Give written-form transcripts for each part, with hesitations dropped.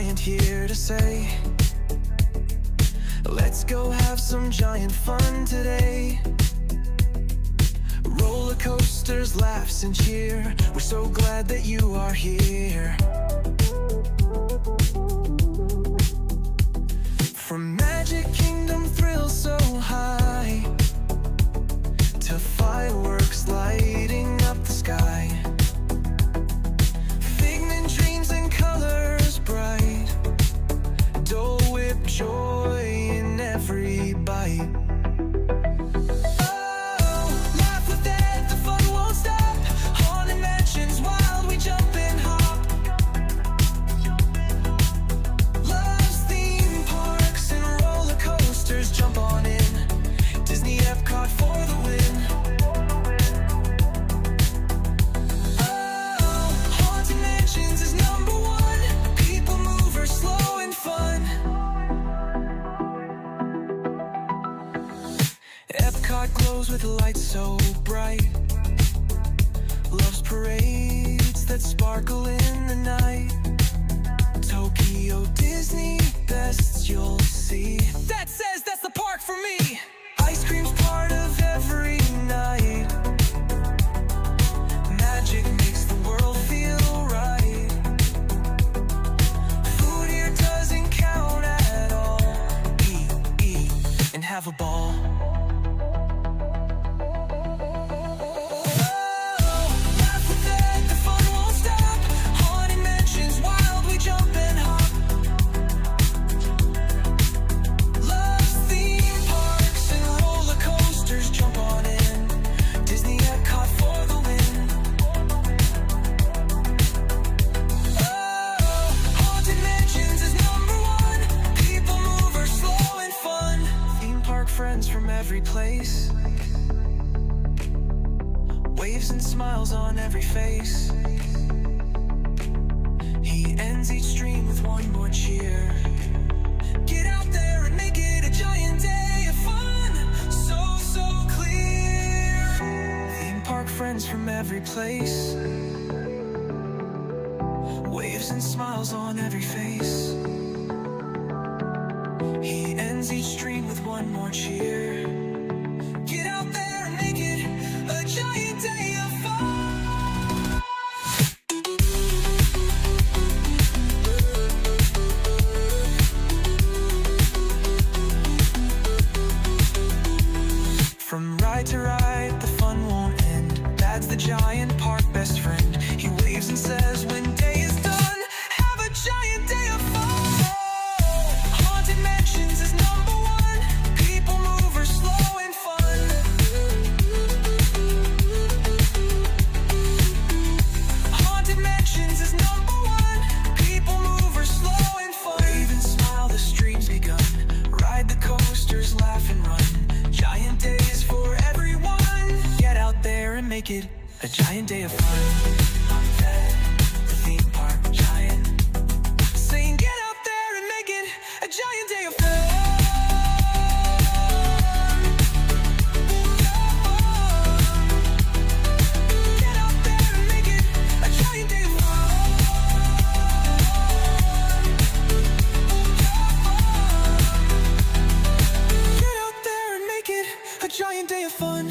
giant here to say, let's go have some giant fun today. Roller coasters, laughs and cheer, we're so glad that you are here. From Magic Kingdom thrills so high to fireworks lighting up the sky, Figment dreams and colors bright, Dole Whip joy in every bite. Oh, laugh with that, the fun won't stop. Haunted mansions, wild, we jump and hop. Loves theme parks and roller coasters, jump on in. Disney Epcot for the win. Epcot glows with lights so bright, loves parades that sparkle in the night. Tokyo Disney bests you'll see. That says that's the park for me. Ice cream's part of every night. Magic makes the world feel right. Food here doesn't count at all. Eat, and have a ball. Friends from every place, waves and smiles on every face. He ends each stream with one more cheer. Get out there and make it a giant day of fun, so clear. Theme park friends from every place, waves and smiles on every face. He ends each stream with one more cheer. Get out there and make it a giant day of fun. From ride to ride, the fun won't end. Dad's the giant park best friend. He waves and says when day is done, have a giant day of fun. Mansions is number one. People mover, slow and fun. Haunted Mansions is number one. People mover, slow and fun. Wave and smile, the stream's begun. Ride the coasters, laugh and run. Giant days for everyone. Get out there and make it a giant day of fun. The theme park giant, saying get out there and make it a giant day of fun. Get out there and make it a giant day of fun. Get out there and make it a giant day of fun.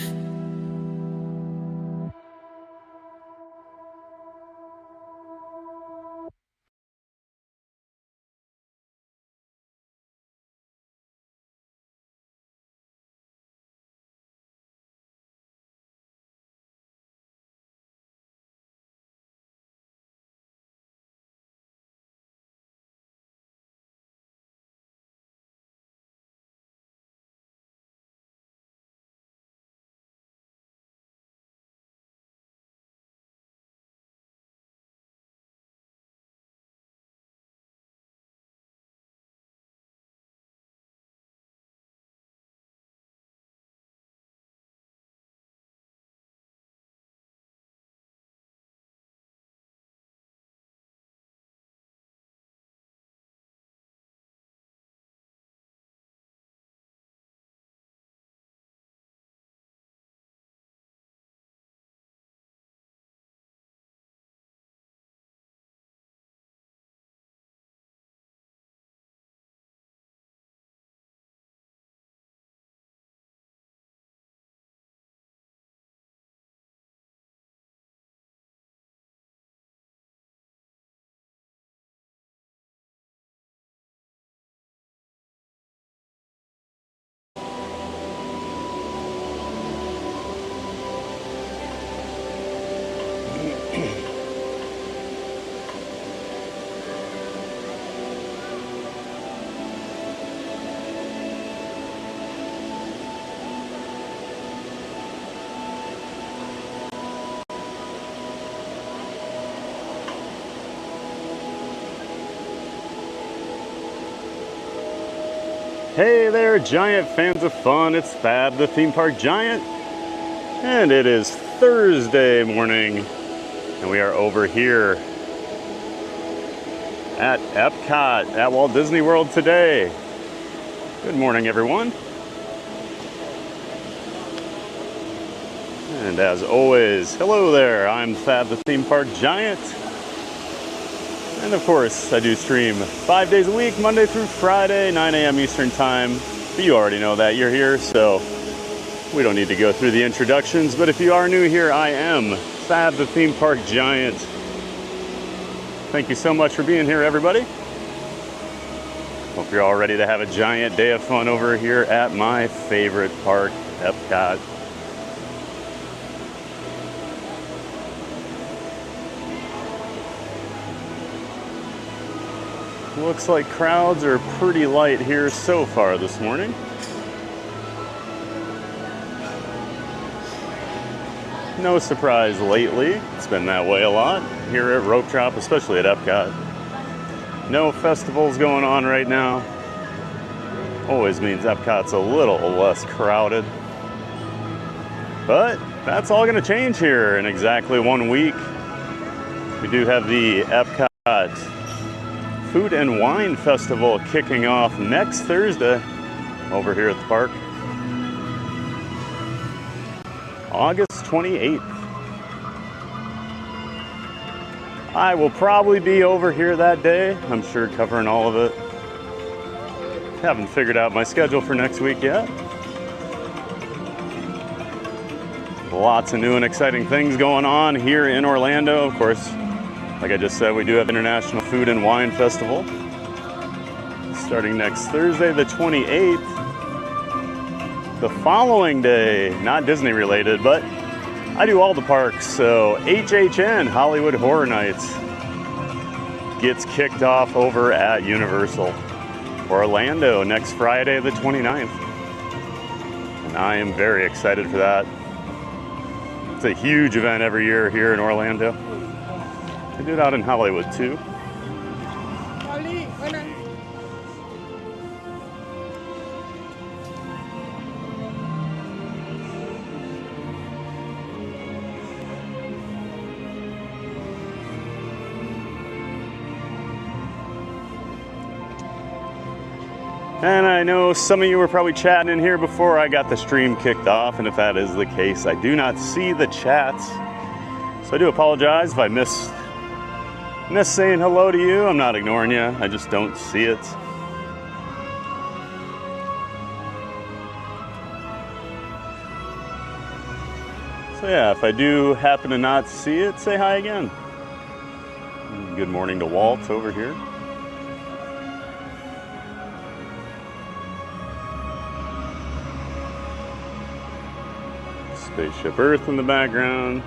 Hey there, giant fans of fun. It's Fab, the theme park giant, and it is Thursday morning, and we are over here at Epcot at Walt Disney World today. Good morning, everyone. And as always, hello there. I'm Fab, the theme park giant. And of course, I do stream 5 days a week, Monday through Friday, 9 a.m. Eastern Time. But you already know that, you're here, so we don't need to go through the introductions. But if you are new here, I am Fab, the theme park giant. Thank you so much for being here, everybody. Hope you're all ready to have a giant day of fun over here at my favorite park, Epcot. Looks like crowds are pretty light here so far this morning. No surprise lately. It's been that way a lot here at Rope Drop, especially at Epcot. No festivals going on right now. Always means Epcot's a little less crowded. But that's all going to change here in exactly 1 week. We do have the Epcot Food and Wine Festival kicking off next Thursday over here at the park. August 28th. I will probably be over here that day. I'm sure covering all of it. Haven't figured out my schedule for next week yet. Lots of new and exciting things going on here in Orlando, of course. Like I just said, we do have International Food and Wine Festival starting next Thursday, the 28th. The following day, not Disney related, but I do all the parks. So HHN, Hollywood Horror Nights, gets kicked off over at Universal Orlando next Friday, the 29th. And I am very excited for that. It's a huge event every year here in Orlando. I do it out in Hollywood too. And I know some of you were probably chatting in here before I got the stream kicked off, and if that is the case, I do not see the chats. So I do apologize if I miss saying hello to you. I'm not ignoring you, I just don't see it. So yeah, if I do happen to not see it, say hi again. Good morning to Walt over here. Spaceship Earth in the background.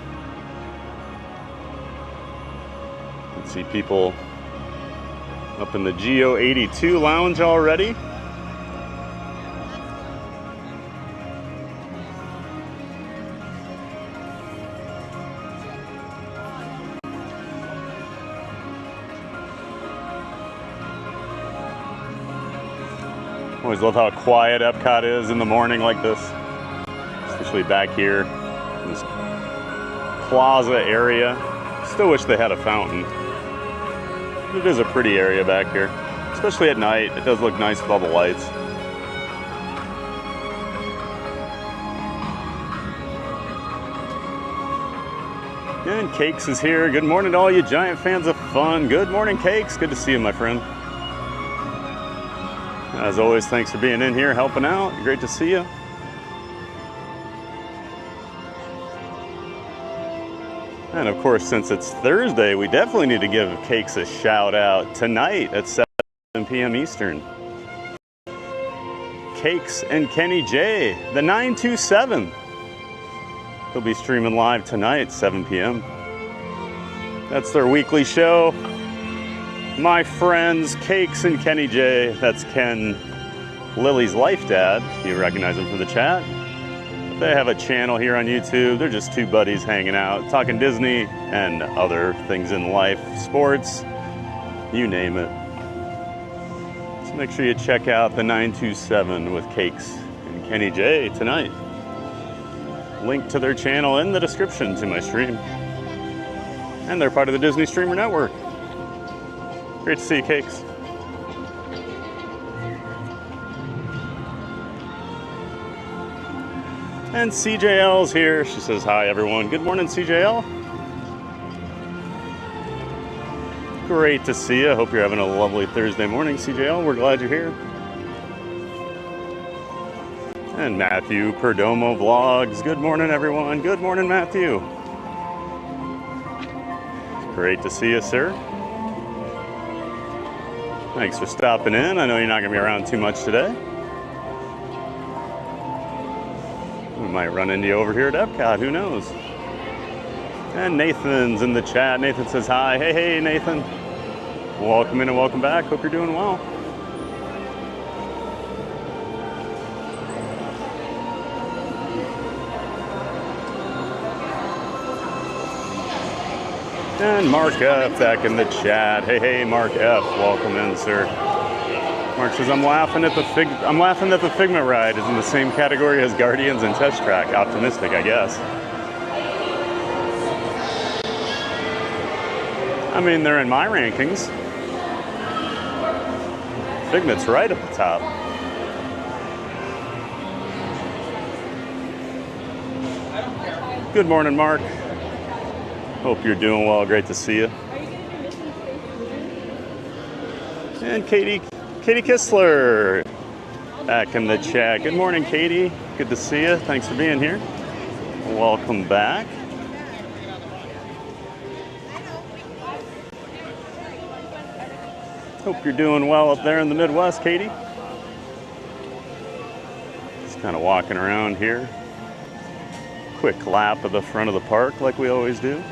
See people up in the Geo 82 lounge already. Always love how quiet Epcot is in the morning like this, especially back here in this plaza area. Still wish they had a fountain. It is a pretty area back here, especially at night. It does look nice with all the lights. And Cakes is here. Good morning to all you giant fans of fun. Good morning, Cakes. Good to see you, my friend. As always, thanks for being in here, helping out. Great to see you. And of course, since it's Thursday, we definitely need to give Cakes a shout out tonight at 7 p.m. Eastern. Cakes and Kenny J, the 927. They'll be streaming live tonight, 7 p.m. That's their weekly show. My friends, Cakes and Kenny J. That's Ken, Lily's life dad. You recognize him from the chat. They have a channel here on YouTube. They're just two buddies hanging out, talking Disney and other things in life, sports, you name it. So make sure you check out the 927 with Cakes and Kenny J tonight. Link to their channel in the description to my stream. And they're part of the Disney Streamer Network. Great to see you, Cakes. And CJL's here. She says, hi, everyone. Good morning, CJL. Great to see you. Hope you're having a lovely Thursday morning, CJL. We're glad you're here. And Matthew Perdomo Vlogs. Good morning, everyone. Good morning, Matthew. Great to see you, sir. Thanks for stopping in. I know you're not going to be around too much today. We might run into you over here at Epcot, who knows? And Nathan's in the chat. Nathan says hi. Hey, hey, Nathan. Welcome in and welcome back. Hope you're doing well. And Mark F back in the chat. Hey, hey, Mark F. Welcome in, sir. Mark says, I'm laughing that the Figment ride is in the same category as Guardians and Test Track. Optimistic, I guess. I mean, they're in my rankings. Figment's right at the top. Good morning, Mark. Hope you're doing well. Great to see you. And Katie Kistler back in the chat. Good morning, Katie. Good to see you. Thanks for being here. Welcome back. Hope you're doing well up there in the Midwest, Katie. Just kind of walking around here. Quick lap of the front of the park like we always do.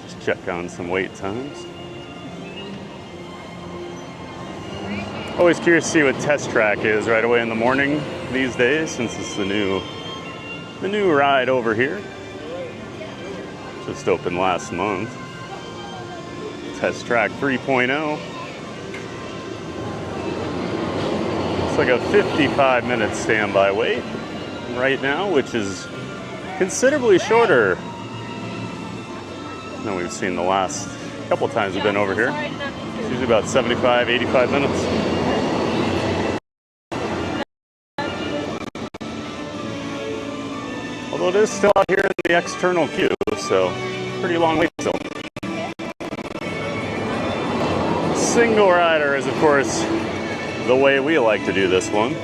Just check on some wait times. Always curious to see what Test Track is right away in the morning these days, since it's the new ride over here. Just opened last month. Test Track 3.0. It's like a 55-minute standby wait right now, which is considerably shorter than we've seen the last couple times we've been over here. It's usually about 75, 85 minutes. Although it is still out here in the external queue, so pretty long wait still. Single rider is, of course, the way we like to do this one.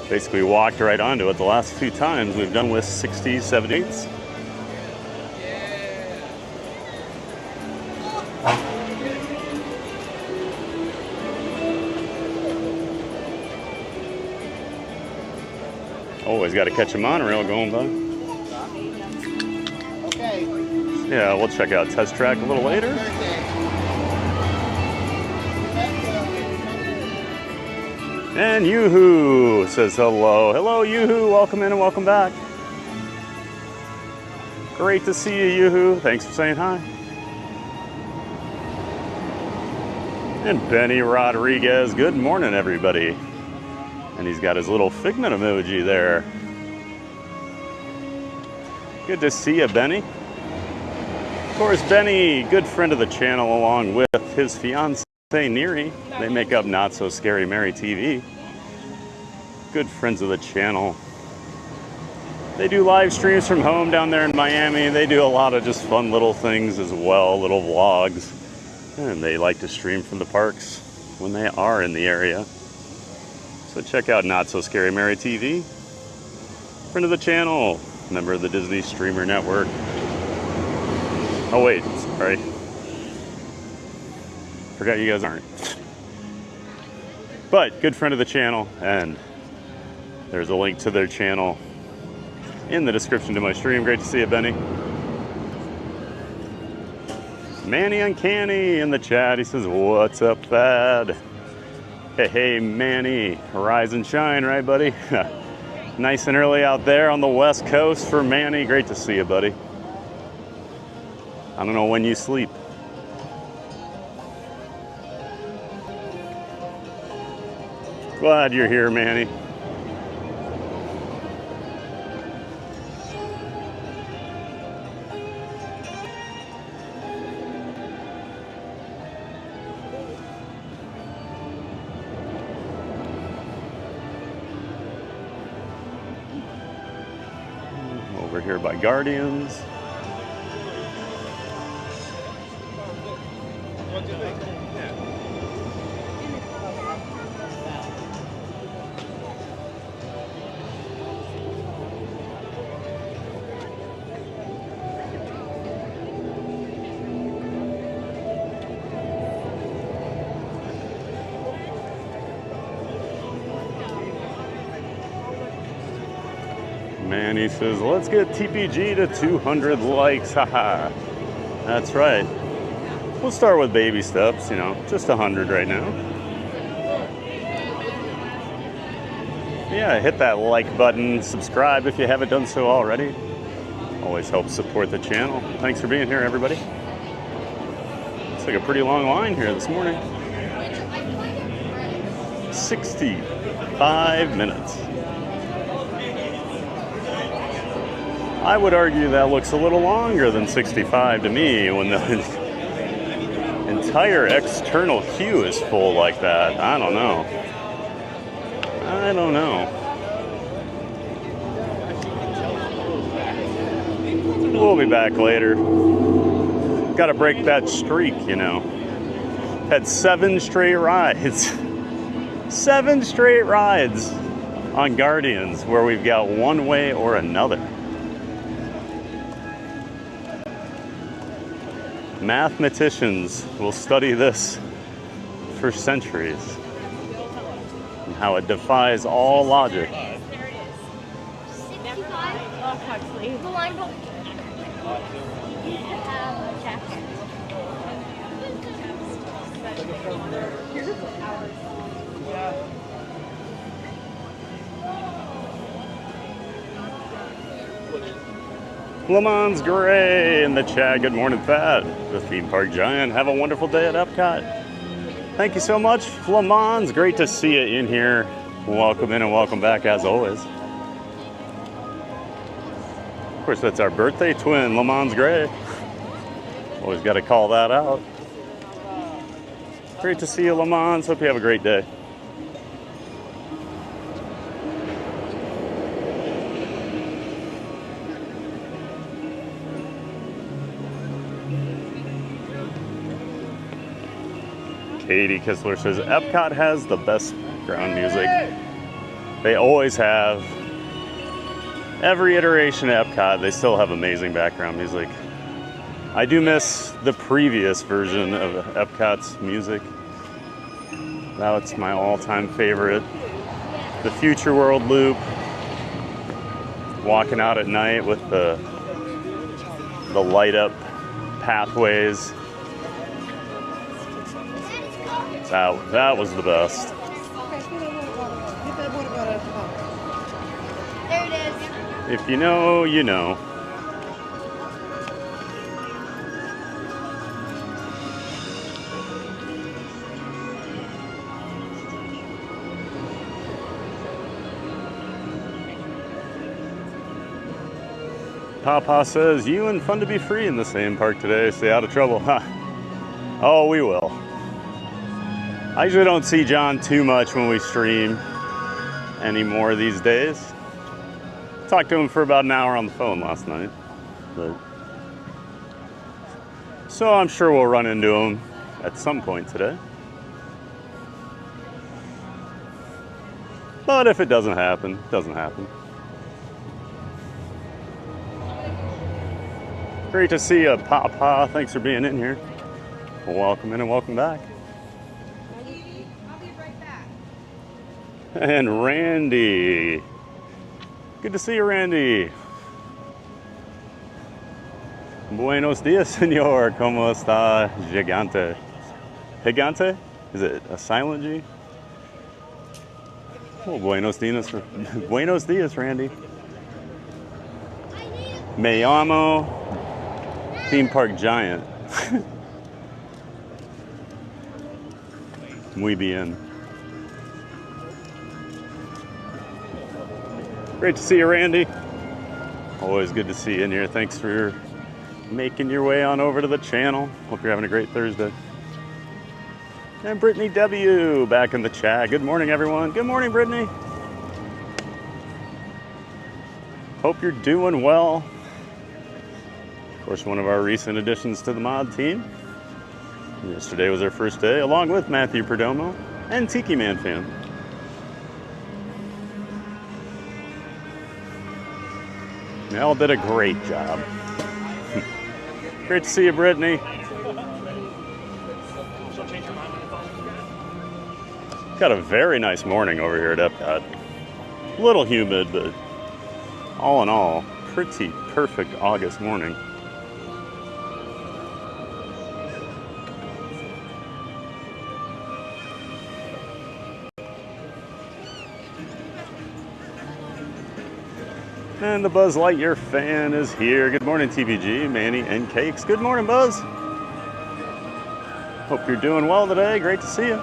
Basically walked right onto it the last few times we've done with 60s, 70s. Always got to catch a monorail going by. Okay. Yeah, we'll check out Test Track a little later. And Yoo-Hoo says hello. Hello, Yoo-Hoo. Welcome in and welcome back. Great to see you, Yoo-Hoo. Thanks for saying hi. And Benny Rodriguez. Good morning, everybody. And he's got his little Figment emoji there. Good to see you, Benny. Of course, Benny, good friend of the channel, along with his fiancée, Neri. They make up Not So Scary Mary TV. Good friends of the channel. They do live streams from home down there in Miami. They do a lot of just fun little things as well, little vlogs. And they like to stream from the parks when they are in the area. So check out Not So Scary Mary TV. Friend of the channel, member of the Disney Streamer Network. Oh wait, sorry. Forgot you guys aren't. But good friend of the channel, and there's a link to their channel in the description to my stream. Great to see you, Benny. Manny Uncanny in the chat. He says, what's up, Thad? Hey, hey, Manny. Rise and shine, right, buddy? Nice and early out there on the West Coast for Manny. Great to see you, buddy. I don't know when you sleep. Glad you're here, Manny. Over here by Guardians. Manny says, let's get TPG to 200 likes, haha. That's right. We'll start with baby steps, you know, just 100 right now. Yeah, hit that like button, subscribe if you haven't done so already. Always helps support the channel. Thanks for being here, everybody. Looks like a pretty long line here this morning. 65 minutes. I would argue that looks a little longer than 65 to me when the entire external queue is full like that. I don't know. I don't know. We'll be back later. Got to break that streak, you know. Had 7 straight rides. 7 straight rides on Guardians where we've got one way or another. Mathematicians will study this for centuries and how it defies all logic. There it is. 65? Oh, Huxley. The line don't have a jacket. Le Mans Gray in the chat. Good morning, Pat. The theme park giant. Have a wonderful day at Epcot. Thank you so much, Le Mans. Great to see you in here. Welcome in and welcome back as always. Of course, that's our birthday twin, Le Mans Gray. Always got to call that out. Great to see you, Le Mans. Hope you have a great day. Katie Kistler says, Epcot has the best background music. They always have. Every iteration of Epcot, they still have amazing background music. I do miss the previous version of Epcot's music. That's my all-time favorite. The Future World loop. Walking out at night with the light-up pathways. That was the best. There it is. If you know, you know. Papa says, you and Fun to Be Free in the same park today. Stay out of trouble. Huh. Oh, we will. I usually don't see John too much when we stream anymore these days. Talked to him for about an hour on the phone last night. So I'm sure we'll run into him at some point today. But if it doesn't happen, it doesn't happen. Great to see you, Papa. Thanks for being in here. Welcome in and welcome back. I'll be right back. And Randy. Good to see you, Randy. Buenos dias, señor. ¿Cómo está, gigante? Gigante? Is it a silent G? Oh, buenos dias. Buenos dias, Randy. Me llamo Theme Park Giant. Muy bien. Great to see you, Randy. Always good to see you in here. Thanks for making your way on over to the channel. Hope you're having a great Thursday. And Brittany W. back in the chat. Good morning, everyone. Good morning, Brittany. Hope you're doing well. Of course, one of our recent additions to the mod team. Yesterday was our first day, along with Matthew Perdomo and Tiki Man Fan. They all did a great job. Great to see you, Brittany. Got a very nice morning over here at Epcot. A little humid, but all in all, pretty perfect August morning. And the Buzz Lightyear fan is here. Good morning, TBG, Manny, and Cakes. Good morning, Buzz. Hope you're doing well today. Great to see you.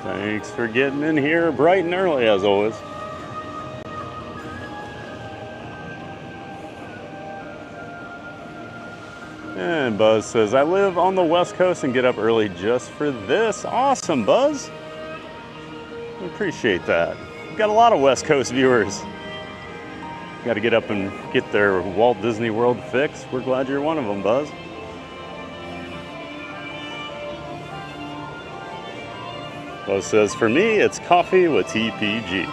Thanks for getting in here bright and early, as always. And Buzz says, I live on the West Coast and get up early just for this. Awesome, Buzz. We appreciate that. We've got a lot of West Coast viewers. Got to get up and get their Walt Disney World fix. We're glad you're one of them, Buzz. Buzz says, for me, it's coffee with TPG.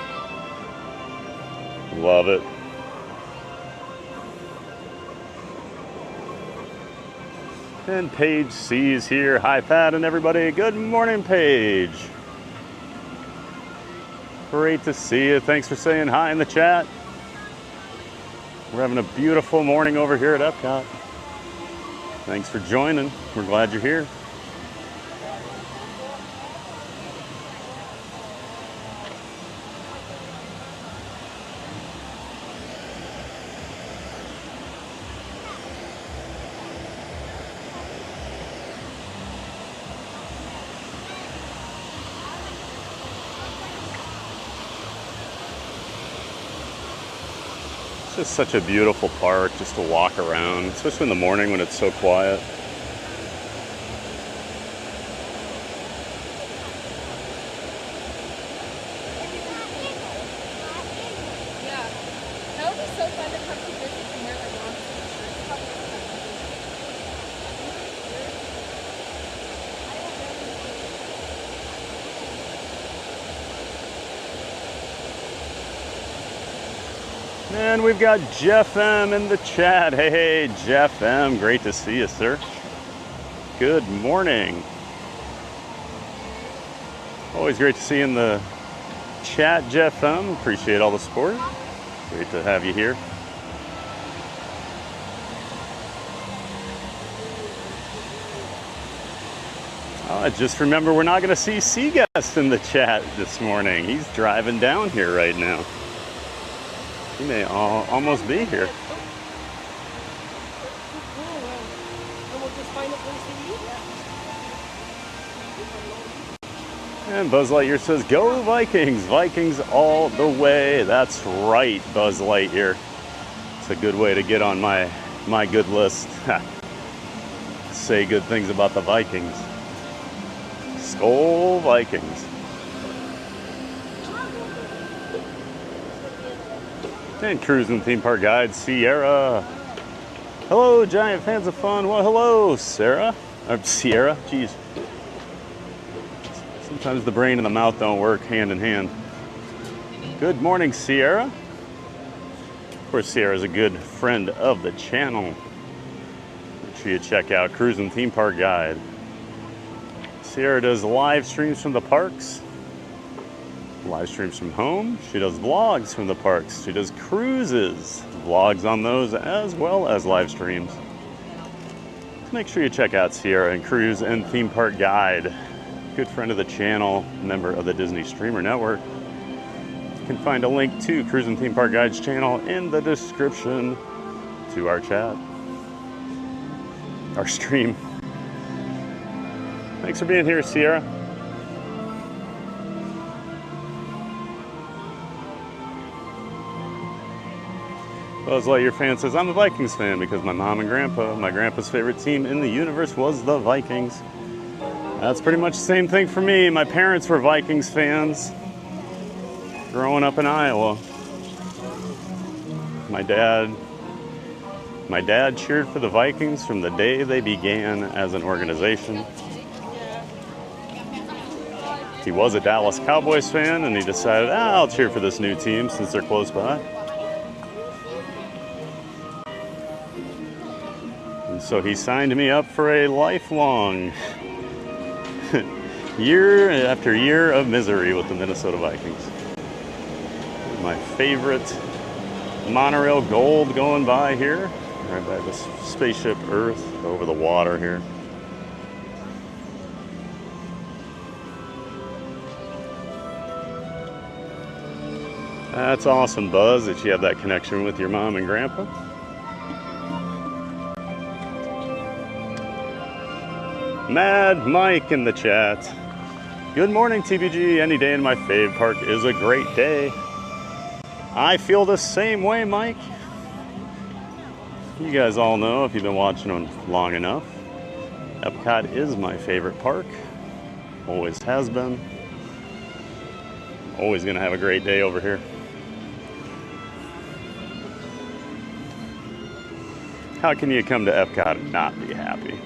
Love it. And Paige C's here. Hi, Pat and everybody. Good morning, Paige. Great to see you. Thanks for saying hi in the chat. We're having a beautiful morning over here at Epcot. Thanks for joining. We're glad you're here. It's just such a beautiful park just to walk around, especially in the morning when it's so quiet. Yeah, that would be so fun to come to visit and wear like long sleeve And we've got Jeff M in the chat. Hey, Jeff M. Great to see you, sir. Good morning. Always great to see you in the chat, Jeff M. Appreciate all the support. Great to have you here. Oh, I just remember we're not going to see Seaguest in the chat this morning. He's driving down here right now. He may almost be here. And Buzz Lightyear says, go Vikings! Vikings all the way. That's right, Buzz Lightyear. It's a good way to get on my good list. Say good things about the Vikings. Skol Vikings. And Cruising Theme Park Guide, Sierra. Hello, Giant Fans of Fun. Well, hello, Sarah. Sierra, jeez. Sometimes the brain and the mouth don't work hand in hand. Good morning, Sierra. Of course, Sierra's a good friend of the channel. Make sure you check out Cruising Theme Park Guide. Sierra does live streams from the parks. Live streams from home. She does vlogs from the parks. She does cruises, vlogs on those, as well as live streams. Make sure you check out Sierra and Cruise and Theme Park Guide. Good friend of the channel, member of the Disney Streamer Network. You can find a link to Cruise and Theme Park Guide's channel in the description to our chat, our stream. Thanks for being here, Sierra. Buzz Lightyear fan says, I'm a Vikings fan because my mom and my grandpa's favorite team in the universe was the Vikings. That's pretty much the same thing for me. My parents were Vikings fans growing up in Iowa. My dad cheered for the Vikings from the day they began as an organization. He was a Dallas Cowboys fan, and he decided, I'll cheer for this new team since they're close by. And so he signed me up for a lifelong year after year of misery with the Minnesota Vikings. My favorite monorail gold going by here, right by this Spaceship Earth over the water here. That's awesome, Buzz, that you have that connection with your mom and grandpa. Mad Mike in the chat. Good morning, TBG. Any day in my fave park is a great day. I feel the same way, Mike. You guys all know, if you've been watching them long enough, Epcot is my favorite park. Always has been. Always gonna have a great day over here. How can you come to Epcot and not be happy?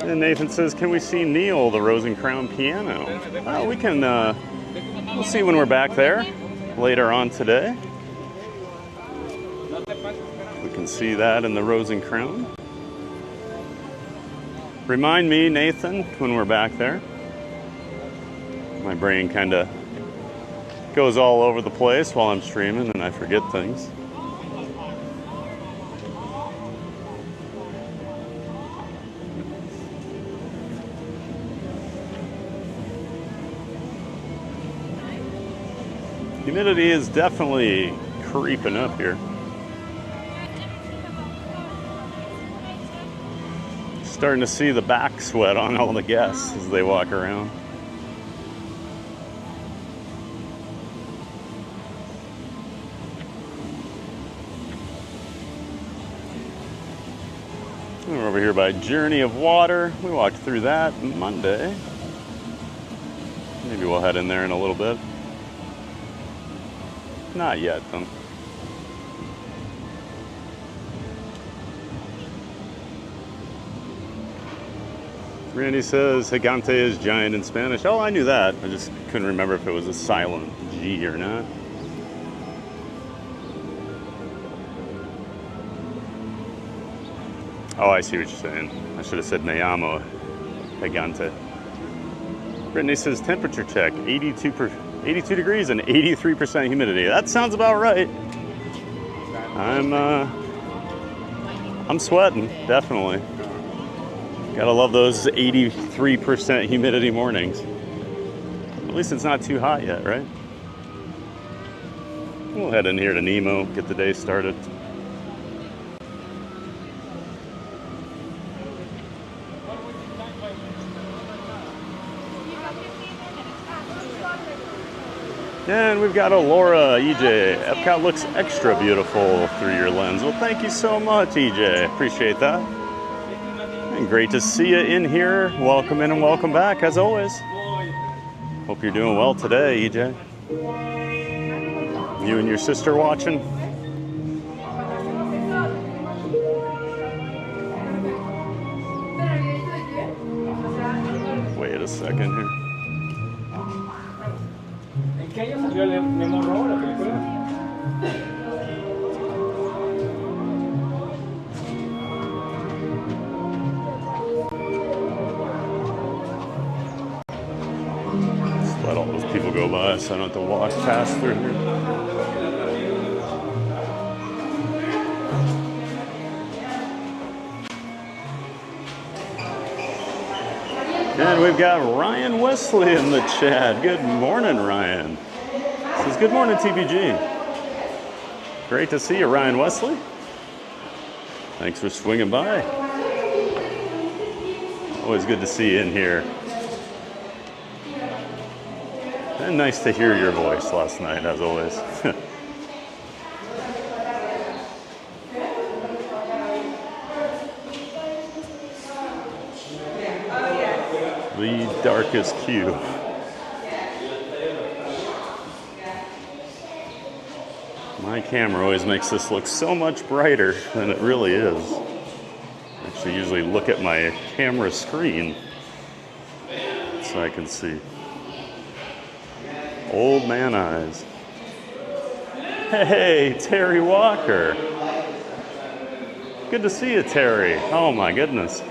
And Nathan says, can we see Neil, the Rose and Crown piano? Well, we can, we'll see when we're back there later on today. We can see that in the Rose and Crown. Remind me, Nathan, when we're back there. My brain kind of goes all over the place while I'm streaming and I forget things. Humidity is definitely creeping up here. Starting to see the back sweat on all the guests as they walk around. We're over here by Journey of Water. We walked through that Monday. Maybe we'll head in there in a little bit. Not yet, though. Randy says gigante is giant in Spanish. Oh, I knew that. I just couldn't remember if it was a silent G or not. Oh, I see what you're saying. I should have said me llamo gigante. Brittany says temperature check, 82 degrees and 83% humidity. That sounds about right. I'm sweating, definitely. Gotta love those 83% humidity mornings. At least it's not too hot yet, right? We'll head in here to Nemo, get the day started. And we've got a Laura, EJ. Epcot looks extra beautiful through your lens. Well, thank you so much, EJ. Appreciate that. And great to see you in here. Welcome in and welcome back, as always. Hope you're doing well today, EJ. You and your sister watching? Wait a second here. ¿Qué año salió el Nemo, la película? Just let all those people go by so I don't have to walk past through here. And we've got Ryan Wesley in the chat. Good morning, Ryan. Says, good morning, TBG. Great to see you, Ryan Wesley. Thanks for swinging by. Always good to see you in here. And nice to hear your voice last night, as always. The darkest hue. My camera always makes this look so much brighter than it really is. I actually usually look at my camera screen so I can see. Old man eyes. Hey, Terry Walker. Good to see you, Terry. Oh my goodness.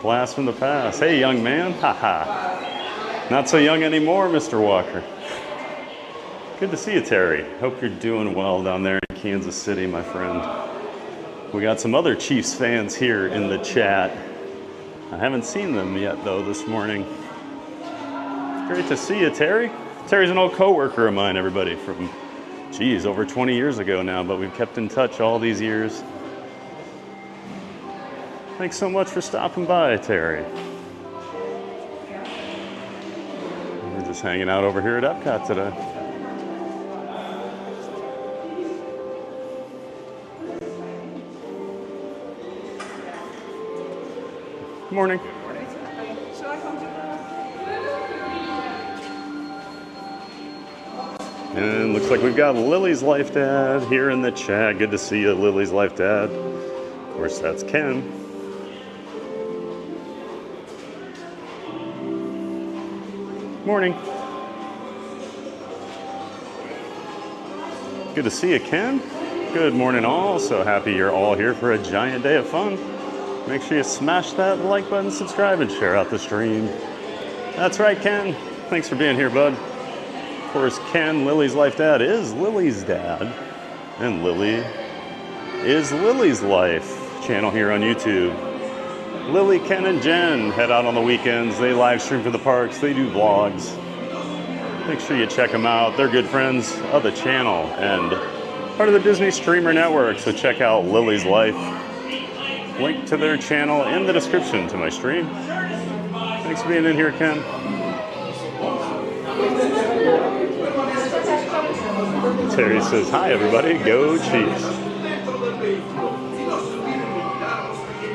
Blast from the past. Hey, young man. Haha. Not so young anymore, Mr. Walker. Good to see you, Terry. Hope you're doing well down there in Kansas City, my friend. We got some other Chiefs fans here in the chat. I haven't seen them yet, though, this morning. Great to see you, Terry. Terry's an old coworker of mine, everybody, from, geez, over 20 years ago now, but we've kept in touch all these years. Thanks so much for stopping by, Terry. We're just hanging out over here at Epcot today. Good morning. And looks like we've got Lily's Life Dad here in the chat. Good to see you, Lily's Life Dad. Of course, that's Ken. Morning. Good to see you, Ken. Good morning, all. So happy you're all here for a giant day of fun. Make sure you smash that like button, subscribe, and share out the stream. That's right, Ken. Thanks for being here, bud. Of course, Ken, Lily's Life Dad, is Lily's dad. And Lily is Lily's Life channel here on YouTube. Lily, Ken, and Jen head out on the weekends. They live stream for the parks. They do vlogs. Make sure you check them out. They're good friends of the channel and part of the Disney Streamer Network. So check out Lily's Life. Link to their channel in the description to my stream. Thanks for being in here, Ken. Terry says, hi, everybody. Go Chiefs.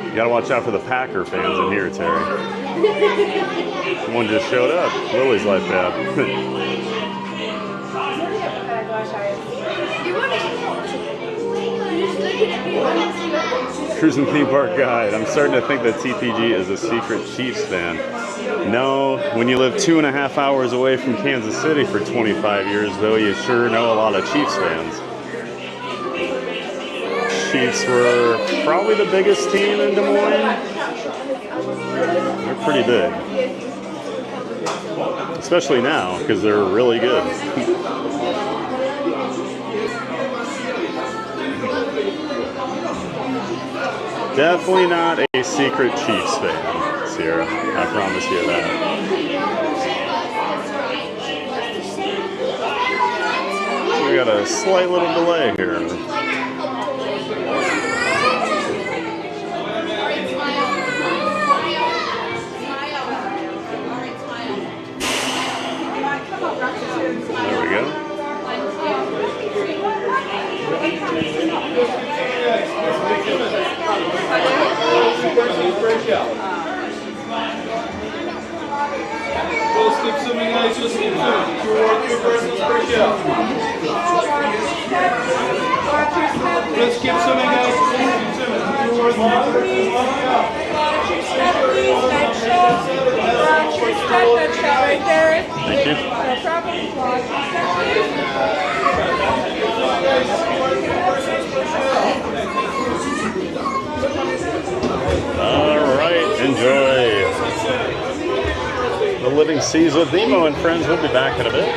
You gotta watch out for the Packer fans in here, Terry. One just showed up. Lily's Life Dad. Cruising Theme Park Guide. I'm starting to think that TPG is a secret Chiefs fan. No, when you live 2.5 hours away from Kansas City for 25 years, though, you sure know a lot of Chiefs fans. Chiefs were probably the biggest team in Des Moines. They're pretty big. Especially now, because they're really good. Definitely not a secret Chiefs fan, Sierra. I promise you that. We got a slight little delay here. There we go. Just keep swimming, guys. Just keep swimming. You work your personal pressure. Just keep swimming, guys. Just keep swimming. You work your Thank you. All right, enjoy the Living Seas with Nemo and friends. We'll be back in a bit.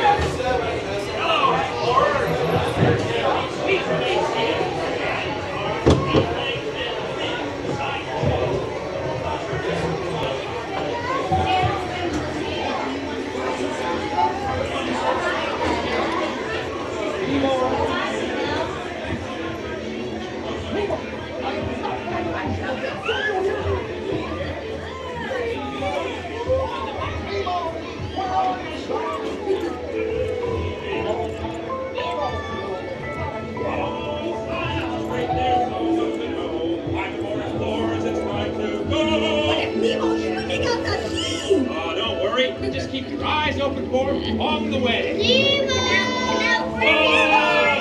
report on the way.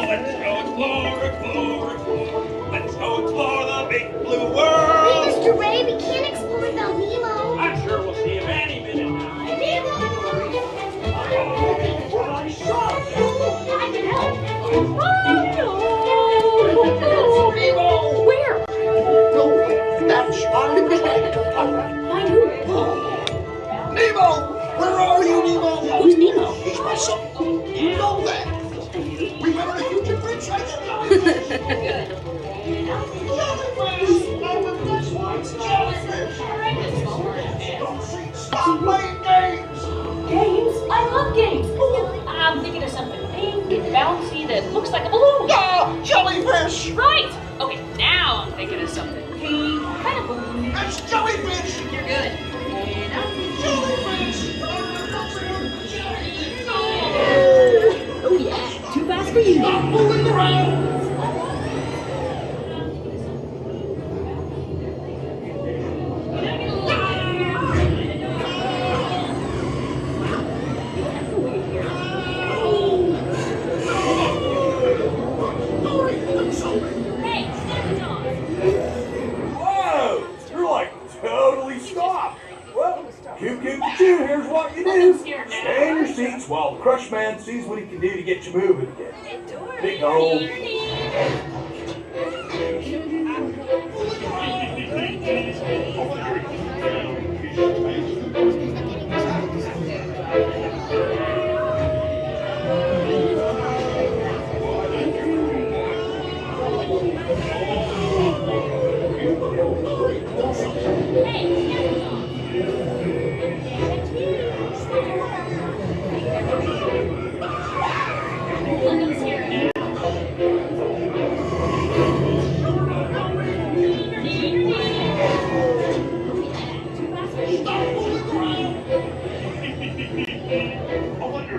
Let's go explore. Let's go explore the big blue world. Hey, Mr. Ray, we can't explore without Nemo. I'm sure we'll see him any minute now. Nemo! What I saw! I can help! Nemo! Where? No, that's on the I knew. Nemo! Where are you, Nemo? Who's Nemo? He's my son. You know that. Remember the future prince? I said Jellyfish! And the next one's jellyfish! Stop playing games! Games? I love games. Ooh, I'm thinking of something pink and bouncy that looks like a balloon. Ah, jellyfish! Right. Okay, now I'm thinking of something pink, kind of balloon. It's jellyfish! You're good. And I'm Jellyfish! oh yeah, too fast for you. Stop moving around! Hey, stop it on. Whoa! You're like totally stopped. Well, cute, here's what you do. Stay in your seats while the Crush Man sees what he can do to get you moving again. Big old.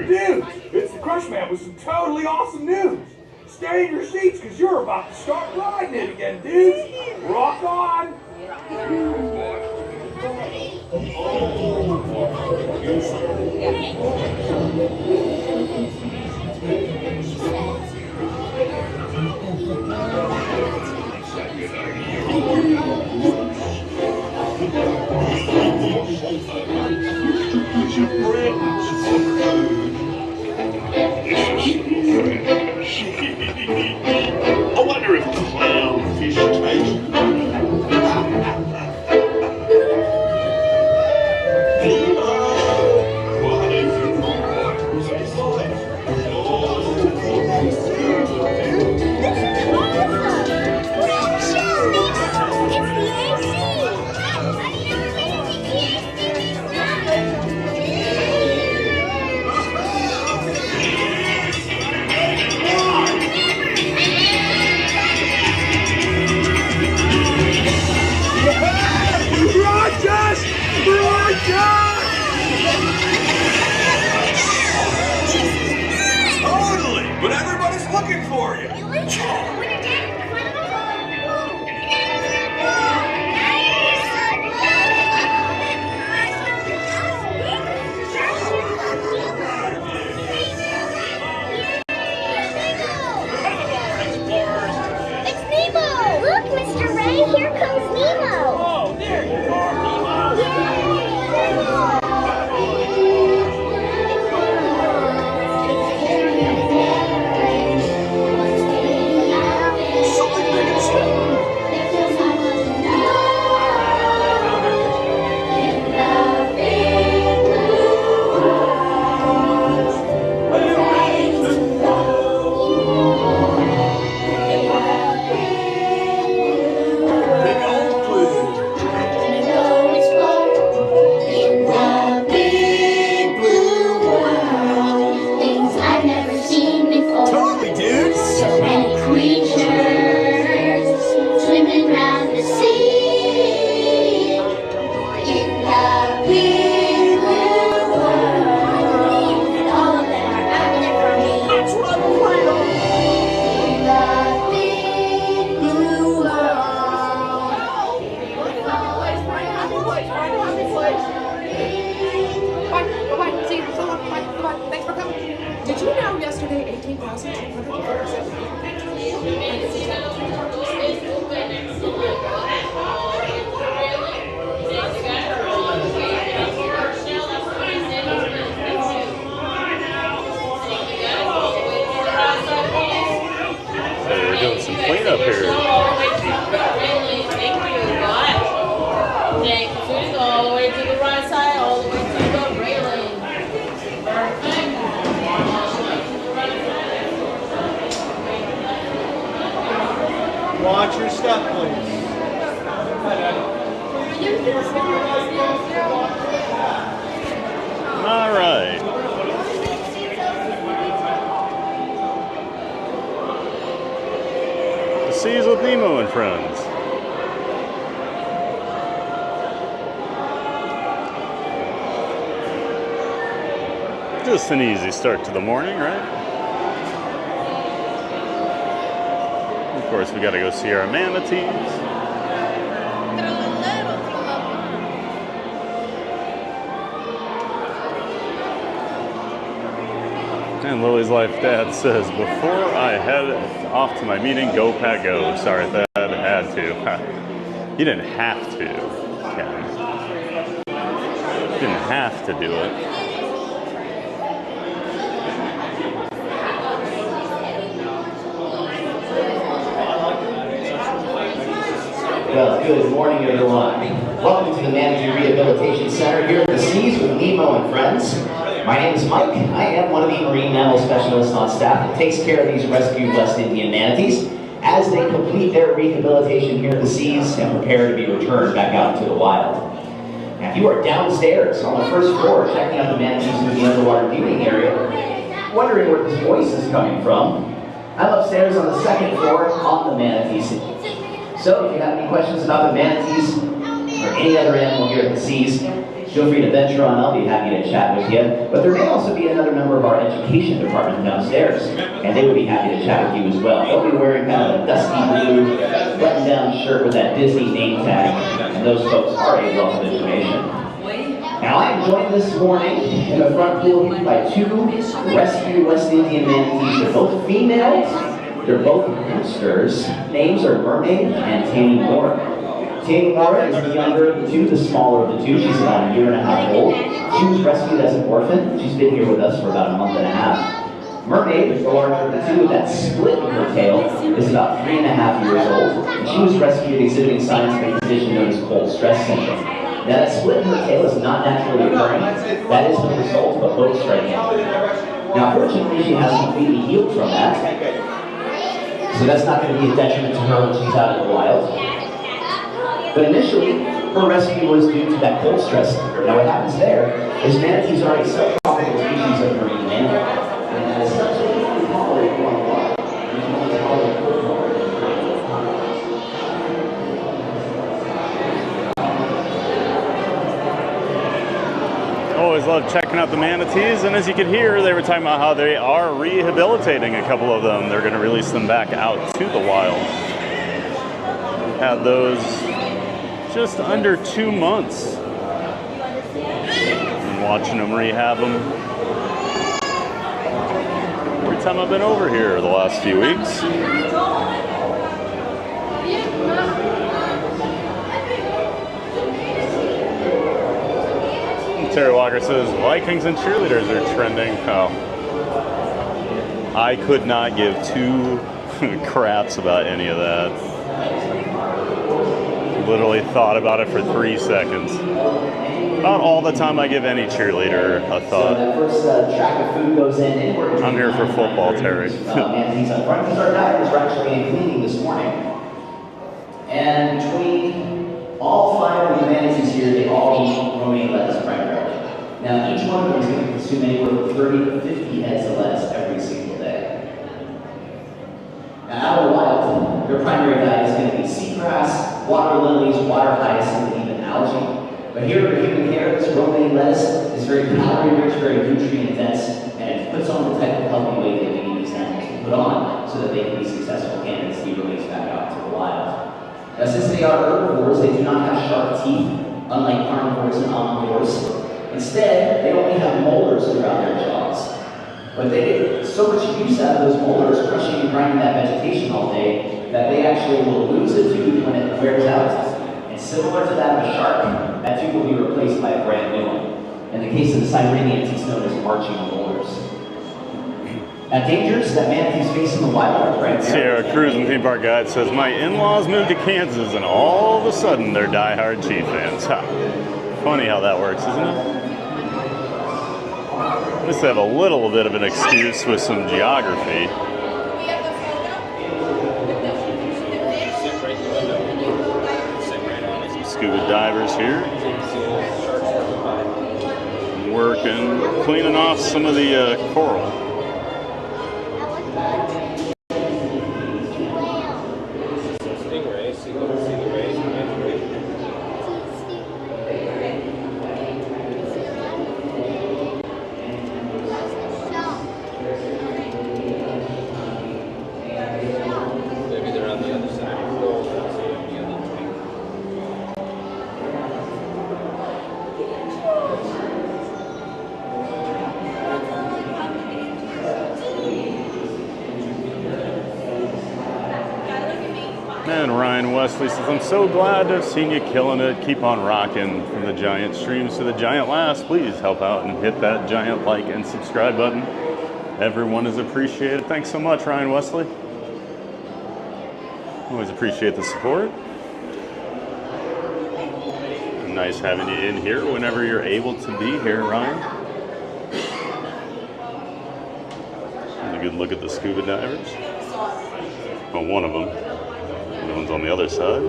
Dude, it's the Crush Man with some totally awesome news. Stay in your seats because you're about to start riding it again, dudes. Rock on. I wonder if clownfish taste. Totally, but everybody's looking for you. It's Nemo! Look, Mr. Ray, here comes Nemo! Oh, there you are, Nemo. They're doing some cleanup here. All the way to the right side, all the way to the railing. Watch your step, please. All right. The Seas with Nemo and Friends. Just an easy start to the morning, right? Of course, we got to go see our manatees. And Lily's Life Dad says, before I head off to my meeting, go Pat go. Sorry, Dad, had to. You didn't have to, Ken. You didn't have to do it. Well, good morning, everyone. Welcome to the Manatee Rehabilitation Center here at the Seas with Nemo and Friends. My name is Mike. I am one of the marine mammal specialists on staff that takes care of these rescued West Indian manatees as they complete their rehabilitation here at the Seas and prepare to be returned back out into the wild. Now, if you are downstairs on the first floor checking out the manatees through the underwater viewing area, wondering where this voice is coming from, I'm upstairs on the second floor on the manatees. So if you have any questions about the manatees or any other animal here at the Seas, feel free to venture on. I'll be happy to chat with you. But there may also be another member of our education department downstairs, and they would be happy to chat with you as well. They'll be wearing kind of a dusty blue, button-down shirt with that Disney name tag, and those folks are a wealth of information. Now I am joined this morning in the front pool by two rescued West Indian manatees. They're both females. They're both roosters. Names are Mermaid and Tammy Moore. Tammy Moore is the younger of the two, the smaller of the two. She's about 1.5 years old. She was rescued as an orphan. She's been here with us for about 1.5 months. Mermaid, the larger of the two, with that split in her tail, is about 3.5 years old. And she was rescued exhibiting signs of a condition known as cold stress syndrome. Now that split in her tail is not naturally occurring. That is the result of a boat striking. Now fortunately she has completely healed from that. So that's not going to be a detriment to her when she's out in the wild. But initially, her rescue was due to that cold stress. Now what happens there is manatees are a subtropical species of marine mammal. And as such, they can only tolerate warm water. They can only tolerate cold water. Always love checking out the manatees, and as you can hear, they were talking about how they are rehabilitating a couple of them. They're going to release them back out to the wild. Had those just under 2 months. And watching them rehab them every time I've been over here the last few weeks. Terry Walker says, Vikings and cheerleaders are trending. Oh. I could not give two craps about any of that. Literally thought about it for 3 seconds. About all the time I give any cheerleader a thought. So that first track of food goes in. I'm here for football, Terry. Manatees up front, because our divers were actually in cleaning this morning. And between all 5 of the manatees here, they all eat romaine lettuce primarily. Now, each one of them is going to consume anywhere from 30 to 50 heads of lettuce every single day. Now, out of the wild, their primary diet is going to be seagrass, water lilies, water hyacinth, and even algae. But here for human care, this romaine lettuce is very calorie-rich, very nutrient-dense, and it puts on the type of healthy weight that we need these animals to put on so that they can be successful candidates to be released back out to the wild. Now, since they are herbivores, they do not have sharp teeth, unlike carnivores and omnivores. Instead, they only have molars throughout their jaws. But they get so much use out of those molars, crushing and grinding that vegetation all day, that they actually will lose a tooth when it wears out. And similar to that of a shark, that tooth will be replaced by a brand new one. In the case of the Sirenians, it's known as arching molars. Now, dangers that manatees face in the wild are primarily... Sierra Cruise and Theme Park Guide says, my in-laws moved to Kansas and all of a sudden they're diehard Chief fans. Ha. Funny how that works, isn't it? At least they have a little bit of an excuse with some geography. Some scuba divers here. Working, cleaning off some of the coral. And Ryan Wesley says, I'm so glad to have seen you killing it. Keep on rocking from the giant streams to the giant laughs. Please help out and hit that giant like and subscribe button. Everyone is appreciated. Thanks so much, Ryan Wesley. Always appreciate the support. Nice having you in here whenever you're able to be here, Ryan. And a good look at the scuba divers. Well, one of them. The one's on the other side.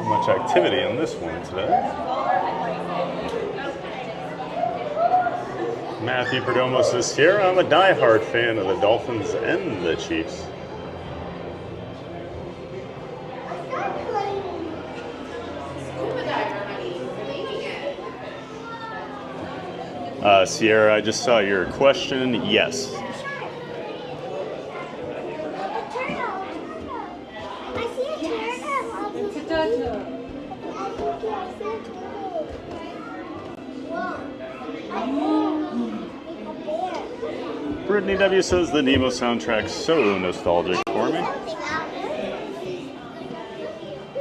Much activity in this one today. Matthew Perdomo says, here I'm a diehard fan of the Dolphins and the Chiefs. Sierra, I just saw your question. Yes. Brittany W says the Nemo soundtrack's so nostalgic for me.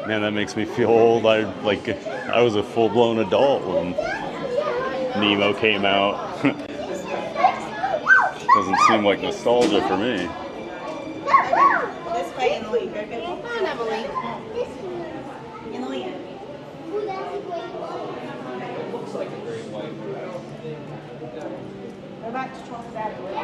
Man, that makes me feel old. I was a full-blown adult when Nemo came out. Doesn't seem like nostalgia for me. This way, Emily. Come on, Emily. Emily. Looks like a great white. Go back to 12 Saturday.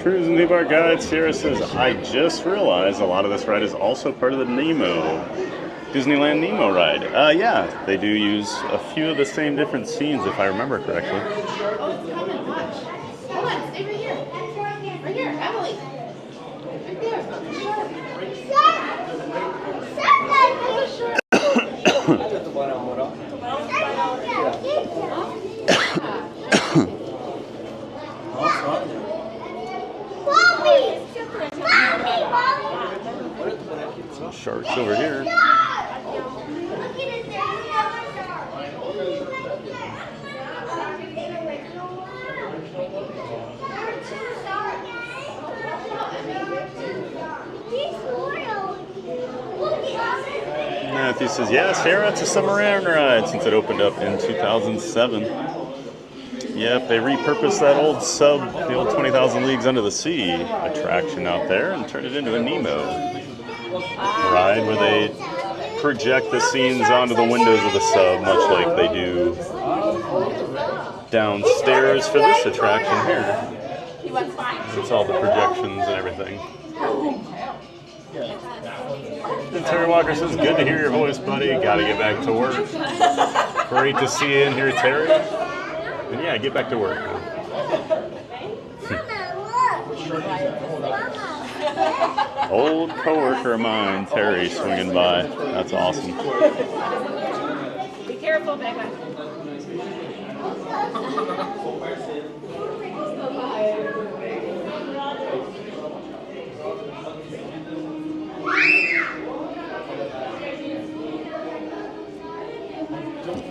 Cruise and Theme Park Guide, Sierra says, I just realized a lot of this ride is also part of the Nemo, Disneyland Nemo ride. Yeah, they do use a few of the same different scenes, if I remember correctly. Oh, it's coming. Watch. Hold on. Stay right here. Right here. Emily. Right there. Some sharks over here. Matthew says, yeah, Sarah, it's a submarine ride since it opened up in 2007. Yep, they repurposed that old sub, the old 20,000 Leagues Under the Sea attraction out there and turned it into a Nemo ride where they project the scenes onto the windows of the sub, much like they do downstairs for this attraction here. It's all the projections and everything. And Terry Walker says, good to hear your voice, buddy. Gotta get back to work. Great to see you in here, Terry. And yeah, get back to work. Old coworker of mine, Terry, swinging by. That's awesome. Be careful, Becca.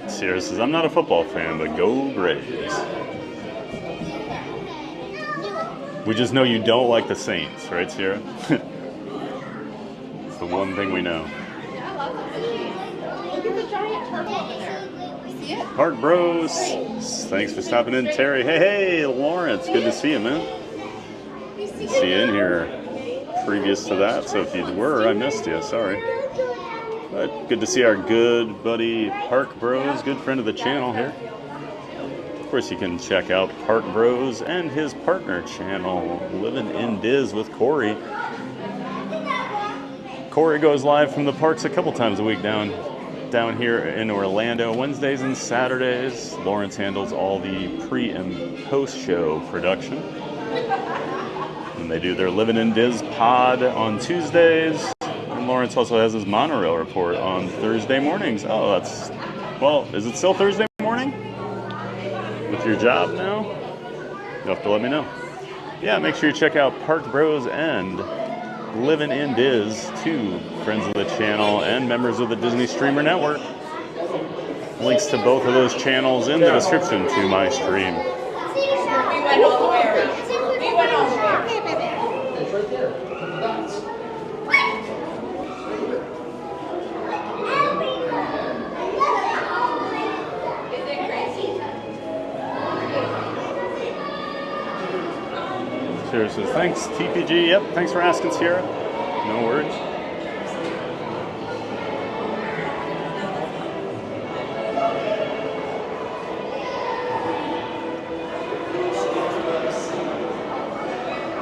Sierra says, I'm not a football fan, but go Braves. We just know you don't like the Saints, right, Sierra? It's the one thing we know. Look at the giant turtle over there. See it? Park Bros, thanks for stopping in, Terry. Hey, Lawrence, good to see you, man. See you in here previous to that, so if you were, I missed you, sorry. But good to see our good buddy Park Bros, good friend of the channel here. Of course, you can check out Park Bros and his partner channel, Living in Diz with Corey. Corey goes live from the parks a couple times a week down here in Orlando, Wednesdays and Saturdays. Lawrence handles all the pre and post show production. And they do their Living in Diz pod on Tuesdays. And Lawrence also has his monorail report on Thursday mornings. Oh, well, is it still Thursday morning? With your job now? You'll have to let me know. Yeah, make sure you check out Park Bros and Living in Diz, two friends of the channel and members of the Disney Streamer Network. Links to both of those channels in the description to my stream. We went all the way around. We went all the way around. It's right there. Sierra says, thanks, TPG. Yep, thanks for asking, Sierra. No worries.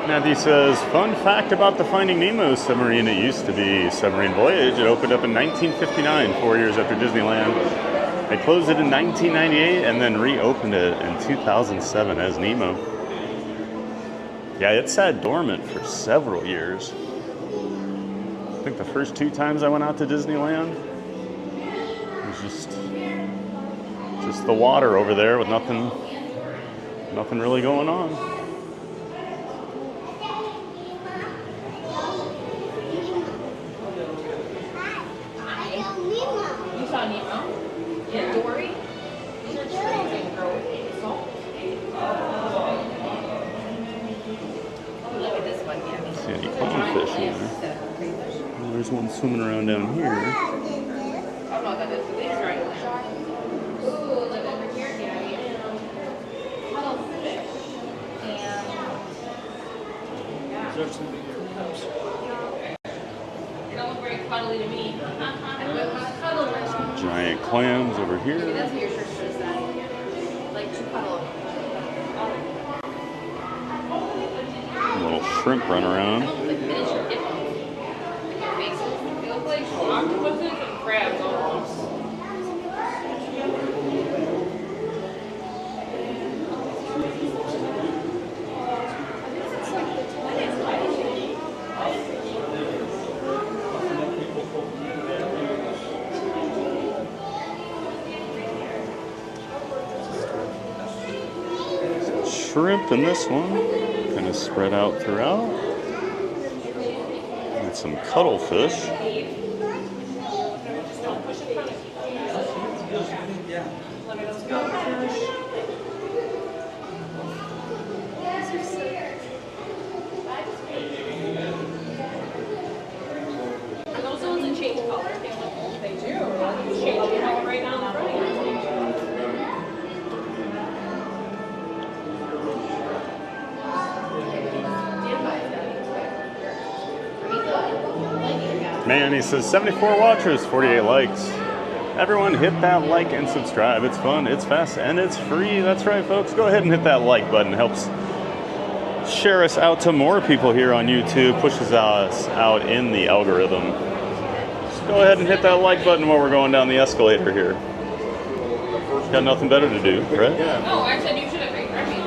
Matthew says, fun fact about the Finding Nemo submarine. It used to be Submarine Voyage. It opened up in 1959, 4 years after Disneyland. They closed it in 1998 and then reopened it in 2007 as Nemo. Yeah, it sat dormant for several years. I think the first 2 times I went out to Disneyland, it was just the water over there with nothing really going on. You saw Nemo? Yeah. Dory? These are trees and grow with salt. Look at this one, yeah. See any clownfish in there? Well, there's one swimming around down here. Oh no, that is these right there. Ooh, look over here, Daddy. Cuttlefish. They don't look very cuddly to me. Giant clams over here. That's what your shirt says that. Like to cuddle. A little shrimp run around. Like miniature hippos. They look like octopuses and crabs almost. Shrimp in this one, kind of spread out throughout. And some cuttlefish. Those ones that change color, they do. Man, he says 74 watchers, 48 likes. Everyone hit that like and subscribe. It's fun, it's fast, and it's free. That's right, folks. Go ahead and hit that like button. It helps share us out to more people here on YouTube, pushes us out in the algorithm. Just go ahead and hit that like button while we're going down the escalator here. Got nothing better to do, right? No, I said you should have picked Remy.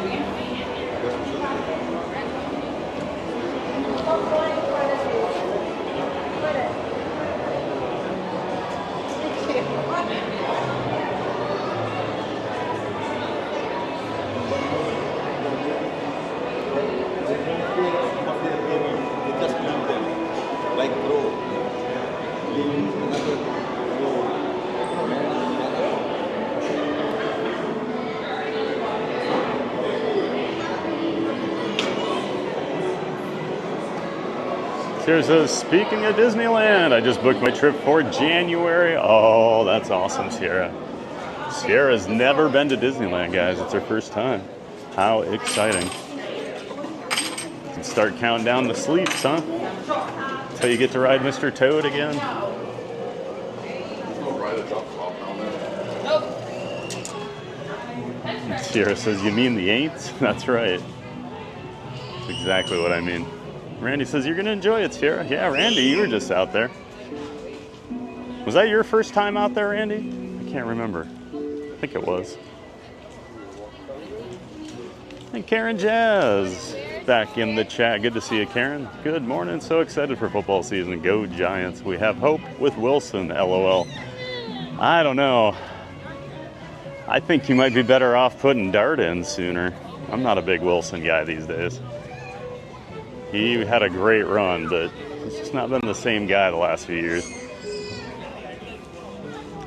Sierra says, speaking of Disneyland, I just booked my trip for January. Oh, that's awesome, Sierra. Sierra's never been to Disneyland, guys. It's her first time. How exciting. You can start counting down the sleeps, huh? Until you get to ride Mr. Toad again. Sierra says, you mean the ain'ts? That's right. That's exactly what I mean. Randy says, you're going to enjoy it, Sierra. Yeah, Randy, you were just out there. Was that your first time out there, Randy? I can't remember. I think it was. And Karen Jazz back in the chat. Good to see you, Karen. Good morning. So excited for football season. Go Giants. We have hope with Wilson, LOL. I don't know. I think you might be better off putting Dart in sooner. I'm not a big Wilson guy these days. He had a great run, but he's just not been the same guy the last few years.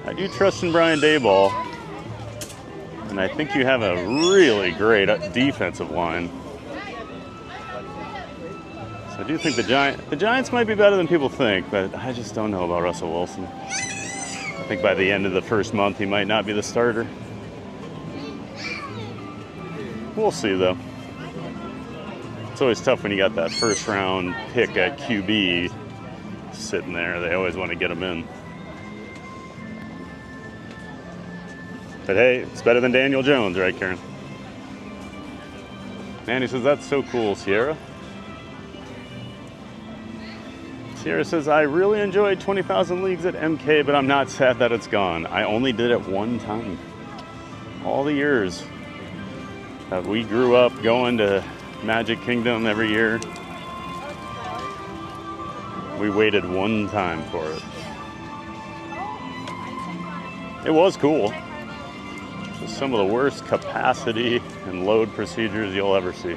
I do trust in Brian Daboll, and I think you have a really great defensive line. So I do think the Giants might be better than people think, but I just don't know about Russell Wilson. I think by the end of the first month, he might not be the starter. We'll see, though. It's always tough when you got that first round pick at QB sitting there. They always want to get him in. But hey, it's better than Daniel Jones, right, Karen? And he says, that's so cool, Sierra. Sierra says, I really enjoyed 20,000 Leagues at MK, but I'm not sad that it's gone. I only did it one time. All the years that we grew up going to Magic Kingdom every year, we waited one time for it. It was cool. Just some of the worst capacity and load procedures you'll ever see.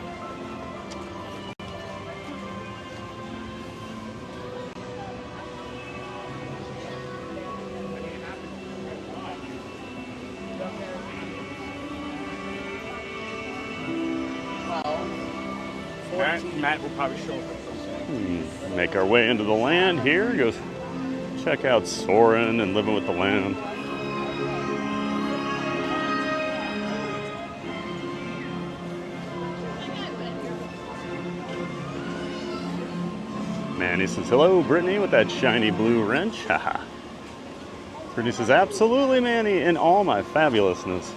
Matt will probably show up. Make our way into the land here. Go check out Soarin and Living with the Land. Manny says, hello, Brittany, with that shiny blue wrench. Haha. Brittany says, absolutely, Manny, in all my fabulousness.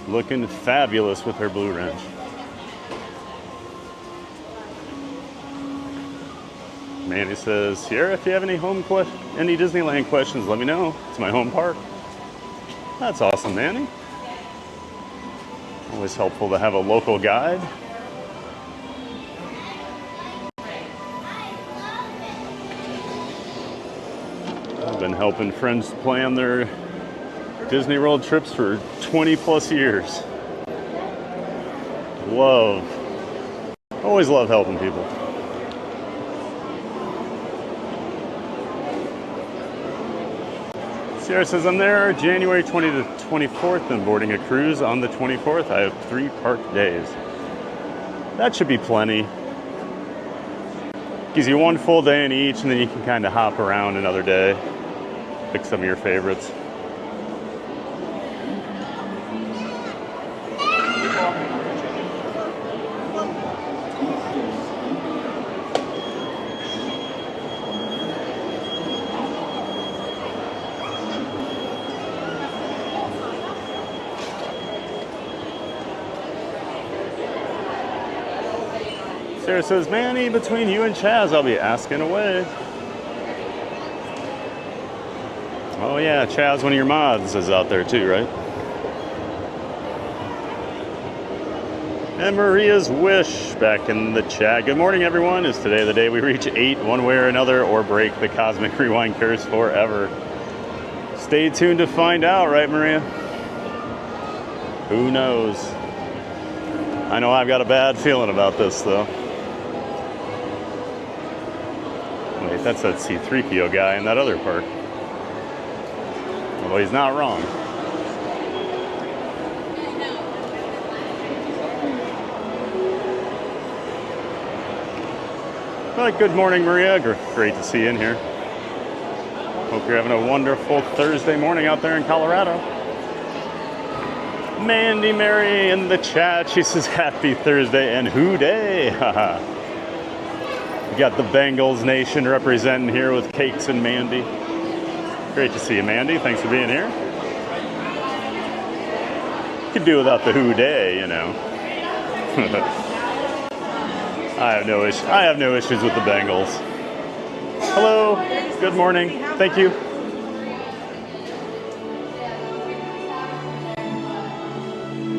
Looking fabulous with her blue wrench. Manny says, Sierra, if you have any any Disneyland questions, let me know. It's my home park. That's awesome, Manny. Always helpful to have a local guide. I've been helping friends plan their Disney World trips for 20 plus years. Always love helping people. Sierra says, I'm there January 20 to 24th and boarding a cruise on the 24th. I have 3 park days. That should be plenty. Gives you 1 full day in each, and then you can kind of hop around another day. Pick some of your favorites. Sarah says, Manny, between you and Chaz, I'll be asking away. Oh yeah, Chaz, one of your mods, is out there too, right? And Maria's Wish back in the chat. Good morning, everyone. Is today the day we reach 8 one way or another or break the Cosmic Rewind curse forever? Stay tuned to find out, right, Maria? Who knows? I know I've got a bad feeling about this, though. Wait, that's that C-3PO guy in that other park. Although he's not wrong. Well, good morning, Maria. Great to see you in here. Hope you're having a wonderful Thursday morning out there in Colorado. Mandy Mary in the chat. She says, happy Thursday and who day? Haha. We got the Bengals Nation representing here with Cakes and Mandy. Great to see you, Mandy. Thanks for being here. Could do without the who day, you know. I have no issues with the Bengals. Hello. Good morning. Thank you.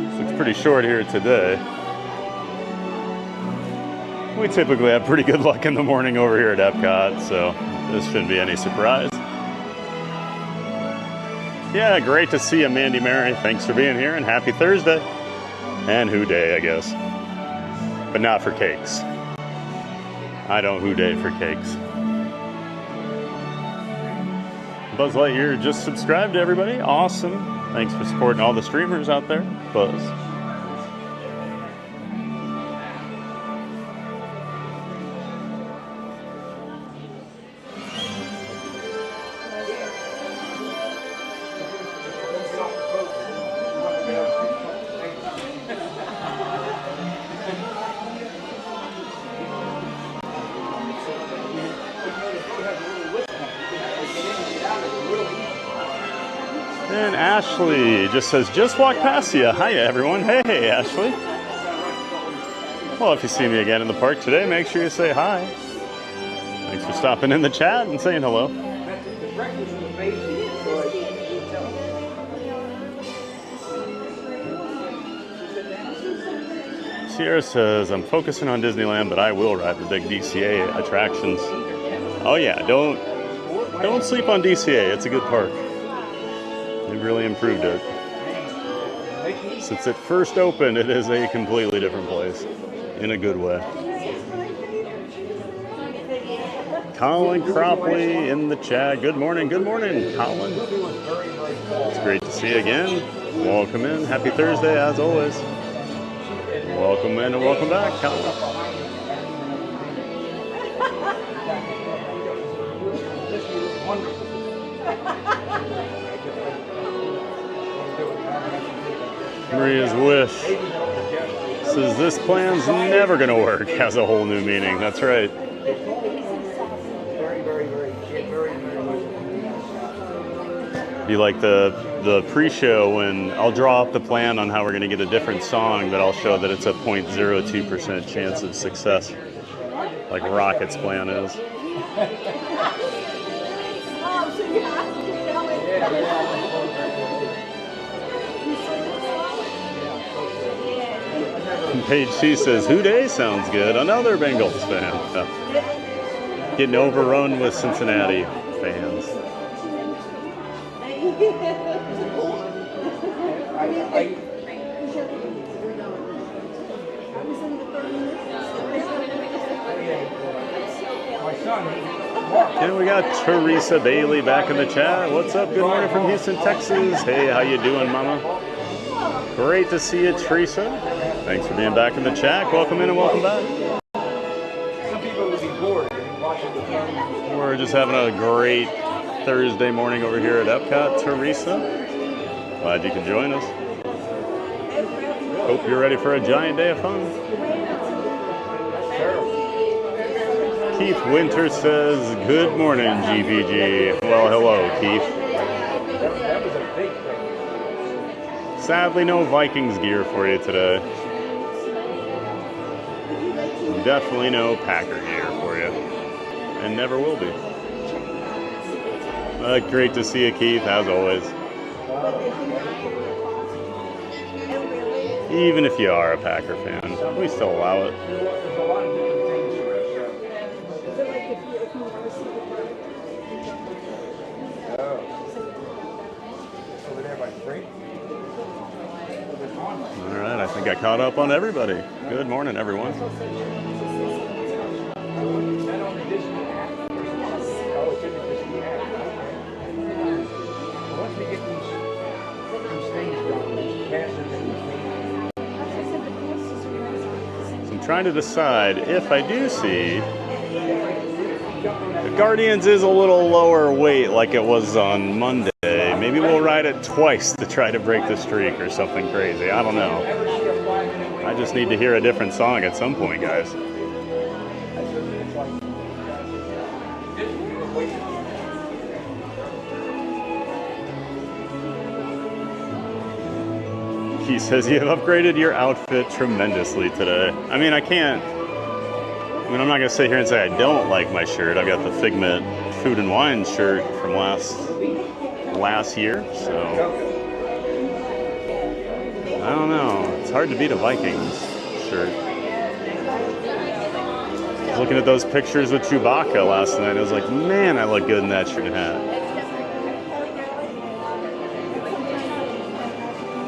This looks pretty short here today. We typically have pretty good luck in the morning over here at Epcot, so this shouldn't be any surprise. Yeah, great to see you, Mandy Mary. Thanks for being here, and happy Thursday. And who day, I guess. But not for cakes. I don't who day for cakes. Buzz Lightyear just subscribed to everybody. Awesome. Thanks for supporting all the streamers out there. Buzz. And Ashley just says, just walk past you. Hiya, everyone. Hey, Ashley. Well, if you see me again in the park today, make sure you say hi. Thanks for stopping in the chat and saying hello. Sierra says, I'm focusing on Disneyland, but I will ride the big DCA attractions. Oh yeah, don't sleep on DCA. It's a good park. They've really improved it. Since it first opened, it is a completely different place, in a good way. Colin Cropley in the chat. Good morning, Colin. It's great to see you again. Welcome in. Happy Thursday, as always. Welcome in and welcome back, Colin. Maria's Wish says this plan's never going to work. Has a whole new meaning. That's right. Be like the pre-show when I'll draw up the plan on how we're going to get a different song, but I'll show that it's a 0.02% chance of success, like Rocket's plan is. And Paige C says, Who Day sounds good. Another Bengals fan. Getting overrun with Cincinnati fans. And we got Teresa Bailey back in the chat. What's up? Good morning from Houston, Texas. Hey, how you doing, Mama? Great to see you, Teresa. Thanks for being back in the chat. Welcome in and welcome back. Some people would be bored watching the film. We're just having a great Thursday morning over here at Epcot, Teresa. Glad you could join us. Hope you're ready for a giant day of fun. Keith Winter says, good morning, GPG. Well, hello, Keith. Sadly, no Vikings gear for you today. definitely no Packer here for you. And never will be. Great to see you, Keith, as always. Even if you are a Packer fan, we still allow it. All right, I think I caught up on everybody. Good morning, everyone. So I'm trying to decide if I do see the Guardians is a little lower weight like it was on Monday. Maybe we'll ride it twice to try to break the streak or something crazy. I don't know. I just need to hear a different song at some point, guys. He says you have upgraded your outfit tremendously today. I mean, I'm not going to sit here and say I don't like my shirt. I've got the Figment Food and Wine shirt from last year, so I don't know. It's hard to beat a Vikings shirt. I was looking at those pictures with Chewbacca last night. I was like, man, I look good in that shirt and hat.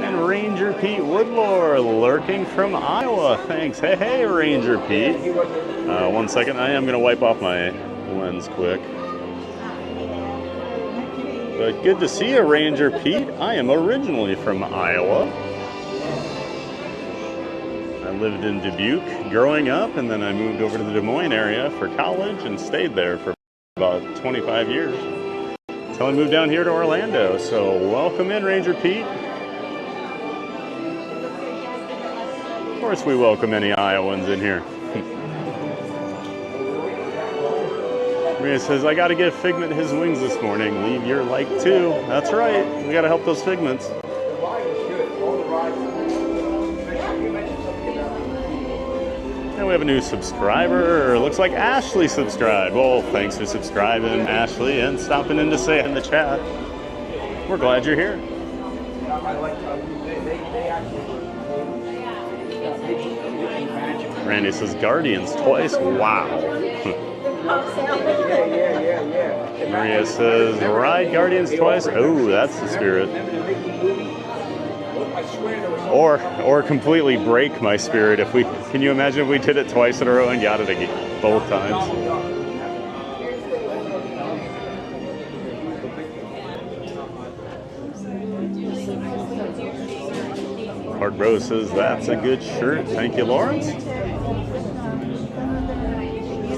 And Ranger Pete Woodlore lurking from Iowa. Thanks. Hey, Ranger Pete. 1 second. I am going to wipe off my lens quick. But good to see you, Ranger Pete. I am originally from Iowa. I lived in Dubuque growing up, and then I moved over to the Des Moines area for college and stayed there for about 25 years until I moved down here to Orlando. So welcome in, Ranger Pete. Of course we welcome any Iowans in here. Maria says, I got to give Figment his wings this morning. Leave your like too. That's right. We got to help those Figments. And we have a new subscriber. Looks like Ashley subscribed. Well, thanks for subscribing, Ashley, and stopping in to say in the chat. We're glad you're here. Randy says, Guardians twice. Wow. Maria says, ride Guardians twice. Oh, that's the spirit. Or completely break my spirit. Can you imagine if we did it twice in a row and got it again both times? Art Bro says, that's a good shirt. Thank you, Lawrence.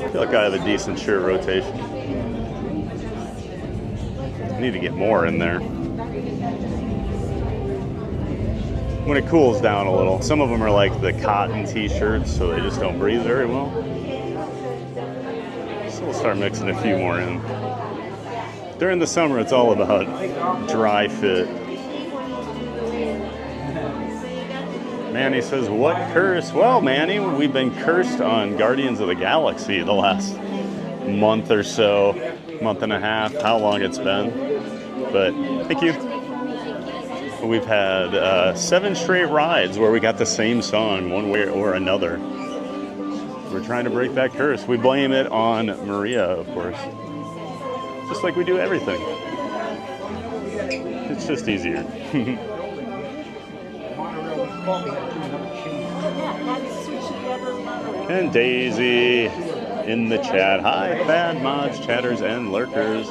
I feel like I have a decent shirt rotation. I need to get more in there. When it cools down a little. Some of them are like the cotton t-shirts, so they just don't breathe very well. So we'll start mixing a few more in. During the summer, it's all about dry fit. Manny says, what curse? Well, Manny, we've been cursed on Guardians of the Galaxy the last month or so, month and a half, how long it's been. But thank you. We've had 7 straight rides where we got the same song one way or another. We're trying to break that curse. We blame it on Maria, of course. Just like we do everything. It's just easier. And Daisy in the chat. Hi, Bad Mods, Chatters, and Lurkers.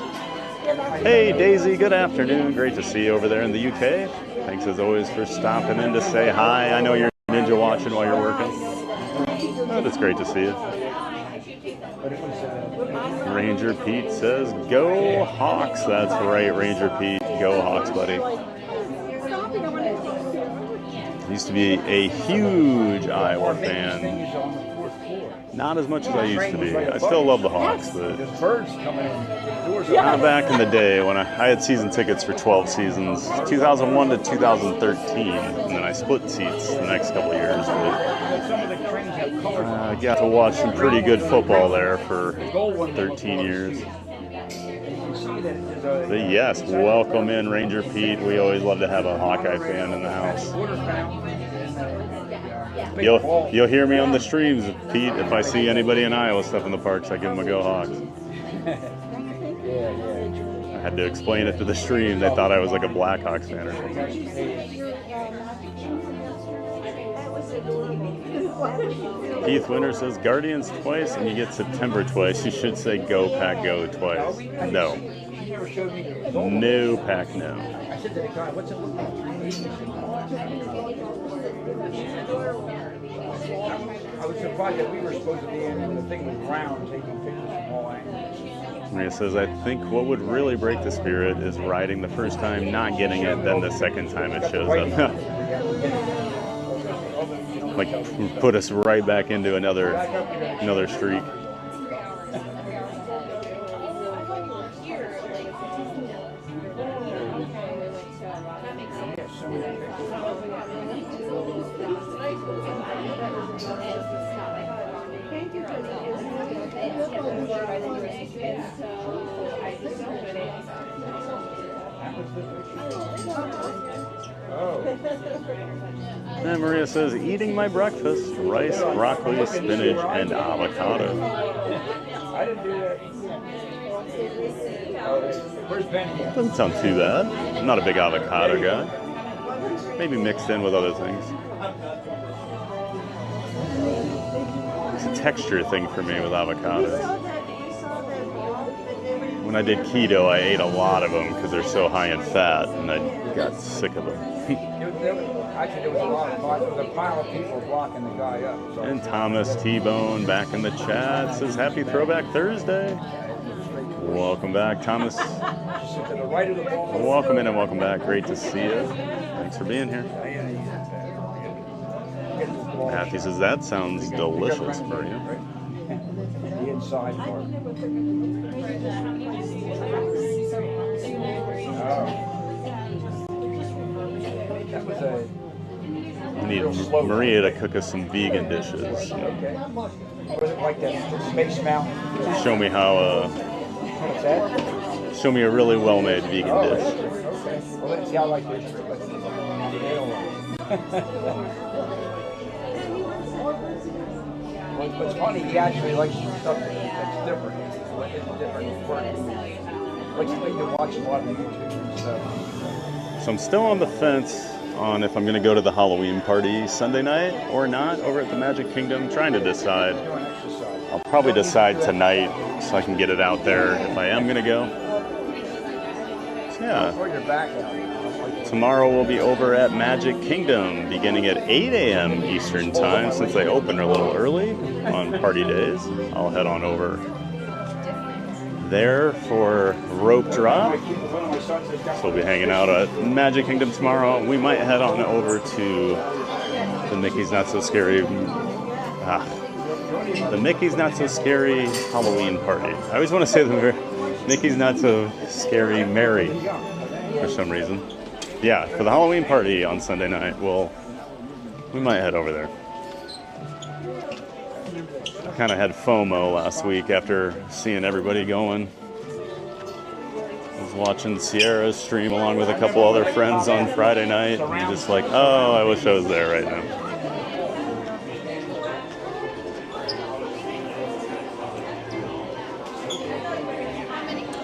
Hey, Daisy, good afternoon. Great to see you over there in the UK. Thanks, as always, for stopping in to say hi. I know you're ninja watching while you're working. Oh, that's great to see you. Ranger Pete says, go Hawks. That's right, Ranger Pete. Go Hawks, buddy. Used to be a huge Iowa fan. Not as much as I used to be. I still love the Hawks, but There's birds coming in. The doors not back in the day when I had season tickets for 12 seasons, 2001 to 2013, and then I split seats the next couple of years. But Some of the trains have colors. I got to watch some pretty good football there for 13 years. But yes, welcome in Ranger Pete. We always love to have a Hawkeye fan in the house. You'll hear me on the streams, Pete. If I see anybody in Iowa stuff in the parks, I give them a go Hawks. I had to explain it to the stream. They thought I was like a Blackhawks fan or something. Keith Winter says Guardians twice and you get September twice. You should say Go Pack Go twice. No. No Pack No. I said to the guy, what's it look like? I was surprised that we were supposed to be in and the thing was round, taking pictures from all angles. Maria says, I think what would really break the spirit is riding the first time, not getting it, then the second time it shows up. Like, put us right back into another streak. And Maria says, eating my breakfast, rice, broccoli, spinach, and avocado. I didn't do that. Where's Ben? Doesn't sound too bad. I'm not a big avocado guy. Maybe mixed in with other things. It's a texture thing for me with avocados. When I did keto, I ate a lot of them because they're so high in fat, and I got sick of them. Actually, there was a pile of people blocking the guy up. So. And Thomas T-Bone back in the chat says, Happy Throwback Thursday. Welcome back, Thomas. Welcome in and welcome back. Great to see you. Thanks for being here. Matthew says, that sounds delicious for you. The inside part. That was a... We need Maria to cook us some vegan dishes. Okay. Was it like that Space Mountain? Show me how... What's that? Show me a really well-made vegan dish. Okay. Well, let's see how I like this. What's funny, he actually likes stuff that's different. It's different work. Likes to watch a lot of YouTube and stuff. So I'm still on the fence on if I'm going to go to the Halloween party Sunday night or not over at the Magic Kingdom. Trying to decide. I'll probably decide tonight so I can get it out there if I am going to go. So yeah. Tomorrow we'll be over at Magic Kingdom beginning at 8 a.m. Eastern Time since they open a little early on party days. I'll head on over there for rope drop. So we'll be hanging out at Magic Kingdom tomorrow. We might head on over to the Mickey's Not So Scary the Mickey's Not So Scary Halloween party. I always want to say the Mickey's Not So Scary Merry for some reason. Yeah, for the Halloween party on Sunday night, we might head over there. I kind of had FOMO last week after seeing everybody going. I was watching Sierra stream along with a couple other friends on Friday night, and I'm just like, oh, I wish I was there right now.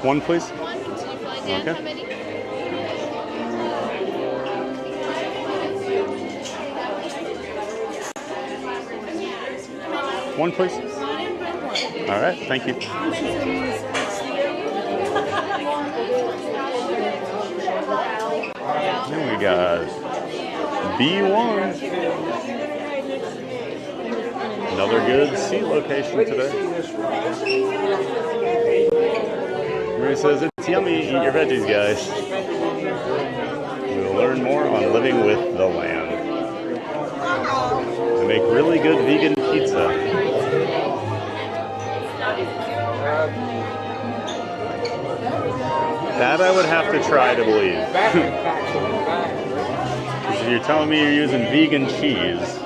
One, please. Okay. One, please. All right, thank you. Then we got B1. Another good seat location today. Marie says, it's yummy, eat your veggies, guys. We'll learn more on living with the land. They make really good vegan pizza. That I would have to try to believe. If you're telling me you're using vegan cheese,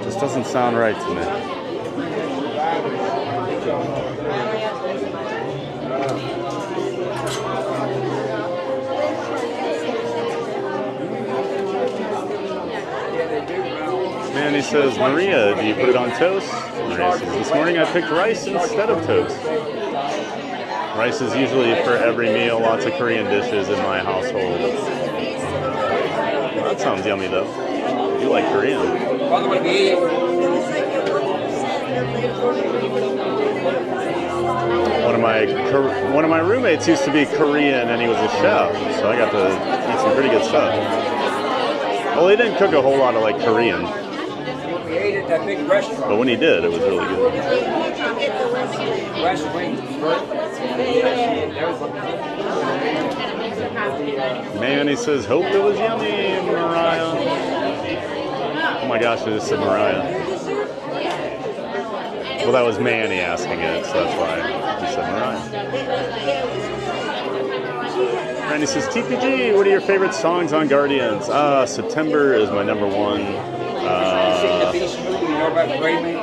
just doesn't sound right to me. Man, he says, Maria, do you put it on toast? Maria says, this morning I picked rice instead of toast. Rice is usually for every meal, lots of Korean dishes in my household. Well, that sounds yummy though. You like Korean. One of my roommates used to be Korean and he was a chef, so I got to eat some pretty good stuff. Well, he didn't cook a whole lot of like Korean. We ate at that big restaurant. But when he did, it was really good. West Wing. Man, he says, hope it was yummy, Mariah. Oh my gosh, I just said Mariah. Well, that was Manny asking it, so that's why he said Mariah. Randy says, TPG, what are your favorite songs on Guardians? September is my number one.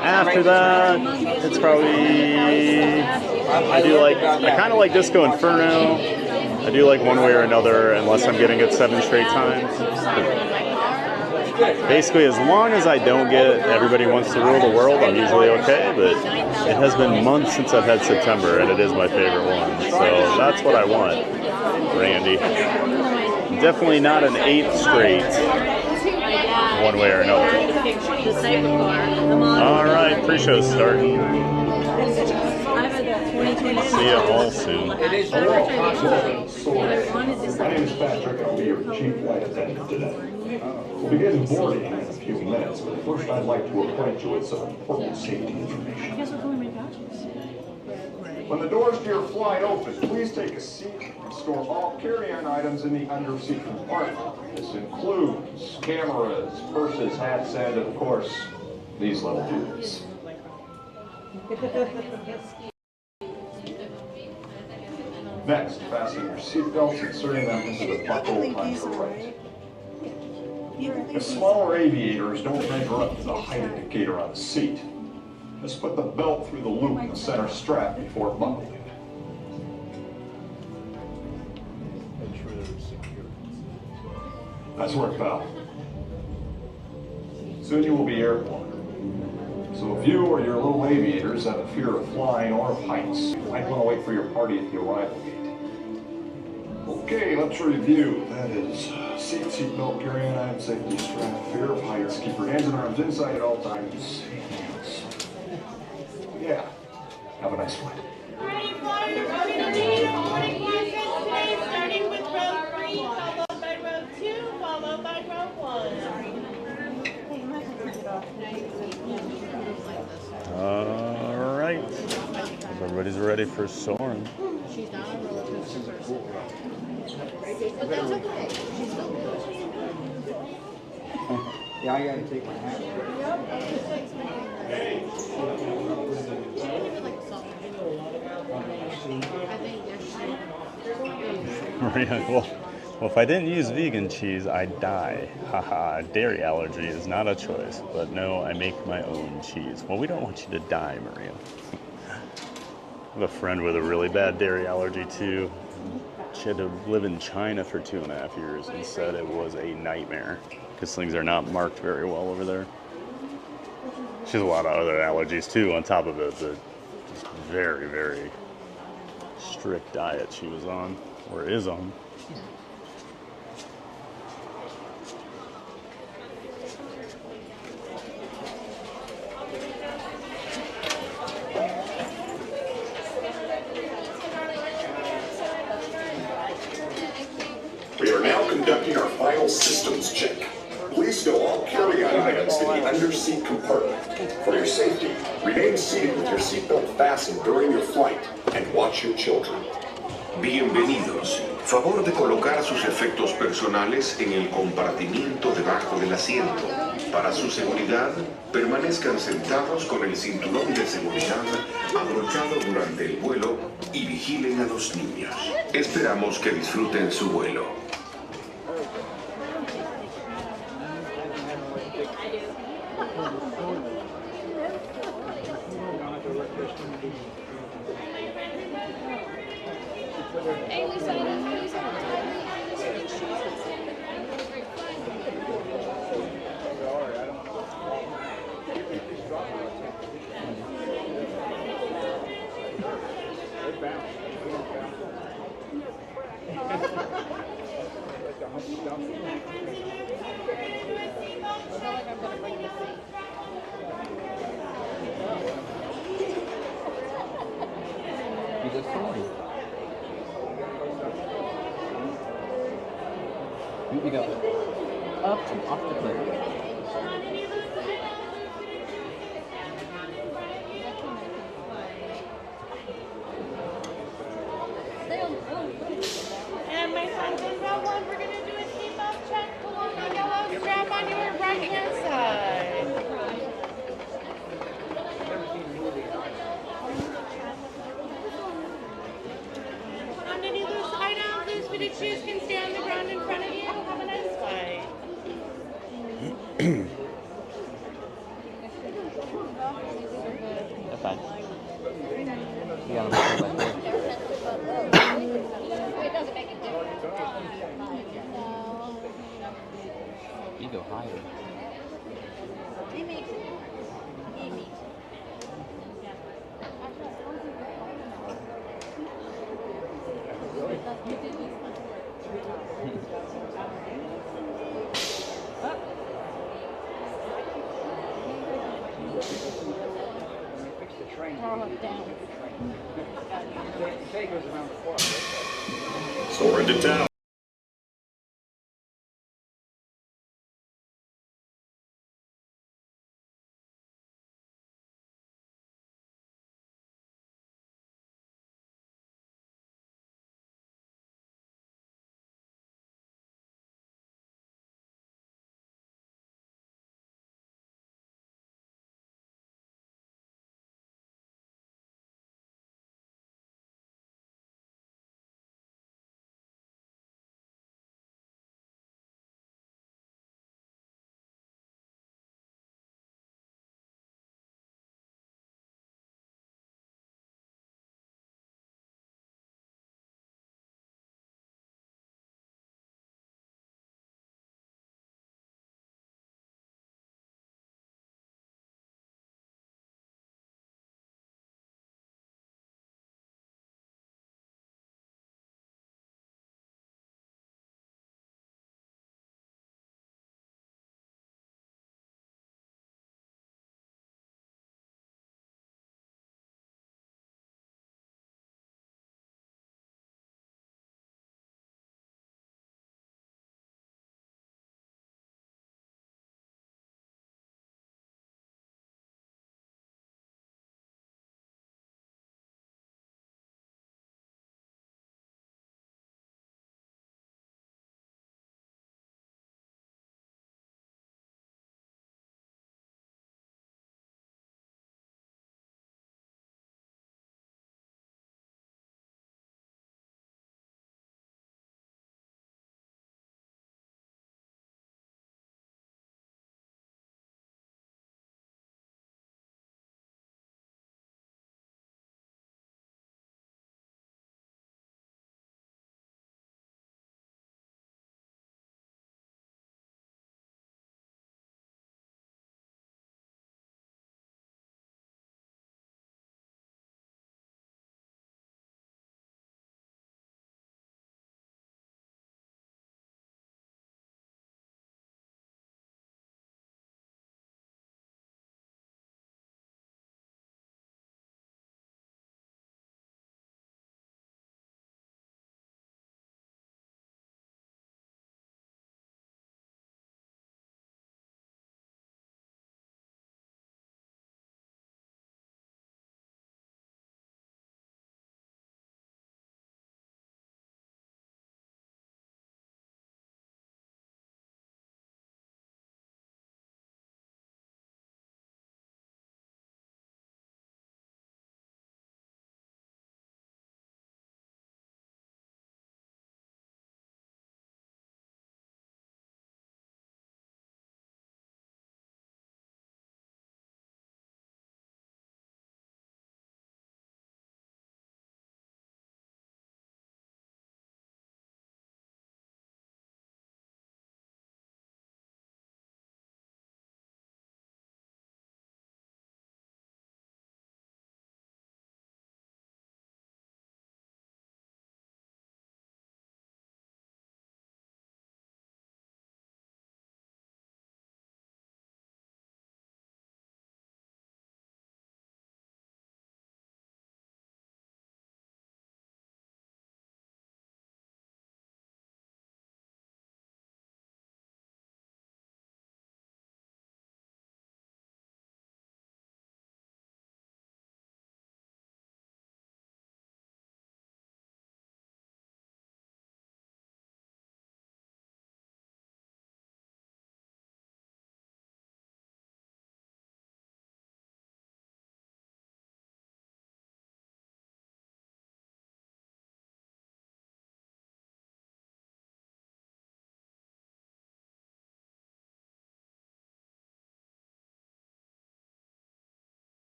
After that, it's probably, I kind of like Disco Inferno. I do like One Way or Another, unless I'm getting it 7 straight times. Basically, as long as I don't get Everybody Wants to Rule the World, I'm usually okay, but it has been months since I've had September, and it is my favorite one. So that's what I want, Randy. Definitely not an 8 straight. One way or another. All right, pre-show's starting. See you all soon. My name is Patrick. I'll be your chief flight attendant today. We'll begin boarding in a few minutes, but first I'd like to acquaint you with some important safety information. When the doors to your flight open, please take a seat and store all carry-on items in the under-seat compartment. This includes cameras, purses, hats, and, of course, these little dudes. Next, fasten your seatbelts, inserting them into the buckle on your right. If smaller aviators don't measure up to the height indicator on the seat, just put the belt through the loop in the center strap before buckling. Nice work, pal. Soon you will be airborne. So if you or your little aviators have a fear of flying or of heights, you might want to wait for your party at the arrival gate. Okay, let's review. That is seat belt, carry-on item, safety strap, fear of heights, keep your hands and arms inside at all times. Yeah, have a nice flight. Starting with row 3, followed by row 2, followed by row 1. All right. Everybody's ready for Soarin. She's not on roller coaster first. But that's okay. She's still good. Yeah, I gotta take my hat off. Well, if I didn't use vegan cheese, I'd die. Haha, dairy allergy is not a choice. But no, I make my own cheese. Well, we don't want you to die, Maria. I have a friend with a really bad dairy allergy, too. She had to live in China for 2.5 years and said it was a nightmare because things are not marked very well over there. She has a lot of other allergies, too, on top of it. The just very, very strict diet she was on, or is on. We are now conducting our final systems check. Please stow all carry-on items in the under-seat compartment. For your safety, remain seated with your seatbelt fastened during your flight and watch your children. Bienvenidos. Favor de colocar sus efectos personales en el compartimiento debajo del asiento. Para su seguridad, permanezcan sentados con el cinturón de seguridad abrochado durante el vuelo y vigilen a los niños. Esperamos que disfruten su vuelo. Hey, Lisa, You go up and off the cliff. And my son's in row one. We're going to do a seatbelt check. Pull on the yellow strap on your right hand side. On any loose items, loose fitted shoes can stay on the ground in front of you. Have a nice flight. That's fine. You gotta look like this. it doesn't make a difference. You go higher. It makes it. Fix the train. Down. The train goes around the corner. Soarin to town.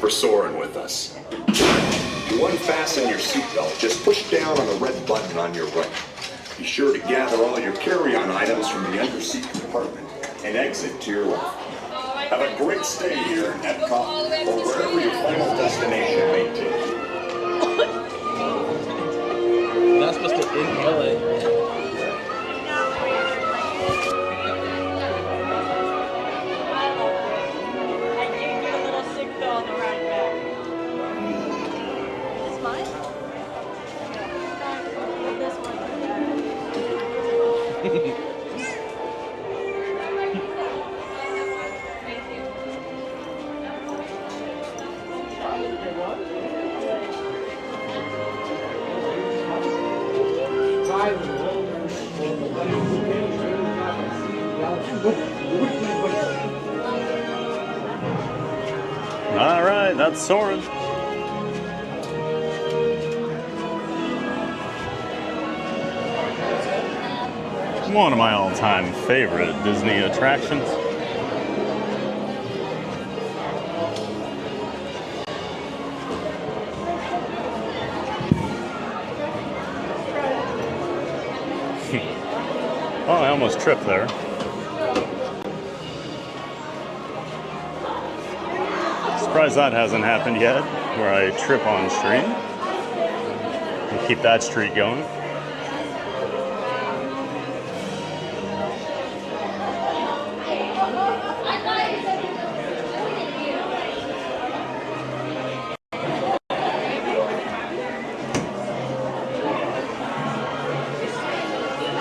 for Soarin with us. To unfasten your seatbelt, just push down on the red button on your right. Be sure to gather all your carry-on items from the under-seat compartment and exit to your left. Have a great stay here in Epcot or wherever your final destination may take you. You're not supposed to inhale it. All right, that's Soarin. One of my all-time favorite Disney attractions. Oh, I almost tripped there. Surprised that hasn't happened yet, where I trip on stream. And keep that streak going.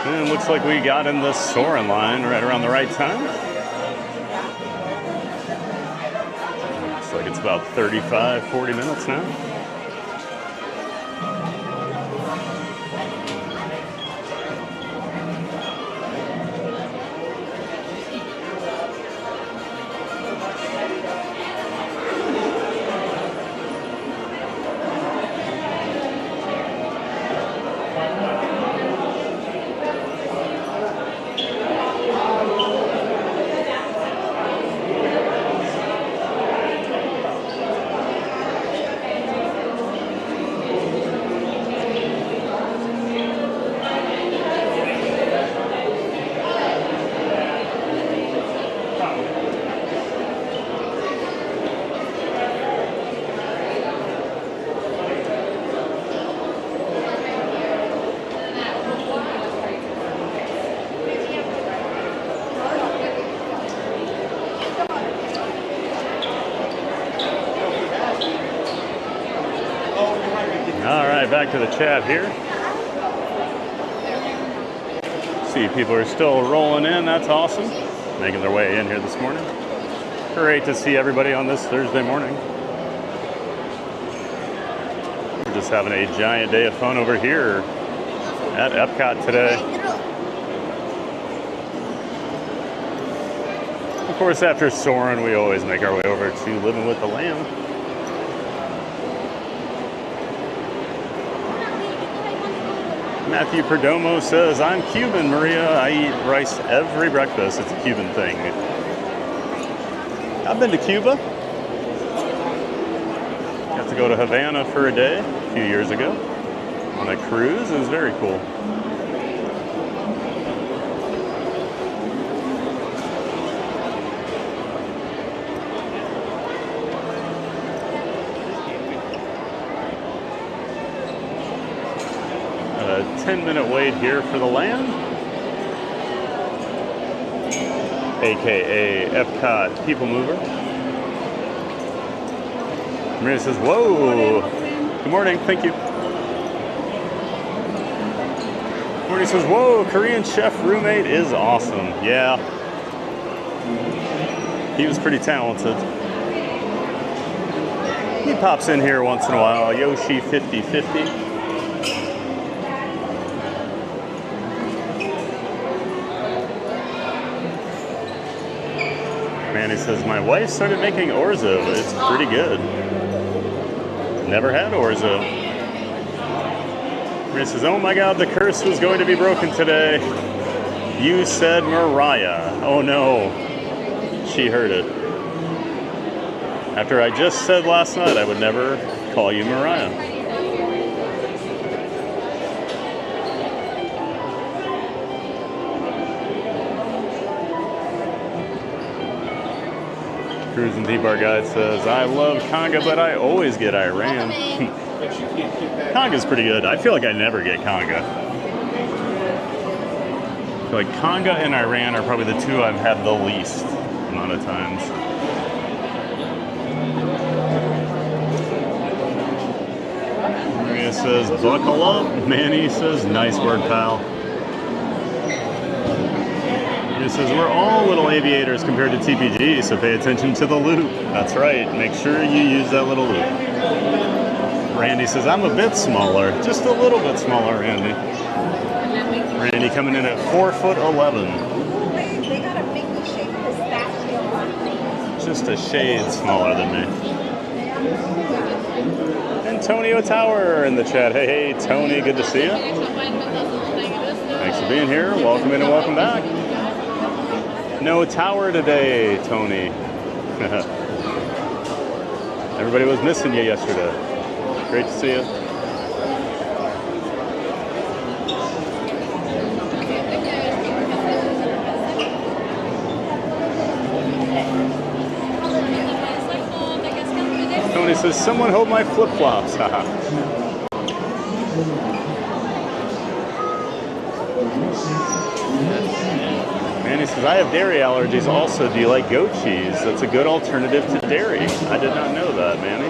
And looks like we got in the Soarin line right around the right time. Looks like it's about 35, 40 minutes now. Back to the chat here. See, people are still rolling in. That's awesome. Making their way in here this morning. Great to see everybody on this Thursday morning. We're just having a giant day of fun over here at Epcot today. Of course, after Soarin, we always make our way over to Living with the Lamb. Matthew Perdomo says, I'm Cuban, Maria. I eat rice every breakfast. It's a Cuban thing. I've been to Cuba. Got to go to Havana for a day a few years ago on a cruise. It was very cool. A 10-minute wait here for the land, aka Epcot People Mover. Maria says, whoa, good morning, thank you. Morning says, whoa, Korean chef roommate is awesome. Yeah, he was pretty talented. He pops in here once in a while, Yoshi 5050. Manny says, my wife started making orzo. It's pretty good. Never had orzo. Maria says, oh my God, the curse was going to be broken today. You said Mariah. Oh no. She heard it. After I just said last night I would never call you Mariah. Cruise and Theme Bar Guide says, I love Conga, but I always get Iran. Conga's pretty good. I feel like I never get Conga. I feel like Conga and Iran are probably the two I've had the least amount of times. Maria says, buckle up. Manny says, nice word, pal. Maria says, we're all little aviators compared to TPG, so pay attention to the loop. That's right. Make sure you use that little loop. Randy says, I'm a bit smaller. Just a little bit smaller, Randy. Randy coming in at 4'11". They got a big shape pistachio. Just a shade smaller than me. Antonio Tower in the chat. Hey, hey, Tony, good to see you. Thanks for being here. Welcome in and welcome back. No tower today, Tony. Everybody was missing you yesterday. Great to see you. Tony says, someone hold my flip-flops. Manny says, I have dairy allergies also. Do you like goat cheese? That's a good alternative to dairy. I did not know that, Manny.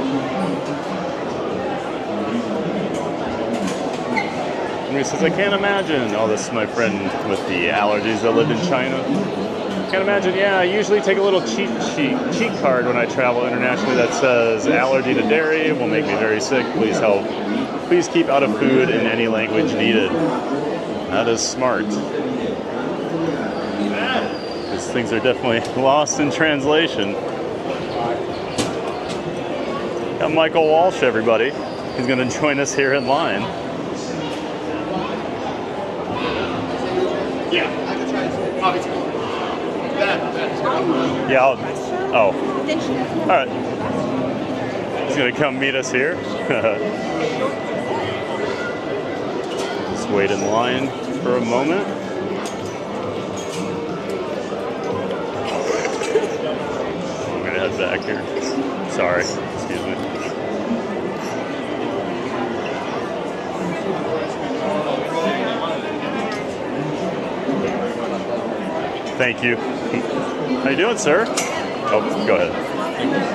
He says, I can't imagine. Oh, this is my friend with the allergies that lived in China. Can't imagine. Yeah, I usually take a little cheat card when I travel internationally that says allergy to dairy will make me very sick. Please help. Please keep out of food in any language needed. That is smart. These things are definitely lost in translation. Got Michael Walsh, everybody. He's going to join us here in line. Yeah, oh. All right. He's going to come meet us here. Just wait in line for a moment. I'm going to head back here. Sorry. Excuse me. Thank you. How you doing, sir? Oh, go ahead.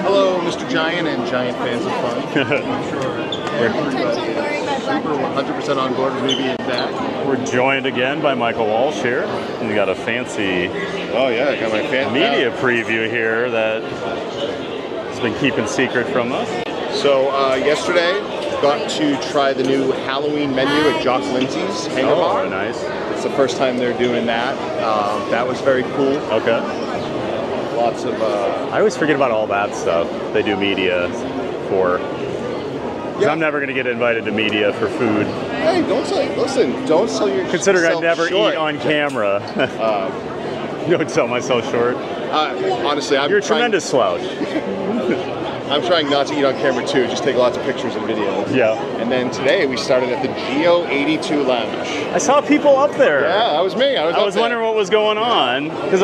Hello, Mr. Giant and Giant fans of fun. I'm sure everybody is super 100% on board with me being back. We're joined again by Michael Walsh here. And we got a fancy I got my media preview here that has been keeping secret from us. So yesterday, got to try the new Halloween menu at Jock Lindsay's Hangar Bar. Oh, nice. It's the first time they're doing that. That was very cool. Okay. Lots of... I always forget about all that stuff they do media for. I'm never going to get invited to media for food. Hey, don't sell your Considering I never short. eat on camera. Don't sell myself short. Honestly, You're a tremendous slouch. I'm trying not to eat on camera too, just take lots of pictures and videos. Yeah. And then today we started at the Geo 82 Lounge. I saw people up there. Yeah, that was me. I was wondering what was going on, because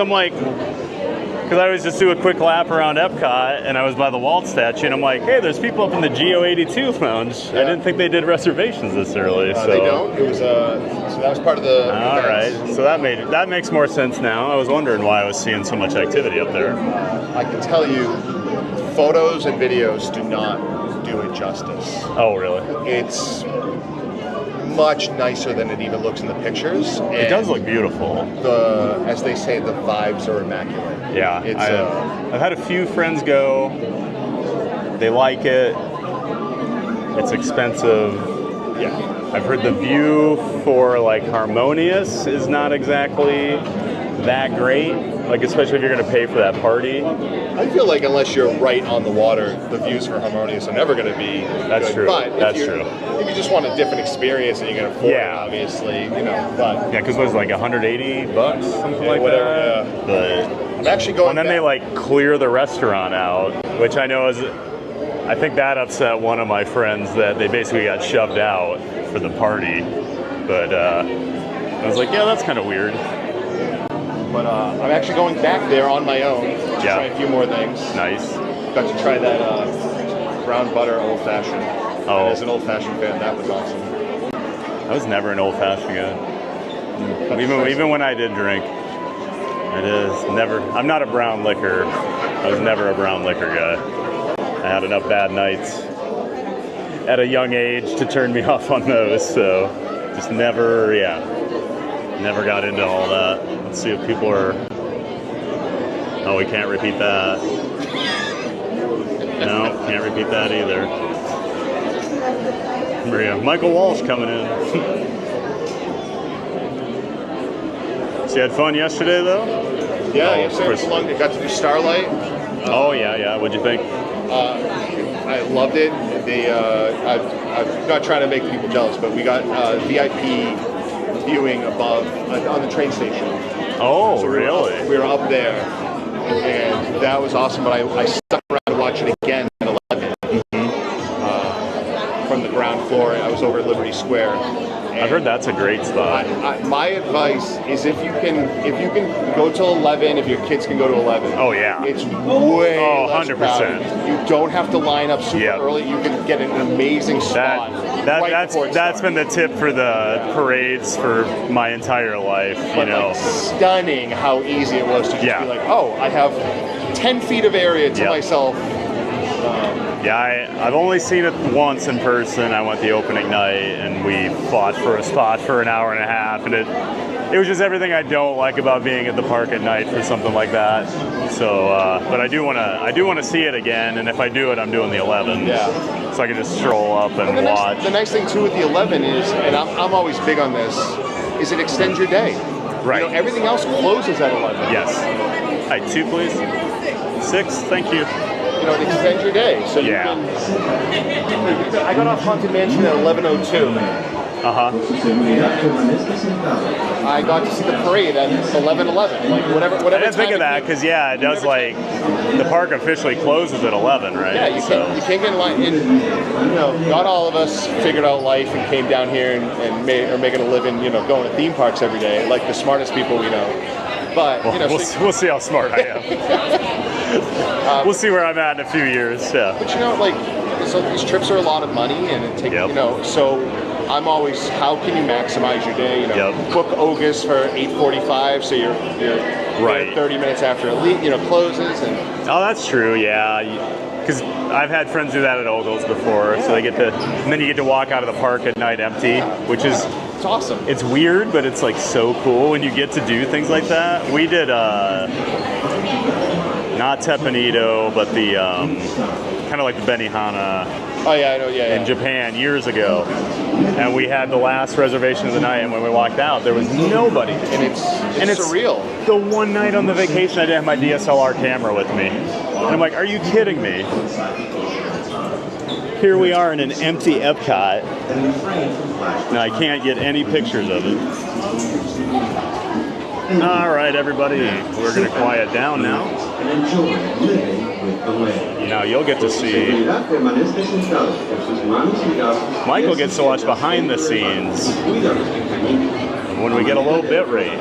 I always just do a quick lap around Epcot, and I was by the Walt statue, and I'm like, hey, there's people up in the Geo 82 Lounge. Yeah. I didn't think they did reservations this early. So they don't. It was so that was part of the. All right. So that makes more sense now. I was wondering why I was seeing so much activity up there. I can tell you, photos and videos do not do it justice. Oh, really? It's much nicer than it even looks in the pictures. It does look beautiful. As they say, the vibes are immaculate. Yeah, I've had a few friends go. They like it. It's expensive. Yeah. I've heard the view for like Harmonious is not exactly that great. Like, especially if you're going to pay for that party. I feel like unless you're right on the water, the views for Harmonious are never going to be That's good. true. But That's if true. If you just want a different experience and you can afford it, obviously, But yeah, because it was like $180, something like whatever, that. Yeah. I'm actually going. And then they like clear the restaurant out, which I know is, I think that upset one of my friends that they basically got shoved out for the party. But I was like, yeah, that's kind of weird. But I'm actually going back there on my own to try a few more things. Nice. Got to try that brown butter old fashioned. Oh. And as an old fashioned fan, that was awesome. I was never an old fashioned guy. Even when I did drink, it is never. I'm not a brown liquor. I was never a brown liquor guy. I had enough bad nights at a young age to turn me off on those. So just never, never got into all that. Let's see if people are. Oh, we can't repeat that. No, can't repeat that either. Maria, Michael Walsh coming in. So you had fun yesterday, though? Yeah, yesterday was long. I got to do Starlight. Oh yeah. What'd you think? I loved it. I'm not trying to make people jealous, but we got VIP viewing above on the train station. Oh, so really? We were up there, and that was awesome. But I stuck around to watch it again at 11 from the ground floor. I was over at Liberty Square. I've heard that's a great spot. My advice is if you can go till 11, if your kids can go to 11. Oh yeah. It's way less 100%. crowded. You don't have to line up super early. You can get an amazing spot. That's been the tip for the parades for my entire life. But like, stunning how easy it was to just be like, oh, I have 10 feet of area to myself. I've only seen it once in person. I went the opening night and we fought for a spot for an hour and a half, and it was just everything I don't like about being at the park at night for something like that. So, but I do want to see it again, and if I do it, I'm doing the 11. Yeah. So I can just stroll up and watch. The nice thing too with the 11 is, and I'm always big on this, is it extends your day. Right. You know, everything else closes at 11. Yes. All right, 2 please. 6, thank you. You know, it extends your day. So you can. I got off Haunted Mansion at 11:02. I got to see the parade at 11:11. Like whatever. I didn't think of that because it does like the park officially closes at 11, right? Yeah, you can't get in line. And, you know, not all of us figured out life and came down here and are making a living. You know, going to theme parks every day, like the smartest people we know. But you know, we'll see how smart I am. We'll see where I'm at in a few years. Yeah. But you know, like, so these trips are a lot of money, and it takes, you know, so I'm always, how can you maximize your day? You know, book August for 8:45, so you're right 30 minutes after it closes. And oh, that's true. Yeah. Because I've had friends do that at Ogles before, so they get to, and then you get to walk out of the park at night empty, which is it's awesome. It's weird, but it's like so cool when you get to do things like that. We did not Tepanito, but the kind of like the Benihana. Oh yeah, I know. Yeah. In Japan years ago, and we had the last reservation of the night, and when we walked out, there was nobody. And it's surreal. The one night on the vacation, I didn't have my DSLR camera with me, and I'm like, "Are you kidding me?" Here we are in an empty Epcot, and I can't get any pictures of it. All right, everybody, we're going to quiet down now. Now you'll get to see. Michael gets to watch behind the scenes when we get a low bit rate.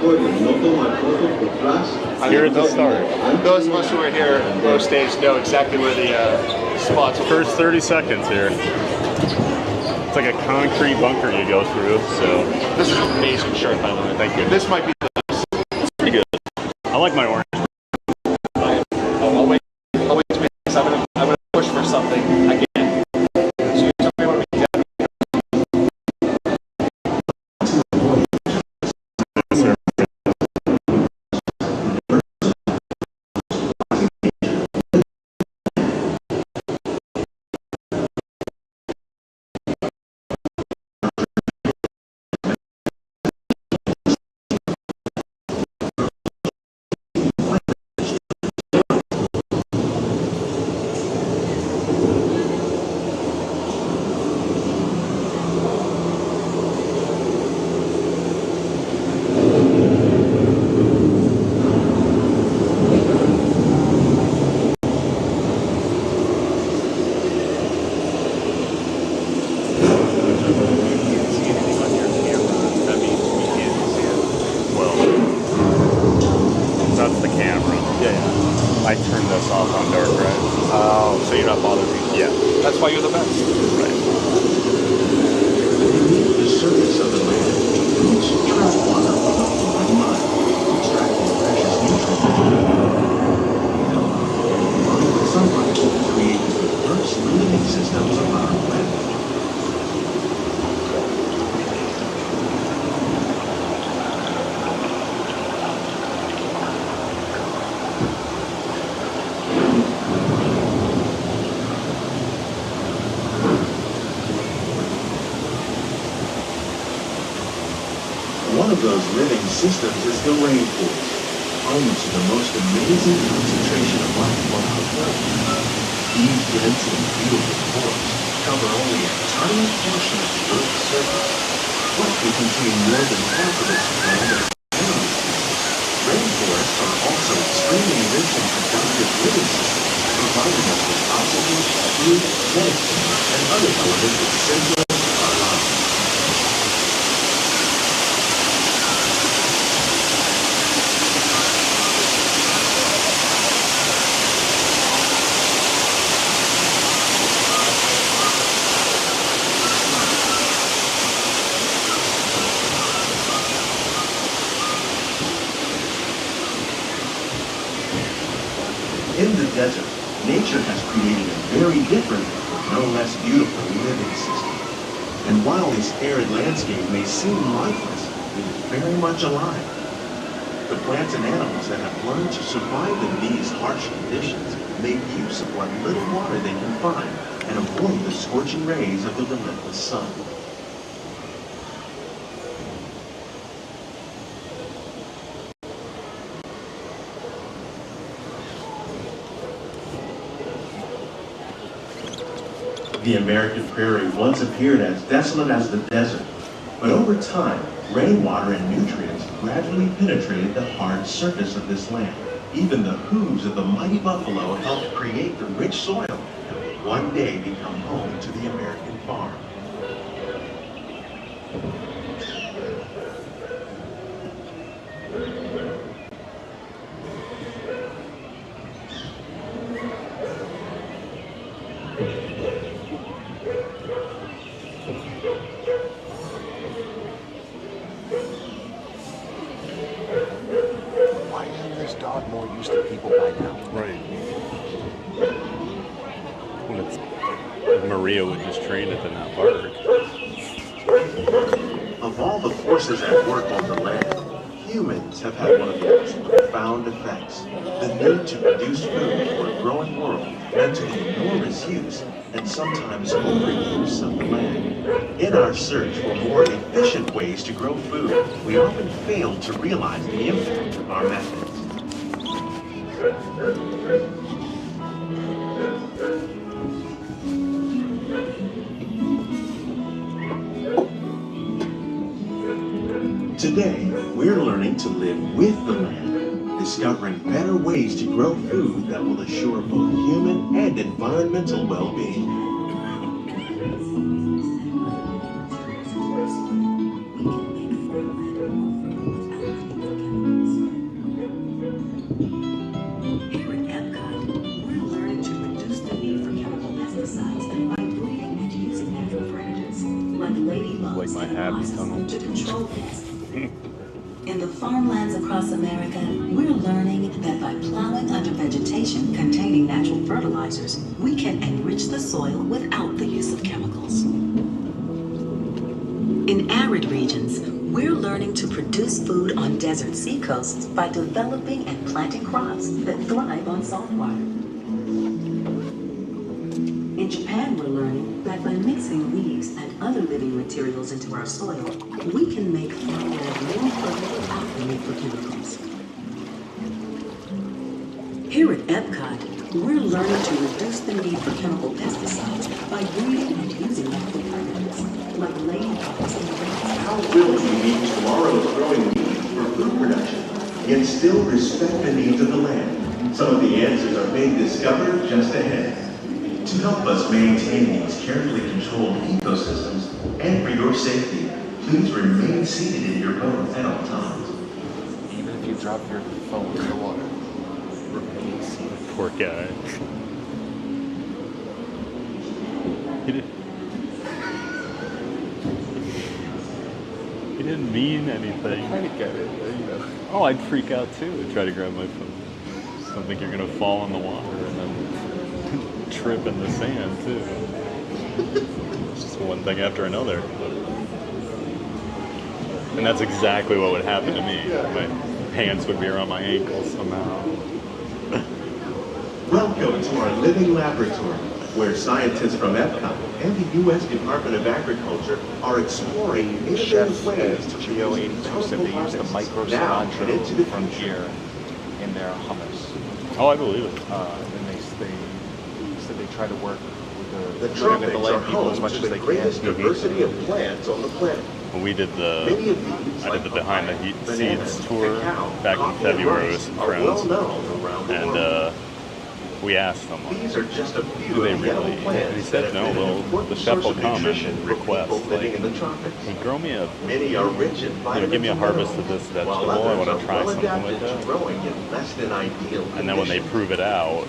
Here at the start. Those of us who are here low stage know exactly where the spots are. First 30 seconds here. It's like a concrete bunker you go through. So this is an amazing shirt, by the way. Thank you. This might be it's pretty good. I like my orange. I'll wait to make this. I'm gonna push for something again. So you tell me what we got. One of those living systems is the rainforest, home to the most amazing concentration of life on Earth. These dense and beautiful forests cover only a tiny portion of the Earth's surface, but they contain more than half of its land and animals. Rainforests are also extremely rich and productive living systems, providing us with oxygen, food, medicine, and other elements essential to our lives. In the desert, nature has created a very different, but no less beautiful living system. And while this arid landscape may seem lifeless, it is very much alive. The plants and animals that have learned to survive in these harsh conditions make use of what little water they can find and avoid the scorching rays of the relentless sun. The American prairie once appeared as desolate as the desert, but over time, rainwater and nutrients gradually penetrated the hard surface of this land. Even the hooves of the mighty buffalo helped create the rich soil that would one day become home to the American farm. Why isn't this dog more used to people by now? Right. Well, it's Maria would just train it to not bark. Of all the forces at work on the land, humans have had one of the most profound effects. The need to produce food for a growing world led to the enormous use and sometimes overuse of the land. In our search for more efficient ways to grow food, we often fail to realize the impact of our methods. Today, we're learning to live with the land, discovering better ways to grow food that will assure both human and environmental well-being. Here at Epcot, we're learning to reduce the need for chemical pesticides by breeding and using natural predators, like ladybugs Like my and happy wasps, tunnel. to control pests. In the farmlands across America, we're learning that by plowing under vegetation containing natural fertilizers, we can enrich the soil without the use of chemicals. In arid regions, we're learning to produce food on desert seacoasts by developing and planting crops that thrive on salt water. In Japan, we're learning that by mixing leaves and other living materials into our soil, we can make farmland more fertile without the need for chemicals. Here at Epcot, we're learning to reduce the need for chemical pesticides by breeding and using natural predators, like ladybugs and rats. How will we meet tomorrow's growing need for food production, yet still respect the needs of the land? Some of the answers are being discovered just ahead. To help us maintain these carefully controlled ecosystems, and for your safety, please remain seated in your boat at all times. Even if you drop your phone in the water, remain seated. Poor guy. He didn't mean anything. I get it, you know. Oh, I'd freak out too and try to grab my phone. I don't think you're gonna fall in the water and then trip in the sand too. It's just one thing after another. And that's exactly what would happen to me. My pants would be around my ankles somehow. Welcome to our living laboratory. where scientists from Epcot and the U.S. Department of Agriculture are exploring innovative ways to produce said they use the micro cilantro from here in their hummus. Oh, I believe it. And they said they try to work with the the tropics land are people home as much to as the they greatest can. diversity of plants on the planet. When we did Many of these, I did the behind the bananas, seeds tour cacao, back in coffee, and February with rice some are friends, well known around the and world. we asked them, These are just a few do they of the really? edible plants And he said, that no, have been an well, important the chef source will of come nutrition and for request, people living like, in the tropics. hey, grow me a, Many are rich in vitamins give me a and harvest of minerals, this vegetable, while I others want are to try well something like adapted to that. growing in less than ideal And then when they conditions. prove it out,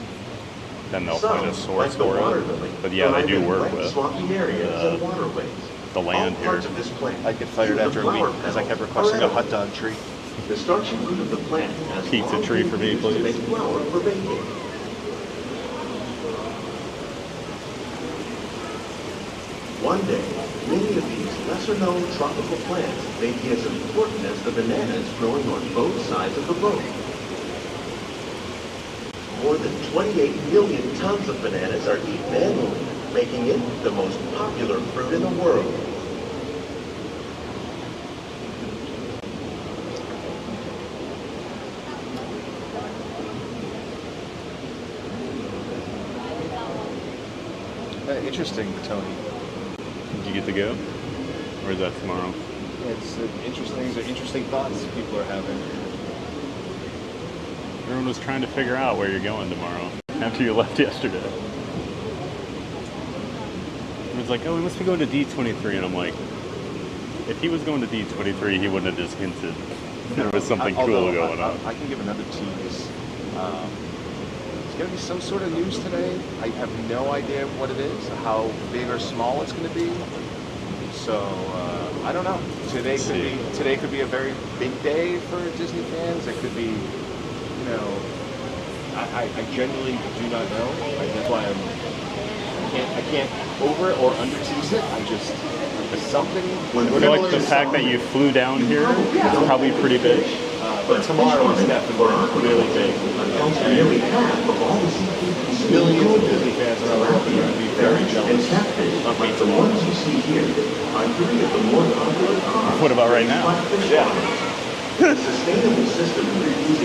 then they'll Some, find a source like the for water it. lily, But yeah, they thrive do in work wet, with swampy areas and waterways. the land All here. parts of this plant, I get fired even after the a week flower because I kept petals, requesting are a hot edible. dog treat. The starchy root of the plant has Pizza long tree been for me, used to please. make flour for baking. One day, many of these lesser-known tropical plants may be as important as the bananas growing on both sides of the boat. More than 28 million tons of bananas are eaten annually, making it the most popular fruit in the world. Interesting, Tony. Did you get to go? Or is that tomorrow? It's interesting. These are interesting thoughts people are having. Everyone was trying to figure out where you're going tomorrow after you left yesterday. It was like, oh, we must be going to D23, and I'm like, if he was going to D23, he wouldn't have just hinted there was something cool going on. I can give another tease. There's going to be some sort of news today. I have no idea what it is, how big or small it's going to be. So I don't know. Today could be a very big day for Disney fans. It could be, you know, I genuinely do not know. That's why I can't over or under tease it. I just something. I feel like the fact that you flew down here is probably pretty big. But tomorrow is definitely really big. Millions of Disney fans around the world are going to be very jealous of me tomorrow. What about right now? Yeah.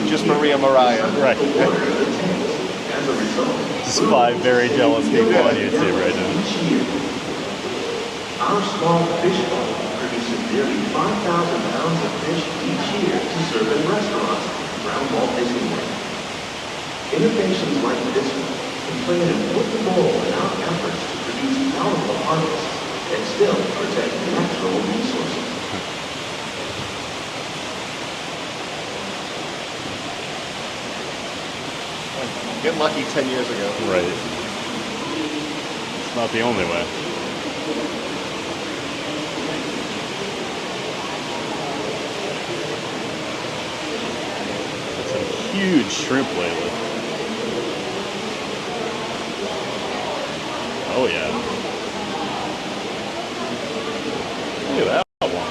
Just Maria Mariah. Right. Just 5 very jealous people on YouTube right now. Our small fish bowl produces nearly 5,000 pounds of fish each year to serve in restaurants around Walt Disney World. Innovations like this one can play an important role in our efforts to produce bountiful harvests and still protect natural resources. Get lucky 10 years ago. Right. It's not the only way. That's a huge shrimp lately. Oh yeah. Look at that one.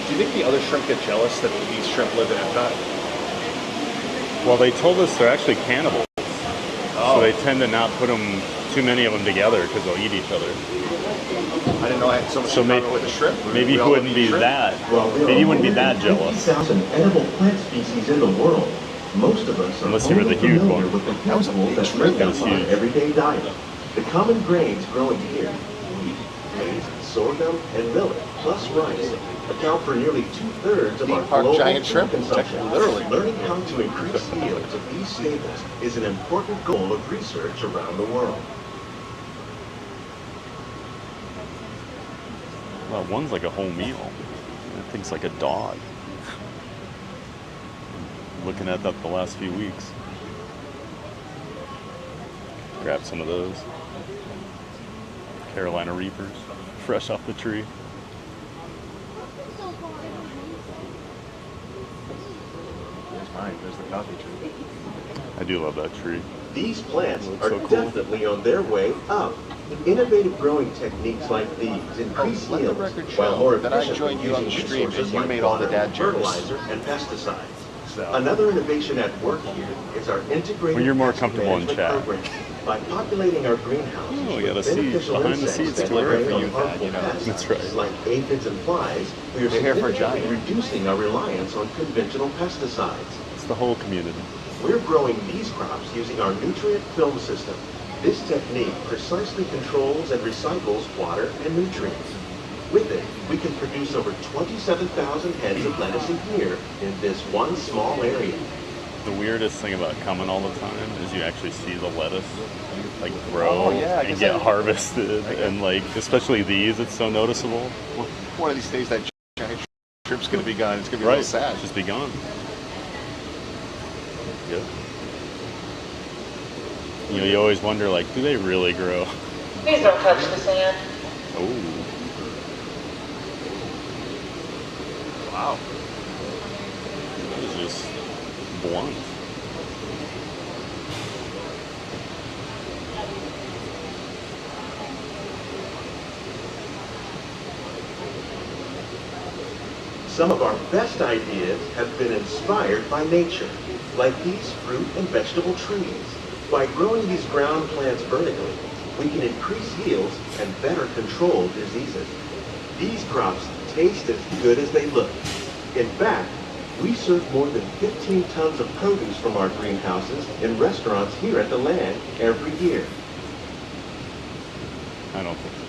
Do you think the other shrimp get jealous that these shrimp live in Epcot? Well, they told us they're actually cannibals. Oh. So they tend to not put them, too many of them together because they'll eat each other. I didn't know I had so much in common with the shrimp. Maybe you wouldn't be that. Maybe you wouldn't be that jealous. 50,000 edible plant species in the world. Most of us are Unless you were the huge familiar one. with the principles that make up our everyday diet. The common grains growing here, wheat, maize, sorghum, and millet, plus rice, account for nearly 2/3 of our global giant food shrimp, consumption. literally. Learning how to increase yields of these staples is an important goal of research around the world. Well, one's like a whole meal. That thing's like a dog. Looking at that the last few weeks. Grab some of those. Carolina Reapers, fresh off the tree. There's mine. There's the coffee tree. I do love that tree. These plants are so cool. definitely on their way up. Innovative growing techniques like these increase Let the yields record while show more that I efficiently joined you on the using stream resources and you like made all the water, dad jokes. fertilizer, and pesticides. So Another innovation at work here is our integrated when you're more pest comfortable in management chat. program. By populating our greenhouses Oh, we with got a seat beneficial behind the insects seats that to it. prey For on you, harmful you know. pests, That's right. like aphids and flies, we are They're here for a significantly giant. reducing our reliance on conventional pesticides. It's the whole community. We're growing these crops using our nutrient film system. This technique precisely controls and recycles water and nutrients. With it, we can produce over 27,000 heads of lettuce a year in this one small area. The weirdest thing about coming all the time is you actually see the lettuce like grow and get harvested, and like especially these, it's so noticeable. Well, one of these days that giant trip's gonna be gone. It's gonna be Right, real sad. just be gone. Yep. You know, you always wonder, like, do they really grow? Please don't touch the sand. Oh. Wow. That is just blunt. Some of our best ideas have been inspired by nature, like these fruit and vegetable trees. By growing these ground plants vertically, we can increase yields and better control diseases. These crops taste as good as they look. In fact, we serve more than 15 tons of produce from our greenhouses in restaurants here at the land every year. I don't think so.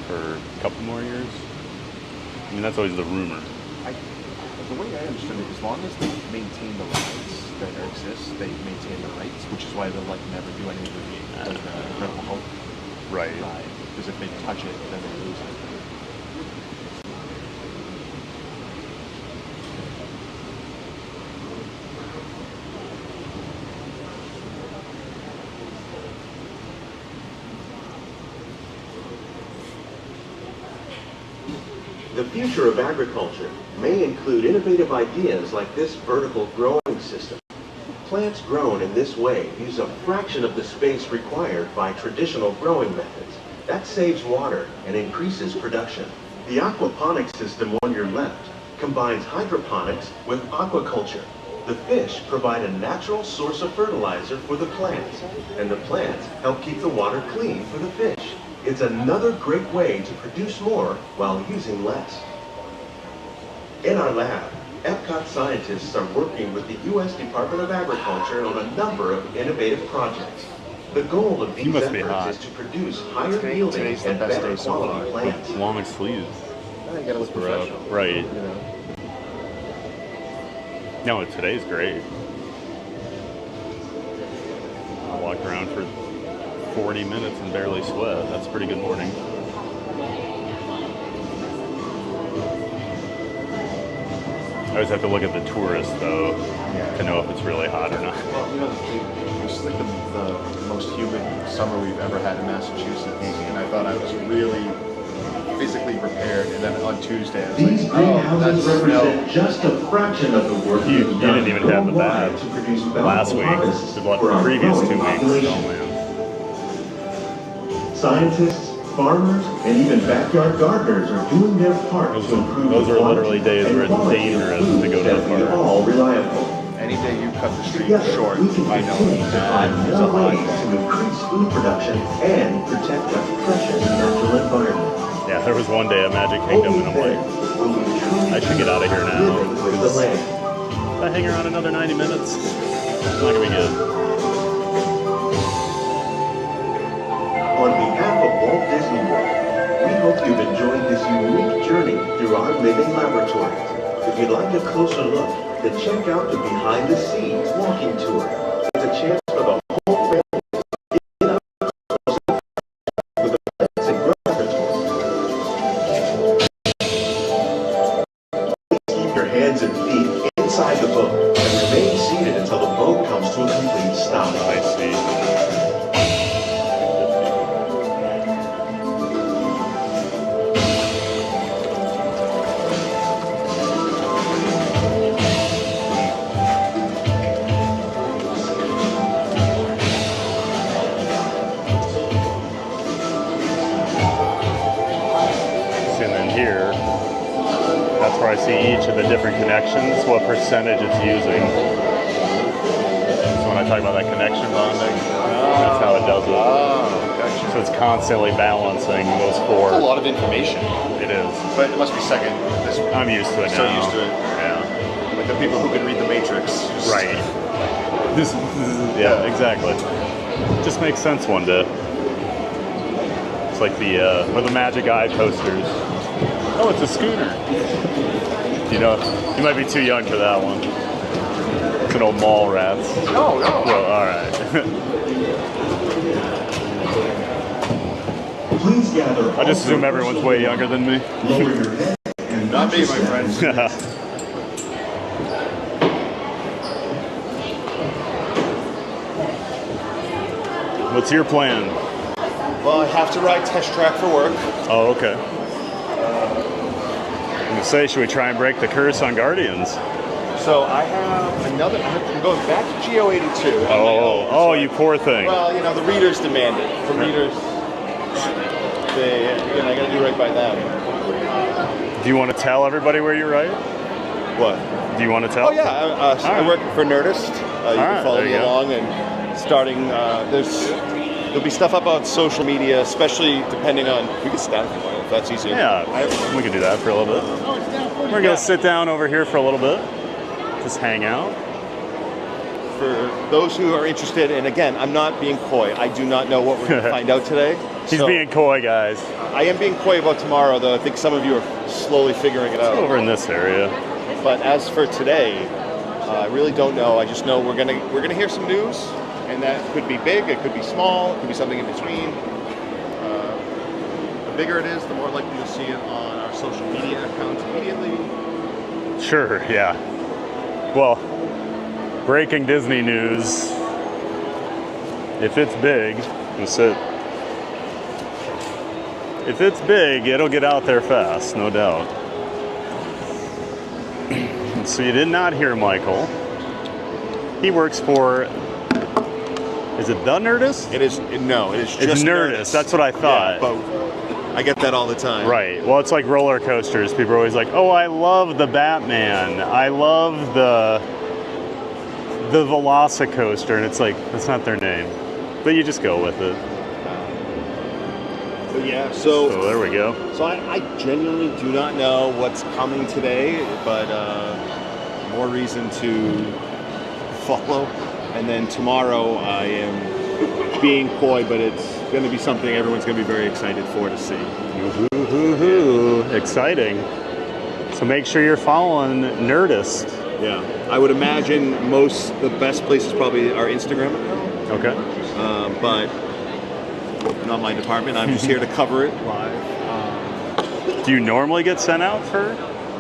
For a couple more years. I mean, that's always the rumor. The way I understood it, as long as they maintain the rights that exist, they maintain the rights, which is why they'll like never do any of the Incredible Hulk right. ride, because if they touch it, then they lose it. The future of agriculture may include innovative ideas like this vertical growing system. Plants grown in this way use a fraction of the space required by traditional growing methods. That saves water and increases production. The aquaponics system on your left combines hydroponics with aquaculture. The fish provide a natural source of fertilizer for the plants, and the plants help keep the water clean for the fish. It's another great way to produce more while using less. In our lab, Epcot scientists are working with the U.S. Department of Agriculture on a number of innovative projects. The goal of these efforts is to produce higher yielding and better quality plants. Long sleeves. You gotta look professional. Right. You know? No, today's great. I walked around for 40 minutes and barely sweat. That's a pretty good morning. I always have to look at the tourists, though, to know if it's really hot or not. Well, you know, this is like the most humid summer we've ever had in Massachusetts, and I thought I was really physically prepared, and then on Tuesday I was These like, oh, greenhouses that's represent just a fraction of the work You we've done didn't even have the worldwide bad to produce last bountiful week. harvests The for our previous 2 growing weeks. population. Oh, man. Scientists, farmers, and even backyard gardeners are doing their part to improve Those the are literally quantity days and where it's quality of dangerous food to go to that the we park. all rely upon. any day you cut the street Together, short, we can I know continue to find it's a more high. ways to increase food production and protect our precious natural environment. Yeah, there was one day at Magic Kingdom, and I'm like, I should get out of here now. With the land. If I hang around another 90 minutes, it's not gonna be good. On behalf of Walt Disney World, we hope you've enjoyed this unique journey through our living laboratories. If you'd like a closer look, then check out the Behind the Scenes walking tour. It's a chance for the whole family to get up close with the plants and laboratory. Keep your hands and feet inside the boat and remain seated until the boat comes to a complete stop. I see. see each of the different connections, what percentage it's using. So when I talk about that connection bonding, that's how it does it. Gotcha. So it's constantly balancing those four. That's a lot of information. It is. But it must be second. I'm used to it now. So used to it. Yeah. Like the people who can read the Matrix. Right. Yeah, exactly. Just makes sense one day. It's like or the Magic Eye posters. Oh, it's a scooter. You know, you might be too young for that one. It's an old mall rats. No. Well, all right. Please gather. I just assume everyone's way younger than me. Lower your head and Not me, my friend. What's your plan? Well, I have to ride test track for work. Oh, okay. I'm gonna say, should we try and break the curse on Guardians? So I have another. I'm going back to GO82. Oh, you poor thing. Well, you know the readers demand it. The readers, I got to do right by them. Do you want to tell everybody where you write? What? Do you want to tell? Oh yeah, I work for Nerdist. You can follow me along, and starting there'll be stuff up on social media, especially depending on. We can stand for a while if that's easier. Yeah, we can do that for a little bit. We're gonna sit down over here for a little bit, just hang out. For those who are interested, and again, I'm not being coy. I do not know what we're going to find out today. He's being coy, guys. I am being coy about tomorrow, though. I think some of you are slowly figuring it out. Over in this area. But as for today, I really don't know. I just know we're gonna hear some news, and that could be big, it could be small, it could be something in between. The bigger it is, the more likely you'll see it on our social media accounts immediately. Sure. Yeah. Well. Breaking Disney news. If it's big, if it's big, it'll get out there fast, no doubt. So you did not hear Michael. He works for, is it The Nerdist? It is, no, it is just It's Nerdist. That's what I thought. Yeah, but I get that all the time. Right. Well, it's like roller coasters. People are always like, oh, I love the Batman. I love the Velocicoaster, and it's like, that's not their name, but you just go with it. So there we go. So I genuinely do not know what's coming today, but more reason to follow. And then tomorrow I am being coy, but it's going to be something everyone's going to be very excited for to see. Exciting. So make sure you're following Nerdist. Yeah, I would imagine the best places probably our Instagram account. Okay. But not my department. I'm just here to cover it live. Do you normally get sent out for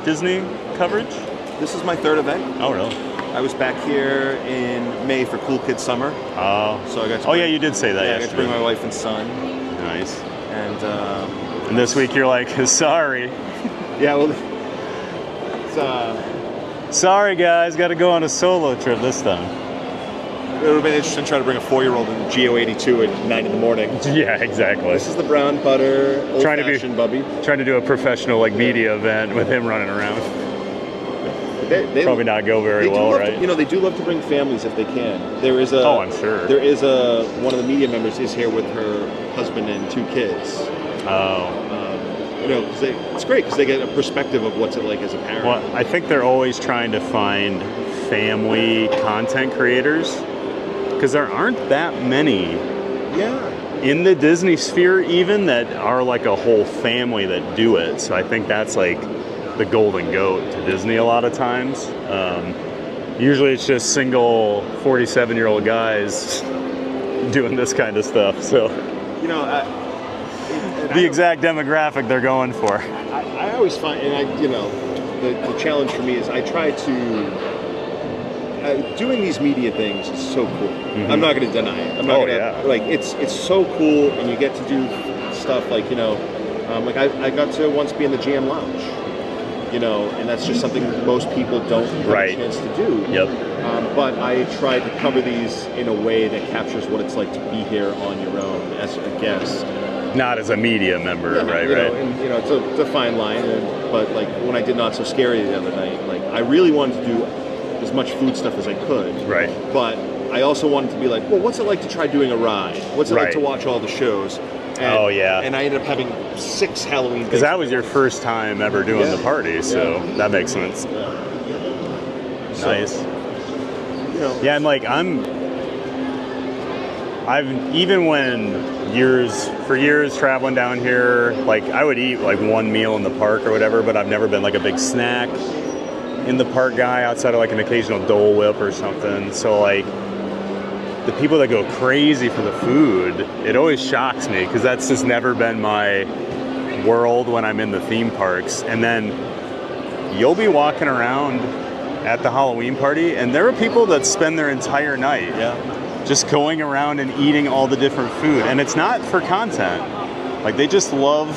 Disney coverage? This is my third event. Oh, really? I was back here in May for Cool Kids Summer. Oh. So I got to yeah, you did say that. Yeah, I got to bring my wife and son. Nice. And this week you're like, sorry. Yeah, well, it's sorry guys, got to go on a solo trip this time. It would have been interesting trying to bring a 4-year-old in GO82 at 9 in the morning. Yeah, exactly. This is the brown butter, old-fashioned Bubby. Trying to do a professional media event with him running around. They probably not go very well, right? They do love to bring families if they can. There is I'm sure. There is one of the media members is here with her husband and 2 kids. Oh. It's great because they get a perspective of what's it like as a parent. Well, I think they're always trying to find family content creators because there aren't that many. Yeah. In the Disney sphere, even that are like a whole family that do it. So I think that's like the golden goat to Disney a lot of times. Usually it's just single 47-year-old guys doing this kind of stuff. So the exact demographic they're going for. I always find, the challenge for me is I try to doing these media things is so cool. Mm-hmm. I'm not going to deny it. I'm not it's so cool, and you get to do stuff like I got to once be in the GM Lounge. And that's just something most people don't have a chance to do. Yep. But I try to cover these in a way that captures what it's like to be here on your own as a guest. Not as a media member, right? You know, Right. and you know, it's a fine line. But like when I did Not So Scary the other night, like I really wanted to do as much food stuff as I could. Right. But I also wanted to be like, well, what's it like to try doing a ride? What's it like to watch all the shows? And, oh yeah. And I ended up having 6 Halloween. Because that was your first time ever doing the party, so that makes sense. Nice. You know. Yeah, and like even when for years traveling down here, like I would eat like one meal in the park or whatever, but I've never been like a big snack in the park guy outside of like an occasional Dole Whip or something. So like the people that go crazy for the food, it always shocks me because that's just never been my world when I'm in the theme parks. And then you'll be walking around at the Halloween party and there are people that spend their entire night just going around and eating all the different food. And it's not for content. Like they just love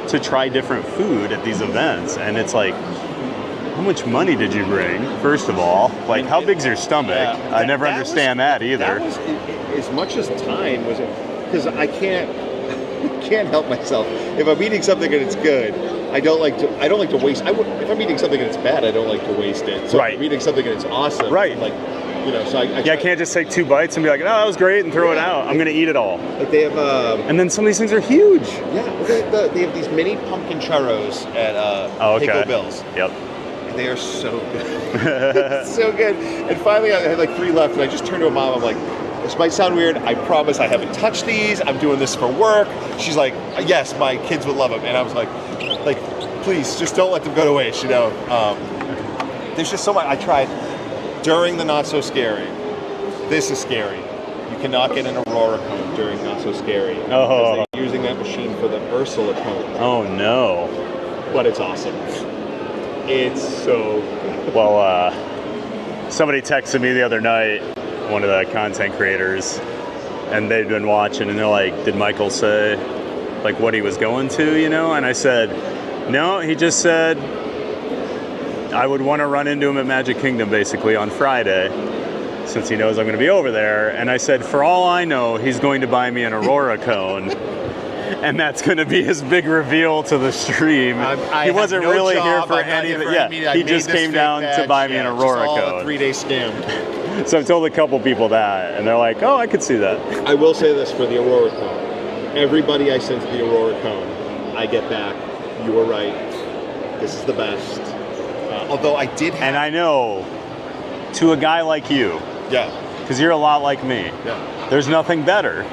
to try different food at these events. And it's like, how much money did you bring, first of all? Like, how big's your stomach? I never understand that either. That was as much as time was it, because I can't help myself. If I'm eating something and it's good, I don't like to waste. If I'm eating something and it's bad, I don't like to waste it. So if I'm eating something and it's awesome, like, you know, so I can't just take 2 bites and be like, oh, that was great, and throw it out. I'm gonna eat it all. Like they have, and then some of these things are huge. Yeah, they have these mini pumpkin churros at Pico Bill's. Yep. They are so good. So good. And finally, I had like 3 left, and I just turned to a mom. I'm like, this might sound weird. I promise I haven't touched these. I'm doing this for work. She's like, yes, my kids would love them. And I was like, please, just don't let them go to waste, you know. There's just so much. I tried during the Not So Scary. This is scary. You cannot get an Aurora cone during Not So Scary. Because they're using that machine for the Ursula cone. Oh, no. But it's awesome. It's so good. Well, somebody texted me the other night, one of the content creators, and they'd been watching, and they're like, did Michael say, like, what he was going to, you know? And I said, no, he just said I would want to run into him at Magic Kingdom, basically, on Friday, since he knows I'm going to be over there. And I said, for all I know, he's going to buy me an Aurora cone. And that's going to be his big reveal to the stream. He wasn't really here for any of it. Yeah, he just came down to buy me an Aurora cone. A 3-day scam. So I've told a couple people that, and they're like, oh, I could see that. I will say this for the Aurora cone. Everybody I sent to the Aurora cone, I get back, you were right. This is the best. Although I did have... And I know, to a guy like you, because you're a lot like me, there's nothing better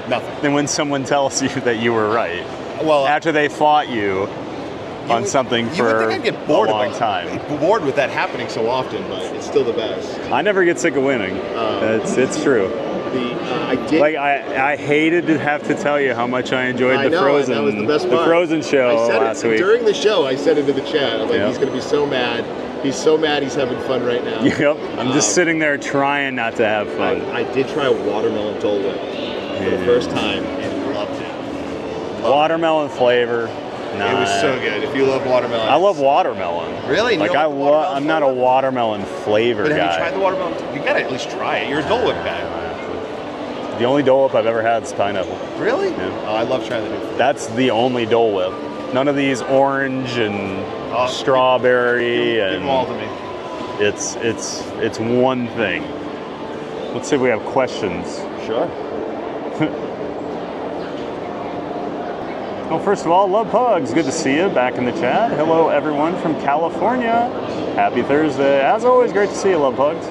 than when someone tells you that you were right. Well, after they fought you on something for I'd get bored a long time. Bored with that happening so often, but it's still the best. I never get sick of winning. It's true. I hated to have to tell you how much I enjoyed the Frozen. That was the best part. The Frozen show last week. During the show, I said into the chat, I'm like, he's going to be so mad. He's so mad he's having fun right now. Yep. I'm just sitting there trying not to have fun. I did try a watermelon Dole Whip for the first time and loved it. Watermelon flavor. It was so good. If you love watermelon. I love watermelon. Really? Like I'm not a watermelon flavor guy. But have you tried the watermelon? You gotta at least try it. You're a Dole Whip guy. The only Dole Whip I've ever had is pineapple. Really? Yeah. Oh, I love trying the new food. That's the only Dole Whip. None of these orange and strawberry and. Give them all to me. It's one thing. Let's see if we have questions. Sure. Well, first of all, love pugs. Good to see you back in the chat. Hello, everyone from California. Happy Thursday. As always, great to see you, love pugs.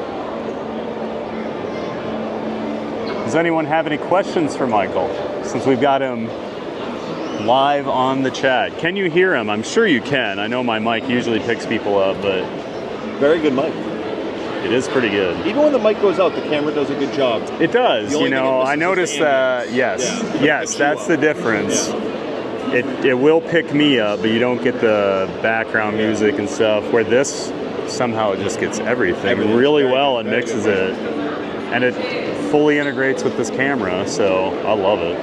Does anyone have any questions for Michael? Since we've got him live on the chat. Can you hear him? I'm sure you can. I know my mic usually picks people up, but... Very good mic. It is pretty good. Even when the mic goes out, the camera does a good job. It does. You know, I noticed that, yes, that's the difference. It will pick me up, but you don't get the background music and stuff, where this somehow just gets everything really well and mixes it. And it fully integrates with this camera, so I love it.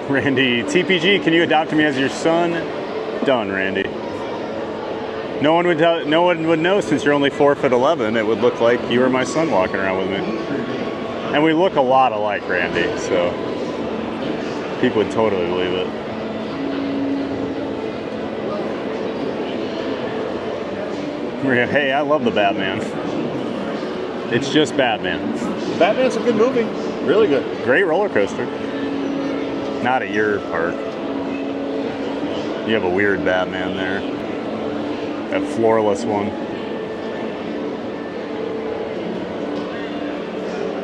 Randy, TPG, can you adopt me as your son? Done, Randy. No one would know since you're only 4'11". It would look like you or my son walking around with me. And we look a lot alike, Randy, so people would totally believe it. Hey, I love the Batman. It's just Batman. Batman's a good movie. Really good. Great roller coaster. Not at your park. You have a weird Batman there. That floorless one.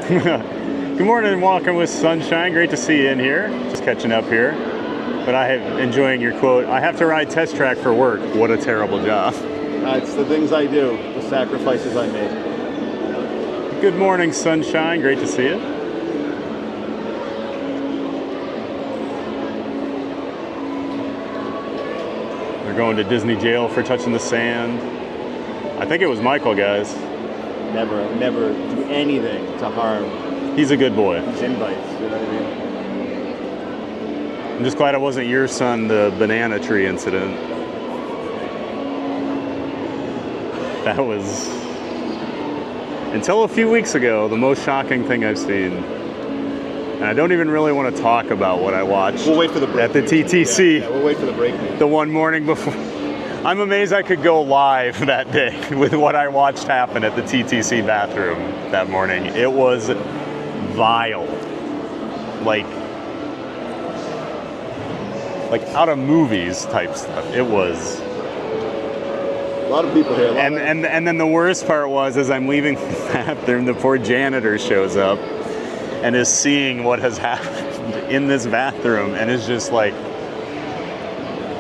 Good morning and welcome with sunshine. Great to see you in here. Just catching up here. But I am enjoying your quote. I have to ride test track for work. What a terrible job. It's the things I do, the sacrifices I make. Good morning, sunshine. Great to see you. They're going to Disney jail for touching the sand. I think it was Michael, guys. Never do anything to harm. He's a good boy. These invites, you know what I mean? I'm just glad it wasn't your son, the banana tree incident. That was, until a few weeks ago, the most shocking thing I've seen. And I don't even really want to talk about what I watched. We'll wait for the break. At the TTC. Yeah, we'll wait for the break. The one morning before. I'm amazed I could go live that day with what I watched happen at the TTC bathroom that morning. It was vile. Like out of movies type stuff. It was. A lot of people here. And then the worst part was, as I'm leaving the bathroom, the poor janitor shows up and is seeing what has happened in this bathroom and is just like,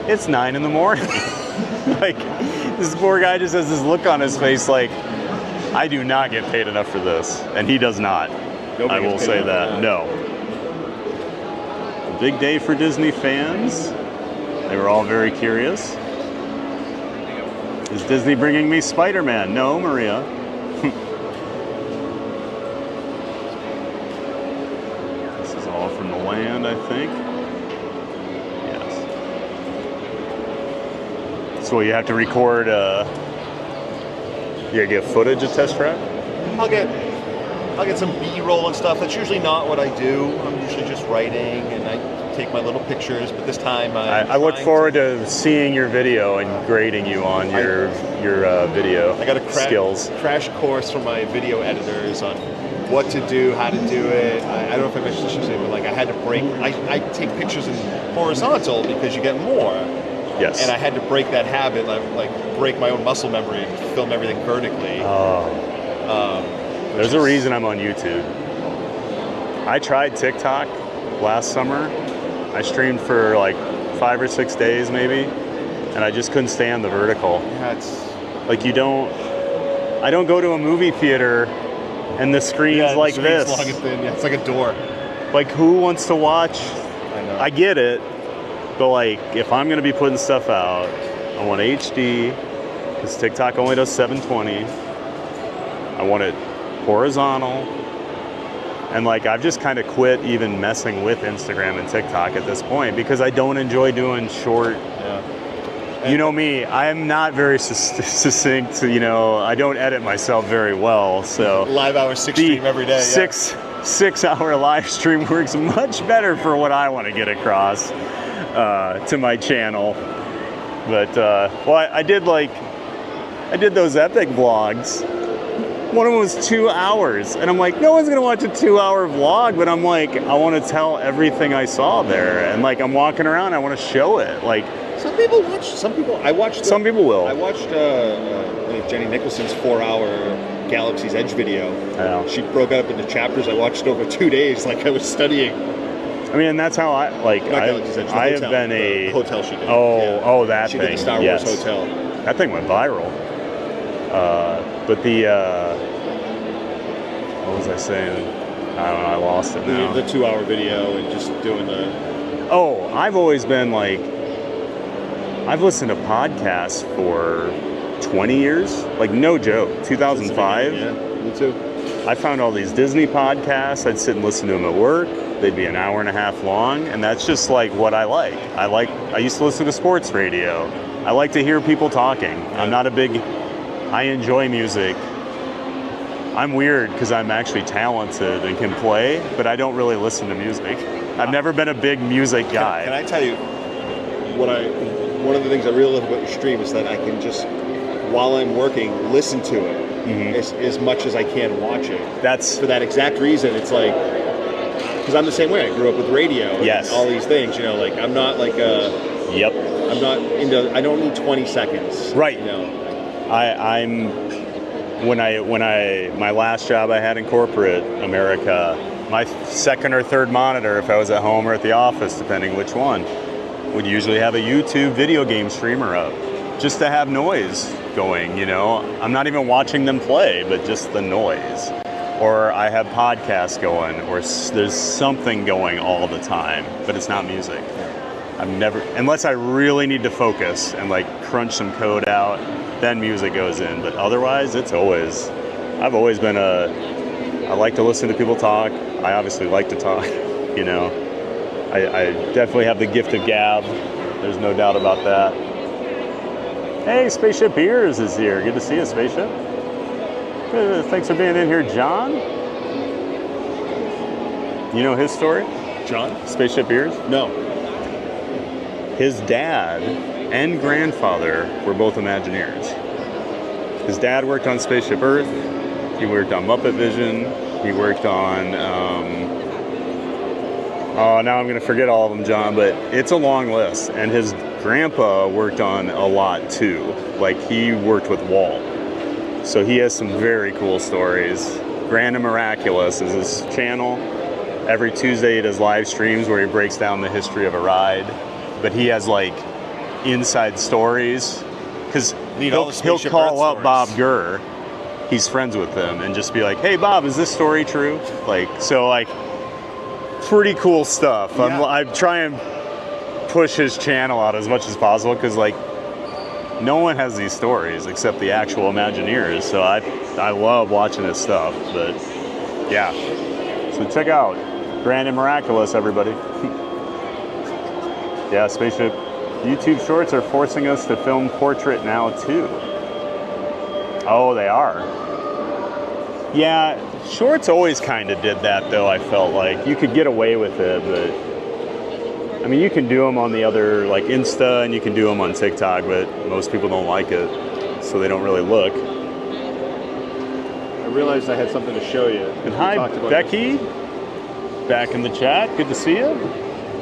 it's 9 a.m. Like, this poor guy just has this look on his face like, I do not get paid enough for this. And he does not. Nobody I will say that. No. A big day for Disney fans. They were all very curious. Is Disney bringing me Spider-Man? No, Maria. This is all from the land, I think. Yes. So you have to record, you get footage of test track? I'll get some B-roll and stuff. That's usually not what I do. I'm usually just writing and I take my little pictures, but this time I look forward to seeing your video and grading you on your video I got a skills. Crash course from my video editors on what to do, how to do it. I don't know if I mentioned this yesterday, but like I had to break. I take pictures in horizontal because you get more. Yes. And I had to break that habit, like break my own muscle memory and film everything vertically. There's a reason I'm on YouTube. I tried TikTok last summer. I streamed for like 5 or 6 days maybe, and I just couldn't stand the vertical. Yeah, it's like I don't go to a movie theater and the screen's like this. Long and thin. Yeah, it's like a door. Like, who wants to watch? I know. I get it, but like if I'm gonna be putting stuff out, I want HD because TikTok only does 720. I want it horizontal. And like I've just kind of quit even messing with Instagram and TikTok at this point because I don't enjoy doing short. Yeah. You know me, I'm not very succinct. You know, I don't edit myself very well. So live hour 6 stream every day. Six hour live stream works much better for what I want to get across to my channel. But well, I did those epic vlogs. One of them was 2 hours, and I'm like, no one's gonna watch a 2-hour vlog, but I'm like, I want to tell everything I saw there, and like I'm walking around, I want to show it. Like some people watch. Some people will. I watched Jenny Nicholson's 4-hour Galaxy's Edge video. Yeah. She broke it up into chapters. I watched over 2 days, like I was studying. I mean, and that's how I like. I have been a hotel she did. That she thing. Did the Star Wars hotel. That thing went viral. But the what was I saying? I don't know. I lost it now. The 2-hour video and just doing the. Oh, I've always been like. I've listened to podcasts for 20 years. Like no joke. 2005. Yeah, me too. I found all these Disney podcasts. I'd sit and listen to them at work. They'd be an hour and a half long, and that's just like what I like. I used to listen to sports radio. I like to hear people talking. I'm not a big, I enjoy music. I'm weird because I'm actually talented and can play, but I don't really listen to music. I've never been a big music guy. Can I tell you, one of the things I really love about your stream is that I can just, while I'm working, listen to it as much as I can watch it. That's for that exact reason. It's like, because I'm the same way. I grew up with radio and all these things, you know, like I'm not like I'm not into, I don't need 20 seconds. Right. You know? My last job I had in corporate America, my second or third monitor, if I was at home or at the office, depending which one, would usually have a YouTube video game streamer up, just to have noise going, you know. I'm not even watching them play, but just the noise. Or I have podcasts going, or there's something going all the time, but it's not music. I've never, unless I really need to focus and like crunch some code out, then music goes in. But otherwise, I've always been I like to listen to people talk. I obviously like to talk, you know. I definitely have the gift of gab. There's no doubt about that. Hey, Spaceship Ears is here. Good to see you, Spaceship. Good. Thanks for being in here, John. You know his story? John? Spaceship Ears? No. His dad and grandfather were both Imagineers. His dad worked on Spaceship Earth. He worked on Muppet Vision. He worked on, now I'm going to forget all of them, John, but it's a long list. And his grandpa worked on a lot too. Like he worked with Walt. So he has some very cool stories. Grand and Miraculous is his channel. Every Tuesday he does live streams where he breaks down the history of a ride. But he has like inside stories. Because he'll call up Bob Gurr. He's friends with him and just be like, hey Bob, is this story true? Like, so like, pretty cool stuff. Yeah. I try and push his channel out as much as possible because like, no one has these stories except the actual Imagineers. So I love watching his stuff, but yeah. So check out Grand and Miraculous, everybody. Yeah, Spaceship. YouTube Shorts are forcing us to film portrait now too. Oh, they are. Yeah, Shorts always kind of did that though, I felt like. You could get away with it, but I mean, you can do them on the other, like Insta, and you can do them on TikTok, but most people don't like it, so they don't really look. I realized I had something to show you. And hi, Becky. Back in the chat. Good to see you.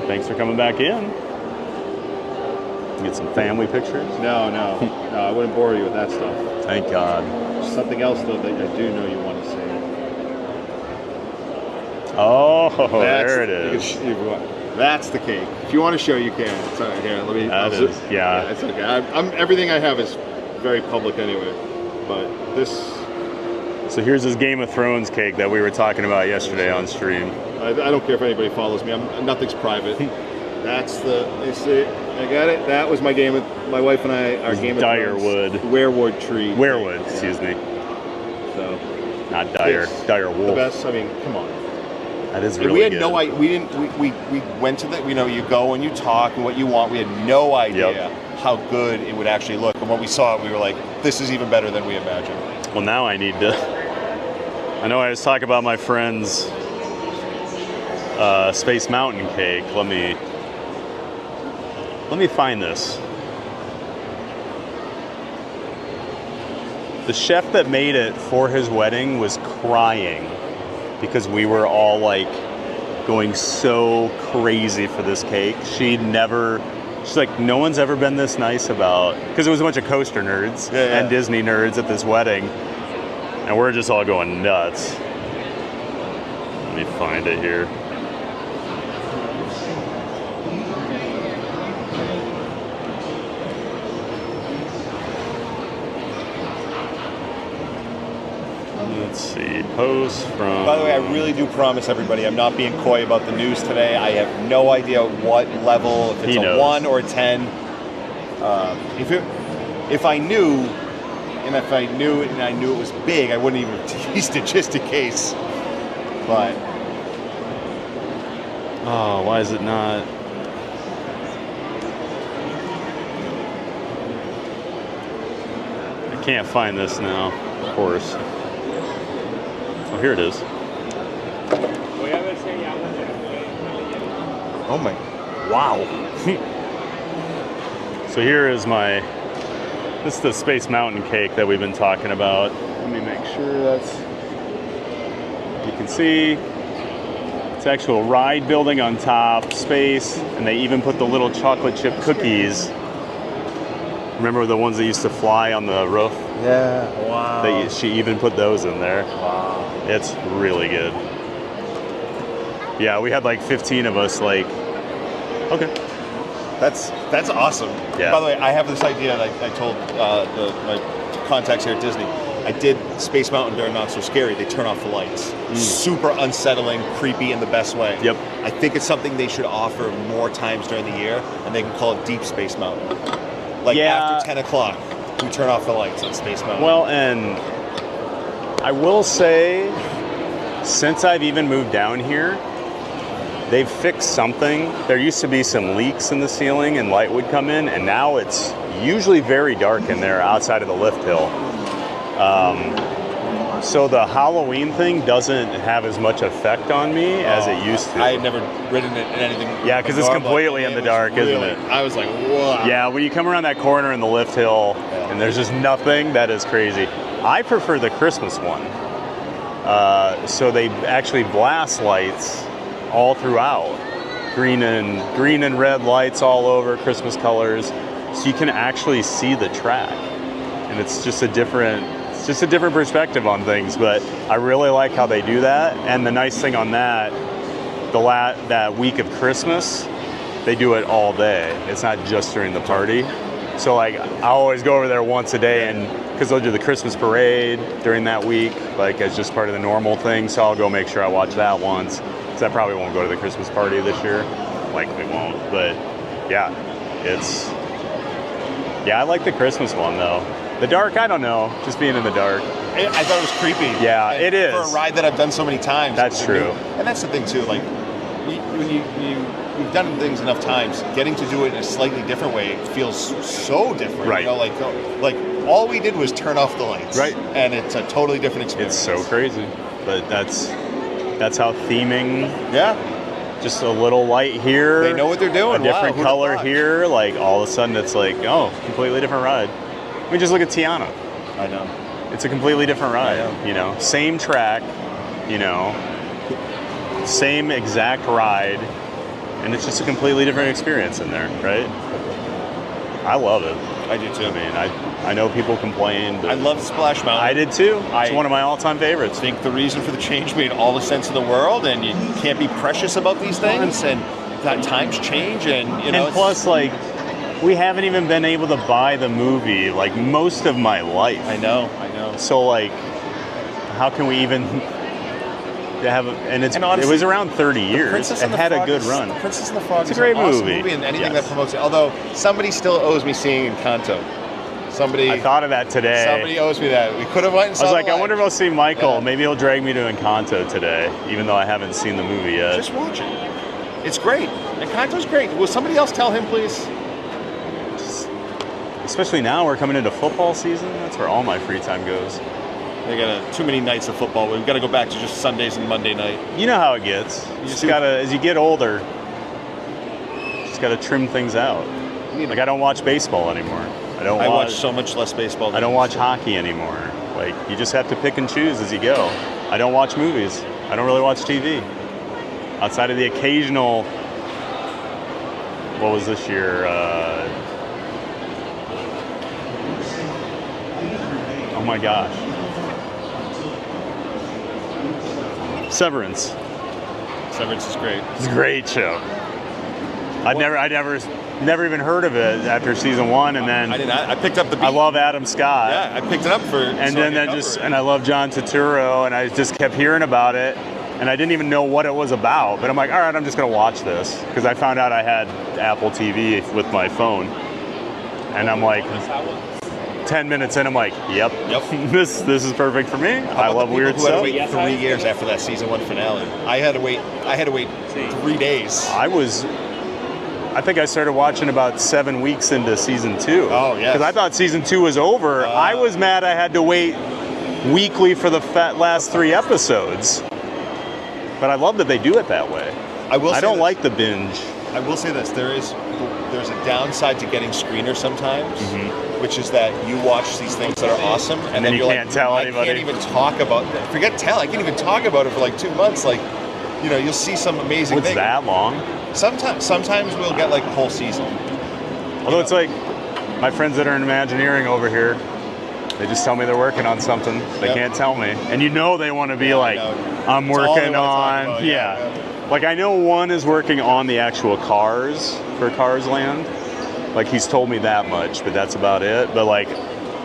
Thanks for coming back in. Get some family pictures. No, I wouldn't bore you with that stuff. Thank God. Something else though that I do know you want to see. Oh, there it is. That's the cake. If you want to show, you can. It's all right. Here, let me. Yeah. It's okay. Everything I have is very public anyway. But this. So here's this Game of Thrones cake that we were talking about yesterday on stream. I don't care if anybody follows me. Nothing's private. That's the. You see, I got it. That was my game with my wife and I. Our Game of Thrones. Werewood tree. Werewood, excuse me. So. Not Dire. Dire Wolf. The best. I mean, come on. That is really good. We had good. no idea. We went to the. You know, you go and you talk and what you want. We had no idea how good it would actually look. And when we saw it, we were like, "This is even better than we imagined." Well, now I need to. I know I was talking about my friend's Space Mountain cake. Let me find this. The chef that made it for his wedding was crying because we were all like going so crazy for this cake. She's like, no one's ever been this nice about, because it was a bunch of coaster nerds and Disney nerds at this wedding, and we're just all going nuts. Let me find it here. Let's see, post from... By the way, I really do promise everybody I'm not being coy about the news today. I have no idea what level, if it's a 1 or a 10. If I knew, and I knew it was big, I wouldn't even teased it just in case. But... Oh, why is it not... Can't find this now, of course. Oh, here it is. Oh my. Wow. So here is this is the Space Mountain cake that we've been talking about. Let me make sure you can see it's actual ride building on top, space, and they even put the little chocolate chip cookies. Remember the ones that used to fly on the roof? Yeah. Wow. She even put those in there. Wow. It's really good. Yeah, we had like 15 of us. Like, okay. That's awesome. Yeah. By the way, I have this idea that I told my contacts here at Disney. I did Space Mountain during Not So Scary. They turn off the lights. Super unsettling, creepy in the best way. Yep. I think it's something they should offer more times during the year, and they can call it Deep Space Mountain. Like after 10 o'clock, we turn off the lights on Space Mountain. Well, and I will say, since I've even moved down here, they've fixed something. There used to be some leaks in the ceiling and light would come in, and now it's usually very dark in there outside of the lift hill. So the Halloween thing doesn't have as much effect on me as it used to. I had never ridden it in anything. Yeah, because it's completely in the dark, isn't it? I was like, whoa. Yeah, when you come around that corner in the lift hill and there's just nothing, that is crazy. I prefer the Christmas one. So they actually blast lights all throughout. Green and red lights all over, Christmas colors. So you can actually see the track. And it's just a different perspective on things, but I really like how they do that. And the nice thing on that week of Christmas, they do it all day. It's not just during the party. So like I always go over there once a day, and because they'll do the Christmas parade during that week, like as just part of the normal thing. So I'll go make sure I watch that once. Because I probably won't go to the Christmas party this year. Likely won't, but yeah, I like the Christmas one though. The dark, I don't know. Just being in the dark. I thought it was creepy. Yeah, it is. For a ride that I've done so many times. That's true. And that's the thing too. Like when you've done things enough times, getting to do it in a slightly different way feels so different. Right. You know, like all we did was turn off the lights. Right. And it's a totally different experience. It's so crazy, but that's how theming. Yeah. Just a little light here. They know what they're doing. A different color here. Like all of a sudden, it's like, oh, completely different ride. I mean, just look at Tiana. I know. It's a completely different ride. I know. You know, same track. You know, same exact ride, and it's just a completely different experience in there, right? I love it. I do too. I mean, I know people complain. But I love Splash Mountain. I did too. It's one of my all-time favorites. I think the reason for the change made all the sense in the world, and you can't be precious about these things, and that times change, and you know. And plus, like, we haven't even been able to buy the movie like most of my life. I know. So like, how can we even have? And honestly, it was around 30 years. It had a good run. The Princess and the Frog it's is a great an awesome movie. And anything that promotes it. Although somebody still owes me seeing Encanto. I thought of that today. Somebody owes me that. We could have went and saw I was like, it I wonder if I'll see Michael. Yeah. Maybe he'll drag me to Encanto today, even though I haven't seen the movie yet. Just watch it. It's great. Encanto's great. Will somebody else tell him, please? Especially now, we're coming into football season. That's where all my free time goes. They got too many nights of football. We've got to go back to just Sundays and Monday night. You know how it gets. You just gotta, as you get older, just gotta trim things out. Like I don't watch baseball anymore. I watch so much less baseball. I don't watch hockey anymore. Like you just have to pick and choose as you go. I don't watch movies. I don't really watch TV. Outside of the occasional, what was this year? Oh my gosh. Severance. Severance is great. It's a great show. I'd never even heard of it after season one, and then I picked up the beat. I love Adam Scott. Yeah, I picked it up and I love John Turturro, and I just kept hearing about it, and I didn't even know what it was about. But I'm like, all right, I'm just gonna watch this because I found out I had Apple TV with my phone, and I'm like, 10 minutes in, I'm like, yep. this is perfect for me. I love weird stuff. I had to wait 3 years after that season one finale. I had to wait 3 days. I think I started watching about 7 weeks into season 2. Oh, yes. Because I thought season 2 was over. I was mad I had to wait weekly for the last 3 episodes. But I love that they do it that way. I don't like the binge. I will say this: there's a downside to getting screeners sometimes, which is that you watch these things that are awesome, and then you you're can't like, tell I anybody. can't even talk about. Forget tell. I can't even talk about it for like 2 months. Like, you know, you'll see some amazing What's thing. that long? Sometimes we'll get like a whole season. Although it's like my friends that are in Imagineering over here, they just tell me they're working on something. They can't tell me, and you know they want to be like, I'm It's all they working wanna talk on. about, Yeah. Like I know one is working on the actual cars for Cars Land. Like he's told me that much, but that's about it. But like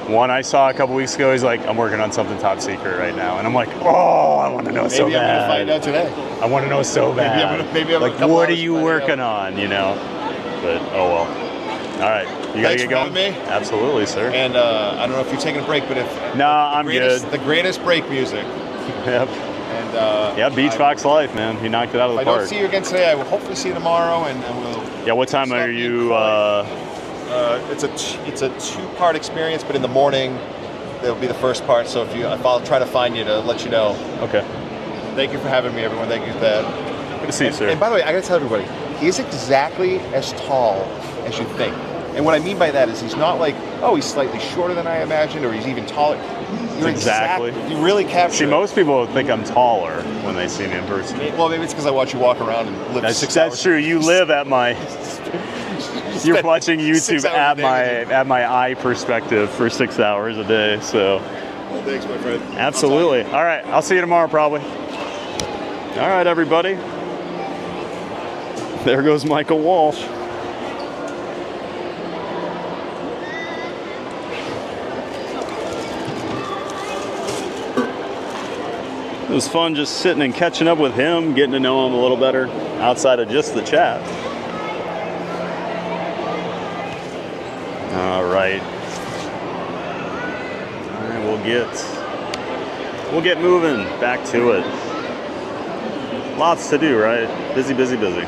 one I saw a couple weeks ago, he's like, I'm working on something top secret right now, and I'm like, oh, I want to know so bad. Maybe I'm gonna find out today. I want to know so bad. Maybe I'm like, a couple what are hours you to find working on? You know. But oh well. All right, you gotta Thanks get for going. having me. Absolutely, sir. And I don't know if you're taking a break, but if I'm good. The greatest break music. Yep. And yeah, Beach Fox Life, man. He knocked it out of the if I park. don't see you again today, I will hopefully see you tomorrow, and we'll. Yeah, what time are you? It's a 2-part experience, but in the morning that'll be the first part. So if I'll try to find you to let you know. Okay. Thank you for having me, everyone. Thank you for that. Good to see you, sir. And by the way, I gotta tell everybody, he's exactly as tall as you think. And what I mean by that is he's not like, oh, he's slightly shorter than I imagined, or he's even taller. You're Exactly. You really capture. See, most people think I'm taller when they see me in person. Well, maybe it's because I watch you walk around and live 6 hours. That's true. You live at my. You're watching YouTube at my eye perspective for 6 hours a day. So. Thanks, my friend. Absolutely. All right. I'll see you tomorrow, probably. All right, everybody. There goes Michael Walsh. It was fun just sitting and catching up with him, getting to know him a little better outside of just the chat. All right. All right, we'll get moving back to it. Lots to do, right? Busy, busy, busy.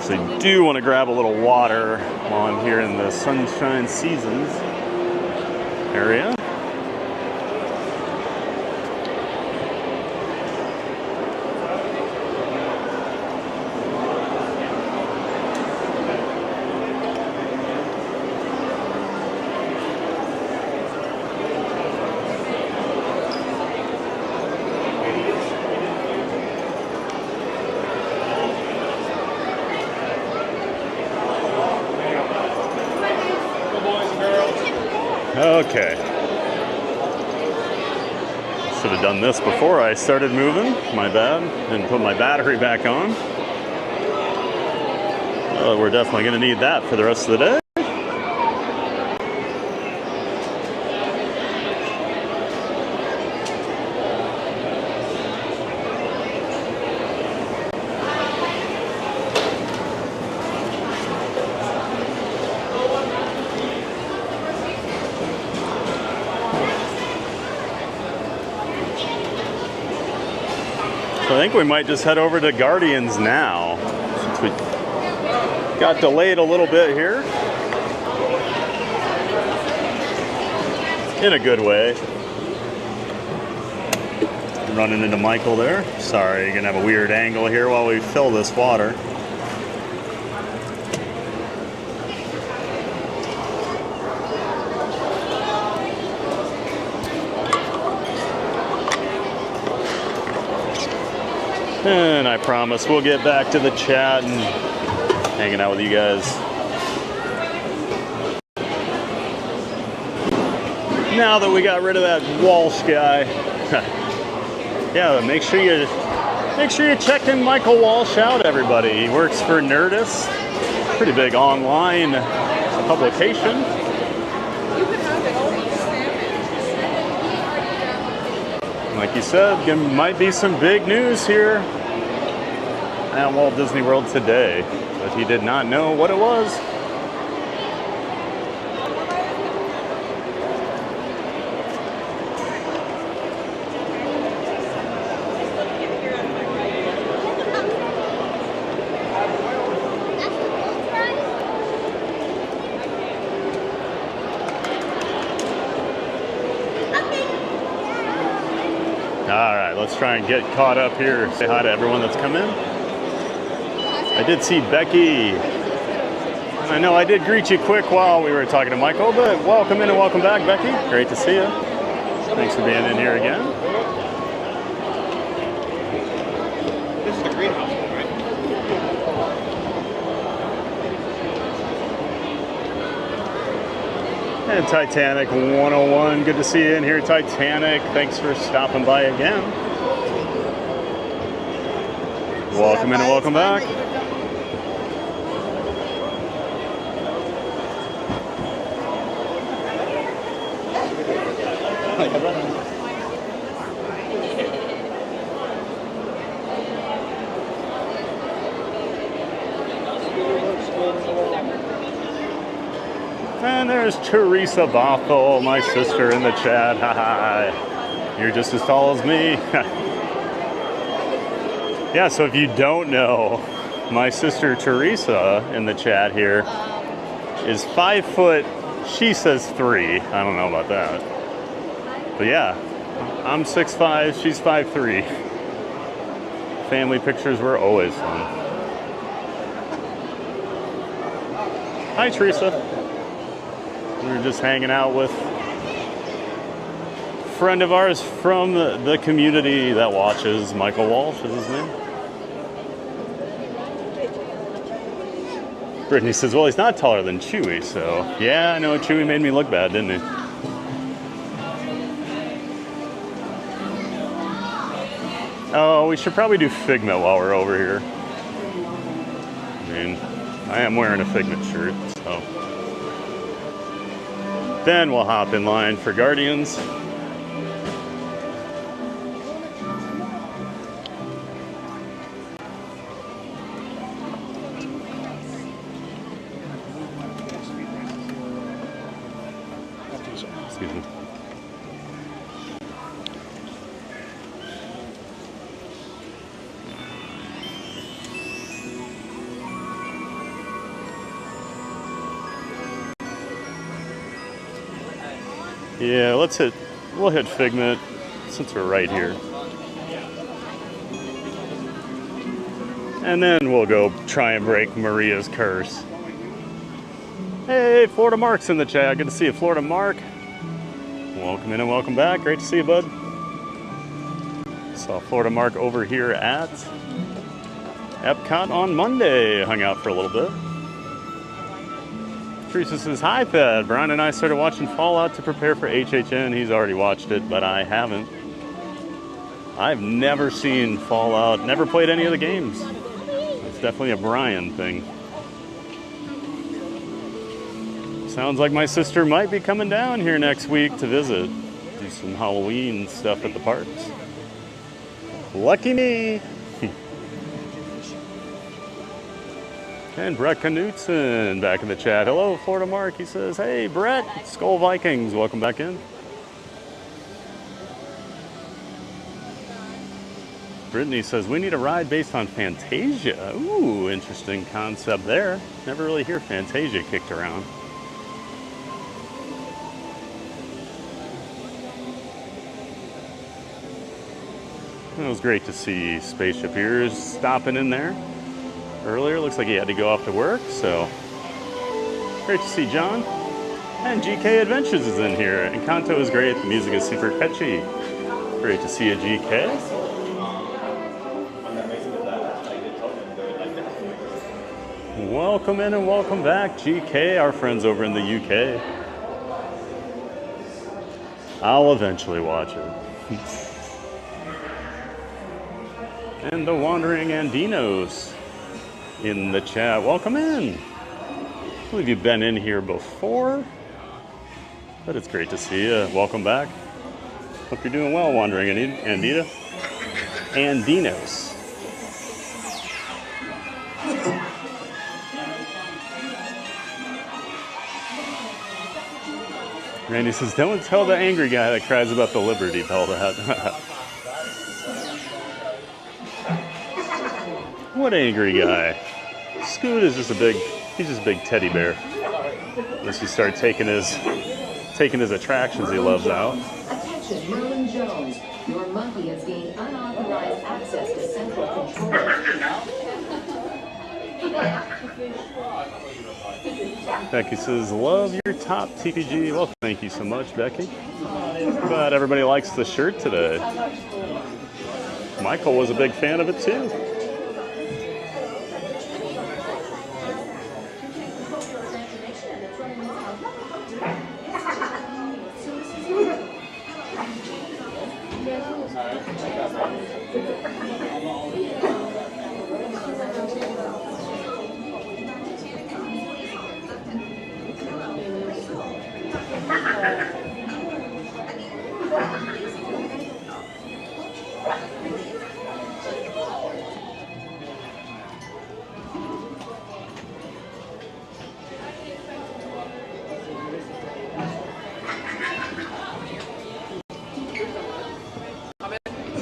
So I do want to grab a little water while I'm here in the Sunshine Seasons area. Okay. Should have done this before I started moving. My bad. Didn't put my battery back on. We're definitely going to need that for the rest of the day. So I think we might just head over to Guardians now, since we got delayed a little bit here. In a good way. Running into Michael there. Sorry, you're gonna have a weird angle here while we fill this water. And I promise we'll get back to the chat and hanging out with you guys. Now that we got rid of that Walsh guy. Yeah, make sure you check in Michael Walsh out, everybody. He works for Nerdist. Pretty big online publication. Like you said, there might be some big news here at Walt Disney World today, but he did not know what it was. All right, let's try and get caught up here. Say hi to everyone that's come in. I did see Becky. I know I did greet you quick while we were talking to Michael, but welcome in and welcome back, Becky. Great to see you. Thanks for being in here again. This is the greenhouse one, right? And Titanic 101, good to see you in here, Titanic. Thanks for stopping by again. Welcome in and welcome back. And there's Teresa Bothell, my sister in the chat. Hi. You're just as tall as me. Yeah, so if you don't know, my sister Teresa in the chat here is 5 foot, she says 3. I don't know about that. But yeah, I'm 6'5", she's 5'3". Family pictures were always fun. Hi, Teresa. We were just hanging out with a friend of ours from the community that watches. Michael Walsh is his name. Brittany says, well, he's not taller than Chewie, so yeah, I know Chewie made me look bad, didn't he? Oh, we should probably do Figment while we're over here. I mean, I am wearing a Figment shirt, so. Then we'll hop in line for Guardians. Excuse me. Yeah, we'll hit Figment since we're right here. And then we'll go try and break Maria's curse. Hey, Florida Mark's in the chat. Good to see you, Florida Mark. Welcome in and welcome back. Great to see you, bud. Saw Florida Mark over here at Epcot on Monday. Hung out for a little bit. Teresa says, hi, Ped. Brian and I started watching Fallout to prepare for HHN. He's already watched it, but I haven't. I've never seen Fallout, never played any of the games. It's definitely a Brian thing. Sounds like my sister might be coming down here next week to visit. Do some Halloween stuff at the parks. Lucky me. And Brett Knutson back in the chat. Hello, Florida Mark. He says, hey, Brett, Skull Vikings. Welcome back in. Brittany says, we need a ride based on Fantasia. Ooh, interesting concept there. Never really hear Fantasia kicked around. It was great to see Spaceship Earth stopping in there earlier. Looks like he had to go off to work, so great to see John. And GK Adventures is in here. Encanto is great. The music is super catchy. Great to see you, GK. Welcome in and welcome back, GK, our friends over in the UK. I'll eventually watch it. And the Wandering Andinos in the chat. Welcome in. I believe you've been in here before, but it's great to see you. Welcome back. Hope you're doing well, Wandering Andinos. Randy says, don't tell the angry guy that cries about the Liberty Bell that. What angry guy? Scoot is just he's just a big teddy bear. Unless you start taking his attractions he loves out. Attention, Merlin Jones. Your monkey has gained unauthorized access to central control. Becky says, love your top TPG. Well, thank you so much, Becky. Glad everybody likes the shirt today. Michael was a big fan of it too.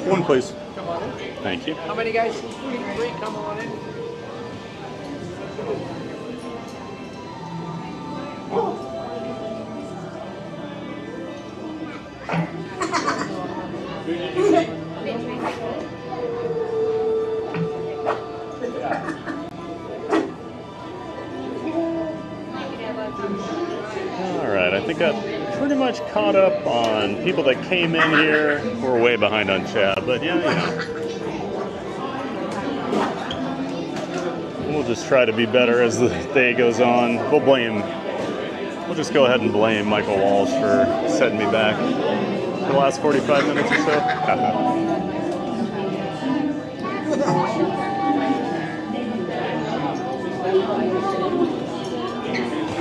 One, please. Come on in. Thank you. How many guys? Three. Come on in. All right, I think I pretty much caught up on people that came in here. We're way behind on chat, but yeah, you know. We'll just try to be better as the day goes on. We'll just go ahead and blame Michael Walsh for setting me back for the last 45 minutes or so.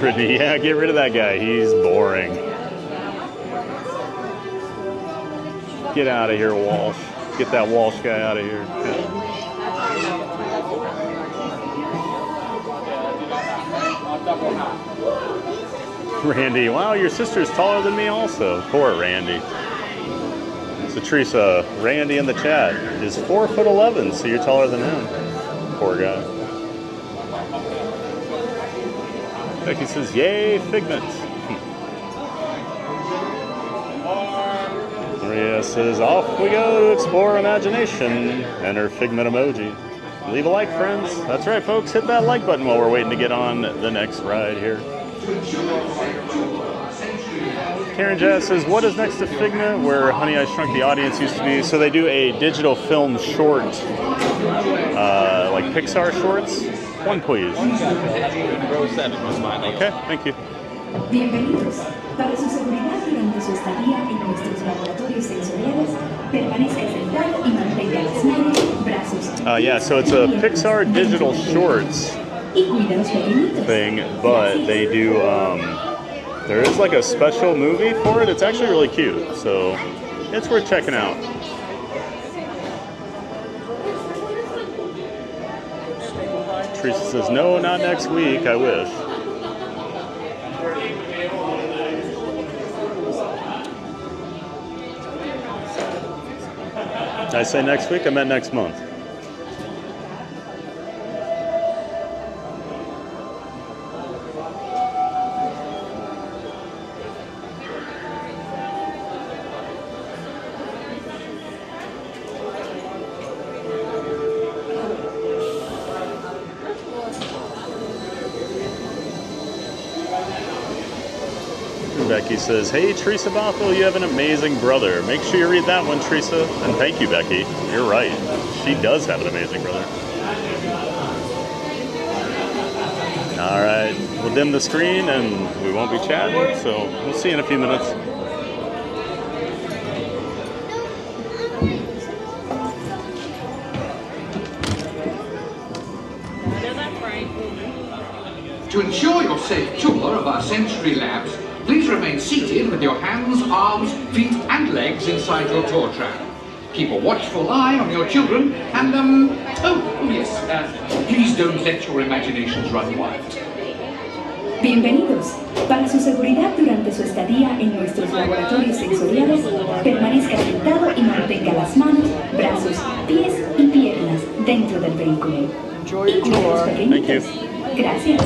Pretty, yeah, get rid of that guy. He's boring. Get out of here, Walsh. Get that Walsh guy out of here. Yeah. Randy, wow, your sister's taller than me also. Poor Randy. So Teresa, Randy in the chat is 4'11", so you're taller than him. Poor guy. Becky says, yay, Figment. Maria says, off we go to explore imagination. Enter Figment emoji. Leave a like, friends. That's right, folks. Hit that like button while we're waiting to get on the next ride here. Karen Jazz says, what is next to Figment, where Honey, I Shrunk the Audience used to be? So they do a digital film short, like Pixar shorts. One, please. Row 7 was mine. Okay, thank you. Bienvenidos. Para su seguridad durante su estadía en nuestros laboratorios sensoriales, permanezca sentado y mantenga las manos, brazos. Yeah, so it's a Pixar digital shorts thing, but they do, there is like a special movie for it. It's actually really cute, so it's worth checking out. Teresa says, no, not next week, I wish. Did I say next week? I meant next month. Becky says, hey, Teresa Bothell, you have an amazing brother. Make sure you read that one, Teresa. And thank you, Becky. You're right. She does have an amazing brother. All right. We'll dim the screen and we won't be chatting. So we'll see you in a few minutes. To ensure your safe tour of our sensory labs, please remain seated with your hands, arms, feet and legs inside your tour tram. Keep a watchful eye on your children and, please don't let your imaginations run wild. Bienvenidos. Para su seguridad durante su estadía en nuestros laboratorios sensoriales, permanezca sentado y mantenga las manos, brazos, pies y piernas dentro del vehículo. Enjoy your tour. Thank you. Gracias.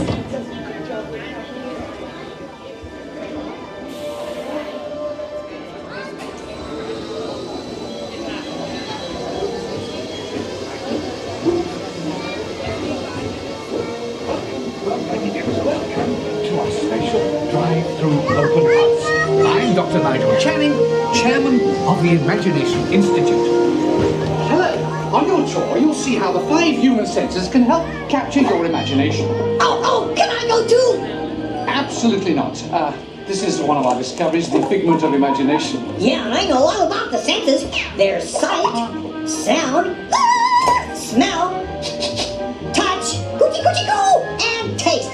Channing, Chairman of the Imagination Institute. Hello. On your tour, you'll see how the 5 human senses can help capture your imagination. Oh, can I go too? Absolutely not. This is one of our discoveries, the figment of imagination. Yeah, I know all about the senses. There's sight, sound, smell, touch, coochie coochie coo, and taste.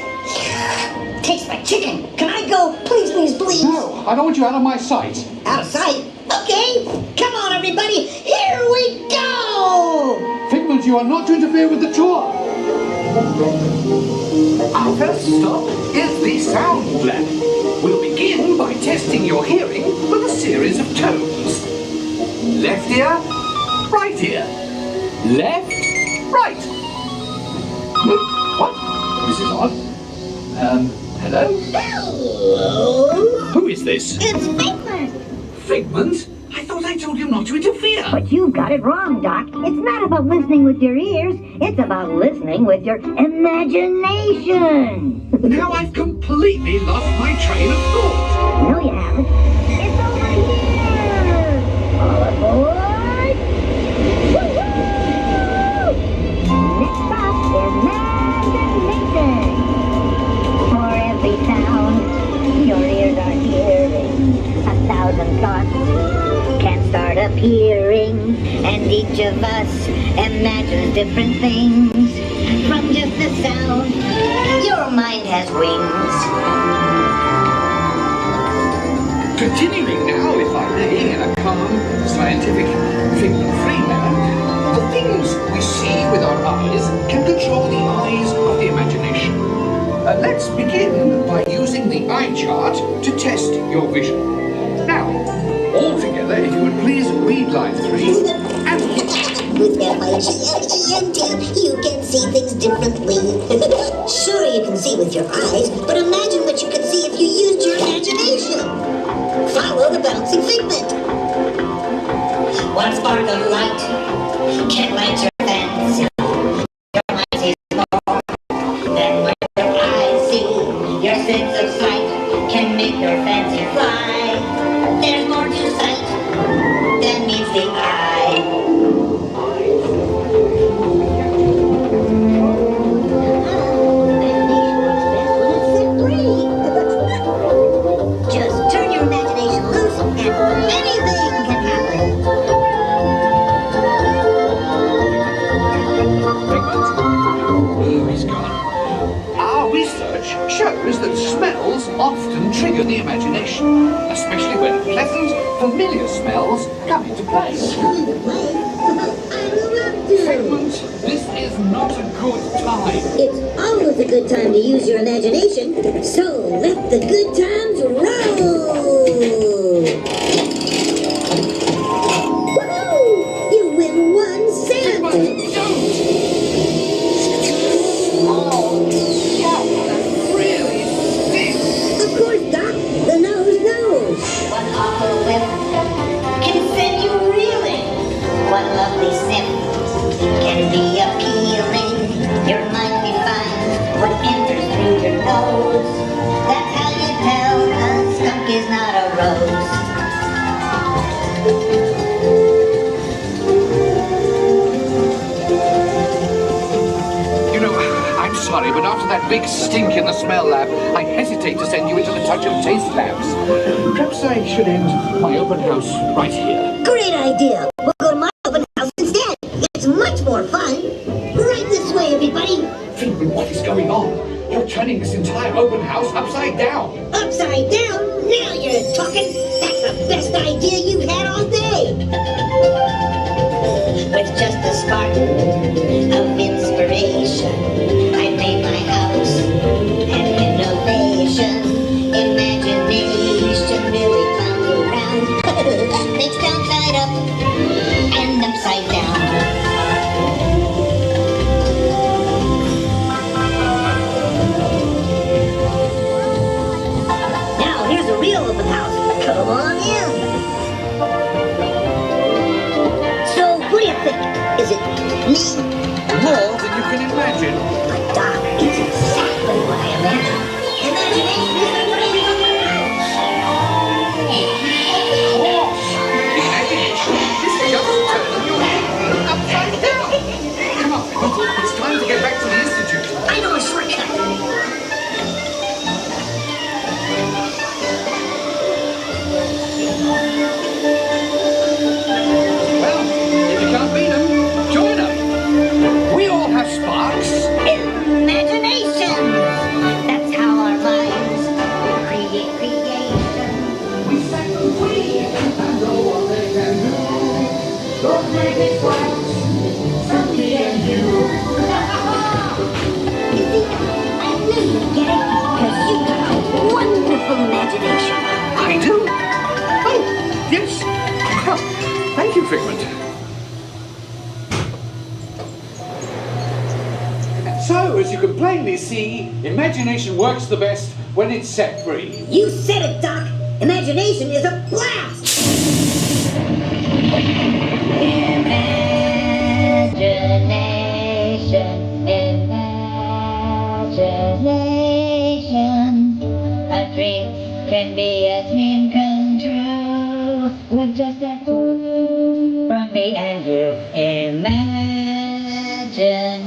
Tastes like chicken. Can I go? Please, please, please. No, I don't want you out of my sight. Out of sight? Okay. Come on, everybody. Here we go. Figment, you are not to interfere with the tour. Our first stop is the sound lab. We'll begin by testing your hearing with a series of tones. Left ear, right ear. Left, right. What? This is odd. Hello? Hello? Who is this? It's Figment. Figment? I thought I told you not to interfere. But you've got it wrong, Doc. It's not about listening with your ears. It's about listening with your imagination. Now I've completely lost my train of thought. No, you haven't. It's over here. All aboard. Woo-hoo! Next stop, imagination. For every sound, your ears are hearing 1,000 thoughts can start appearing, and each of us imagines different things. From just the sound, your mind has wings. Continuing now, if I may, in a calm, scientific, figment-free manner, the things we see with our eyes can control the eyes of the imagination. Let's begin by using the eye chart to test your vision. Now, all together, if you would please read line 3 and With M-I-G-N-E-N-T, you can see things differently. Sure, you can see with your eyes, but imagine what you could see if you used your imagination. Follow the bouncing figment. One spark of light can light your fancy. Your mind sees more than what your eyes see. Your sense of sight can make your fancy fly. There's more to sight than meets the eye. Just turn your imagination loose and anything can happen. Oh, he's gone. Our research shows that smells often trigger the imagination, especially when pleasant, familiar smells come into play. Figment, this is not a good time. It's always a good time to use your imagination, so let the good times roll! Woohoo! You win 1 cent! Really stinks. Of course, Doc, the nose knows. One awful whiff can send you reeling. One lovely sniff can be appealing. Your mind defines what enters through your nose. That's how you tell a skunk is not a rose. You know, I'm sorry, but after that big stink in the smell lab, I hesitate to send you into the touch of taste labs. Perhaps I should end my open house right here. Great idea! We'll go to my open house instead. It's much more fun. Right this way, everybody. Figment, what is going on? You're turning this entire open house upside down. Upside down? Now you're talking. That's the best idea you've had all day. With just a spark of inspiration, I made my house an innovation. Imagination really clowns around. Makes downside up and upside down. Now here's a real open house. Come on in. So, what do you think? Is it me? More than you can imagine. But Doc, it's exactly what I imagined. Imagination is a great open house. as you can plainly see, imagination works the best when it's set free. You said it, Doc. Imagination is a blast. Imagination, imagination. A dream can be a dream come true with just a clue from me and you. Imagination,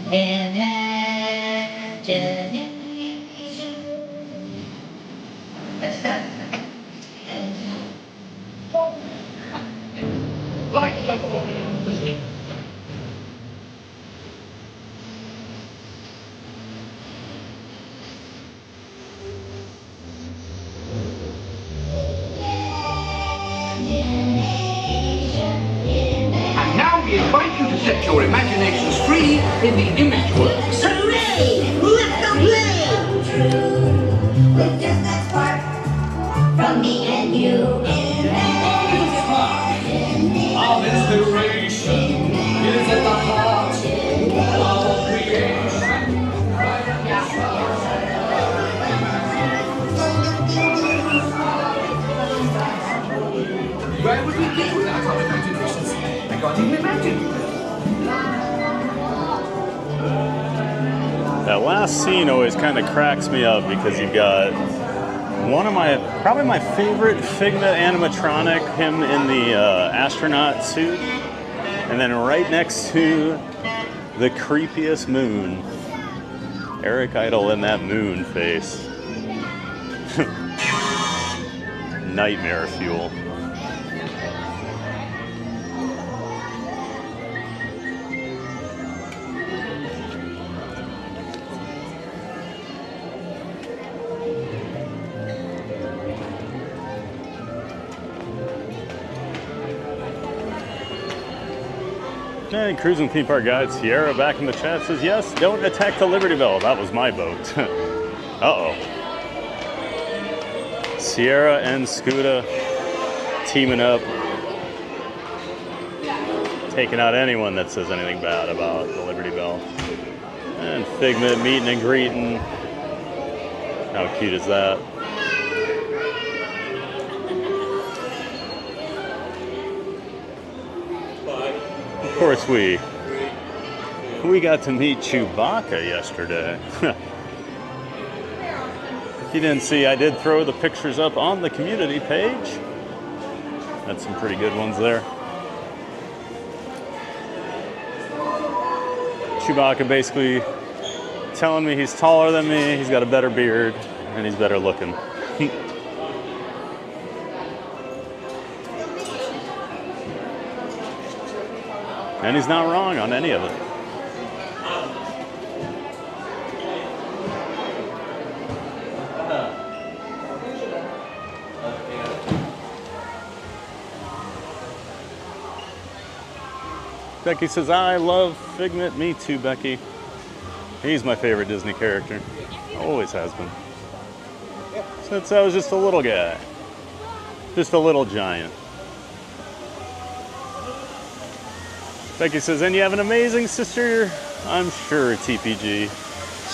imagination. And now we invite you to set your imaginations free in the image works. Hooray! Let's go play! With just that spark from me and you. Our inspiration is at the heart of creation. Where would we be without our imaginations? I can't even imagine. That last scene always kind of cracks me up because you've got probably my favorite Figment animatronic, him in the astronaut suit, and then right next to the creepiest moon, Eric Idle in that moon face. Nightmare fuel. Hey, Cruising Theme Park Guide Sierra back in the chat says, yes, don't attack the Liberty Bell. That was my boat. Uh-oh. Sierra and Scuda teaming up. Taking out anyone that says anything bad about the Liberty Bell. And Figment meeting and greeting. How cute is that? Of course, we got to meet Chewbacca yesterday. If you didn't see, I did throw the pictures up on the community page. Had some pretty good ones there. Chewbacca basically telling me he's taller than me, he's got a better beard, and he's better looking. And he's not wrong on any of it. Becky says, I love Figment. Me too, Becky. He's my favorite Disney character. Always has been. Since I was just a little guy. Just a little giant. Becky says, and you have an amazing sister, I'm sure, TPG.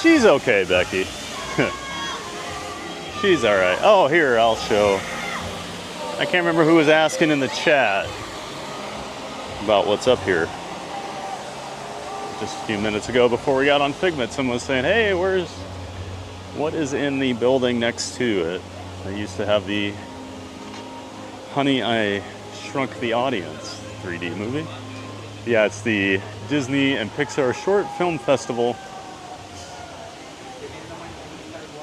She's okay, Becky. She's all right. Oh, here, I'll show. I can't remember who was asking in the chat about what's up here. Just a few minutes ago before we got on Figment, someone was saying, hey, what is in the building next to it? They used to have the Honey, I Shrunk the Audience 3D movie. Yeah, it's the Disney and Pixar Short Film Festival.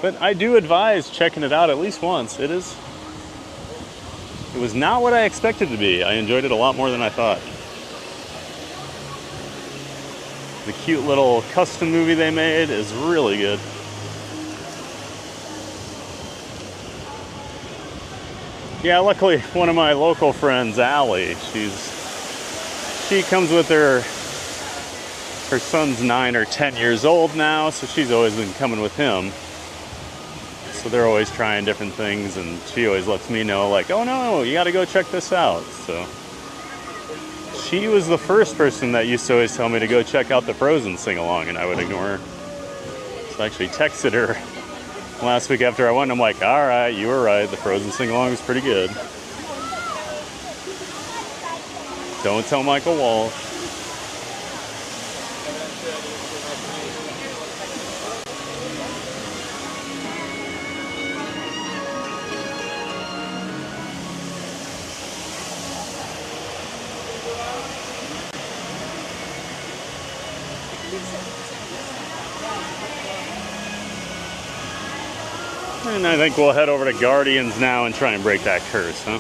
But I do advise checking it out at least once. It was not what I expected it to be. I enjoyed it a lot more than I thought. The cute little custom movie they made is really good. Yeah, luckily one of my local friends, Allie, she comes with her son's 9 or 10 years old now, so she's always been coming with him. So they're always trying different things, and she always lets me know, like, oh no, you gotta go check this out. So She was the first person that used to always tell me to go check out the Frozen sing-along, and I would ignore her. So I actually texted her last week after I went. I'm like, all right, you were right. The Frozen sing-along was pretty good. Don't tell Michael Walsh. And I think we'll head over to Guardians now and try and break that curse, huh?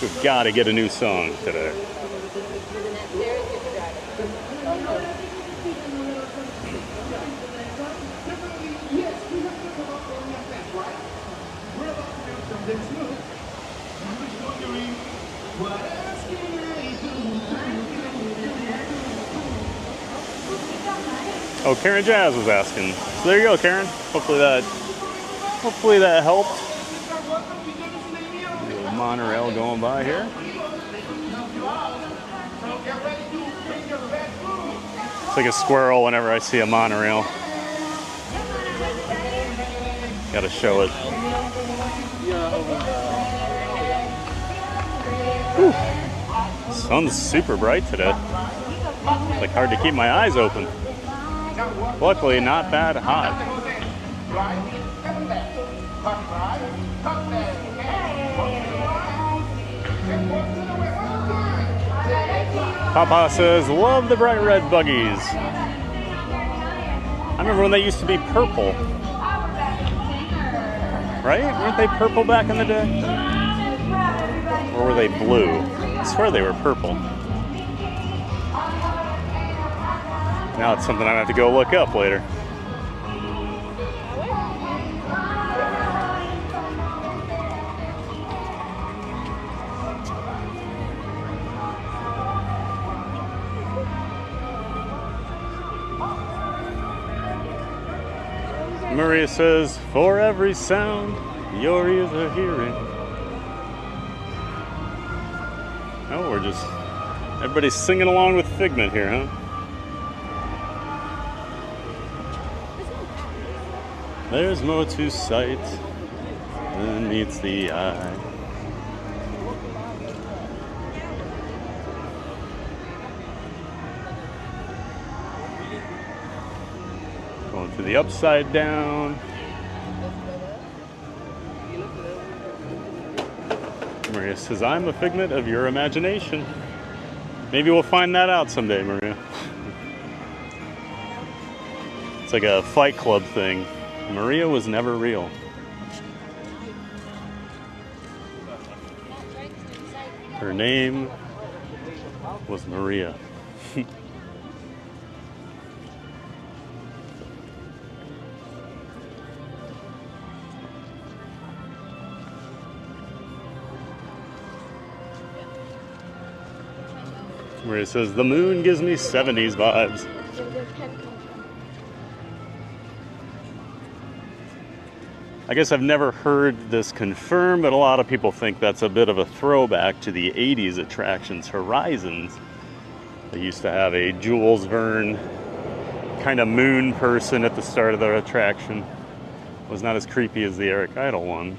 We've got to get a new song today. Oh, Karen Jazz was asking. So there you go, Karen. Hopefully that helped. Little monorail going by here. It's like a squirrel whenever I see a monorail. Gotta show it. Whew. Sun's super bright today. It's like hard to keep my eyes open. Luckily, not bad hot. Papa says, love the bright red buggies. I remember when they used to be purple. Right? Weren't they purple back in the day? Or were they blue? I swear they were purple. Now it's something I have to go look up later. Maria says, for every sound your ears are hearing. Oh, we're just, everybody's singing along with Figment here, huh? There's more to sight than meets the eye. Going to the upside down. Maria says, I'm a figment of your imagination. Maybe we'll find that out someday, Maria. It's like a Fight Club thing. Maria was never real. Her name was Maria. Maria says, the moon gives me 70s vibes. I guess I've never heard this confirmed, but a lot of people think that's a bit of a throwback to the 80s attractions, Horizons. They used to have a Jules Verne kind of moon person at the start of their attraction. It was not as creepy as the Eric Idle one.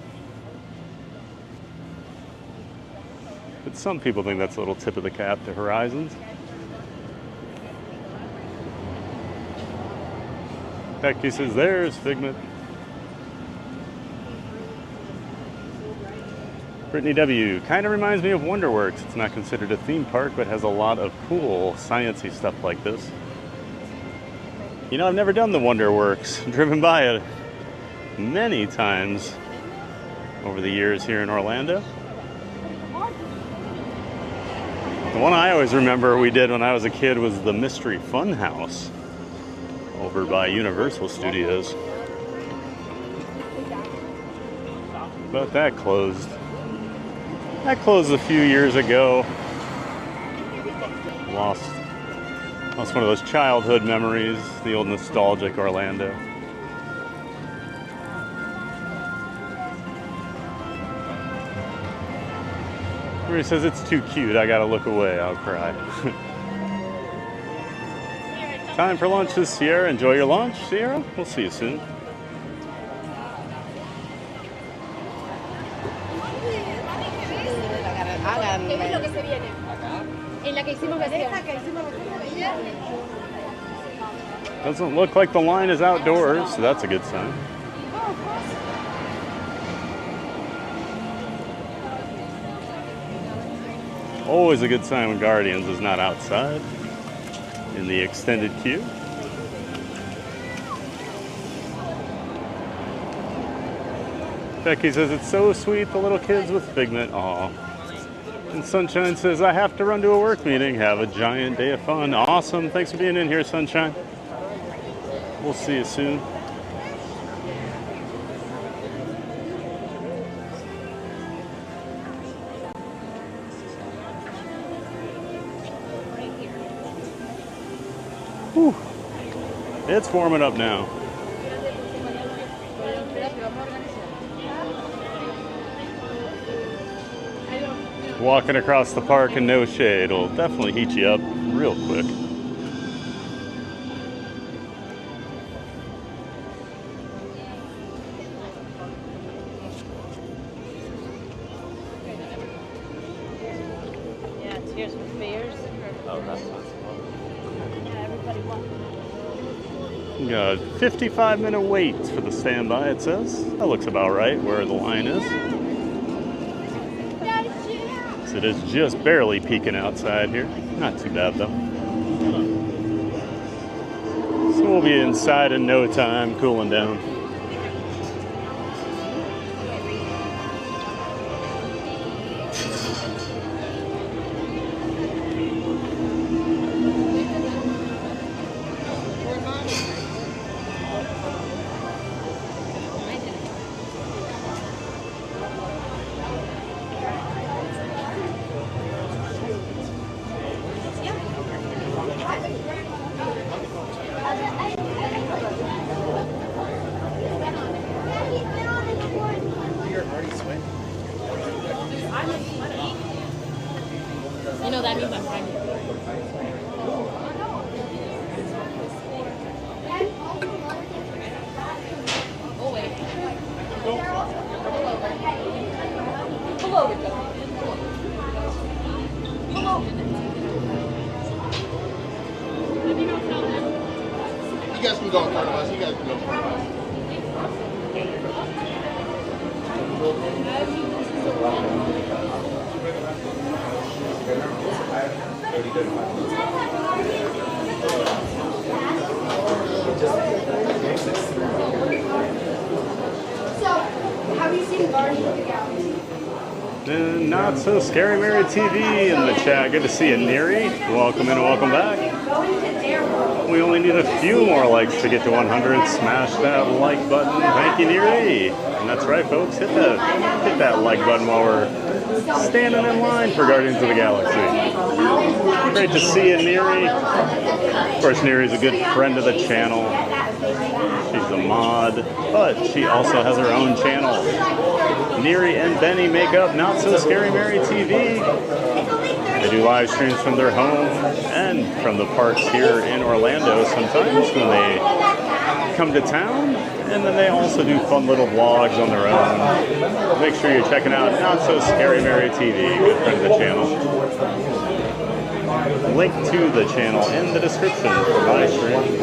But some people think that's a little tip of the cap to Horizons. Becky says, there's Figment. Brittany W. Kind of reminds me of WonderWorks. It's not considered a theme park, but has a lot of cool sciencey stuff like this. You know, I've never done the WonderWorks. I've driven by it many times over the years here in Orlando. The one I always remember we did when I was a kid was the Mystery Funhouse over by Universal Studios. But that closed. That closed a few years ago. Lost one of those childhood memories, the old nostalgic Orlando. He says it's too cute. I gotta look away. I'll cry. Time for lunch this Sierra. Enjoy your lunch, Sierra. We'll see you soon. Doesn't look like the line is outdoors, so that's a good sign. Always a good sign when Guardians is not outside in the extended queue. Becky says it's so sweet, the little kids with Figment. Aw. And Sunshine says, I have to run to a work meeting. Have a giant day of fun. Awesome. Thanks for being in here, Sunshine. We'll see you soon. Whew. It's warming up now. Walking across the park in no shade will definitely heat you up real quick. Yeah, Tears for Fears. Oh, that's what's yeah, everybody wants. We got a 55-minute wait for the standby, it says. That looks about right where the line is. So it is just barely peeking outside here. Not too bad though. So we'll be inside in no time, cooling down. You know that means I'm pregnant. Oh wait. Pull over, Joe. Pull over. You guys can go in front of us. You guys can go in front of us. So, have you seen Guardians of the Galaxy? Not So Scary Mary TV in the chat. Good to see you, Neri. Welcome in and welcome back. We only need a few more likes to get to 100. Smash that like button. Thank you, Neri. And that's right, folks. Hit that like button while we're standing in line for Guardians of the Galaxy. Great to see you, Neri. Of course, Neri's a good friend of the channel. She's a mod, but she also has her own channel. Neri and Benny make up Not So Scary Mary TV. They do live streams from their home and from the parks here in Orlando sometimes when they come to town. And then they also do fun little vlogs on their own. Make sure you're checking out Not So Scary Mary TV, good friend of the channel. Link to the channel in the description for my stream.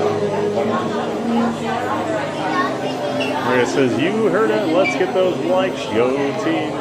Where it says, you heard it, let's get those likes, go team.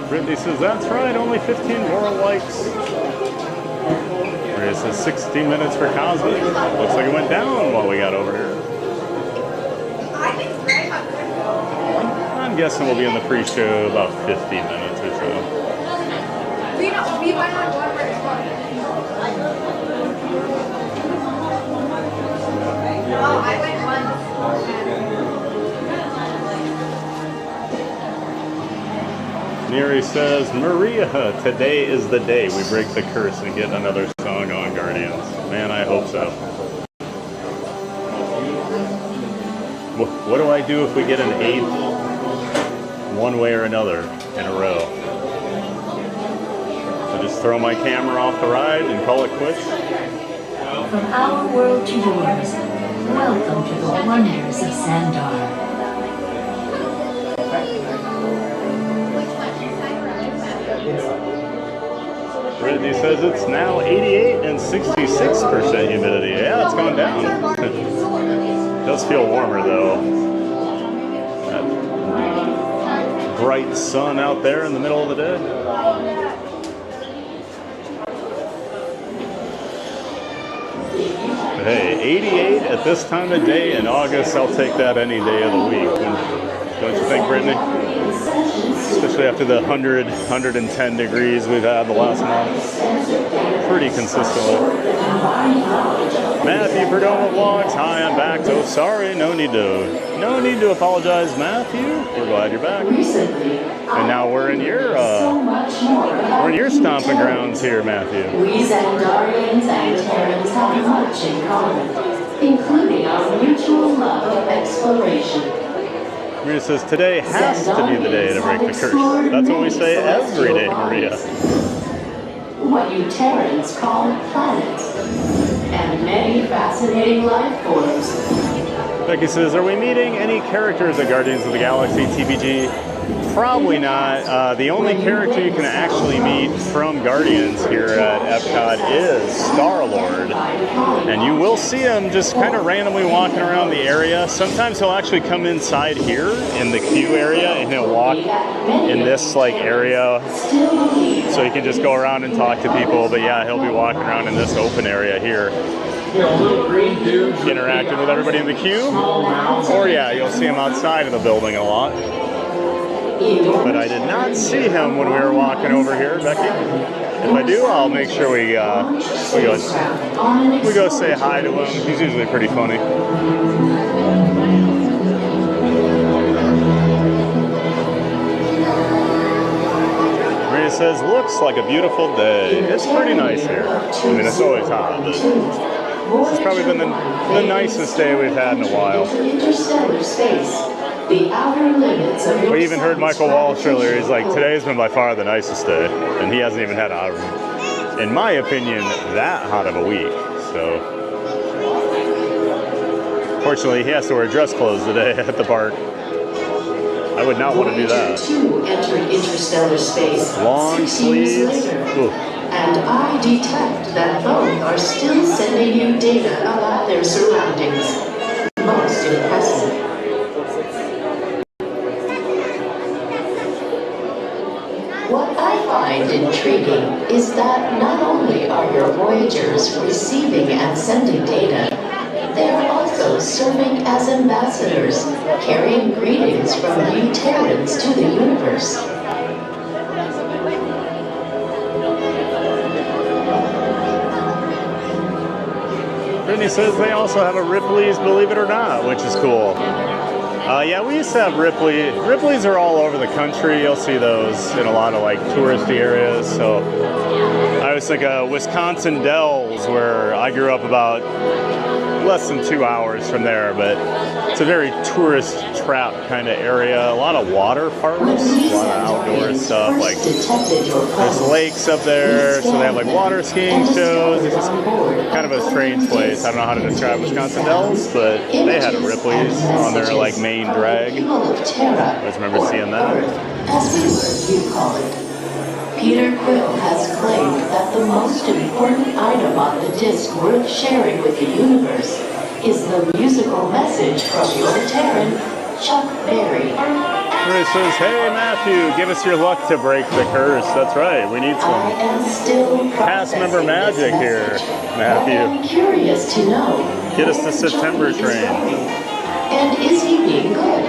Brittany says, that's right, only 15 more likes. It says 16 minutes for Cosmic. Looks like it went down while we got over here. I'm guessing we'll be in the pre-show about 50 minutes or so. We went on one where it's fun. says, Maria, today is the day we break the curse and get another song on Guardians. Man, I hope so. What do I do if we get an 8th one way or another in a row? So just throw my camera off the ride and call it quits? From our world to yours, welcome to the wonders of Sandar. Brittany says it's now 88 and 66% humidity. Yeah, it's gone down. It does feel warmer though. That bright sun out there in the middle of the day. But hey, 88 at this time of day in August, I'll take that any day of the week. Don't you think, Brittany? Especially after the 100, 110 degrees we've had the last month. Pretty consistently. Matthew Perdomo Vlogs. Hi, I'm back. So sorry, no need to apologize, Matthew. We're glad you're back. And now we're in your stomping grounds here, Matthew. We Xandarians and Terrans have much in common, including our mutual love of exploration. Maria says, today has to be the day to break the curse. That's what we say every day, Maria. What you Terrans call planets, and many fascinating life forms. Becky says, are we meeting any characters at Guardians of the Galaxy TBG? Probably not. The only character you can actually meet from Guardians here at Epcot is Star-Lord. And you will see him just kind of randomly walking around the area. Sometimes he'll actually come inside here in the queue area and he'll walk in this like area. So he can just go around and talk to people. But yeah, he'll be walking around in this open area here, interacting with everybody in the queue. Or yeah, you'll see him outside of the building a lot. But I did not see him when we were walking over here, Becky. If I do, I'll make sure we go say hi to him. He's usually pretty funny. Maria says, looks like a beautiful day. It's pretty nice here. I mean, it's always hot, but this has probably been the nicest day we've had in a while. Interstellar space. The outer limits of We even heard Michael Walsh earlier. He's like, today's been by far the nicest day. And he hasn't even had, in my opinion, that hot of a week. So, fortunately, he has to wear dress clothes today at the park. I would not want to do that. Voyager 2 entered interstellar space Long 6 years sleeves. later. Ooh. And I detect that both are still sending you data about their surroundings. Most impressive. What I find intriguing is that not only are your Voyagers receiving and sending data, they are also serving as ambassadors, carrying greetings from you Terrans to the universe. Brittany says they also have a Ripley's Believe It or Not, which is cool. Yeah, we used to have Ripley. Ripley's are all over the country. You'll see those in a lot of like touristy areas. So I always think of Wisconsin Dells, where I grew up about less than 2 hours from there, but it's a very tourist trap kind of area. A lot of water parks, a lot of outdoor stuff. Like there's lakes up there, so they have like water skiing shows. It's just kind of a strange place. I don't know how to describe Wisconsin Dells, but they had a Ripley's on their like main drag. I just remember seeing that. As we were, you call it. Peter Quill has claimed that the most important item on the disc worth sharing with the universe is the musical message from your Terran, Chuck Berry. It says, hey Matthew, give us your luck to break the curse. That's right, we need some past member magic here, Matthew. I'm curious to know. Get us the September train. And is he being good?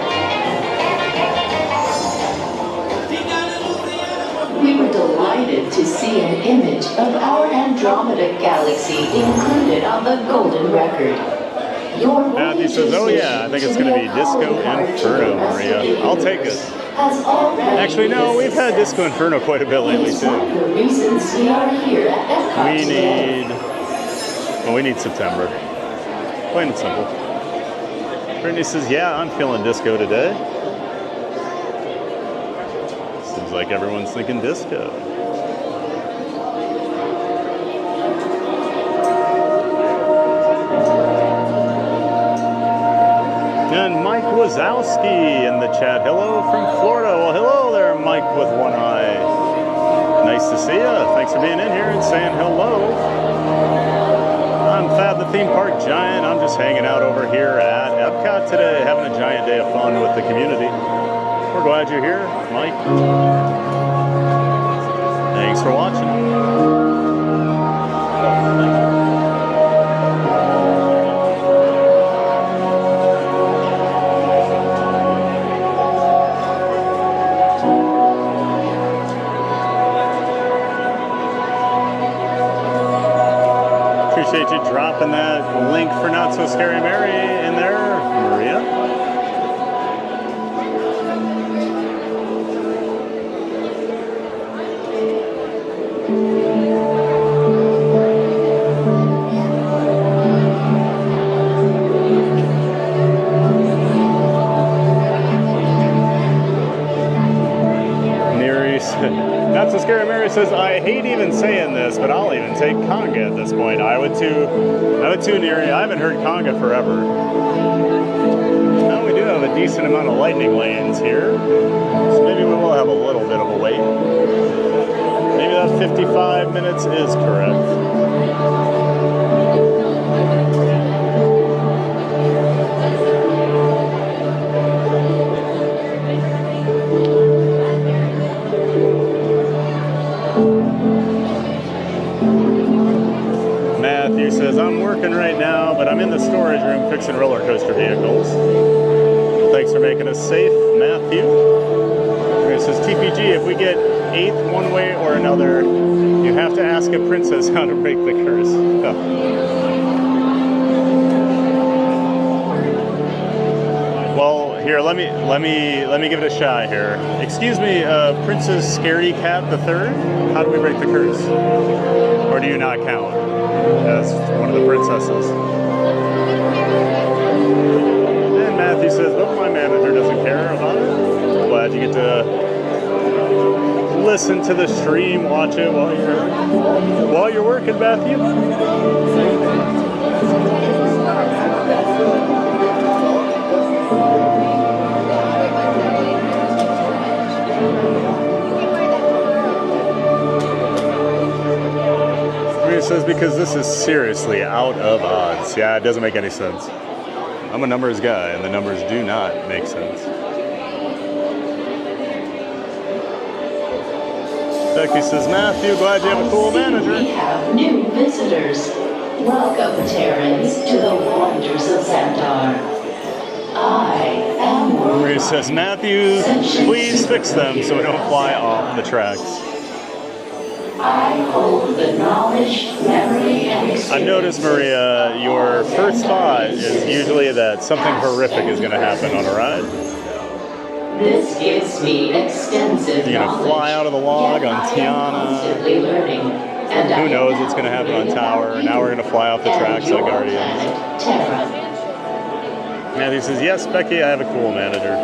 We were delighted to see an image of our Andromeda galaxy included on the Golden Record. Matthew says, oh yeah, I think it's going to be Disco Inferno, Maria. I'll take it. has already Actually, no, we've had Disco Inferno quite a bit lately It's one of too. the reasons we are here at Epcot We today. we need September. Plain and simple. Brittany says, yeah, I'm feeling disco today. Seems like everyone's thinking disco. And Mike Wazowski in the chat. Hello from Florida. Well, hello there, Mike with one eye. Nice to see you. Thanks for being in here and saying hello. I'm Fab the Theme Park Giant. I'm just hanging out over here at Epcot today, having a giant day of fun with the community. We're glad you're here, Mike. Thanks for watching. Appreciate you dropping that link for Not So Scary Mary in there, Maria. Not So Scary Mary says, I hate even saying this, but I'll even take conga at this point. I would too, Neri. I haven't heard conga forever. Now we do have a decent amount of lightning lanes here, so maybe we will have a little bit of a wait. Maybe that 55 minutes is correct. Matthew says, I'm working right now, but I'm in the storage room fixing roller coaster vehicles. Well, thanks for making us safe, Matthew. It says, TPG, if we get 8th one way or another, you have to ask a princess how to break the curse. Oh. Well, here, let me give it a shot here. Excuse me, Princess Scaredy Cat the Third. How do we break the curse? Or do you not count as one of the princesses? And Matthew says, but my manager doesn't care about it. Glad you get to listen to the stream, watch it while you're working, Matthew. It says, because this is seriously out of odds. Yeah, it doesn't make any sense. I'm a numbers guy, and the numbers do not make sense. Becky says, Matthew, glad you have a cool manager. We have new visitors. Welcome, Terrans, to the wonders of Xandar. I am Maria says, Matthew, please fix them so we don't fly off the tracks. I hold the knowledge, memory, and experience. I've noticed, Maria, your first thought is usually that something horrific is going to happen on a ride. This gives me extensive You're going to fly out of the log on Tiana. Who knows what's going to happen on Tower. Now we're going to fly off the tracks at Guardians. Matthew says, yes, Becky, I have a cool manager.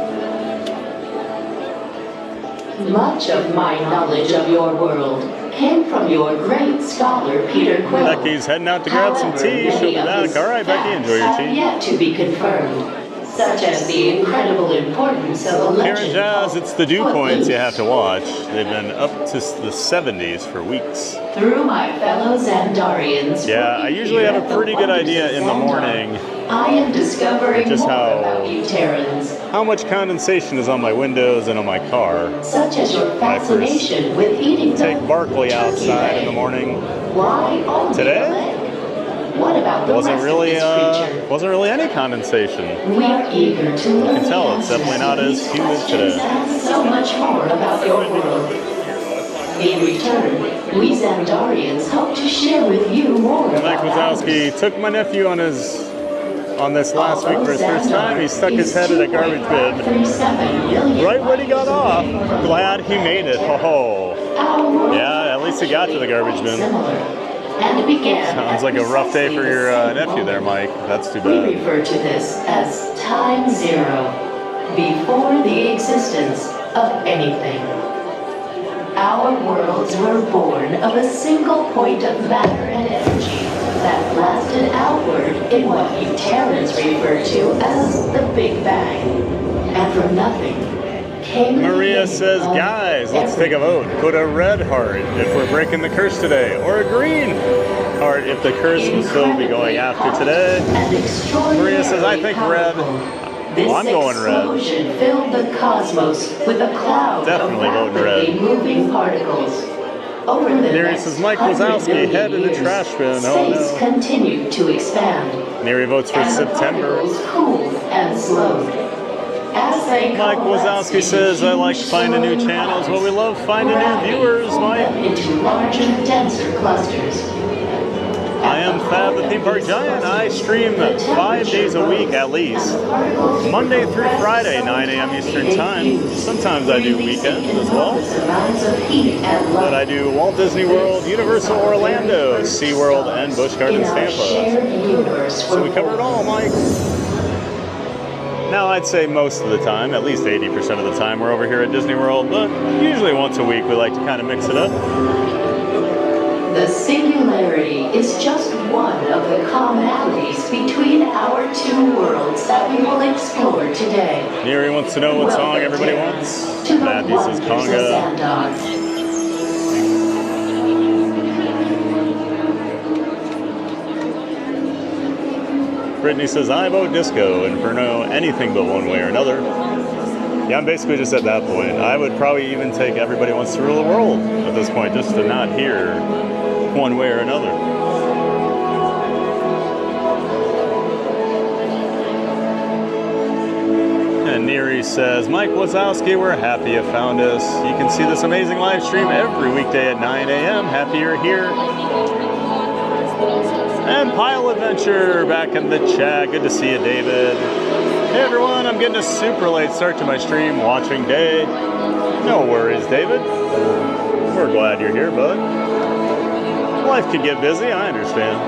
Much of my knowledge of your world came from your great scholar, Peter Quill. Becky's heading out to grab some tea. She'll be back. All right, Becky, enjoy your tea. Yet to be confirmed, such as the incredible importance of a legend. Here in Jazz, it's the dew points you have to watch. They've been up to the 70s for weeks. Through my fellow Xandarians. Yeah, I usually have a pretty good idea in the morning. I am discovering just more about you, Terrans. How much condensation is on my windows and on my car. Such as your fascination with eating. Take Barkley outside in the morning. Why only today? What about the wasn't really any condensation. We're eager to learn. You can tell it's definitely not as humid today. So much more about your world. In return, we Xandarians hope to share with you more. Mike Wazowski took my nephew on his on this last week for his first time. He stuck his head in a garbage bin right when he got off. Glad he made it. Oh, yeah, at least he got to the garbage bin. Sounds like a rough day for your nephew there, Mike. That's too bad. We refer to this as time zero, before the existence of anything. Our worlds were born of a single point of matter and energy that blasted outward in what you Terrans refer to as the Big Bang. And from nothing came... Maria says, guys, let's take a vote. Put a red heart if we're breaking the curse today, or a green heart if the curse will still be going after today. Maria says, I think red. Well, I'm going red. Explosion filled the cosmos with a cloud Definitely of voting rapidly moving particles. Over the Neri next says, Mike Wazowski, head in the trash bin. Oh space no. continued to expand. Neri votes for September. Cooled and slowed. As they Mike Wazowski says, I like finding new channels. Well, we love finding new viewers, Mike. Into larger, denser clusters. I am Fab, the theme park giant. I stream 5 days a week at least. Monday through Friday, 9 a.m. Eastern Time. Sometimes I do weekends as well. But I do Walt Disney World, Universal Orlando, SeaWorld, and Busch Gardens Tampa. So we cover it all, Mike. Now, I'd say most of the time, at least 80% of the time, we're over here at Disney World, but usually once a week we like to kind of mix it up. The singularity is just one of the commonalities between our two worlds that we will explore today. Neri wants to know what song everybody wants. Manatee says conga. Brittany says, I vote disco, Inferno, anything but one way or another. Yeah, I'm basically just at that point. I would probably even take Everybody Wants to Rule the World at this point, just to not hear one way or another. And Neri says, Mike Wazowski, we're happy you found us. You can see this amazing live stream every weekday at 9 a.m. Happy you're here. And Pile Adventure back in the chat. Good to see you, David. Hey everyone, I'm getting a super late start to my stream watching day. No worries, David. We're glad you're here, bud. Life can get busy, I understand.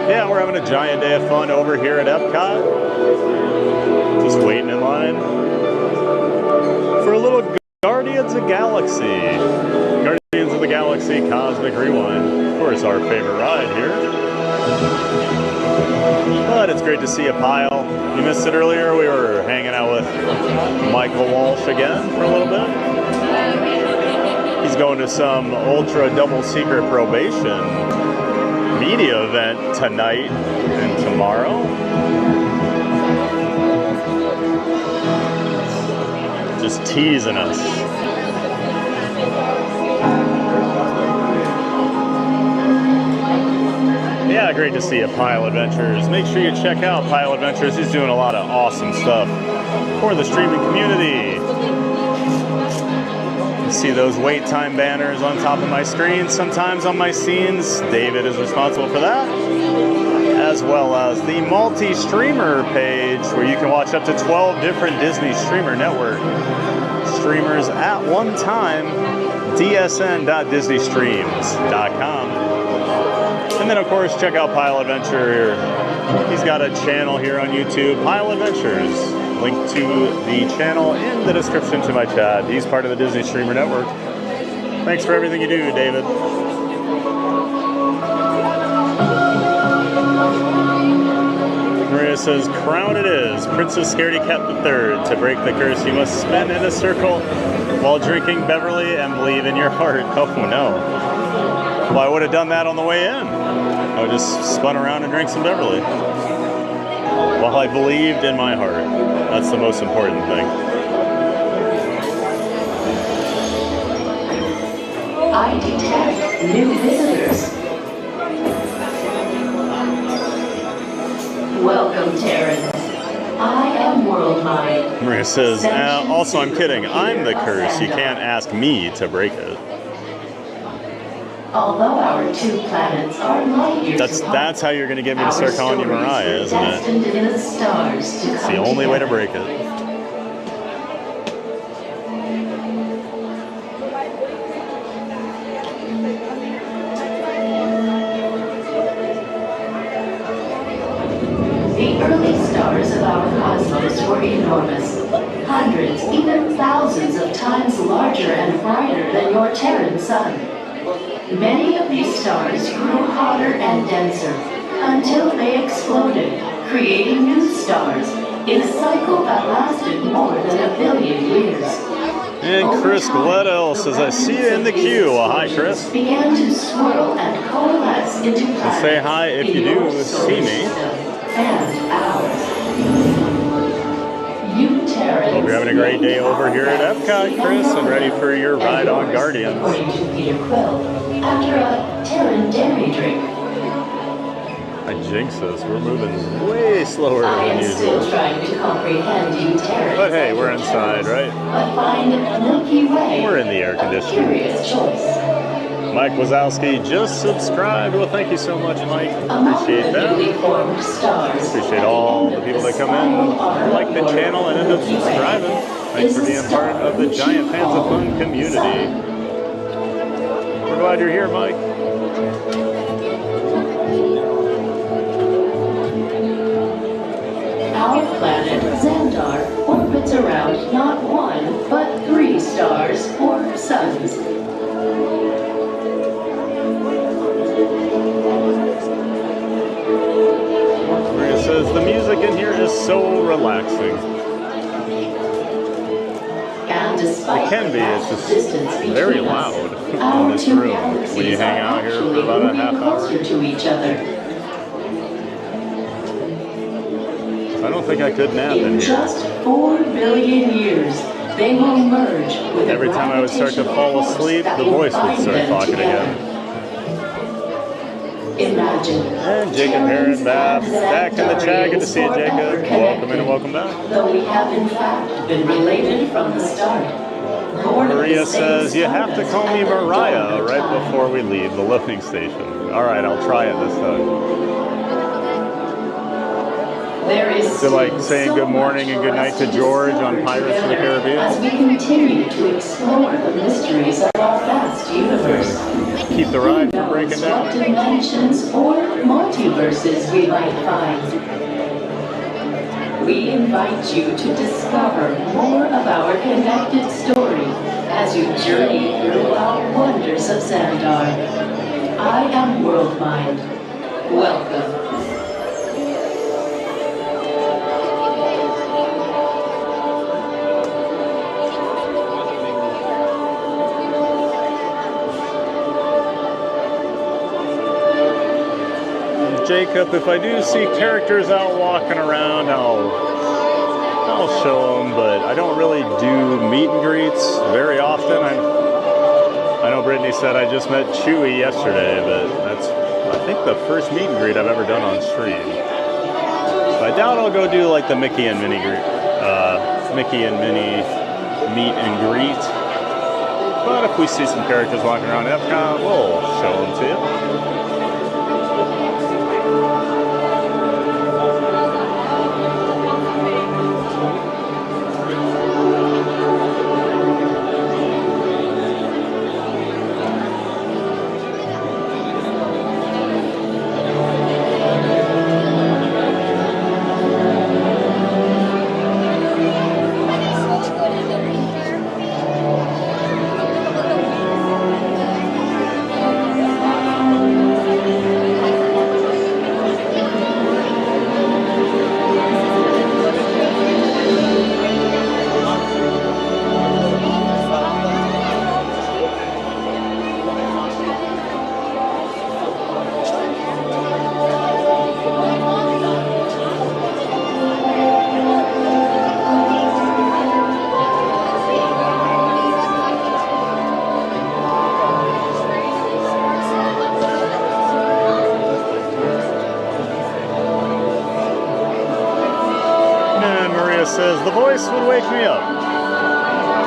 Yeah, we're having a giant day of fun over here at Epcot. Just waiting in line for a little Guardians of the Galaxy. Guardians of the Galaxy Cosmic Rewind. Of course, our favorite ride here. But it's great to see you, Pile. You missed it earlier. We were hanging out with Michael Walsh again for a little bit. He's going to some ultra double secret probation media event tonight and tomorrow. Just teasing us. Yeah, great to see you, Pile Adventures. Make sure you check out Pile Adventures. He's doing a lot of awesome stuff for the streaming community. You see those wait time banners on top of my screen, sometimes on my scenes. David is responsible for that. As well as the multi-streamer page where you can watch up to 12 different Disney Streamer Network streamers at one time. dsn.disneystreams.com. And then, of course, check out Pile Adventure. He's got a channel here on YouTube, Pile Adventures. Link to the channel in the description to my chat. He's part of the Disney Streamer Network. Thanks for everything you do, David. Maria says, crown it is. Princess Scaredy Cat III. To break the curse, you must spin in a circle while drinking Beverly and believe in your heart. Oh, no. Well, I would have done that on the way in. I would just spun around and drank some Beverly. While I believed in my heart. That's the most important thing. I detect new visitors. Welcome, Terrans. I am World Mind. Maria says, also, I'm kidding. I'm the curse. You can't ask me to break it. Although our two planets are light years apart, That's how you're going to get me to start calling you Mariah, isn't it? destined in the stars to It's come the only way to together. break it. The early stars of our cosmos were enormous. Hundreds, even thousands of times larger and brighter than your Terran sun. Many of these stars grew hotter and denser until they exploded, creating new stars in a cycle that lasted more than 1 billion years. And Chris Gledell says, I see you in the queue. Well, hi, Chris. Began to swirl and coalesce into planets. Say hi if you do see me. And ours. You Terrans. Hope you're having a great day over here at Epcot, Chris, and ready for your ride on Guardians. According to Peter Quill, after a Terran dairy drink. I jinx us. We're moving way slower I than am usual. still trying to comprehend you Terrans. But hey, we're inside, right? But find Milky Way. We're in the air conditioning. Curious choice. Mike Wazowski just subscribed. Well, thank you so much, Mike. Appreciate that. Appreciate all the people that come in, like the channel, and end up subscribing. Thanks for being part of the Giant Fans of Fun community. We're glad you're here, Mike. Our planet, Xandar, orbits around not 1, but 3 stars or suns. Maria says, the music in here is so relaxing. And despite It can be, it's just very loud in our this two room when you galaxies hang are out here actually for about a moving half hour. closer to each other. I don't think I could nap In in here. just 4 billion years, they will merge with Every time I would start to fall asleep, the voice would start talking again. Imagine. And Jacob Heron back in the chat. Good to see you, Jacob. Welcome in and welcome back. Though we have in fact been related from the start. Maria says, you have to call me Mariah right before we leave the loading station. All right, I'll try it this time. There is So like saying good morning and good night to George on Pirates of the Caribbean. as we continue to explore the mysteries of our vast universe. Keep the ride from breaking What down. dimensions or multiverses we might find. We invite you to discover more of our connected story as you journey through our wonders of Xandar. I am Worldmind. Welcome. Jacob, if I do see characters out walking around, I'll show them, but I don't really do meet and greets very often. I know Brittany said I just met Chewie yesterday, but that's, I think, the first meet and greet I've ever done on stream. So I doubt I'll go do like the Mickey and Minnie meet and greet. But if we see some characters walking around Epcot, we'll show them to you. Says the voice would wake me up.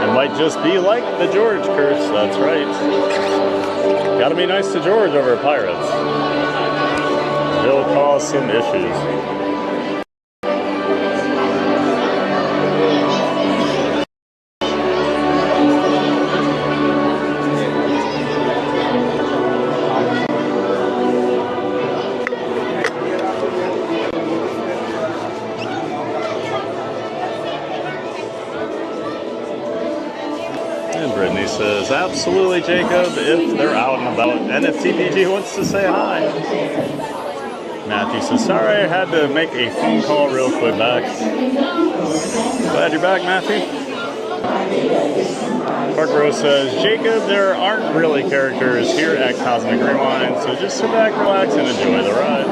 It might just be like the George curse, that's right. Gotta be nice to George over at Pirates. He'll cause some issues. Says, absolutely, Jacob, if they're out and about. And if TPG wants to say hi. Matthew says, sorry, I had to make a phone call real quick back. Glad you're back, Matthew. Park Rose says, Jacob, there aren't really characters here at Cosmic Rewind, so just sit back, relax, and enjoy the ride.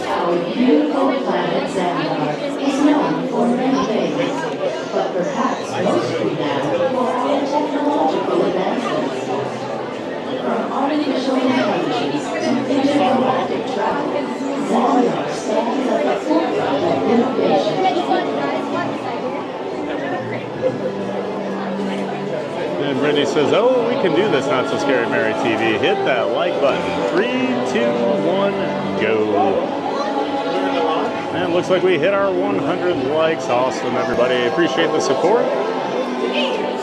Our beautiful planet Xandar is known for many things, but perhaps mostly now for our technological advancements. From artificial intelligence to intergalactic travel, Xandar stands at the forefront of innovation. And Brittany says, oh, we can do this, Not So Scary Mary TV. Hit that like button. 3, 2, 1, go. And it looks like we hit our 100 likes. Awesome, everybody. Appreciate the support.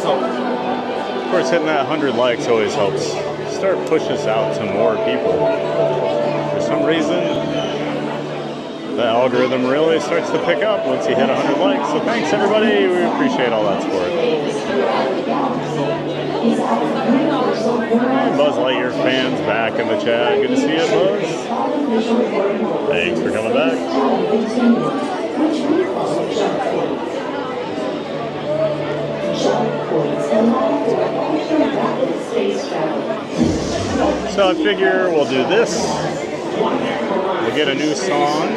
Of course, hitting that 100 likes always helps start push us out to more people. For some reason, the algorithm really starts to pick up once you hit 100 likes. So thanks, everybody. We appreciate all that support. Buzz Lightyear fans back in the chat. Good to see you, Buzz. Thanks for coming back. So I figure we'll do this. We'll get a new song.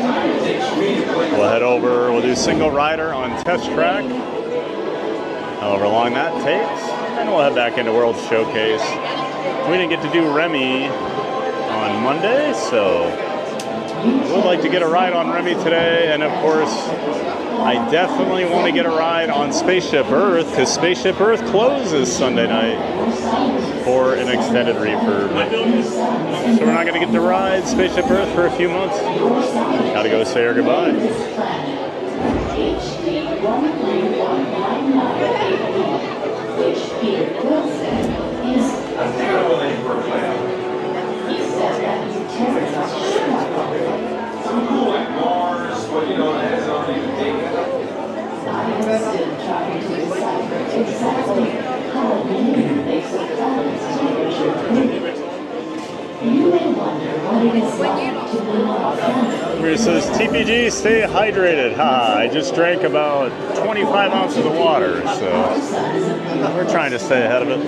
We'll head over. We'll do Single Rider on Test Track. However long that takes. And we'll head back into World Showcase. We didn't get to do Remy on Monday, so would like to get a ride on Remy today. And of course, I definitely want to get a ride on Spaceship Earth, because Spaceship Earth closes Sunday night for an extended refurb. So we're not going to get to ride Spaceship Earth for a few months. Gotta go say our goodbye. Which Peter Wilson is a very good player. He said that his terrorists should not qualify. Some cool like Mars, but you know, that has not even taken. I am still trying to decipher exactly how a balloon makes a planet's temperature move. You may wonder what it is like to live on a planet. It says, TPG, stay hydrated. Ha, I just drank about 25 ounces of water, so we're trying to stay ahead of it.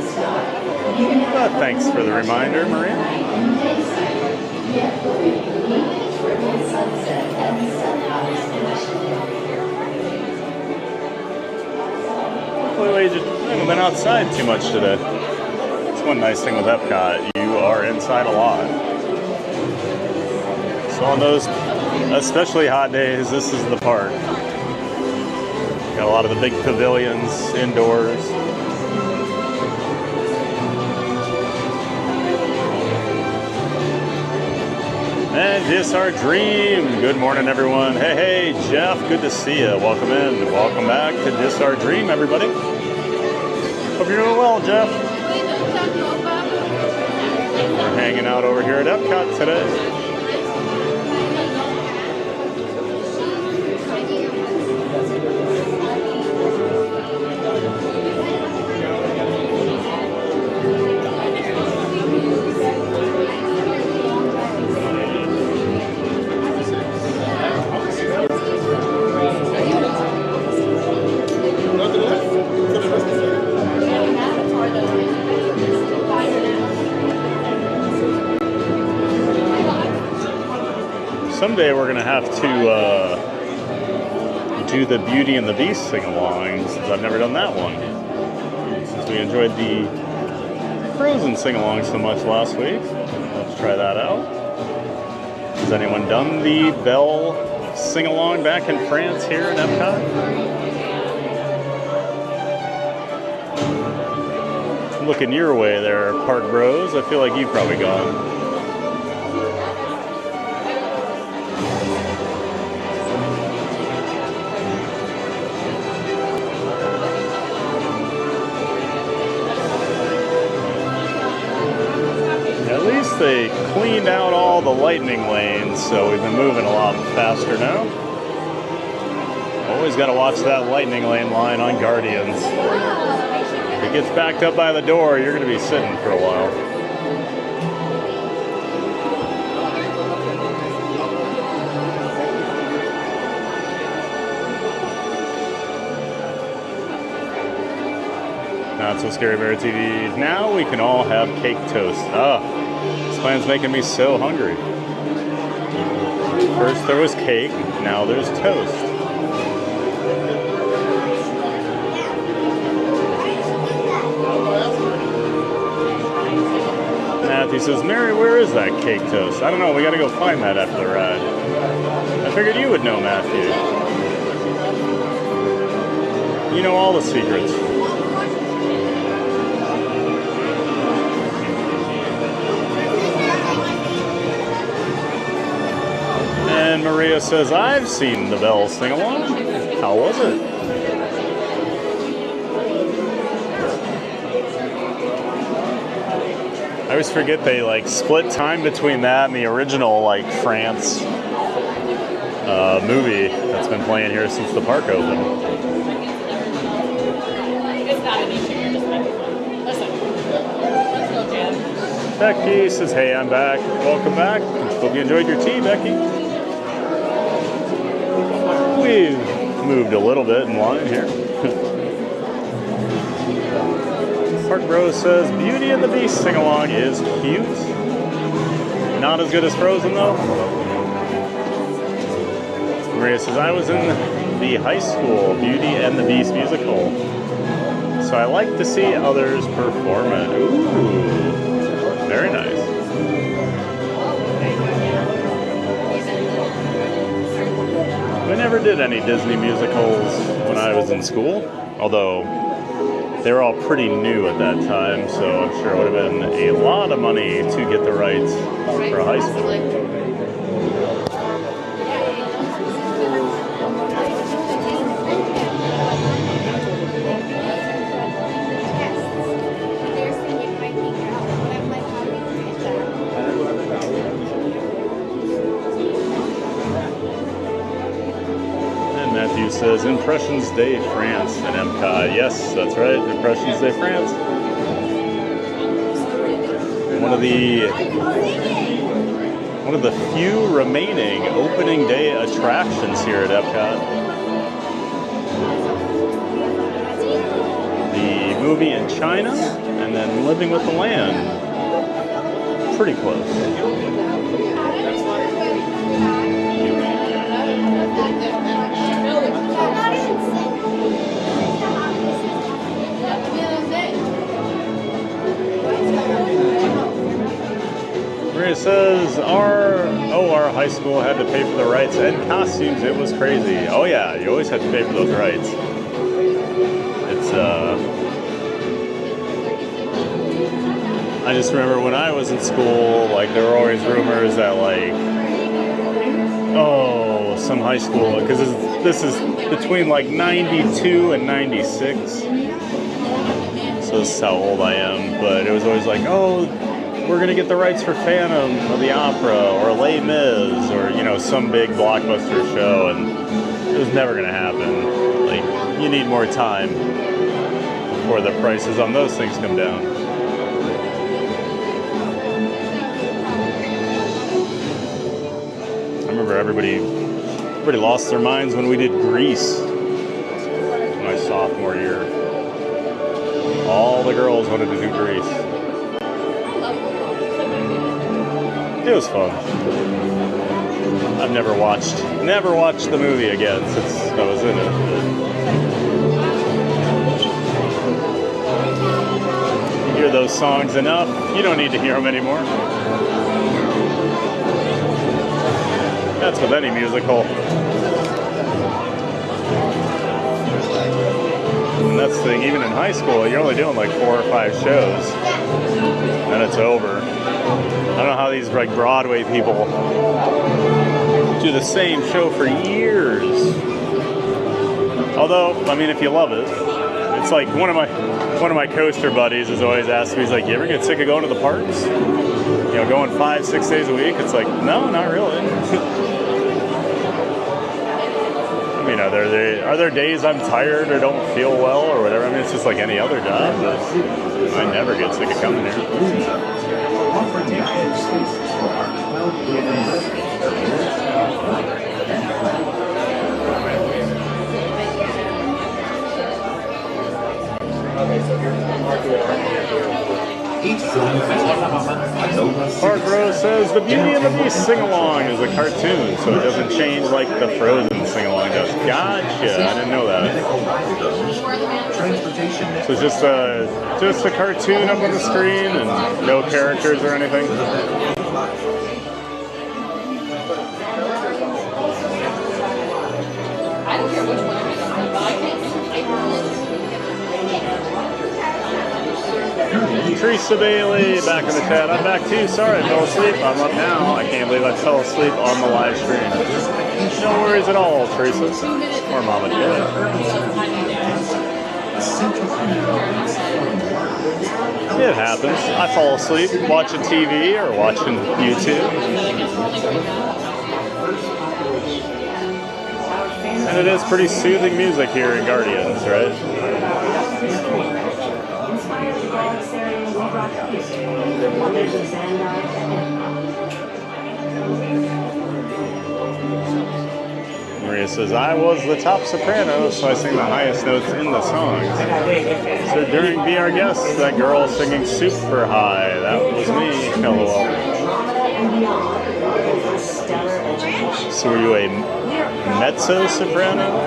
But thanks for the reminder, Maria. Hopefully we haven't been outside too much today. That's one nice thing with Epcot. You are inside a lot. So on those especially hot days, this is the park. Got a lot of the big pavilions indoors. And this our dream. Good morning, everyone. Hey, Jeff, good to see you. Welcome in. Welcome back to This Our Dream, everybody. Hope you're doing well, Jeff. We're hanging out over here at Epcot today. Someday we're going to have to do the Beauty and the Beast sing-along, since I've never done that one. Since we enjoyed the Frozen sing-along so much last week, let's try that out. Has anyone done the Belle sing-along back in France here in Epcot? looking your way there, Park Bros. I feel like you've probably gone. At least they cleaned out all the lightning lanes, so we've been moving a lot faster now. Always got to watch that lightning lane line on Guardians. If it gets backed up by the door, you're going to be sitting for a while. Not So Scary Bear TV. Now we can all have cake toast. Ah, this plan's making me so hungry. First there was cake, now there's toast. Matthew says, Mary, where is that cake toast? I don't know, we gotta go find that after the ride. I figured you would know, Matthew. You know all the secrets. And Maria says, I've seen the Bells sing along. How was it? I always forget they like split time between that and the original like France movie that's been playing here since the park opened. It's not an issue, you're just making fun. Listen. Let's go, Jan. Becky says, hey, I'm back. Welcome back. Hope you enjoyed your tea, Becky. We've moved a little bit in line here. Park Bros says, Beauty and the Beast sing-along is cute. Not as good as Frozen, though. Maria says, I was in the high school Beauty and the Beast musical, so I like to see others perform it. Ooh, very nice. We never did any Disney musicals when I was in school, although they were all pretty new at that time, so I'm sure it would have been a lot of money to get the rights for a high school. Says Impressions Day France at Epcot. Yes, that's right, Impressions Day France. One of the few remaining opening day attractions here at Epcot. The movie in China and then Living with the Land. Pretty close. It says our high school had to pay for the rights and costumes. It was crazy. Oh yeah, you always had to pay for those rights. It's I just remember when I was in school, like there were always rumors that like, oh, some high school, because this is between like 92 and 96. So this is how old I am, but it was always like, oh, we're going to get the rights for Phantom of the Opera or Les Mis or, you know, some big blockbuster show, and it was never going to happen. Like, you need more time before the prices on those things come down. I remember everybody lost their minds when we did Grease my sophomore year. All the girls wanted to do Grease. It was fun. I've never watched the movie again since I was in it. You hear those songs enough, you don't need to hear them anymore. That's with any musical. And that's the thing, even in high school, you're only doing like 4 or 5 shows, and it's over. I don't know how these like Broadway people do the same show for years. Although, I mean, if you love it, it's like one of my coaster buddies has always asked me, he's like, "You ever get sick of going to the parks? You know, going 5-6 days a week?" It's like, no, not really. I mean, are there days I'm tired or don't feel well or whatever? I mean, it's just like any other job, but I never get sick of coming here. Park Rose says the Beauty and the Beast sing-along is a cartoon, so it doesn't change like the Frozen sing-along does. Gotcha, I didn't know that. So it's just a cartoon up on the screen and no characters or anything? I don't care which one it is, but I can't do Teresa Bailey back in the chat. I'm back too. Sorry, I fell asleep. I'm up now. I can't believe I fell asleep on the live stream. No worries at all, Teresa. Or Mama Dad. It happens. I fall asleep watching TV or watching YouTube. And it is pretty soothing music here in Guardians, right? Maria says, I was the top soprano, so I sing the highest notes in the songs. So during Be Our Guest, that girl singing super high, that was me, LOL. So were you a mezzo soprano?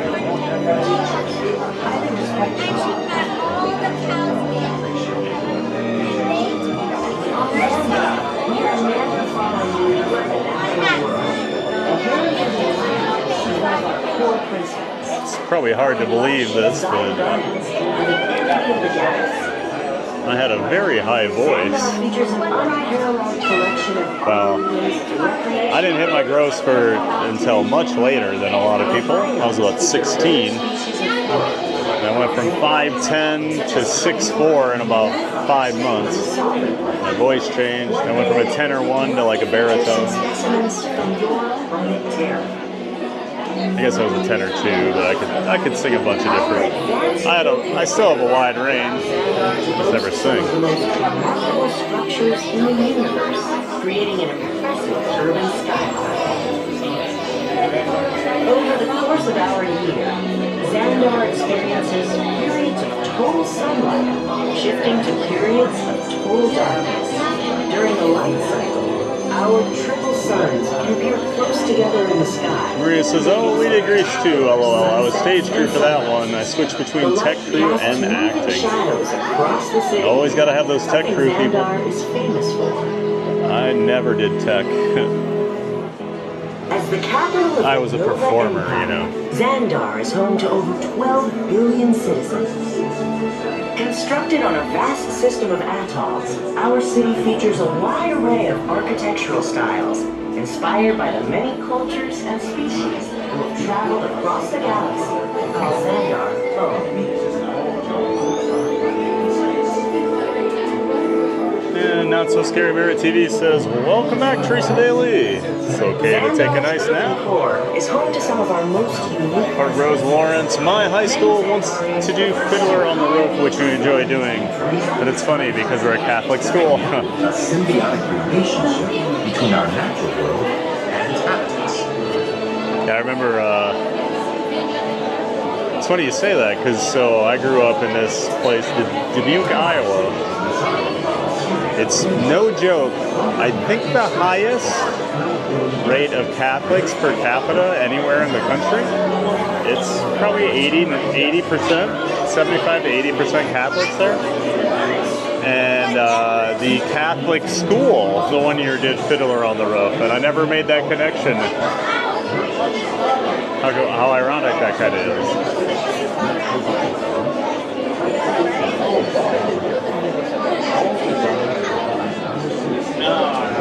It's probably hard to believe this, but I had a very high voice. Well, I didn't hit my growth spurt until much later than a lot of people. I was about 16. And I went from 5'10" to 6'4" in about 5 months. My voice changed. I went from a tenor 1 to like a baritone. I guess I was a tenor 2, but I could sing a bunch of different. I still have a wide range. Just never sing. The most remarkable structures in the universe, creating an impressive urban skyline. Over the course of our year, Xandar experiences periods of total sunlight, shifting to periods of total darkness. During the light cycle, our triple suns appear close together in the sky. Maria says, oh, we did Grease too, LOL. I was stage crew for that one. I switched between tech crew and acting. Always got to have those tech crew people. I never did tech. As the capital of I was a performer, you know. Xandar is home to over 12 billion citizens. Constructed on a vast system of atolls, our city features a wide array of architectural styles, inspired by the many cultures and species who have traveled across the galaxy and call Xandar home. And Not So Scary Merit TV says, welcome back, Teresa Bailey. It's okay to take a nice nap. Is home to some of our most unique. Park Rose Lawrence, my high school wants to do Fiddler on the Roof, which we enjoy doing. But it's funny because we're a Catholic school. A symbiotic relationship between our natural world and its habitats. Yeah, I remember, it's funny you say that, because so I grew up in this place, Dubuque, Iowa. It's no joke. I think the highest rate of Catholics per capita anywhere in the country. It's probably 80%, 75 to 80% Catholics there. And the Catholic school, the one year did Fiddler on the Roof, and I never made that connection. How ironic that kind of is.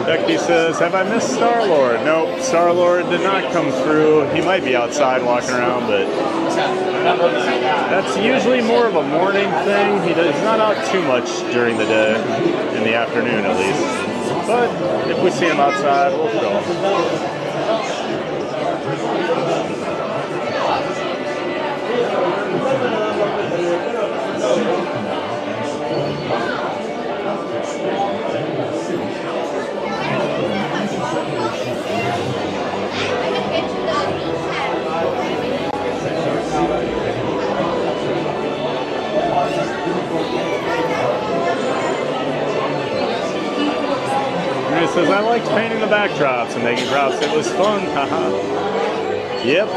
Becky says, have I missed Star-Lord? Nope, Star-Lord did not come through. He might be outside walking around, but that's usually more of a morning thing. He's not out too much during the day, in the afternoon at least. But if we see him outside, we'll film. It says, I liked painting the backdrops and making props. It was fun. Haha. Yep.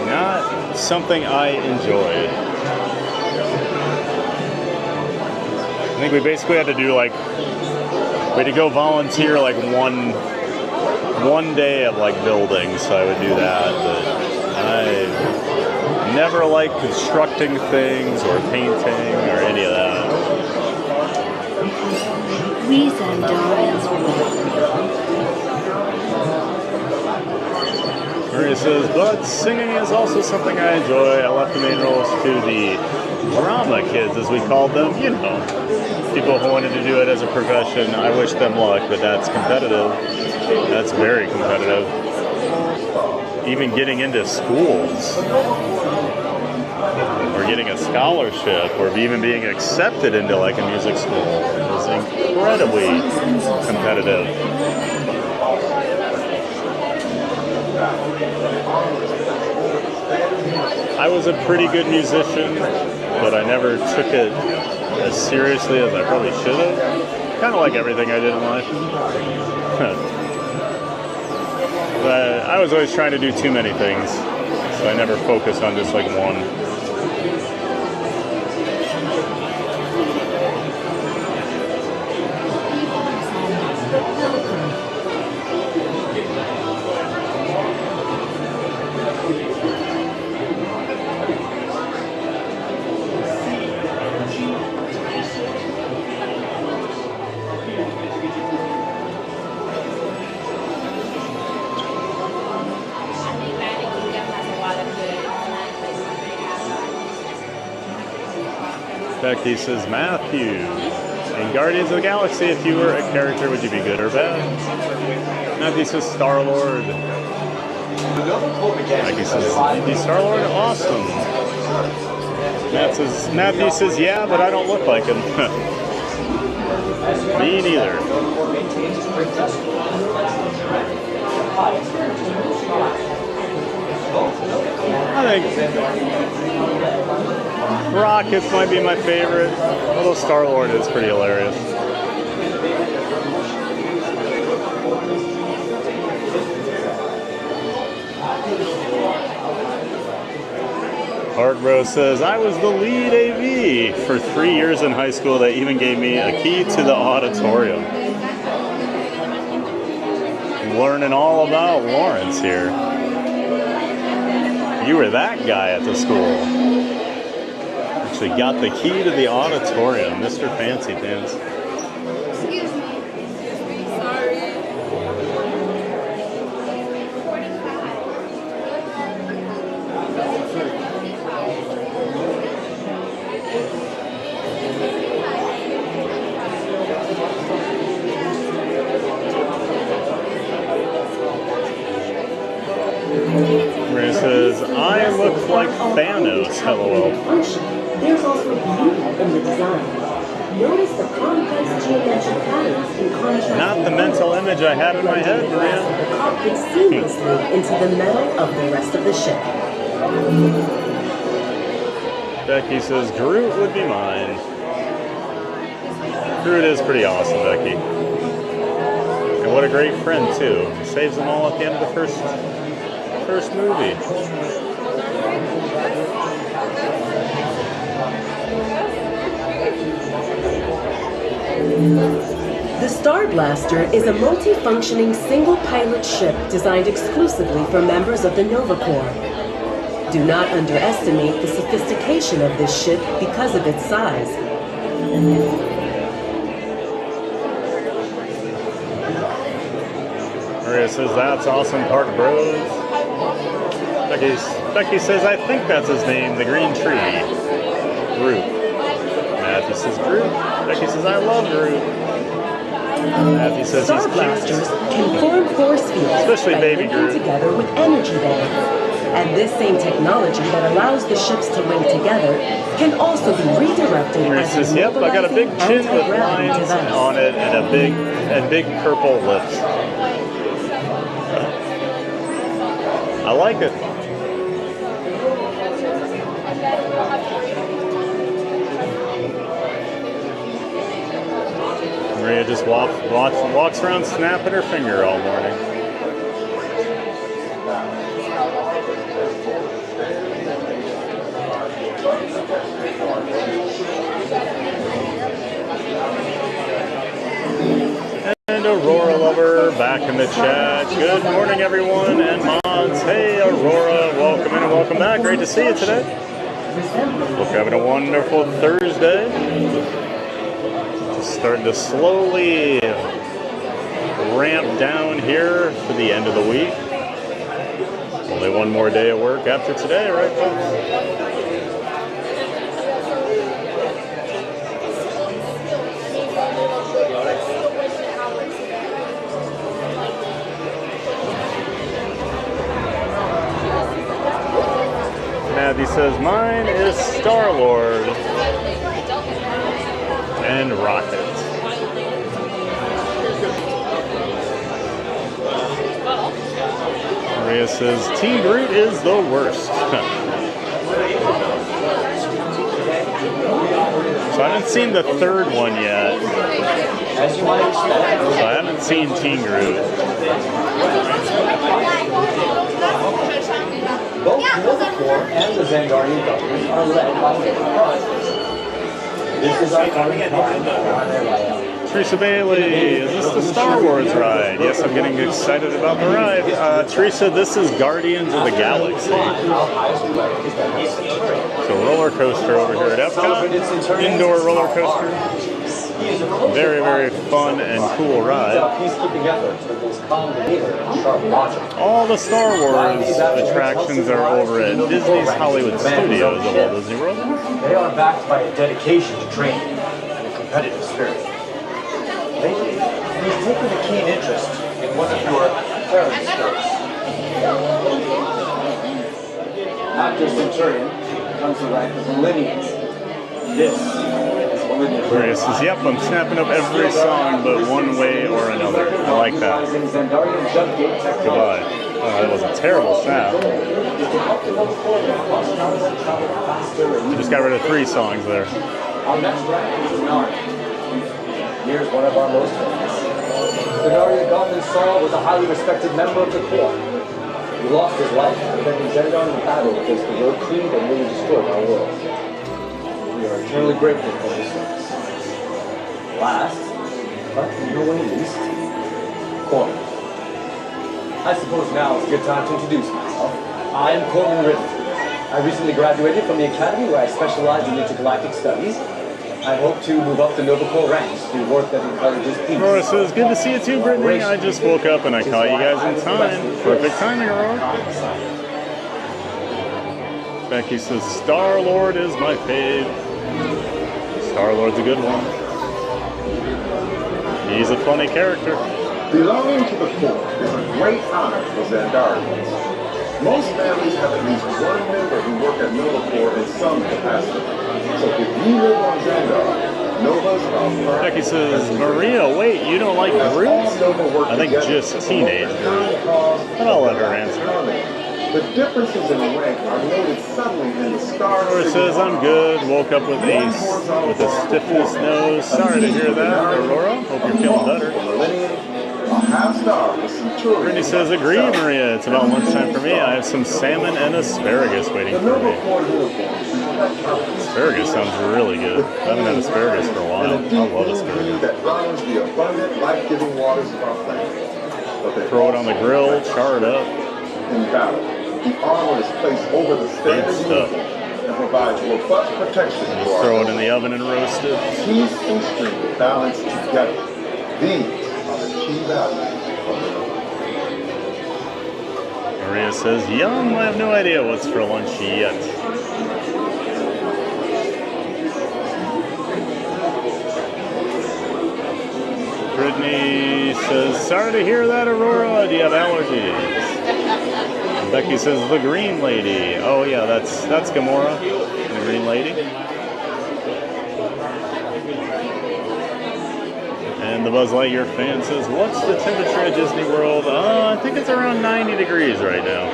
Not something I enjoyed. I think we basically had to do like, we had to go volunteer like one day of like building, so I would do that. But I never liked constructing things or painting or any of that. We Zandarians Maria says, but singing is also something I enjoy. I left the main roles to the drama kids, as we called them. You know, people who wanted to do it as a profession. I wish them luck, but that's competitive. That's very competitive. Even getting into schools, or getting a scholarship, or even being accepted into like a music school is incredibly competitive. I was a pretty good musician, but I never took it as seriously as I probably should have. Kind of like everything I did in life. But I was always trying to do too many things, so I never focused on just like one. Becky says, Matthew, in Guardians of the Galaxy, if you were a character, would you be good or bad? Matthew says, Star-Lord. Becky says, you'd be Star-Lord? Awesome. Matthew says, yeah, but I don't look like him. Me neither. I think Rockets might be my favorite, although Star-Lord is pretty hilarious. Hardbro says, I was the lead AV for 3 years in high school. They even gave me a key to the auditorium. Learning all about Lawrence here. You were that guy at the school. Actually got the key to the auditorium, Mr. Fancy Pants. Excuse me. Sorry. Ray says, I look like Thanos, LOL. There's also beauty in the design. Notice the complex geometric patterns in contrast. Not the mental image I had in my head, Maria. The cockpit seamlessly into the metal of the rest of the ship. Becky says, Groot would be mine. Groot is pretty awesome, Becky. And what a great friend, too. He saves them all at the end of the first movie. The Star Blaster is a multi-functioning single-pilot ship designed exclusively for members of the Nova Corps. Do not underestimate the sophistication of this ship because of its size. Maria says, that's awesome, Park Bros. Becky says, I think that's his name, the green tree. Groot. Matthew says, Groot. Becky says, I love Groot. Matthew says, Star he's blasters cute. can form force fields Especially by baby linking Groot. together with energy bands. And this same technology that allows the ships to link together can also be redirected Maria as says, a yep, I got a big chin with anti-gravity lines device. on it and big purple lips. I like it. Maria just walks around snapping her finger all morning. And Aurora Lover back in the chat. Good morning, everyone, and mods. Hey, Aurora, welcome in and welcome back. Great to see you today. Hope you're having a wonderful Thursday. Just starting to slowly ramp down here for the end of the week. Only one more day of work after today, right, folks? Matthew says, mine is Star-Lord and Rocket. Maria says, Team Groot is the worst. So I haven't seen the third one yet. So I haven't seen Team Groot. Both the Nova Corps and the Xandarian government are led by different parties. This is our current time. Teresa Bailey, is this the Star Wars ride? Yes, I'm getting excited about the ride. Teresa, this is Guardians of the Galaxy. So roller coaster over here at Epcot. Indoor roller coaster. Very, very fun and cool ride. All the Star Wars attractions are over at Disney's Hollywood Studios at Walt Disney World. They are backed by a dedication to training and a competitive spirit. Lately, he's taken a keen interest in one of your parents' skills. After Centurion comes the rank of Millennium. This Maria says, yep, I'm snapping up every song but one way or another. I like that. Goodbye. Oh, that was a terrible snap. I just got rid of 3 songs there. Our next rank is Denari. Here's one of our most famous. Denari Godwin Saul was a highly respected member of the Corps. He lost his life defending Xandar in battle against the Road Creed that nearly destroyed our world. We are eternally grateful for his service. Last, but no way least, Corbin. I suppose now is a good time to introduce myself. I'm Corbin Ridley. I recently graduated from the Academy where I specialize in intergalactic studies. I hope to move up the Nova Corps ranks through work that encourages peace. Aurora says, good to see you too, Brittany. I just woke up and I caught you guys in time. Perfect timing, Aurora. Becky says, Star-Lord is my fave. Star-Lord's a good one. He's a funny character. Belonging to the Corps is a great honor for Xandarians. Most families have at least one member who work at Nova Corps in some capacity. So if you live on Xandar, Novas are... Becky says, Maria, wait, you don't like Groot? I think just teenage Groot. But I'll let her answer. The differences in rank are noted subtly in the star. Aurora says, I'm good. Woke up with a stiffness nose. Sorry to hear that, Aurora. Hope you're feeling better. Brittany says, agree, Maria. It's about lunchtime for me. I have some salmon and asparagus waiting for me. Asparagus sounds really good. I haven't had asparagus for a while. I love asparagus. Throw it on the grill, char it up. In battle, the armor is placed over the standard uniform, and provides robust protection for our Throw it in the oven and roast it. peace and strength balanced together. These are the key values of the Maria says, yum, I have no idea what's for lunch yet. Brittany says, sorry to hear that, Aurora. Do you have allergies? Becky says, the green lady. Oh yeah, that's Gamora, the green lady. And the Buzz Lightyear fan says, what's the temperature at Disney World? I think it's around 90 degrees right now.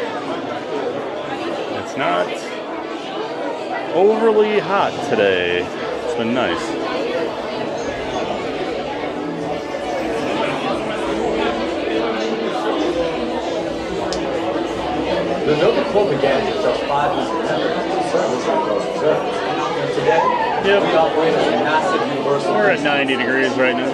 It's not overly hot today. It's been nice. The Nova Corps began until 5 in September. Service on those observers. Today, we operate as a massive universal. We're at 90 degrees right now.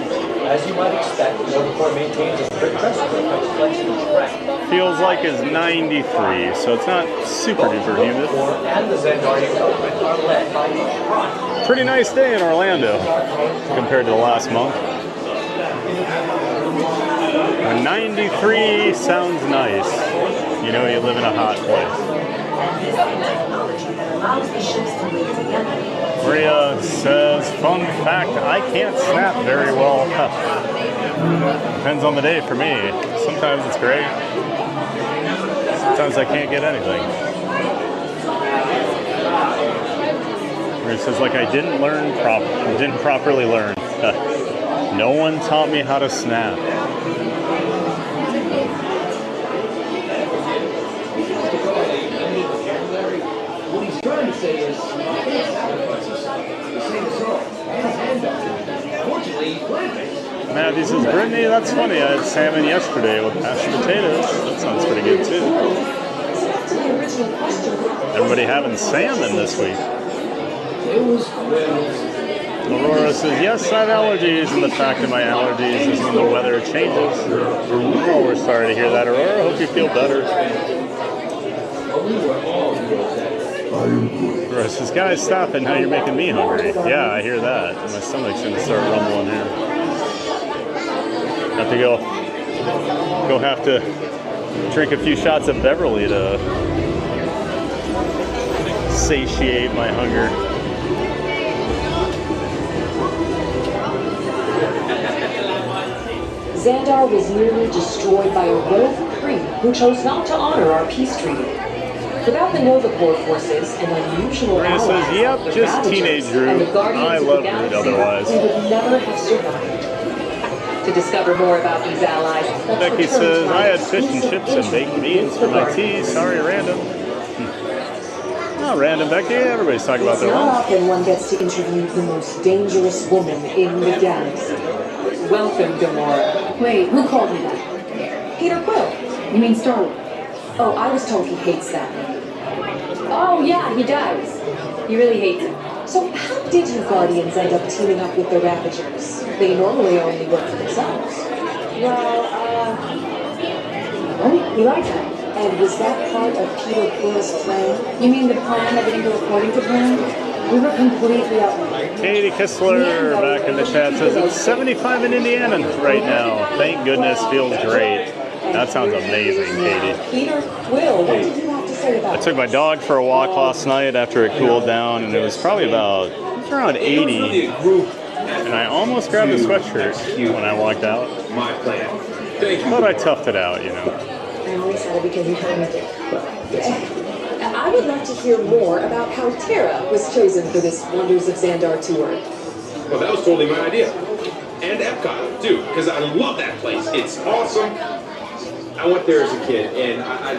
As you might expect, the Nova Corps maintains a strict pressure code which flex each track. Feels like it's 93, so it's not super duper humid. And the Xandarian government are led by each prime. Pretty nice day in Orlando compared to the last month. When 93 sounds nice, you know you live in a hot place. Maria says, fun fact, I can't snap very well. Depends on the day for me. Sometimes it's great. Sometimes I can't get anything. Maria says, like I didn't properly learn. No one taught me how to snap. What he's trying to say is, he can't sacrifice himself. The same as all. Fortunately, he's plant-based. Matthew says, Brittany, that's funny. I had salmon yesterday with mashed potatoes. That sounds pretty good too. Everybody having salmon this week. Aurora says, yes, I have allergies, and the fact of my allergies is when the weather changes. Oh, we're sorry to hear that, Aurora. Hope you feel better. Aurora says, guys, stop it. Now you're making me hungry. Yeah, I hear that. My stomach's going to start rumbling here. Have to go have to drink a few shots of Beverly to satiate my hunger. Xandar was nearly destroyed by a rogue Kree who chose not to honor our peace treaty. Without the Nova Corps forces and unusual Remy allies, says, yep, the just Ravagers teenage and Drew. the Guardians I of the love Drew Galaxy, otherwise. we would never have survived. To discover more about these allies, let's Becky return says, to I our had fish and chips and baked beans for my tea. Sorry, random. Not random, Becky. Everybody's talking about It's their not lunch. often one gets to interview the most dangerous woman in the galaxy. Welcome, Gamora. Wait, who called me that? Peter Quill. You mean Star-Lord? Oh, I was told he hates that. Oh, yeah, he does. He really hates it. So how did you Guardians end up teaming up with the Ravagers? They normally only work for themselves. Well, oh, you like that? And was that part of Peter Quill's plan? You mean the plan that didn't go according to plan? We were completely outnumbered. Katie Kistler back in the chat says, it's 75 in Indiana right now. Thank goodness, feels great. That sounds amazing, Katie. Peter Quill, what did you have to say about I took my dog for a walk last night after it cooled down, and it was probably around 80. And I almost grabbed a sweatshirt when I walked out. But I toughed it out, you know. I only said it because you told me to. I would love to hear more about how Terra was chosen for this Wonders of Xandar tour. Well, that was totally my idea. And Epcot, too, because I love that place. It's awesome. I went there as a kid, and I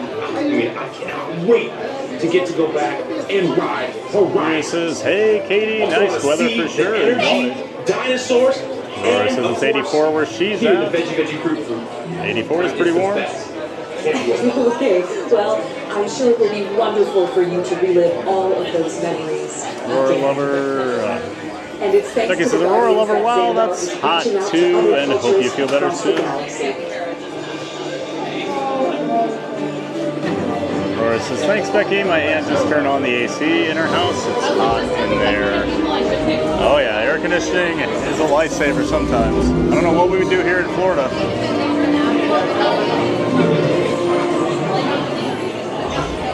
cannot wait to get to go back and ride Horizon. Says, hey, Katie, nice weather for sure. Energy, dinosaurs, Laura says it's 84 where she's at. The veggie fruit food. 84 is pretty warm. Okay, well, I'm sure it will be wonderful for you to relive all of those memories. Aurora Lover. And it's thanks Becky to says, the Aurora Guardians Lover, that wow, Xandar that's is hot reaching out to too, other and hope you cultures feel better across the soon. galaxy. Aurora Aurora says, thanks, Becky. My aunt just turned on the AC in her house. It's hot in there. Oh, yeah, air conditioning is a lifesaver sometimes. I don't know what we would do here in Florida.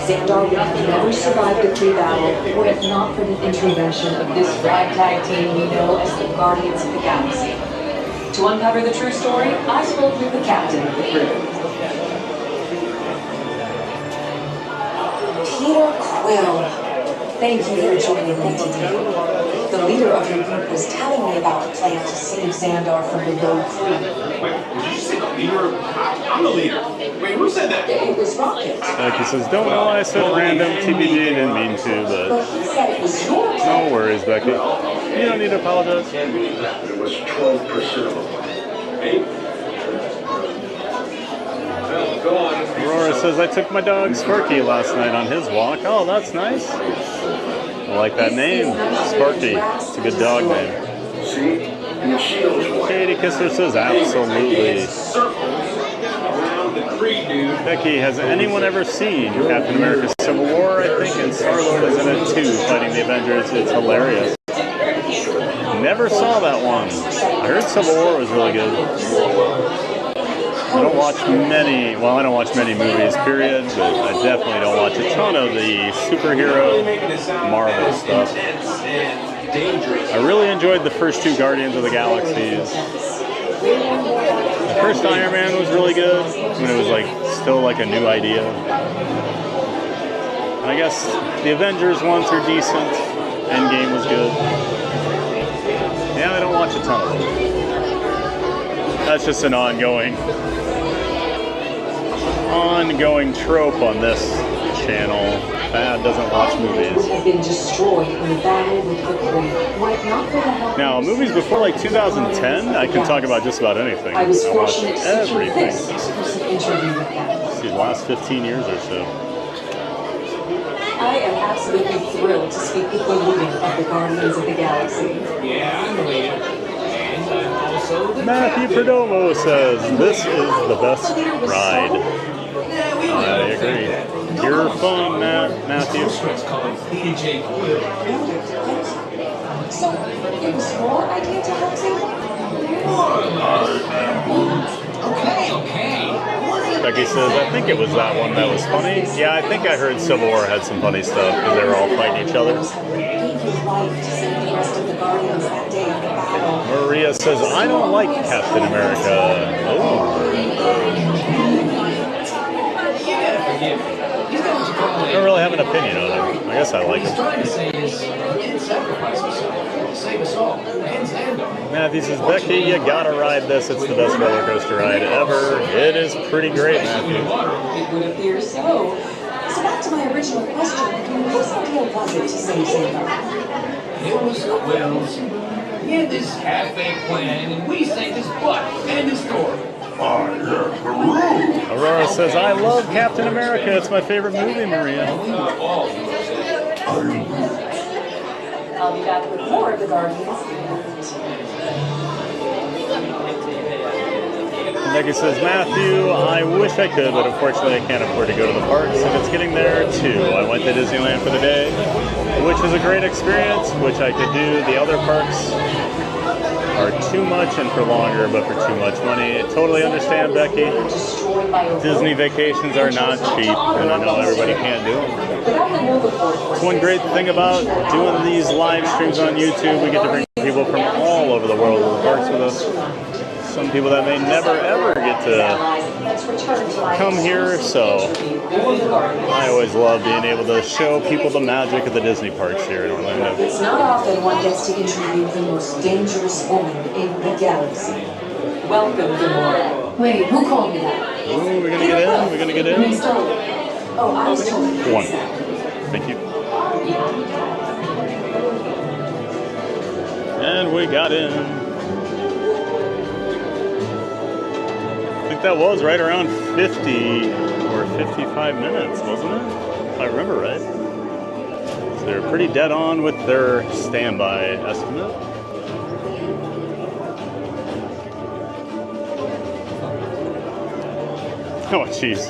Xandar would have never survived a pre-battle were it not for the intervention of this ragtag team we know as the Guardians of the Galaxy. To uncover the true story, I spoke with the captain of the crew. Peter Quill, thank you for joining me today. The leader of your group was telling me about the plan to save Xandar from the Rogue Crew. Wait, did you say the leader? I'm the leader. Wait, who said that? It was Rocket. He says, don't know why I said random. TBD, didn't mean to, but he said it was your plan. no worries, Becky. You don't need to apologize. It was 12% of the plan. Go on. Aurora says, I took my dog Sparky last night on his walk. Oh, that's nice. I like that name, Sparky. It's a good dog name. See? And the shield's white. Katie Kissler says, absolutely. Becky, has anyone ever seen Captain America Civil War, I think, and Star-Lord is in it too, fighting the Avengers. It's hilarious. Never saw that one. I heard Civil War was really good. I don't watch many movies, period, but I definitely don't watch a ton of the superhero Marvel stuff. I really enjoyed the first two Guardians of the Galaxies. The first Iron Man was really good, when it was like still like a new idea. And I guess the Avengers ones are decent. Endgame was good. Yeah, I don't watch a ton of them. That's just an ongoing trope on this channel. Thad doesn't watch movies. Have been destroyed in the battle with the Kree. Were it not for the help Now, movies before like 2010, I can talk about just about anything. I was watch fortunate to secure everything. this exclusive interview with them. See, the last 15 years or so. I am absolutely thrilled to speak with the leader of the Guardians of the Galaxy. Yeah, I'm the leader. And I'm also the Matthew Perdomo says, this is the best ride. I agree. Pure fun, Matthew. Let's call him PJ Quill. So, it was your idea to help Okay. Becky says, I think it was that one that was funny. Yeah, I think I heard Civil War had some funny stuff because they were all fighting each other. Maria says, I don't like Captain America. Oh. I don't really have an opinion on him. I guess I like him. Trying to say is, he didn't sacrifice himself to save us all. And Xandar. Matthew says, Becky, you gotta ride this. It's the best roller coaster ride ever. It is pretty great, Matthew. It would appear so. So back to my original question, whose idea was it to save Xandar? It was Quill's. He had this half-baked plan, and we saved his butt and his story. Aurora says, I love Captain America. It's my favorite movie, Maria. I'll be back with more of the Guardians. Becky says, Matthew, I wish I could, but unfortunately I can't afford to go to the parks, and it's getting there too. I went to Disneyland for the day, which was a great experience, which I could do. The other parks are too much and for longer, but for too much money. I totally understand, Becky. Disney vacations are not cheap, and I know everybody can't do them. One great thing about doing these live streams on YouTube, we get to bring people from all over the world to the parks with us. Some people that may never ever get to come here, so I always love being able to show people the magic of the Disney parks here in Orlando. It's not often one gets to interview the most dangerous woman in the galaxy. Welcome, Gamora. Wait, who called me that? Ooh, we're gonna get in, we're gonna get in. Oh, I was told. One. Thank you. And we got in. I think that was right around 50 or 55 minutes, wasn't it? If I remember right. So they're pretty dead on with their standby estimate. Oh, jeez.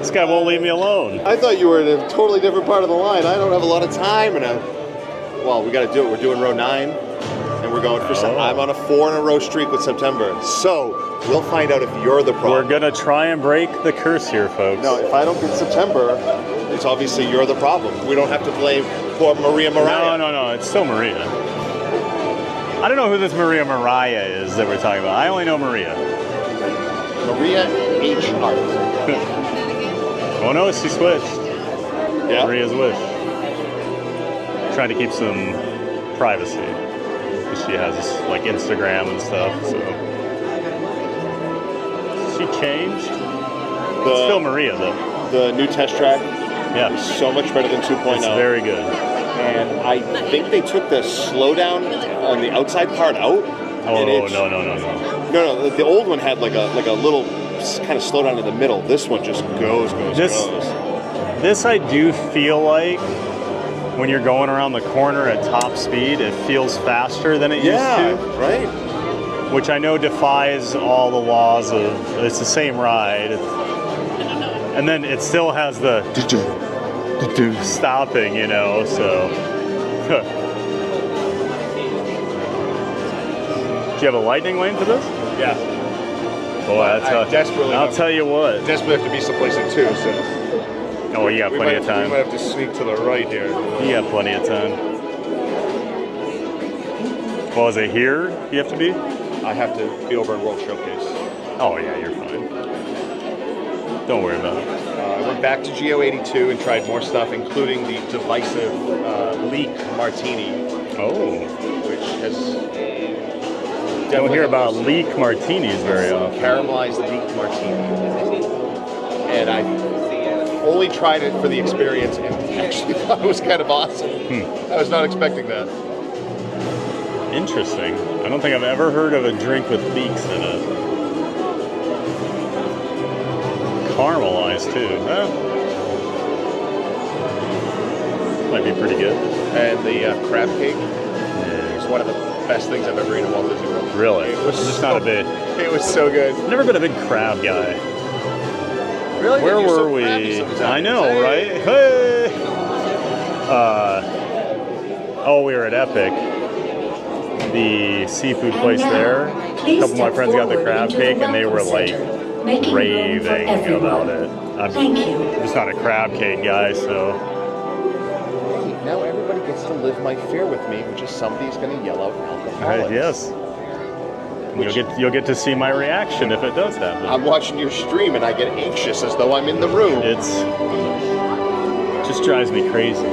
This guy won't leave me alone. I thought you were in a totally different part of the line. I don't have a lot of time, and well, we got to do it. We're doing row 9, and we're going for some. I'm on a 4-in-a-row streak with September, so we'll find out if you're the problem. We're gonna try and break the curse here, folks. No, if I don't get September, it's obviously you're the problem. We don't have to blame poor Maria Mariah. No, it's still Maria. I don't know who this Maria Mariah is that we're talking about. I only know Maria. Maria H. Hart. Oh no, she switched. Yeah. Maria's wish. Trying to keep some privacy. She has like Instagram and stuff, so. She changed? It's still Maria though. The new test track is so much better than 2.0. It's very good. And I think they took the slowdown on the outside part out. Oh, no. No, the old one had like a little kind of slowdown in the middle. This one just goes. This I do feel like when you're going around the corner at top speed, it feels faster than it used to. Right. Which I know defies all the laws of, it's the same ride. And then it still has the stopping, you know, so. Do you have a lightning lane for this? Yeah. Boy, I'll tell you what. Desperately have to be someplace at 2, so. Oh, you got plenty of time. We might have to sneak to the right here. You got plenty of time. Well, is it here you have to be? I have to be over in World Showcase. Oh, yeah, you're fine. Don't worry about it. I went back to Geo82 and tried more stuff, including the divisive leek martini. Oh. Which has... Don't hear about leek martinis very often. Caramelized leek martini. And I only tried it for the experience and actually thought it was kind of awesome. I was not expecting that. Interesting. I don't think I've ever heard of a drink with leeks in it. Caramelized too. Might be pretty good. And the crab cake is one of the best things I've ever eaten at Walt Disney World. Really? It was just not a bit. It was so good. I've never been a big crab guy. Really? Where were we? I know, right? Hey! We were at Epic, the seafood place there. A couple of my friends got the crab cake, and they were like raving about it. I'm just not a crab cake guy, so. Hey, now everybody gets to live my fear with me, which is somebody's going to yell out alcoholics. Yes. You'll get to see my reaction if it does happen. I'm watching your stream and I get anxious as though I'm in the room. It just drives me crazy.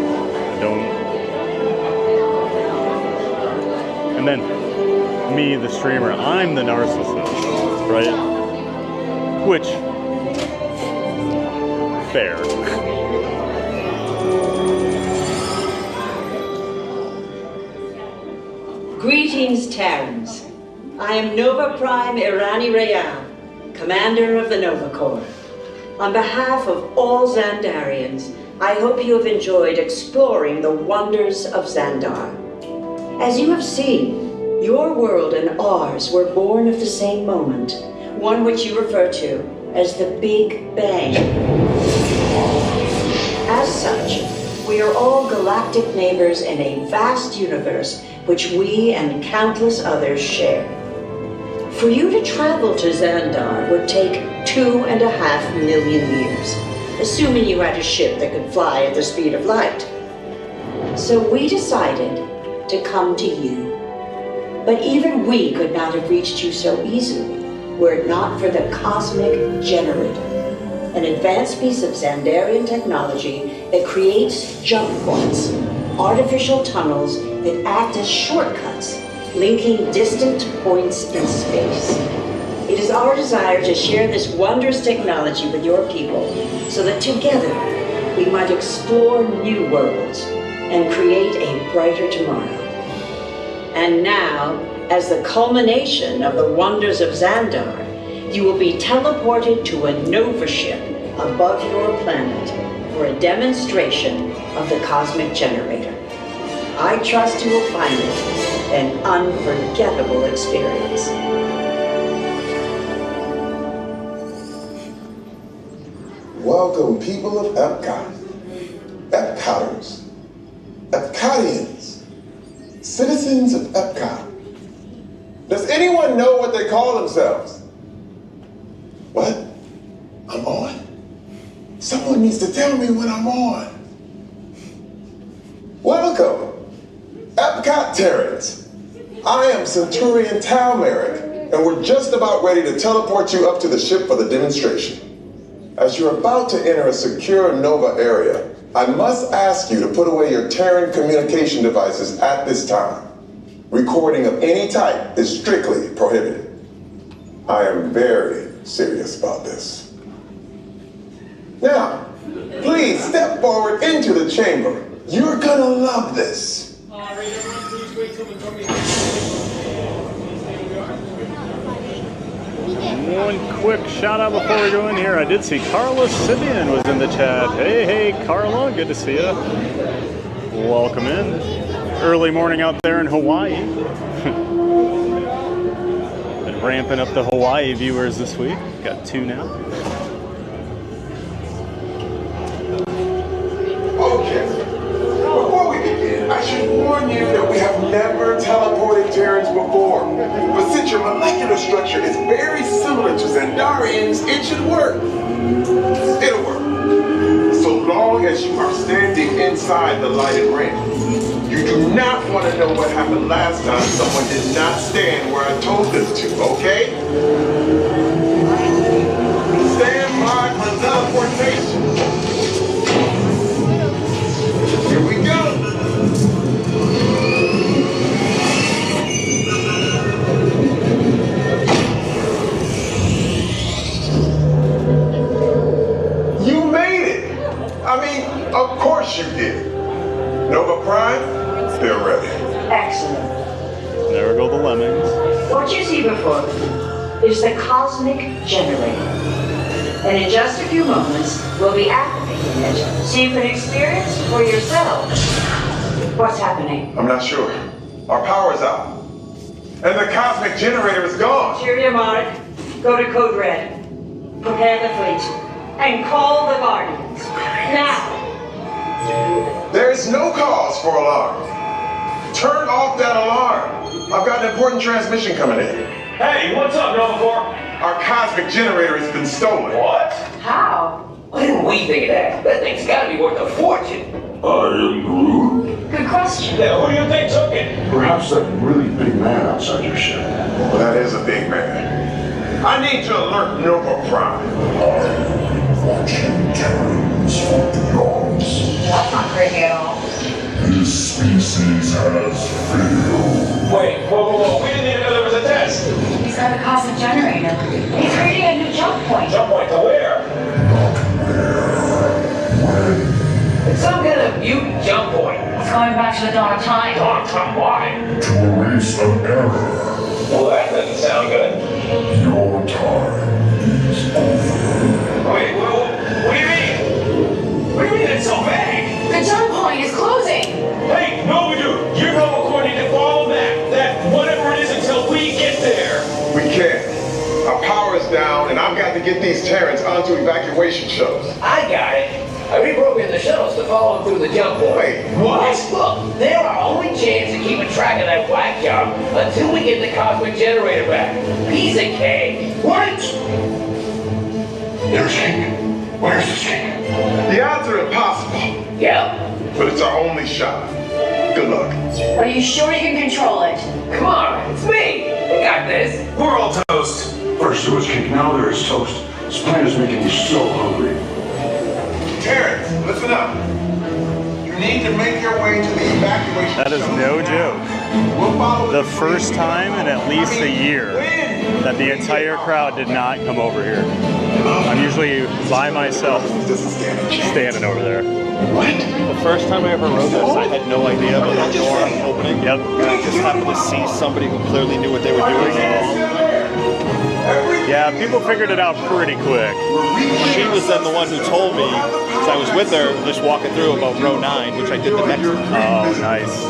And then me, the streamer, I'm the narcissist, right? Which, fair. Greetings, Terrans. I am Nova Prime Irani Rayan, commander of the Nova Corps. On behalf of all Xandarians, I hope you have enjoyed exploring the wonders of Xandar. As you have seen, your world and ours were born of the same moment, one which you refer to as the Big Bang. As such, we are all galactic neighbors in a vast universe which we and countless others share. For you to travel to Xandar would take 2.5 million years, assuming you had a ship that could fly at the speed of light. So we decided to come to you. But even we could not have reached you so easily were it not for the Cosmic Generator, an advanced piece of Xandarian technology that creates jump points, artificial tunnels that act as shortcuts, linking distant points in space. It is our desire to share this wondrous technology with your people so that together we might explore new worlds and create a brighter tomorrow. And now, as the culmination of the wonders of Xandar, you will be teleported to a Nova ship above your planet for a demonstration of the Cosmic Generator. I trust you will find it an unforgettable experience. Welcome Welcome, people of Epcot, Epcoters, Epcotians, citizens of Epcot. Does anyone know what they call themselves? What? I'm on? Someone needs to tell me when I'm on. Welcome, Epcot Terrans. I am Centurion Talmeric, and we're just about ready to teleport you up to the ship for the demonstration. As you're about to enter a secure Nova area, I must ask you to put away your Terran communication devices at this time. Recording of any type is strictly prohibited. I am very serious about this. Now, please step forward into the chamber. You're gonna love this. One quick shout out before we go in here. I did see Carla Simeon was in the chat. Hey, Carla, good to see you. Welcome in. Early morning out there in Hawaii. Been ramping up the Hawaii viewers this week. Got 2 now. Okay. Before we begin, I should warn you that we have never teleported Terrans before. But since your molecular structure is very similar to Xandarians, it should work. It'll work. So long as you are standing inside the lighted ring. You do not want to know what happened last time someone did not stand where I told them to, okay? Stand by for teleportation. Here we go. You made it. I mean, of course you did. Nova Prime, they're ready. Excellent. There go the lemmings. What you see before you is the cosmic generator. And in just a few moments, we'll be activating it so you can experience for yourself what's happening. I'm not sure. Our power's out. And the cosmic generator is gone. Cheerio, Mark. Go to Code Red. Prepare the fleet. And call the Guardians. Now. There is no cause for alarm. Turn off that alarm. I've got an important transmission coming in. Hey, what's up, Nova Corps? Our cosmic generator has been stolen. What? How? Why didn't we think of that? That thing's gotta be worth a fortune. I am Groot. Good question. Yeah, who do you think took it? Perhaps that really big man outside your ship. Well, that is a big man. I need to alert Nova Prime. Watching Terrans for beyond. That's not creepy at all. This species has failed. Wait, whoa. We didn't even know there was a test. He's got a cosmic generator. He's creating a new jump point. Jump point to where? Not where. When. It's some kind of mutant jump point. It's going back to the dawn of time. Dawn of time, why? To erase an error. Well, that doesn't sound good. Your time is over. Wait, what do you mean? What do you mean it's so vague? The jump point is closing. Hey, no, we do. You know according to follow that whatever it is until we get there. We can't. Our power is down, and I've got to get these Terrans onto evacuation shuttles. I got it. I reprogrammed the shuttles to follow through the jump point. Wait, what? Look, they're our only chance of keeping track of that whack job until we get the cosmic generator back. Piece of cake. What? There's King. Where's the King? The odds are impossible. Yeah. But it's our only shot. Good luck. Are you sure you can control it? Come on, it's me. I got this. We're all toast. First there was cake, now there is toast. This plan is making me so hungry. Terrans, listen up. You need to make your way to the evacuation. That is no joke. We'll follow The first time in at least a year that the entire crowd did not come over here. I'm usually by myself, standing over there. What? The first time I ever rode this, I had no idea about that door opening. Yep. And I just happened to see somebody who clearly knew what they were doing. Yeah, people figured it out pretty quick. She was then the one who told me, because I was with her, just walking through about row 9, which I did the next time. Oh, nice.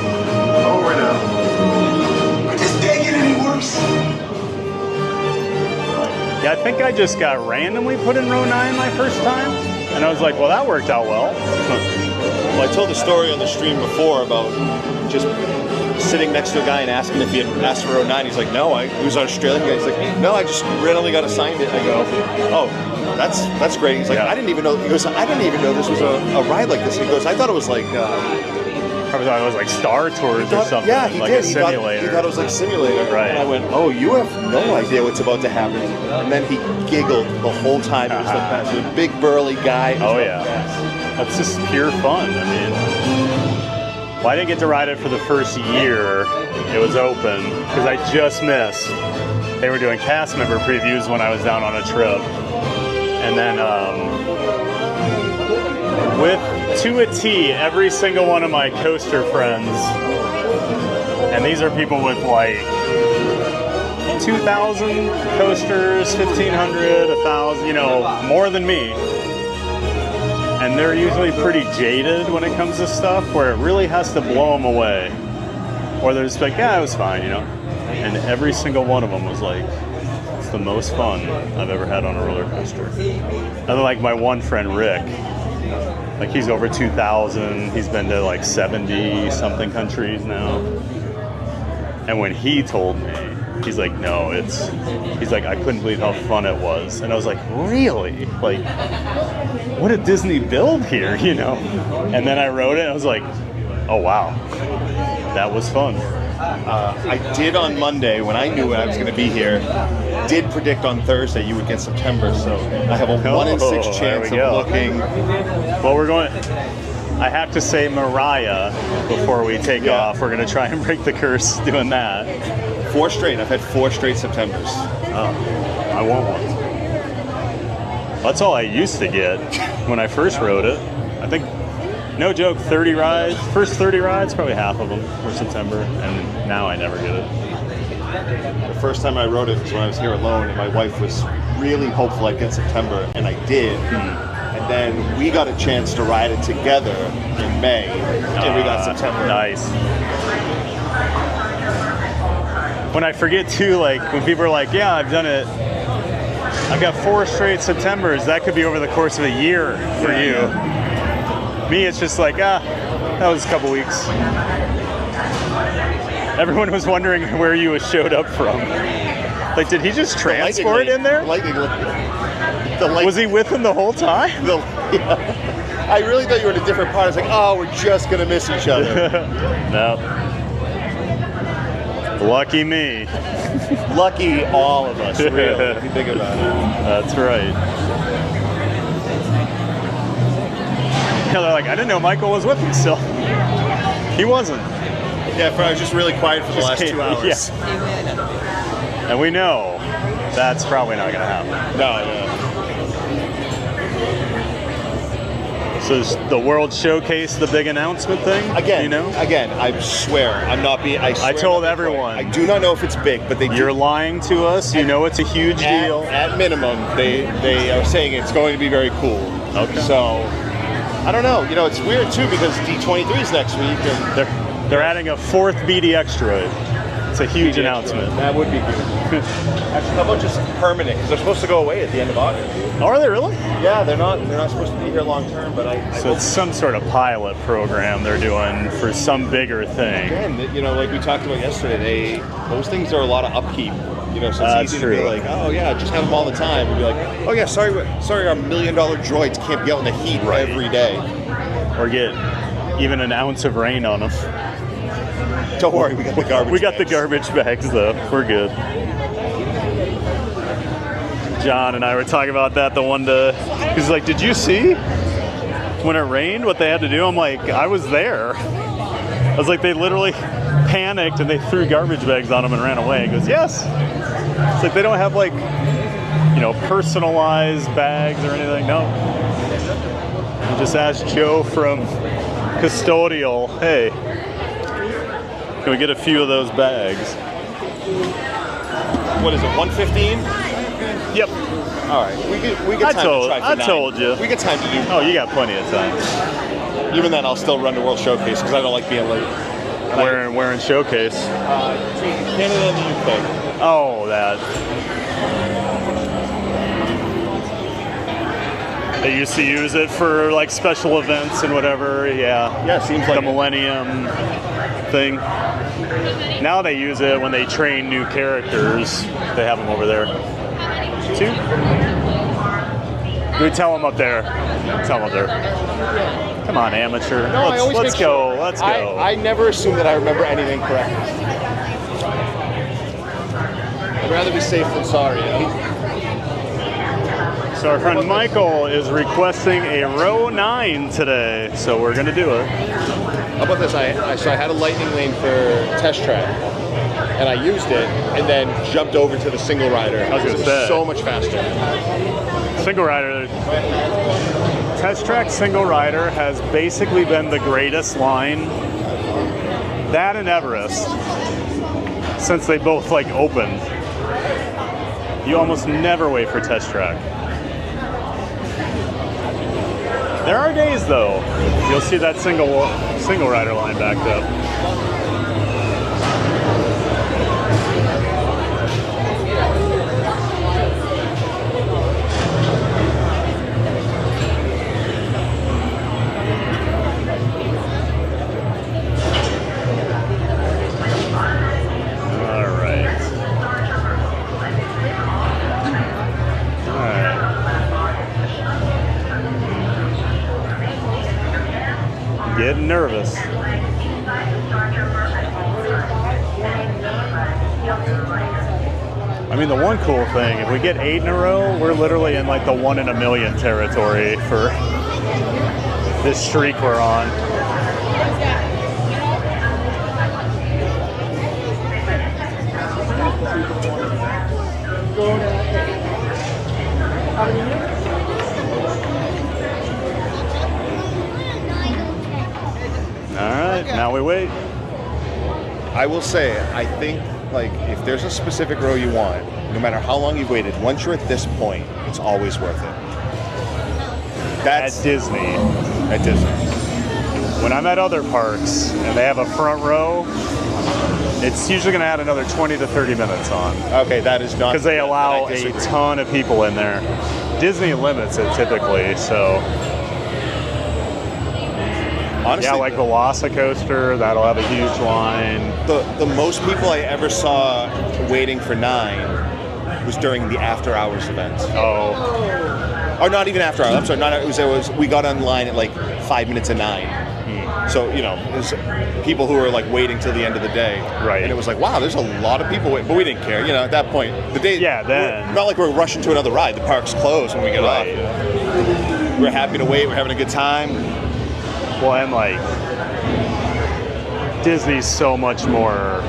Over now. Is day get any worse? Yeah, I think I just got randomly put in row 9 my first time. And I was like, well, that worked out well. Well, I told the story on the stream before about just sitting next to a guy and asking if he had asked for 09. He's like, no, he was an Australian guy. He's like, no, I just randomly got assigned it. I go, oh, that's great. He's like, I didn't even know. He goes, I didn't even know this was a ride like this. He goes, I thought it was like. I thought it was like Star Tours or something. Yeah, he like did. a simulator. He thought it was like simulator. Right. And I went, oh, you have no idea what's about to happen. And then he giggled the whole time. He was the best. He was a big burly guy. Oh yeah, that's just pure fun. I mean, well, I didn't get to ride it for the first year it was open because I just missed. They were doing cast member previews when I was down on a trip, and then to a T, every single one of my coaster friends, and these are people with like 2,000 coasters, 1,500, 1,000, you know, more than me. And they're usually pretty jaded when it comes to stuff where it really has to blow them away. Or they're just like, yeah, it was fine, you know. And every single one of them was like, it's the most fun I've ever had on a roller coaster. And then like my one friend, Rick, like he's over 2,000. He's been to like 70 something countries now. And when he told me, he's like, no, he's like, I couldn't believe how fun it was. And I was like, really? Like, what did Disney build here, you know? And then I wrote it and I was like, oh wow, that was fun. I did on Monday, when I knew I was going to be here, did predict on Thursday you would get September, so I have a 1 in 6 chance of looking. Well, we're going, I have to say Mariah before we take off. We're going to try and break the curse doing that. 4 straight. I've had 4 straight Septembers. Oh, I want one. That's all I used to get when I first rode it. I think, no joke, 30 rides. First 30 rides, probably half of them were September, and now I never get it. The first time I rode it was when I was here alone, and my wife was really hopeful I'd get September, and I did. And then we got a chance to ride it together in May, and we got September. Nice. When I forget too, like when people are like, yeah, I've done it, I've got 4 straight Septembers, that could be over the course of a year for you. Me, it's just like, that was a couple weeks. Everyone was wondering where you showed up from. Like, did he just transport in there? Was he with him the whole time? I really thought you were in a different part. I was like, oh, we're just going to miss each other. No. Lucky me. Lucky all of us, really, if you think about it. That's right. Yeah, they're like, I didn't know Michael was with him still. He wasn't. Yeah, I was just really quiet for the last 2 hours. Yeah. And we know that's probably not going to happen. No. So is the World Showcase the big announcement thing? Again, you know? Again, I swear, I'm not being. I told everyone. I do not know if it's big, but You're lying to us. You know it's a huge deal. At minimum, they are saying it's going to be very cool. Okay. So, I don't know. You know, it's weird too because D23 is next week, and they're adding a 4th BDX droid. It's a huge announcement. That would be good. Actually, how about just permanent? Because they're supposed to go away at the end of August. Oh, are they really? Yeah, they're not supposed to be here long term, but So it's some sort of pilot program they're doing for some bigger thing. Again, you know, like we talked about yesterday, those things are a lot of upkeep. You know, so it's easy to be like, oh yeah, just have them all the time, and be like, oh yeah, sorry, our $1 million droids can't be out in the heat every day, or get even an ounce of rain on them. Don't worry, we got the garbage. We got the garbage bags though. We're good. John and I were talking about that the one day. He's like, did you see when it rained what they had to do? I'm like, I was there. I was like, they literally panicked and they threw garbage bags on them and ran away. He goes, yes. It's like they don't have like, you know, personalized bags or anything. No. You just asked Joe from Custodial, hey, can we get a few of those bags? What is it, 115? Yep. All right, we get time to try for 9. I told you. We get time to do. Oh, you got plenty of time. Even then, I'll still run the World Showcase because I don't like being late. Where in Showcase? Canada and the UK. Oh, that. They used to use it for like special events and whatever. Yeah. Yeah, seems like the Millennium thing. Now they use it when they train new characters. They have them over there. 2. We tell them up there. Tell them up there. Come on, amateur. No, I always let's make go. sure. Let's go. I never assume that I remember anything correctly. I'd rather be safe than sorry. So our friend Michael is requesting a row 9 today, so we're gonna do it. How about this? So I had a lightning lane for test track, and I used it, and then jumped over to the single rider. I was gonna say. So much faster. Single rider. Test track single rider has basically been the greatest line. That and Everest, since they both like opened. You almost never wait for test track. There are days though, you'll see that single rider line backed up. Getting nervous. I mean, the one cool thing, if we get 8 in a row, we're literally in like the 1 in a million territory for this streak we're on. All right, now we wait. I will say, I think, like, if there's a specific row you want, no matter how long you've waited, once you're at this point, it's always worth it. That's at Disney. At Disney. When I'm at other parks and they have a front row, it's usually going to add another 20 to 30 minutes on. Okay, that is not... Because they allow a ton of people in there. Disney limits it typically, so... Honestly, yeah, like Velocicoaster, that'll have a huge line. The most people I ever saw waiting for 9 was during the after hours event. Oh. Or not even after hours. I'm sorry. It was we got online at like 5 minutes to 9. So it was people who were like waiting till the end of the day. Right. And it was like, wow, there's a lot of people waiting, but we didn't care. At that point, the day. Yeah. Then. Not like we're rushing to another ride. The park's closed when we get off. We're happy to wait. We're having a good time. Well, and like Disney's so much more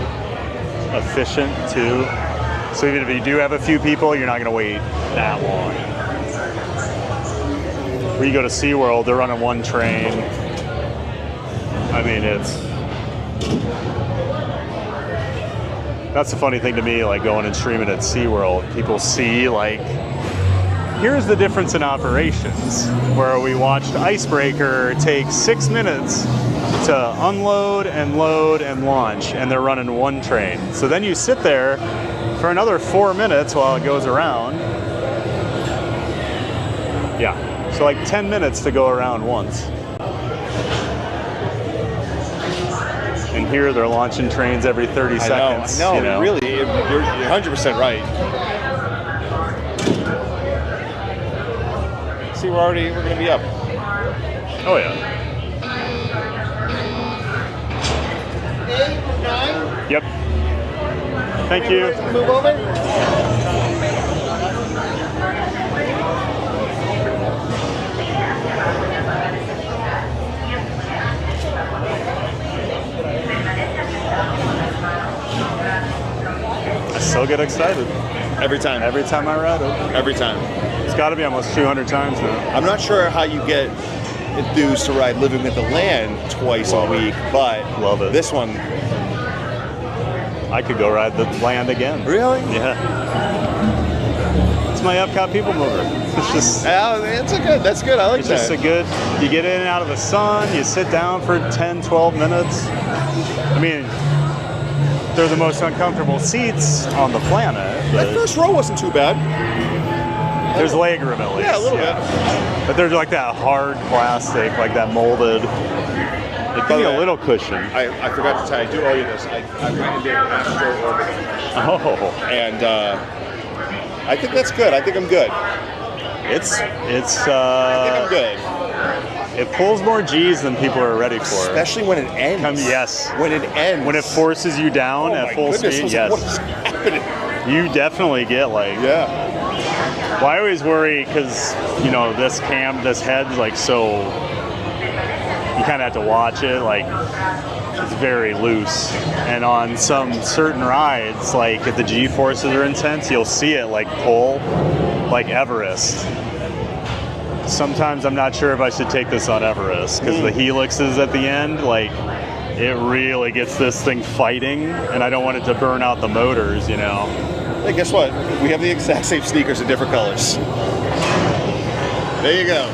efficient too. So even if you do have a few people, you're not going to wait that long. Where you go to SeaWorld, they're running one train. I mean, that's the funny thing to me, like going and streaming at SeaWorld. People see like, here's the difference in operations, where we watched Icebreaker take 6 minutes to unload and load and launch, and they're running one train. So then you sit there for another 4 minutes while it goes around. Yeah, so like 10 minutes to go around once. And here they're launching trains every 30 seconds. No, really, you're 100% right. See, we're going to be up. Oh yeah. 8, 9. Yep. Thank you. Move over. I still get excited. Every time. Every time I ride it. Every time. It's got to be almost 200 times now. I'm not sure how you get enthused to ride Living with the Land twice a week, but love it. This one, I could go ride the Land again. Really? Yeah. It's my Epcot people mover. It's just. That's good. I like that. It's just a good. You get in and out of the sun. You sit down for 10, 12 minutes. I mean, they're the most uncomfortable seats on the planet. That first row wasn't too bad. There's leg room at least. Yeah, a little bit. But there's like that hard plastic, like that molded. It gives you a little cushion. I forgot to tell you, I do owe you this. I went and did Astro Orbit. Oh. And I think that's good. I think I'm good. I think I'm good. It pulls more G's than people are ready for. Especially when it ends. Yes. When it ends. When it forces you down at full speed, yes. What is happening? You definitely get like... Yeah. Well, I always worry because, you know, this head's like so... You kind of have to watch it, like, it's very loose. And on some certain rides, like if the G-forces are intense, you'll see it like pull, like Everest. Sometimes I'm not sure if I should take this on Everest because the helixes at the end, like, it really gets this thing fighting, and I don't want it to burn out the motors, you know. Hey, guess what? We have the exact same sneakers in different colors. There you go.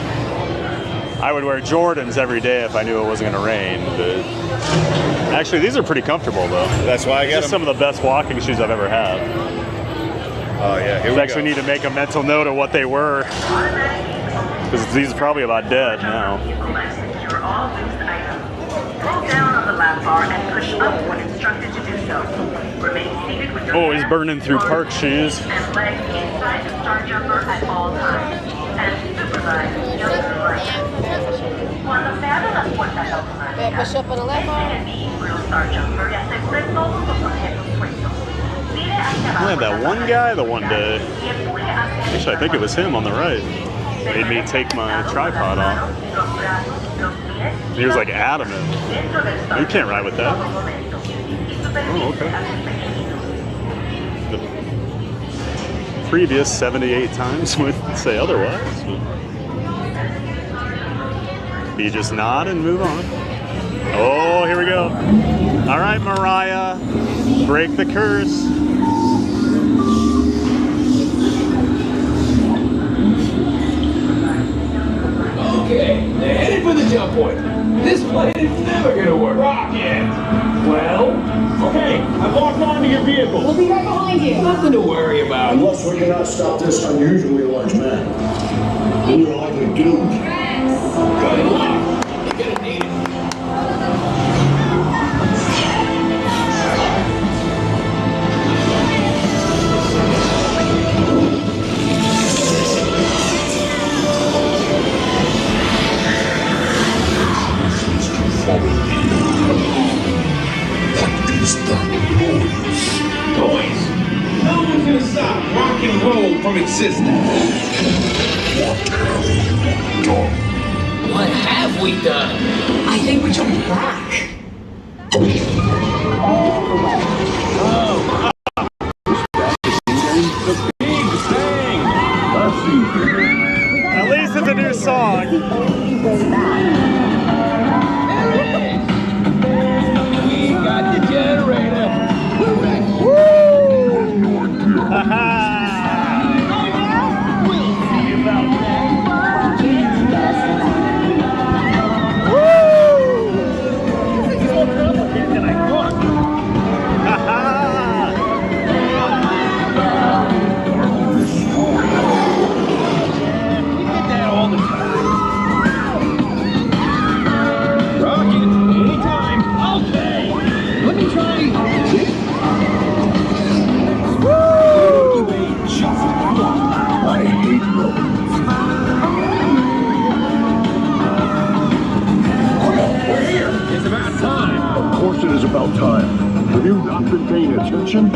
I would wear Jordans every day if I knew it wasn't going to rain, but actually these are pretty comfortable though. That's why I got them. Some of the best walking shoes I've ever had. Oh yeah, here we actually need to make a mental note of what they were, because these are probably about dead now. Hold down on the lap bar and push up when instructed to do so. Remain seated with your Oh, he's burning through park shoes. and legs inside the star jumper at all times. And supervise your Cuando se abren las puertas automáticas, el vehículo star jumper y asegure todos los objetos puestos. Mire hacia I had that one guy the one day. Actually, I think it was him on the right. Made me take my tripod off. He was like adamant. You can't ride with that. Oh, okay. The previous 78 times would say otherwise. You just nod and move on. Oh, here we go. All right, Mariah, break the curse. Okay, they're headed for the jump point. This plane is never gonna work. Rocket! Well, okay, I've locked onto your vehicle. We'll be right behind you. Nothing to worry about. Unless we cannot stop this unusually large man. We are likely doomed. Good luck. You're gonna need it. Boys, no one's gonna stop rock and roll from existing. What have we done? I think we jumped back. At least it's a new song. We got the generator. We'll see about that. This is more complicated than I thought. We get that all the time. Rocket, anytime. Okay. Let me try. I hate robots. We're here. It's about time. Of course it is about time. Have you not been paying attention?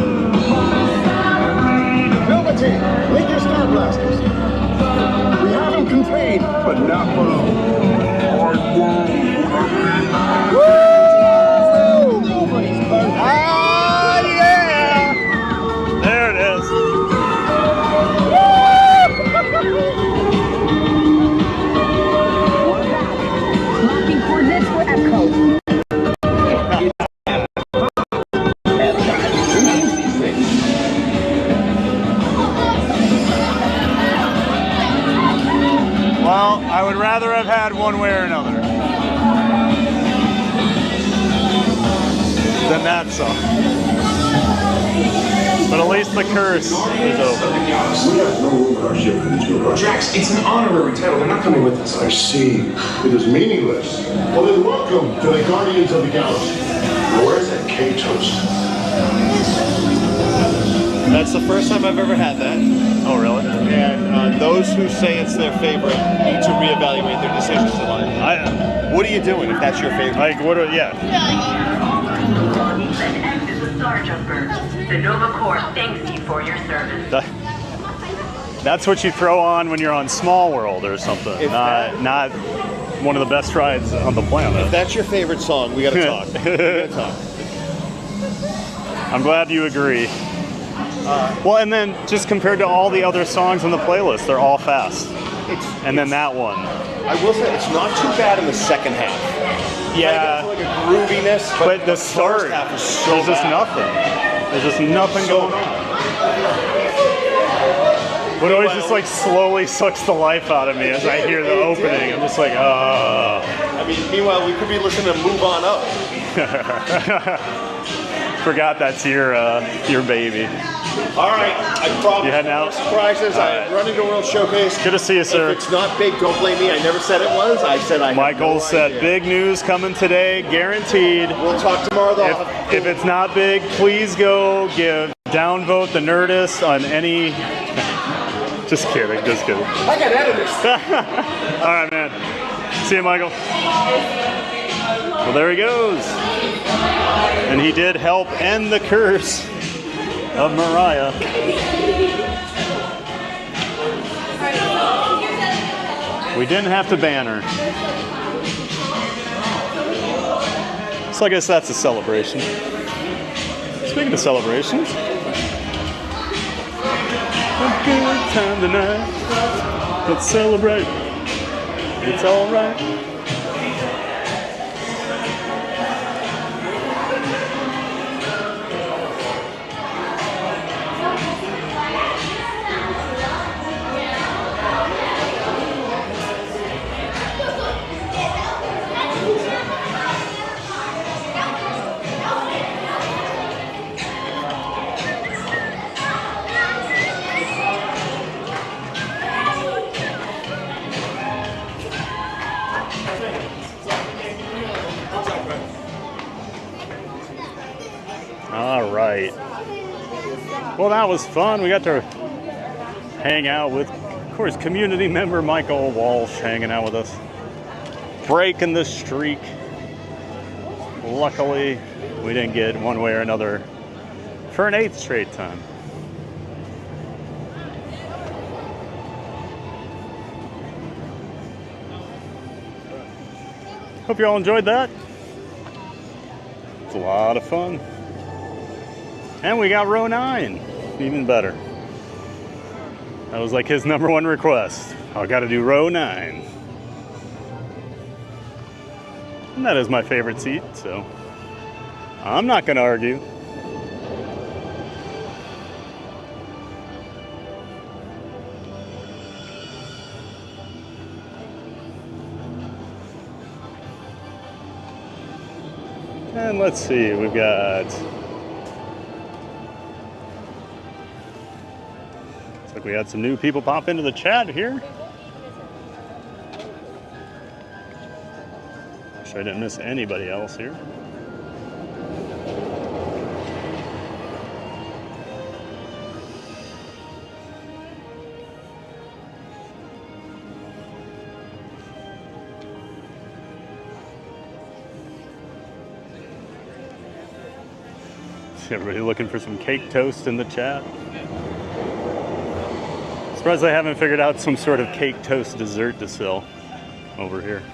Velveteen, link your star blasters. We have him contained, but not for long. Nobody's perfect. Ah, yeah! There it is. Marking coordinates for Epcot. Well, I would rather have had one way or another than that song. But at least the curse is over. We have no room in our membership for these new projects. Drax, it's an honorary title. They're not coming with us. I see. It is meaningless. Well, then welcome to the Guardians of the Galaxy. Now, where's that cake toast? That's the first time I've ever had that. Oh, really? And those who say it's their favorite need to reevaluate their decisions in life. What are you doing if that's your favorite? Like, what are, yeah. Sergeant Bird, the Nova Corps thanks you for your service. That's what you throw on when you're on Small World or something. Not one of the best rides on the planet. If that's your favorite song, we gotta talk. We gotta talk. I'm glad you agree. Well, and then just compared to all the other songs on the playlist, they're all fast. And then that one. I will say it's not too bad in the second half. Yeah. Like a grooviness, but the start, first half is so there's just bad. nothing. There's just nothing going on. What always just like slowly sucks the life out of me as I hear the opening. I'm just like, I mean, meanwhile, we could be listening to Move On Up. Forgot that's your baby. All right, I promise. You heading out? Surprises. I'm running to World Showcase. Good to see you, sir. If it's not big, don't blame me. I never said it was. I said I. Michael said big news coming today, guaranteed. We'll talk tomorrow, though. If it's not big, please go downvote the Nerdist on any. Just kidding. I got editors. All right, man. See you, Michael. Well, there he goes. And he did help end the curse of Mariah. We didn't have to ban her. So I guess that's a celebration. Speaking of celebrations, a good time tonight. Let's celebrate. It's all right. All right. Well, that was fun. We got to hang out with, of course, community member Michael Walsh hanging out with us. Breaking the streak. Luckily, we didn't get one way or another for an 8th straight time. Hope you all enjoyed that. It's a lot of fun. And we got row 9, even better. That was like his #1 request. I gotta do row 9. And that is my favorite seat, so I'm not gonna argue. And let's see, we've got, looks like we had some new people pop into the chat here. Wish I didn't miss anybody else here. Everybody looking for some cake toast in the chat. Surprised I haven't figured out some sort of cake toast dessert to sell over here.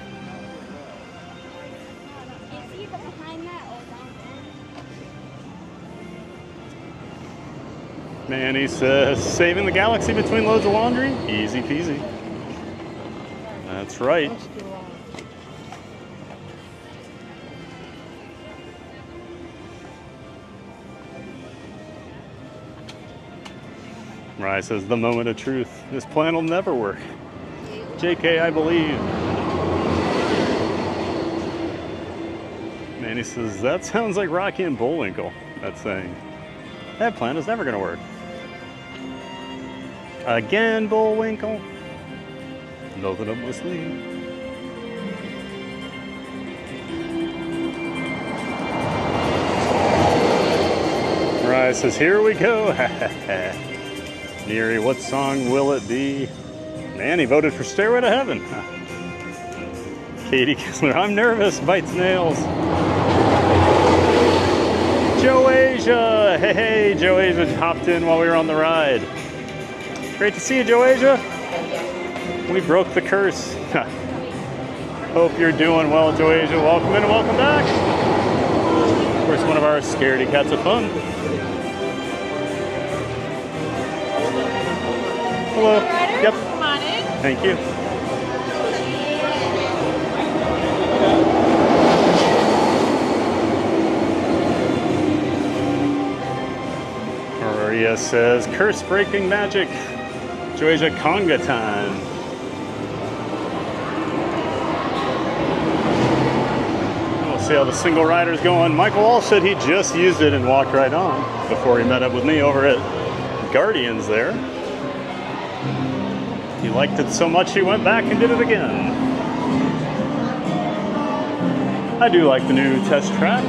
Manny says, saving the galaxy between loads of laundry? Easy peasy. That's right. Mariah says, the moment of truth. This plan will never work. JK, I believe. Manny says, that sounds like Rocky and Bullwinkle. That's saying, that plan is never going to work. Again, Bullwinkle. Nothing up my sleeve. Mariah says, here we go. Neary, what song will it be? Man, he voted for Stairway to Heaven. Katie Kessler, I'm nervous, bites nails. Joe Asia, hey, Joe Asia hopped in while we were on the ride. Great to see you, Joe Asia. We broke the curse. Hope you're doing well, Joe Asia. Welcome in and welcome back. Of course, one of our scaredy cats of fun. Hello. Yep. Come on in. Thank you. Maria says, curse breaking magic. Joasia conga time. We'll see how the single rider's going. Michael Walsh said he just used it and walked right on before he met up with me over at Guardians there. He liked it so much he went back and did it again. I do like the new test track,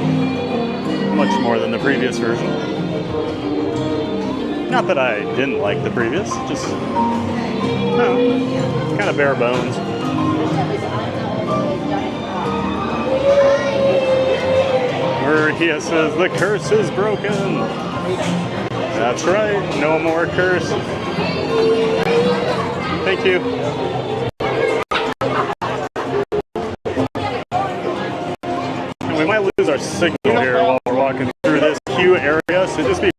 much more than the previous version. Not that I didn't like the previous, just, no, kind of bare bones. Maria says, the curse is broken. That's right, no more curse. Thank you. And we might lose our signal here while we're walking through this queue area, so just be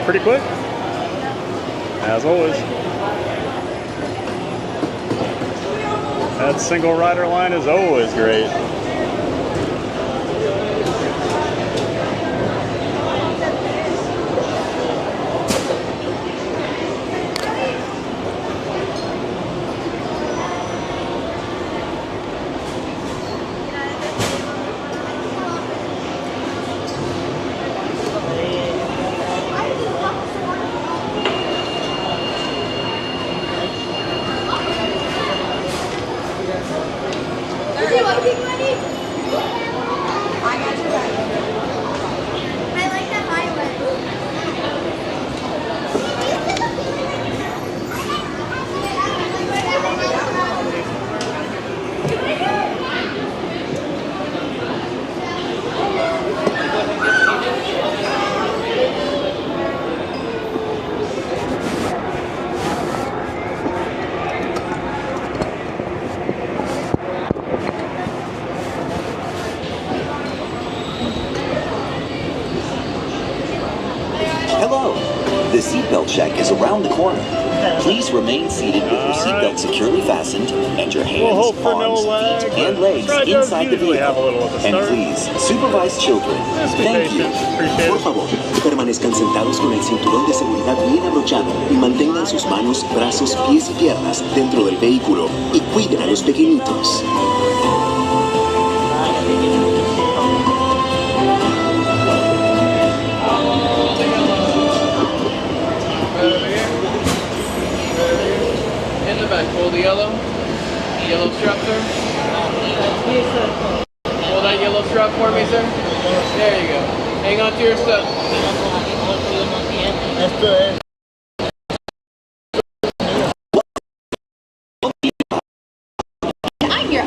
pretty quick, as always. That single rider line is always great. The seatbelt check is around the corner. Please remain seated with your seatbelt securely fastened and your hands, arms, feet, and legs inside the vehicle. And please, supervise children. Thank you. Por favor, permanezcan sentados con el cinturón de seguridad bien abrochado y mantengan sus manos, brazos, pies y piernas dentro del vehículo y cuiden a los pequeñitos. Hold the yellow strap there. Hold that drop for me, sir? There you go. Hang on to your stuff. I'm your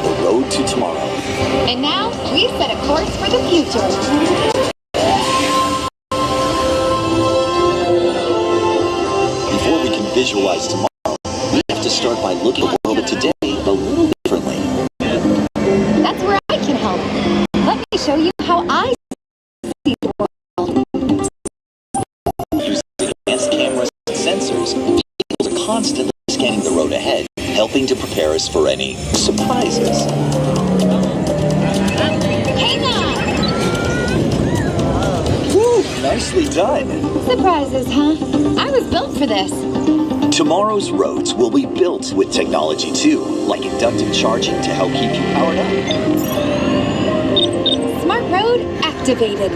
The road to tomorrow. And now we've set a course for the future. Before we can visualize tomorrow, we have to start by looking at the world of today a little differently. That's where I can help. Let me show you how I see the world. Using advanced cameras and sensors, vehicles are constantly scanning the road ahead, helping to prepare us for any surprises. Hang on! Woo! Nicely done! Surprises, huh? I was built for this. Tomorrow's roads will be built with technology too, like inductive charging to help keep you powered up. Smart road activated.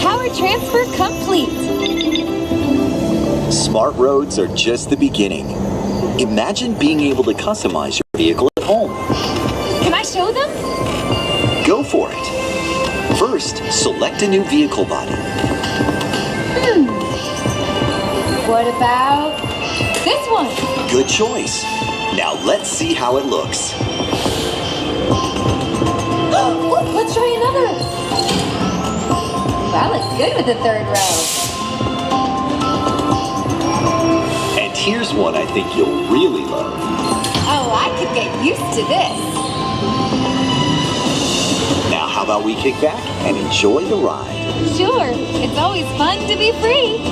Power transfer complete. Smart roads are just the beginning. Imagine being able to customize your vehicle at home. Can I show them? Go for it. First, select a new vehicle body. What about this one? Good choice. Now let's see how it looks. Oh, let's try another. That looks good with the third row. And here's one I think you'll really love. Oh, I could get used to this. Now how about we kick back and enjoy the ride? Sure, it's always fun to be free.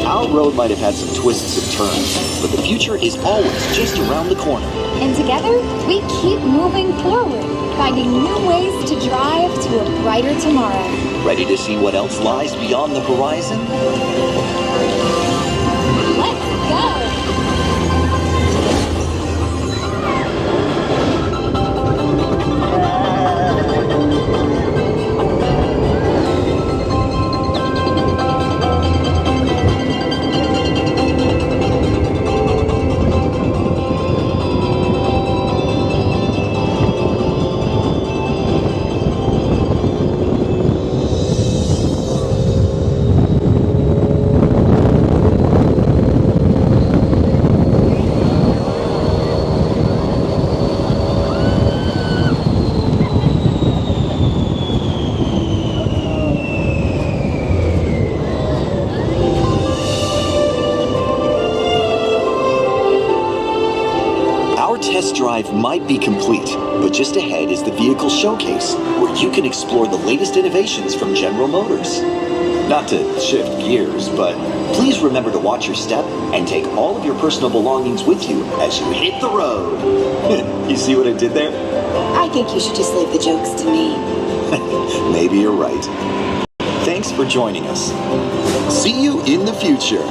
Our road might have had some twists and turns, but the future is always just around the corner. And together, we keep moving forward, finding new ways to drive to a brighter tomorrow. Ready to see what else lies beyond the horizon? Let's go! Drive might be complete, but just ahead is the vehicle showcase, where you can explore the latest innovations from General Motors. Not to shift gears, but please remember to watch your step and take all of your personal belongings with you as you hit the road. You see what I did there? I think you should just leave the jokes to me. Maybe you're right. Thanks for joining us. See you in the future.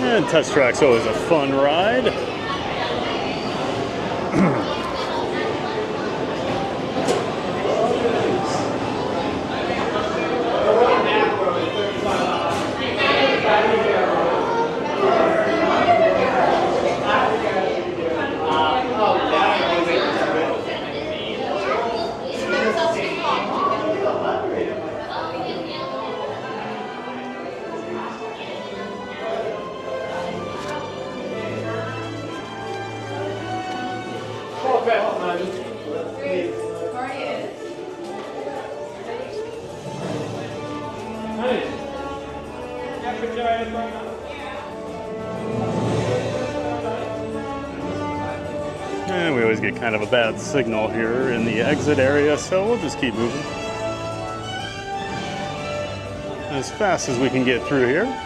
And Test Track's always a fun ride. And we always get kind of a bad signal here in the exit area, so we'll just keep moving as fast as we can get through here.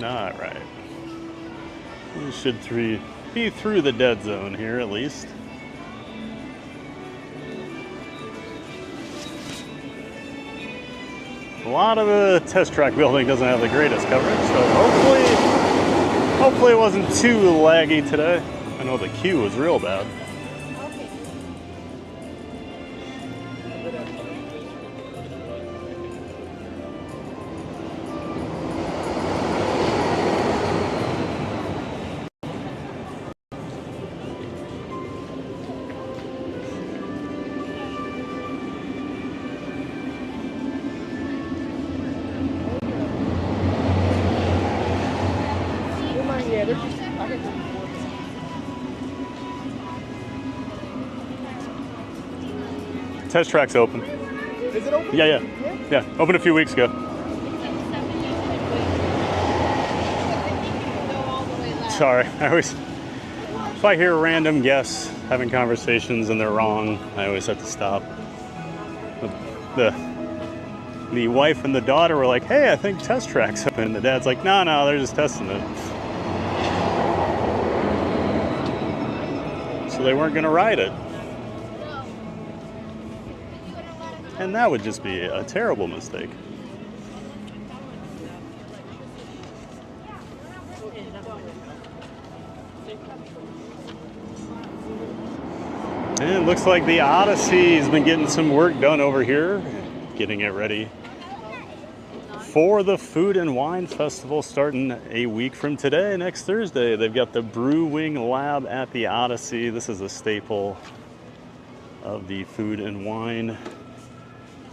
All right. We should be through the dead zone here at least. A lot of the test track building doesn't have the greatest coverage, so hopefully it wasn't too laggy today. I know the queue was real bad. Test track's open. Is it open? Yeah. Opened a few weeks ago. Sorry, if I hear random guests having conversations and they're wrong, I always have to stop. The wife and the daughter were like, "Hey, I think test track's open." And the dad's like, "No, they're just testing it." So they weren't gonna ride it. And that would just be a terrible mistake. And it looks like the Odyssey's been getting some work done over here, getting it ready for the Food and Wine Festival starting a week from today, next Thursday. They've got the Brewing Lab at the Odyssey. This is a staple of the Food and Wine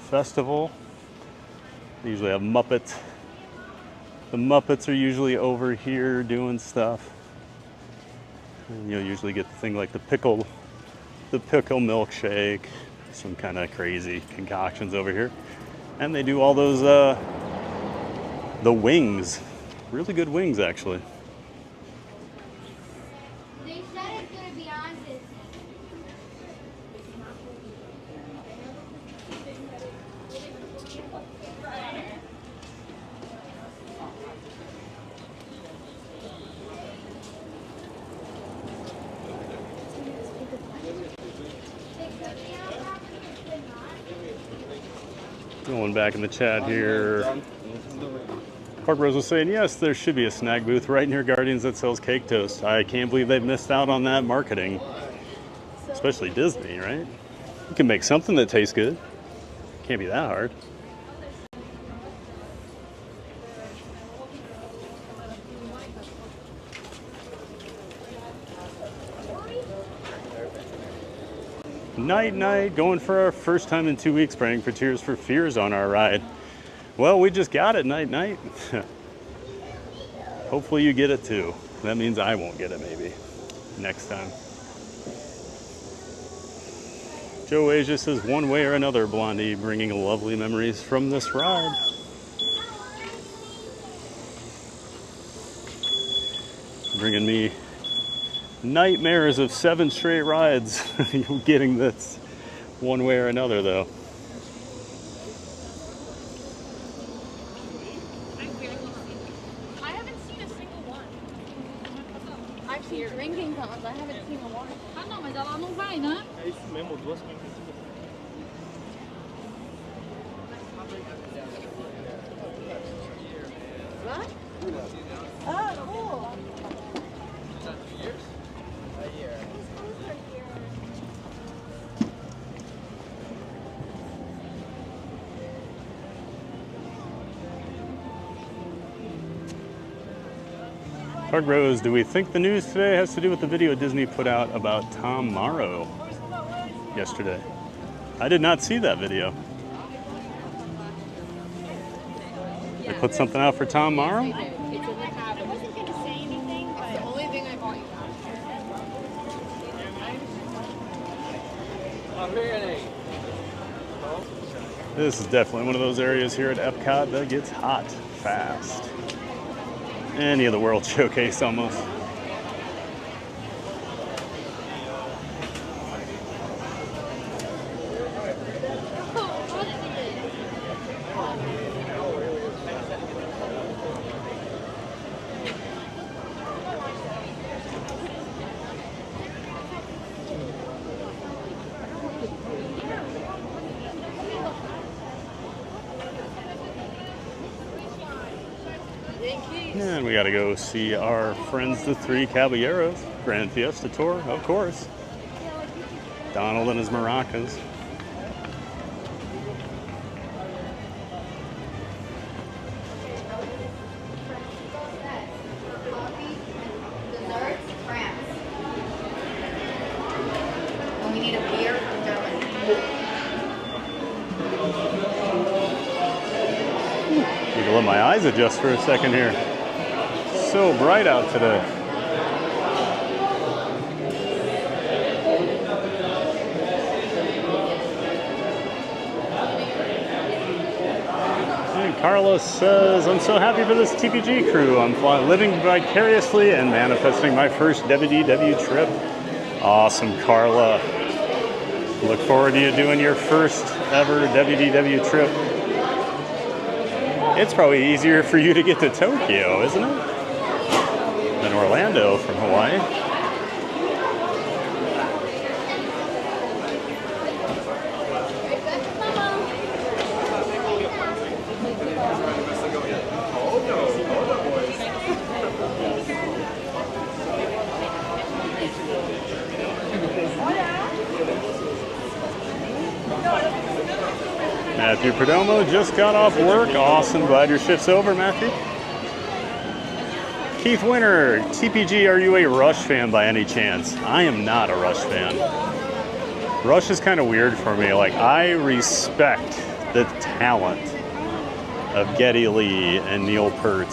Festival. They usually have Muppets. The Muppets are usually over here doing stuff. And you'll usually get the thing like the pickle milkshake, some kind of crazy concoctions over here. And they do all those the wings. Really good wings, actually. They said it's gonna be on this. Going back in the chat here. Park Rose was saying, yes, there should be a snack booth right near Guardians that sells cake toast. I can't believe they've missed out on that marketing. Especially Disney, right? You can make something that tastes good. Can't be that hard. Night, going for our first time in 2 weeks, praying for Tears for Fears on our ride. Well, we just got it, night. Hopefully you get it too. That means I won't get it maybe next time. Joe Asia says, one way or another, Blondie, bringing lovely memories from this ride. Bringing me nightmares of 7 straight rides. Getting this one way or another though. Here, drinking fountains. I haven't seen a water. Ah, não, mas ela não vai, né? É isso mesmo, duas coisas. What? Oh, cool. Hard Rose, do we think the news today has to do with the video Disney put out about Tom Morrow yesterday? I did not see that video. They put something out for Tom Morrow? It's in the cab. I wasn't going to say anything, but it's the only thing I bought you. This is definitely one of those areas here at Epcot that gets hot fast. Any of the World Showcase almost. And we gotta go see our friends, the Three Caballeros. Grand Fiesta Tour, of course. Donald and his maracas. Desserts, France. And we need a beer from Germany. You can let my eyes adjust for a second here. So bright out today. And Carlos says, I'm so happy for this TPG crew. I'm living vicariously and manifesting my first WDW trip. Awesome, Carla. Look forward to you doing your first ever WDW trip. It's probably easier for you to get to Tokyo, isn't it? Than Orlando from Hawaii. Matthew Perdomo just got off work. Awesome. Glad your shift's over, Matthew. Keith Winter, TPG, are you a Rush fan by any chance? I am not a Rush fan. Rush is kind of weird for me. Like, I respect the talent of Geddy Lee and Neil Peart.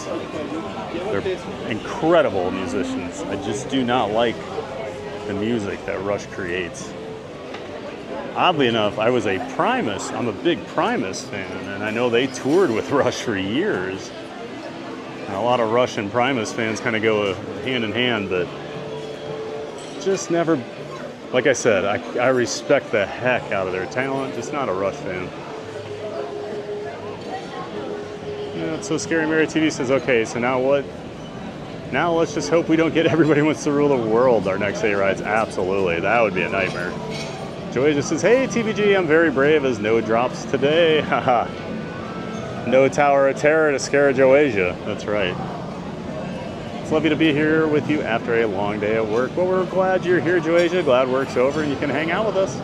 They're incredible musicians. I just do not like the music that Rush creates. Oddly enough, I was a Primus. I'm a big Primus fan, and I know they toured with Rush for years. And a lot of Rush and Primus fans kind of go hand in hand, but just never, like I said, I respect the heck out of their talent, just not a Rush fan. Yeah, it's so scary. Mary TV says, okay, so now what? Now let's just hope we don't get Everybody Wants to Rule the World our next 8 rides. Absolutely, that would be a nightmare. Joy just says, hey TVG, I'm very brave as no drops today. Haha. No Tower of Terror to scare Joasia. That's right. It's lovely to be here with you after a long day at work. Well, we're glad you're here, Joasia. Glad work's over and you can hang out with us.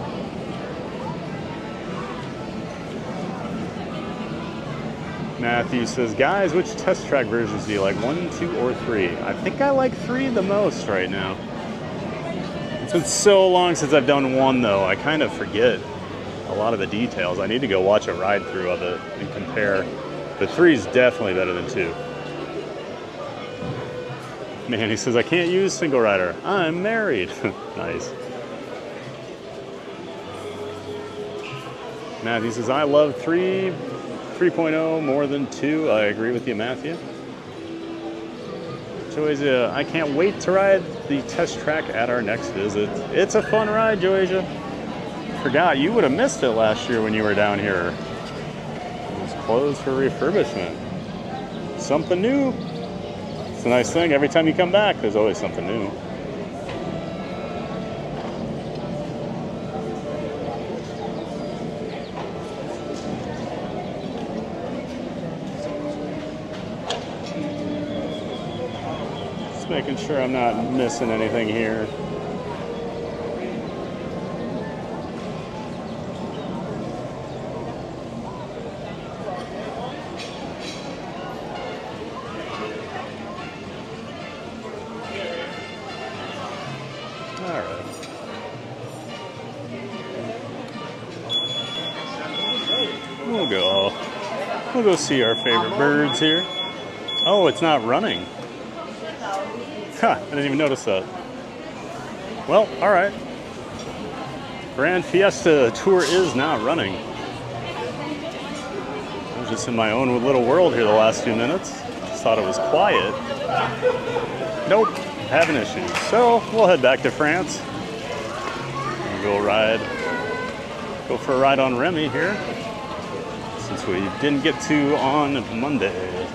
Matthew says, guys, which test track versions do you like? 1, 2, or 3? I think I like 3 the most right now. It's been so long since I've done 1, though. I kind of forget a lot of the details. I need to go watch a ride through of it and compare. But 3 is definitely better than 2. Man, he says, I can't use single rider. I'm married. Nice. Matthew says, I love 3.0 more than 2. I agree with you, Matthew. Joasia, I can't wait to ride the test track at our next visit. It's a fun ride, Joasia. Forgot, you would have missed it last year when you were down here. It was closed for refurbishment. Something new. It's a nice thing. Every time you come back, there's always something new. making sure I'm not missing anything here. We'll go see our favorite birds here. Oh, it's not running. Huh, I didn't even notice that. Well, all right. Grand Fiesta tour is not running. I was just in my own little world here the last few minutes. Just thought it was quiet. Nope, having issues. So we'll head back to France and go for a ride on Remy here. Since we didn't get to on Monday.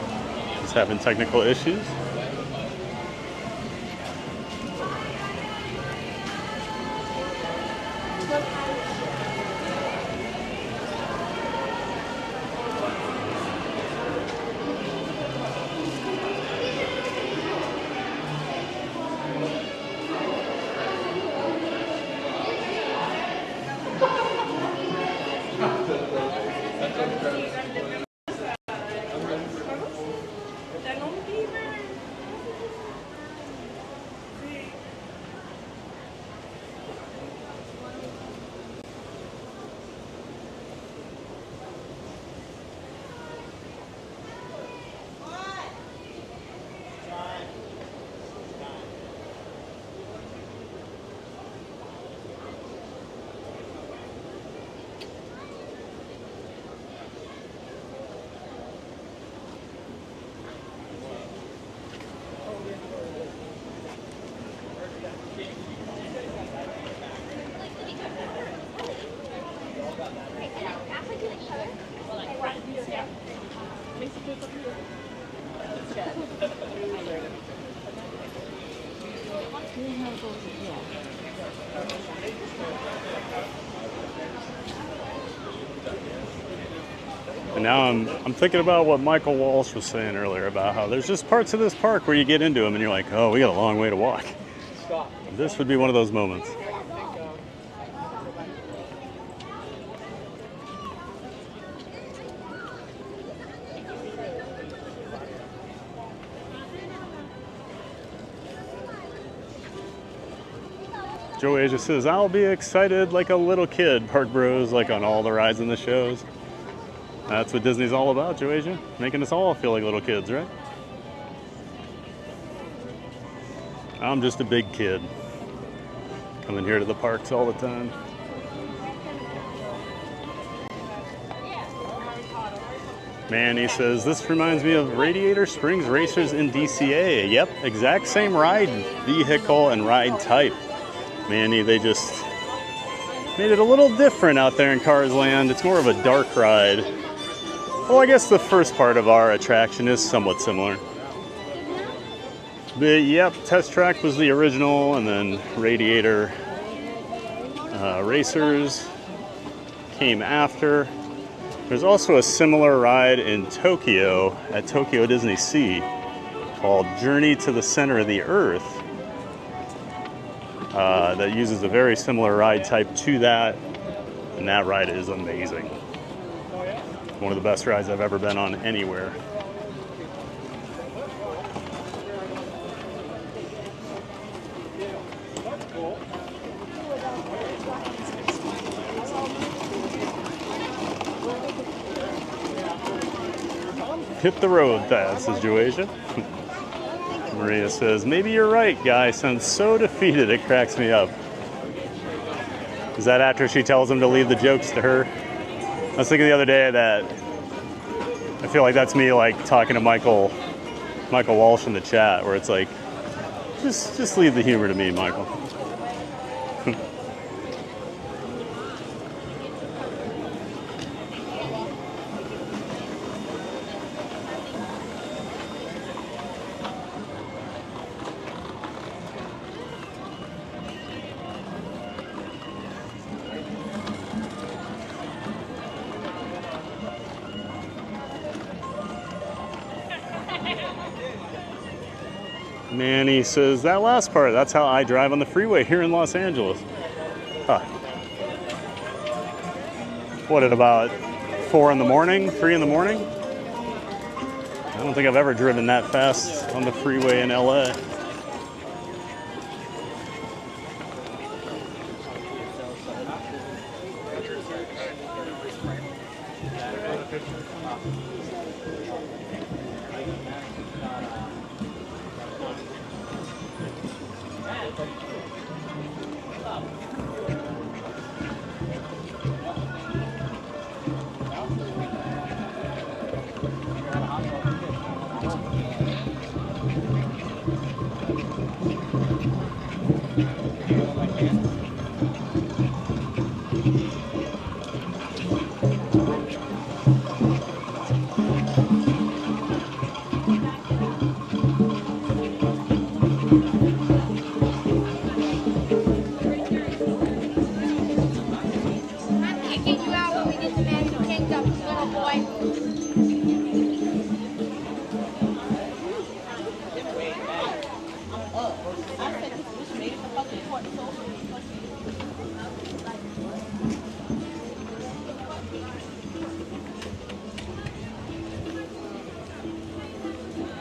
Just having technical issues. And now I'm thinking about what Michael Walsh was saying earlier about how there's just parts of this park where you get into them and you're like, oh, we got a long way to walk. This would be one of those moments. Joe Asia says, I'll be excited like a little kid, Park Bros, like on all the rides and the shows. That's what Disney's all about, Joe Asia. Making us all feel like little kids, right? I'm just a big kid. Coming here to the parks all the time. Manny says, this reminds me of Radiator Springs Racers in DCA. Yep, exact same ride vehicle and ride type. Manny, they just made it a little different out there in Cars Land. It's more of a dark ride. Well, I guess the first part of our attraction is somewhat similar. But yep, Test Track was the original, and then Radiator Racers came after. There's also a similar ride in Tokyo at Tokyo Disney Sea called Journey to the Center of the Earth that uses a very similar ride type to that, and that ride is amazing. One of the best rides I've ever been on anywhere. Hit the road, Thad, says Joasia. Maria says, maybe you're right, guy. Sounds so defeated it cracks me up. Is that after she tells him to leave the jokes to her? I was thinking the other day that I feel like that's me like talking to Michael Walsh in the chat, where it's like, just leave the humor to me, Michael. Manny says, that last part, that's how I drive on the freeway here in Los Angeles. Huh. What, at about 4 in the morning, 3 in the morning? I don't think I've ever driven that fast on the freeway in LA.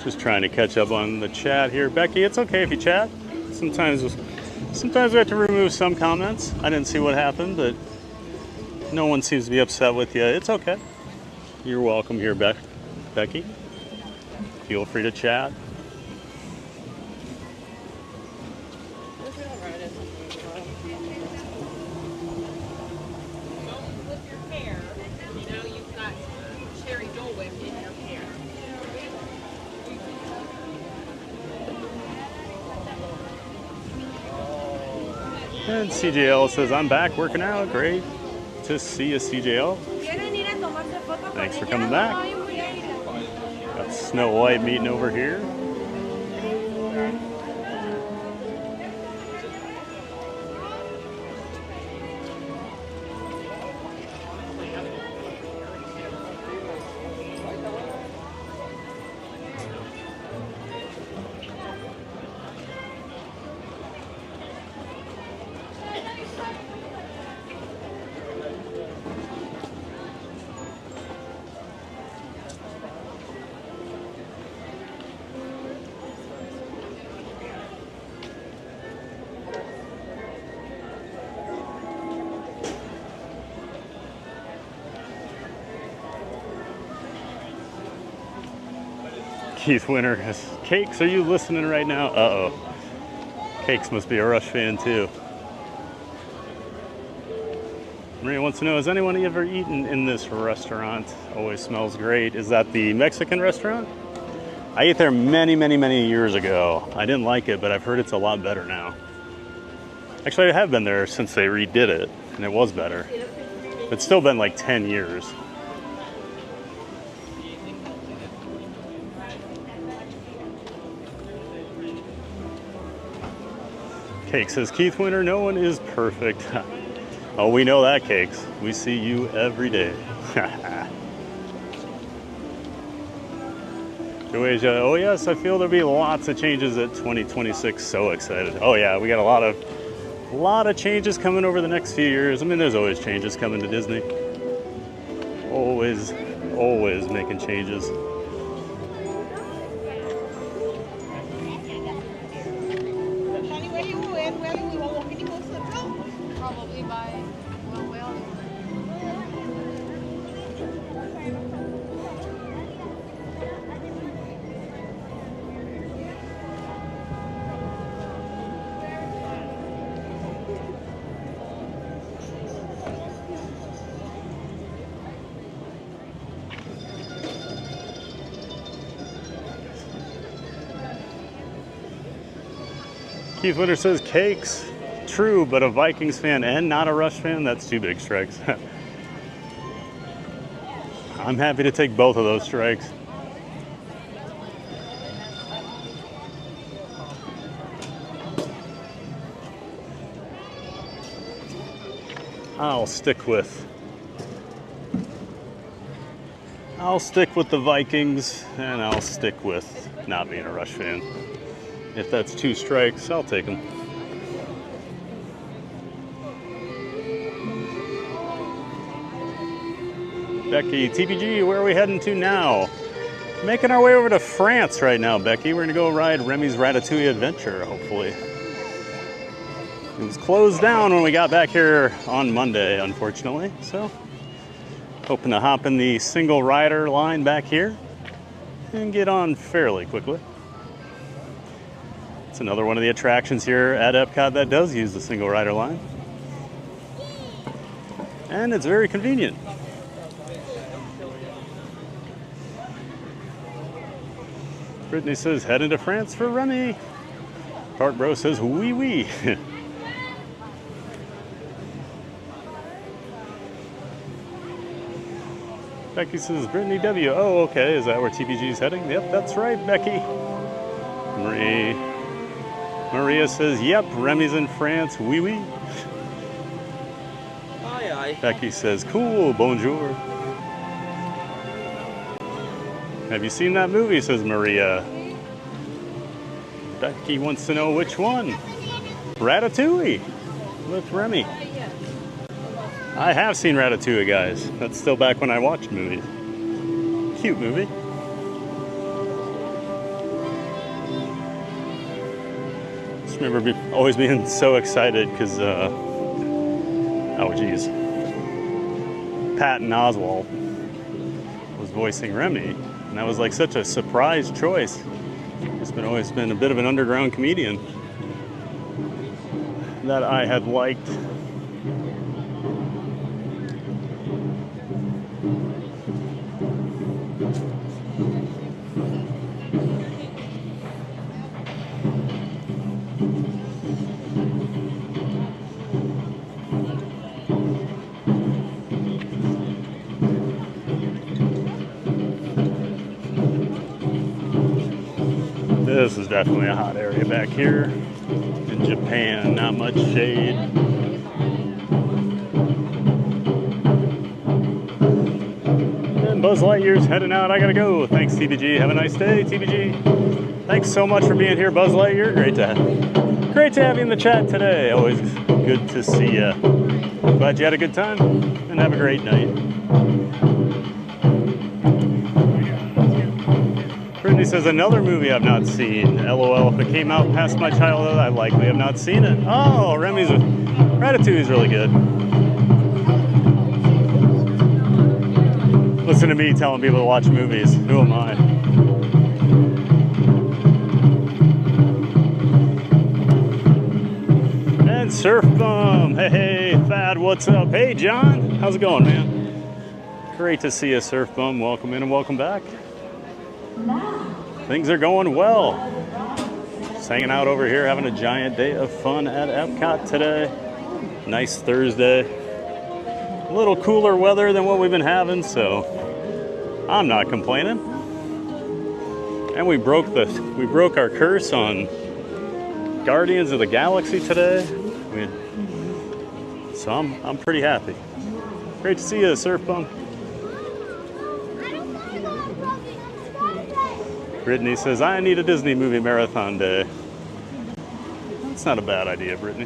Just trying to catch up on the chat here. Becky, it's okay if you chat. Sometimes we have to remove some comments. I didn't see what happened, but no one seems to be upset with you. It's okay. You're welcome here, Becky. Feel free to chat. And CJL says, I'm back working out. Great to see you, CJL. Thanks for coming back. Got Snow White meeting over here. Keith Winter has Cakes. Are you listening right now? Uh-oh. Cakes must be a Rush fan too. Maria wants to know, has anyone ever eaten in this restaurant? Always smells great. Is that the Mexican restaurant? I ate there many, many, many years ago. I didn't like it, but I've heard it's a lot better now. Actually, I have been there since they redid it, and it was better. It's still been like 10 years. Cake says, Keith Winter, no one is perfect. Oh, we know that, Cakes. We see you every day. Joasia, oh yes, I feel there'll be lots of changes at 2026. So excited. Oh yeah, we got a lot of changes coming over the next few years. I mean, there's always changes coming to Disney. Always making changes. Probably by, well. Keith Winter says, Cakes. True, but a Vikings fan and not a Rush fan? That's two big strikes. I'm happy to take both of those strikes. I'll stick with the Vikings, and I'll stick with not being a Rush fan. If that's 2 strikes, I'll take them. Becky, TPG, where are we heading to now? Making our way over to France right now, Becky. We're gonna go ride Remy's Ratatouille adventure, hopefully. It was closed down when we got back here on Monday, unfortunately. So, hoping to hop in the single rider line back here and get on fairly quickly. It's another one of the attractions here at Epcot that does use the single rider line. And it's very convenient. Brittany says, heading to France for Remy. Cart Bro says, wee wee. Becky says, Brittany W. Oh, okay. Is that where TPG is heading? Yep, that's right, Becky. Maria says, yep, Remy's in France. Wee wee. Aye, aye. Becky says, cool, bonjour. Have you seen that movie, says Maria. Becky wants to know which one. Ratatouille with Remy. I have seen Ratatouille, guys. That's still back when I watched movies. Cute movie. Just remember always being so excited because, oh geez, Patton Oswalt was voicing Remy. And that was like such a surprise choice. It's always been a bit of an underground comedian that I had liked. This is definitely a hot area back here in Japan, not much shade. And Buzz Lightyear's heading out, I gotta go. Thanks TBG, have a nice day TBG. Thanks so much for being here, Buzz Lightyear. Great to have you in the chat today. Always good to see you. Glad you had a good time and have a great night. Brittany says, another movie I've not seen. LOL, if it came out past my childhood, I likely have not seen it. Oh, Ratatouille is really good. Listen to me telling people to watch movies. Who am I? And Surf Bum. Hey, Thad, what's up? Hey, John. How's it going, man? Great to see you, Surf Bum. Welcome in and welcome back. Things are going well. Just hanging out over here, having a giant day of fun at Epcot today. Nice Thursday. A little cooler weather than what we've been having, so I'm not complaining. And we broke our curse on Guardians of the Galaxy today. So I'm pretty happy. Great to see you, Surf Bum. Brittany says, I need a Disney movie marathon day. That's not a bad idea, Brittany.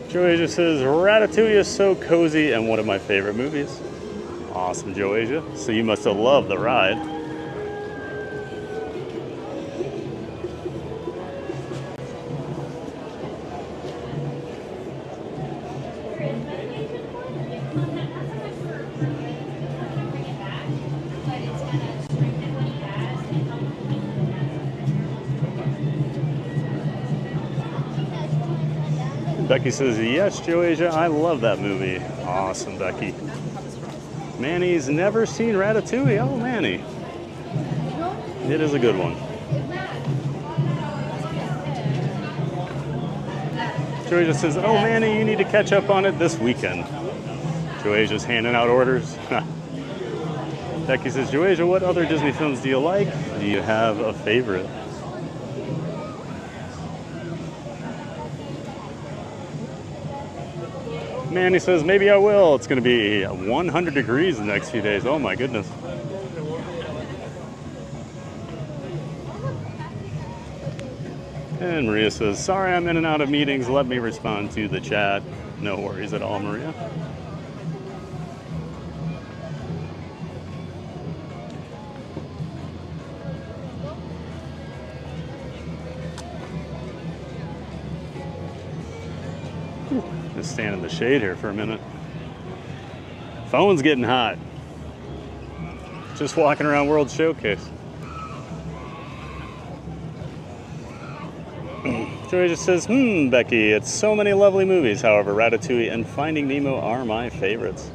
Joasia says, Ratatouille is so cozy and one of my favorite movies. Awesome, Joasia. So you must have loved the ride. Becky says, yes, Joasia, I love that movie. Awesome, Becky. Manny's never seen Ratatouille. Oh, Manny. It is a good one. Joasia says, oh, Manny, you need to catch up on it this weekend. Joasia's handing out orders. Becky says, Joasia, what other Disney films do you like? Do you have a favorite? Manny says, maybe I will. It's going to be 100 degrees the next few days. Oh my goodness. And Maria says, sorry I'm in and out of meetings. Let me respond to the chat. No worries at all, Maria. Just stand in the shade here for a minute. Phone's getting hot. Just walking around World Showcase. Joey just says, Becky, it's so many lovely movies. However, Ratatouille and Finding Nemo are my favorites.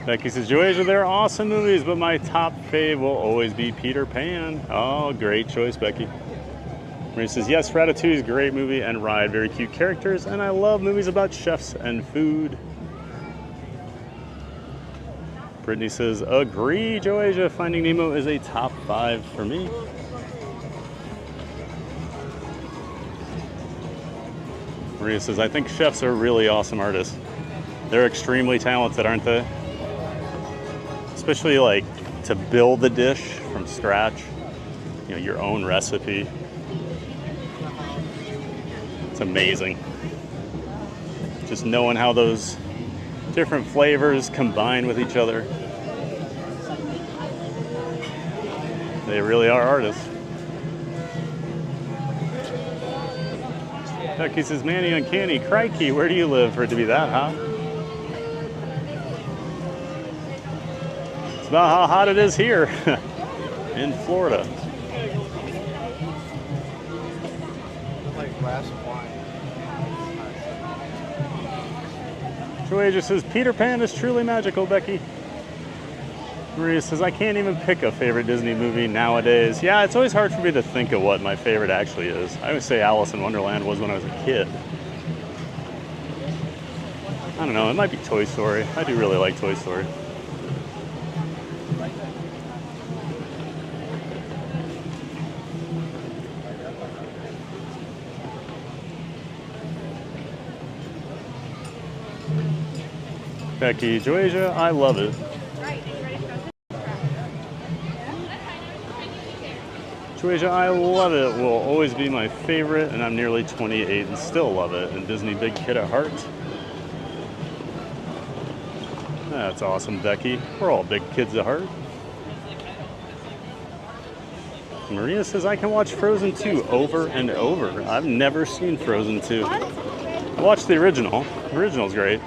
Becky says, Joasia, they're awesome movies, but my top fave will always be Peter Pan. Oh, great choice, Becky. Maria says, yes, Ratatouille is a great movie and ride, very cute characters, and I love movies about chefs and food. Brittany says, agree, Joasia, Finding Nemo is a top 5 for me. Maria says, I think chefs are really awesome artists. They're extremely talented, aren't they? Especially like to build the dish from scratch, you know, your own recipe. It's amazing. Just knowing how those different flavors combine with each other. They really are artists. Becky says, Manny Uncanny, crikey, where do you live for it to be that hot? It's about how hot it is here in Florida. Like a glass of wine. Joasia says, Peter Pan is truly magical, Becky. Maria says, I can't even pick a favorite Disney movie nowadays. Yeah, it's always hard for me to think of what my favorite actually is. I always say Alice in Wonderland was when I was a kid. I don't know, it might be Toy Story. I do really like Toy Story. Becky, Joasia, I love it. Joasia, I love it. Will always be my favorite, and I'm nearly 28 and still love it. And Disney big kid at heart. That's awesome, Becky. We're all big kids at heart. Maria says, I can watch Frozen 2 over and over. I've never seen Frozen 2. I watched the original. The original's great.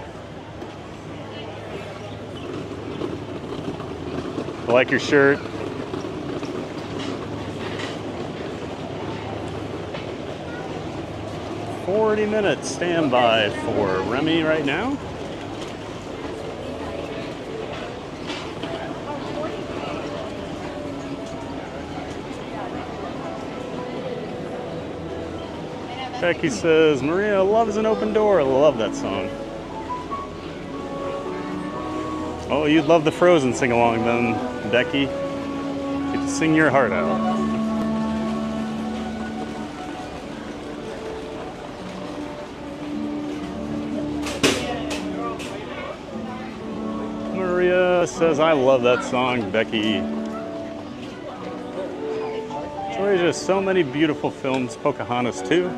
I like your shirt. "40-minute standby for Remy right now." Becky says, Maria loves an open door. I love that song. Oh, you'd love the Frozen sing-along then, Becky. Get to sing your heart out. Maria says, I love that song, Becky. There's just so many beautiful films. Pocahontas too.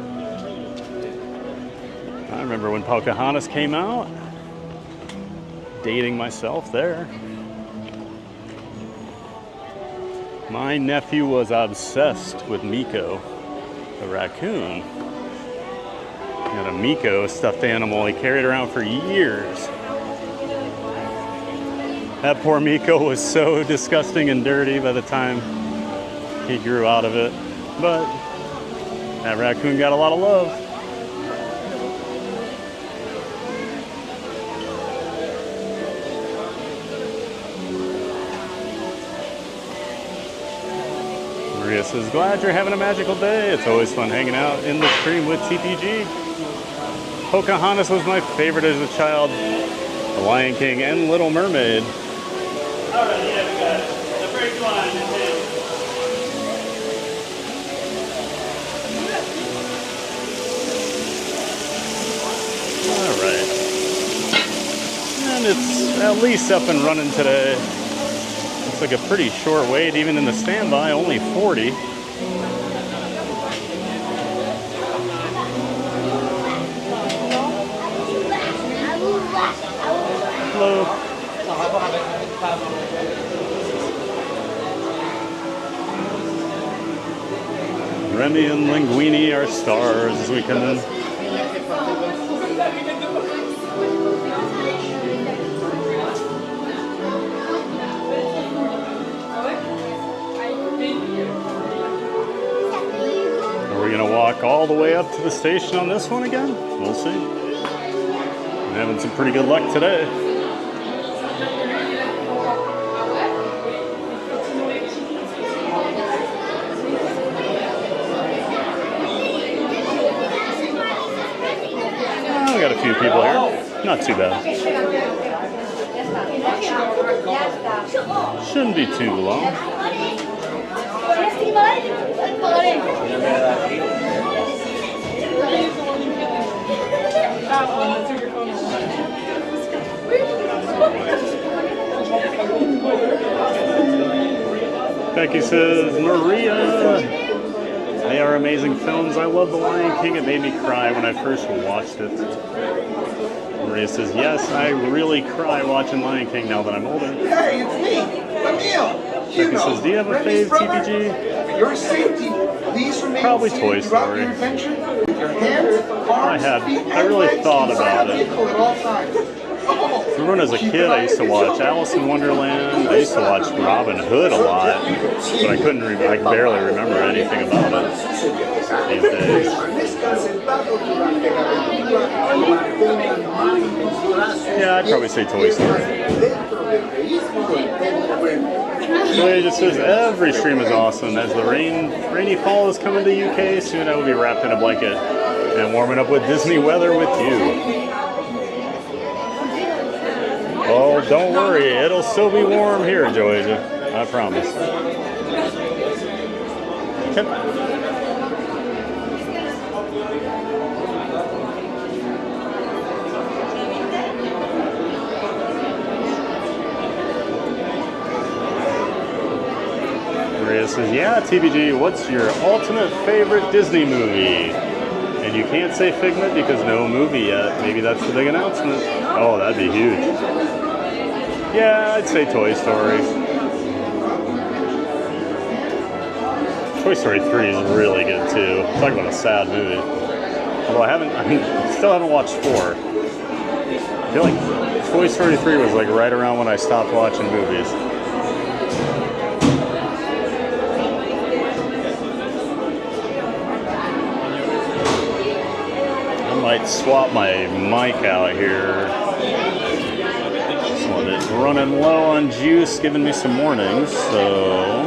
I remember when Pocahontas came out. Dating myself there. My nephew was obsessed with Miko, the raccoon. He had a Miko stuffed animal he carried around for years. That poor Miko was so disgusting and dirty by the time he grew out of it. But that raccoon got a lot of love. Maria says, glad you're having a magical day. It's always fun hanging out in the stream with TPG. Pocahontas was my favorite as a child. The Lion King and Little Mermaid. All right, yeah, we got it. The first one. All right. it's at least up and running today. Looks like a pretty short wait, even in the standby, only 40. Hello. Remy and Linguini are stars as we come in. Are we gonna walk all the way up to the station on this one again? We'll see. I'm having some pretty good luck today. We got a few people here. Not too bad. Shouldn't be too long. Becky says, Maria, they are amazing films. I love The Lion King. It made me cry when I first watched it. Maria says, yes, I really cry watching Lion King now that I'm older. Hey, it's me, Emil. Becky says, do you have a fave TPG? For your safety, please remain Probably seated Toy throughout Story. your adventure with your hands, arms, feet, I really and legs thought inside about the it. vehicle at all times. Remember as a kid, I used to watch Alice in Wonderland. I used to watch Robin Hood a lot, but I couldn't. I barely remember anything about it these days. Yeah, I'd probably say Toy Story. Julia just says every stream is awesome. As the rainy fall is coming to UK, soon I will be wrapped in a blanket and warming up with Disney weather with you. Oh, don't worry, it'll still be warm here, Joasia. I promise. Okay. Maria says, yeah, TBG, what's your ultimate favorite Disney movie? And you can't say Figment because no movie yet. Maybe that's the big announcement. Oh, that'd be huge. Yeah, I'd say Toy Story. Toy Story 3 is really good too. Talk about a sad movie. Although I still haven't watched 4. I feel like Toy Story 3 was like right around when I stopped watching movies. I might swap my mic out here. This one is running low on juice, giving me some warnings, so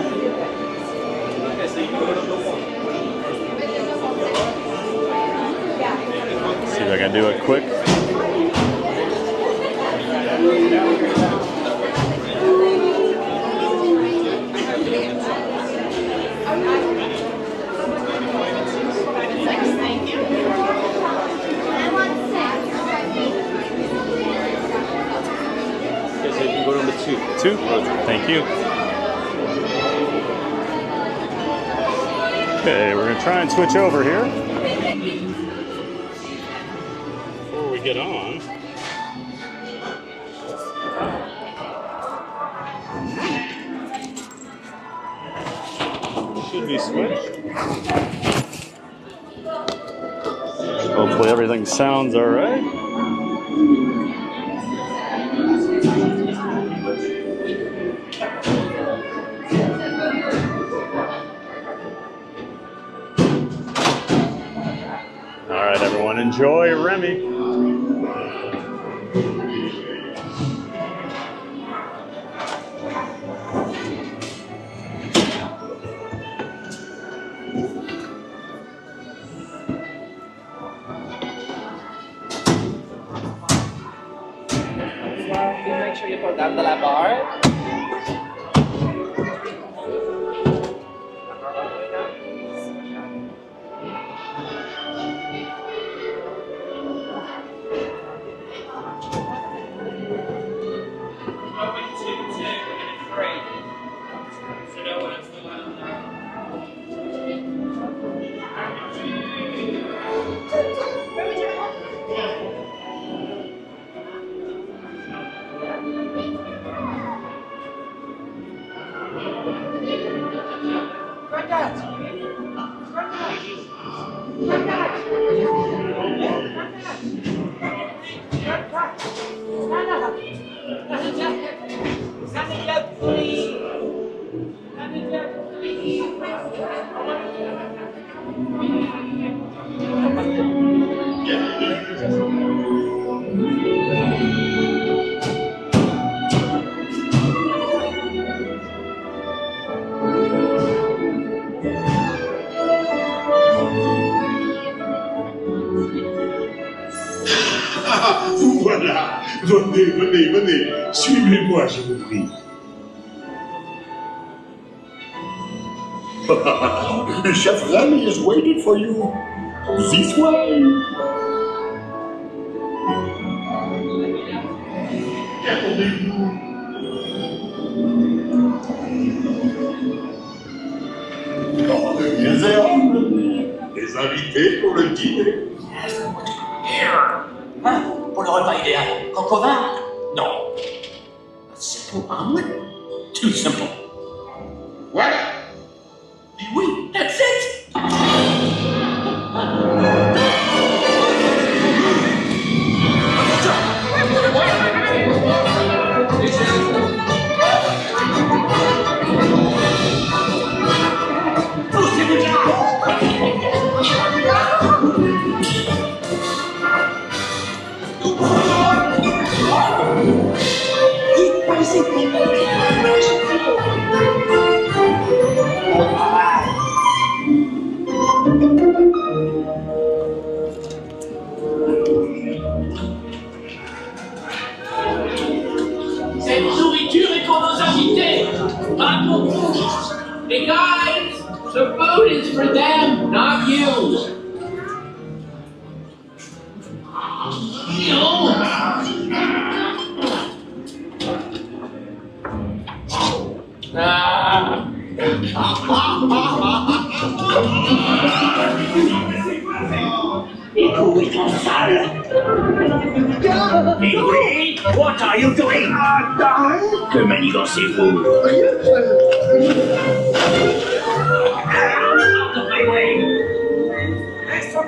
see if I can do it quick. Go number 2. 2? Thank you. Okay, we're going to try and switch over here. Before we get on. Should be switched. Hopefully everything sounds all right. All right, everyone, enjoy Remy. Make sure you put down the bar. Voilà, venez, suivez-moi, je vous prie. Chef Remy is waiting for you. This way. Oh, viens et hommes, des invités pour le dîner. Hein? Pour le repas idéal, coq au vin? Non. A simple omelet? Too simple. Voilà. Oui, that's it! Poussez-vous là! Vite, par ici! Cette nourriture est pour nos invités, pas pour vous. Hey guys, the food is for them, not you. No. Irresponsable. Hey, what are you doing? Que manigancez-vous? Out of my way! Extra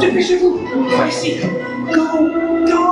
Dépêchez-vous! Par ici! Go! Go!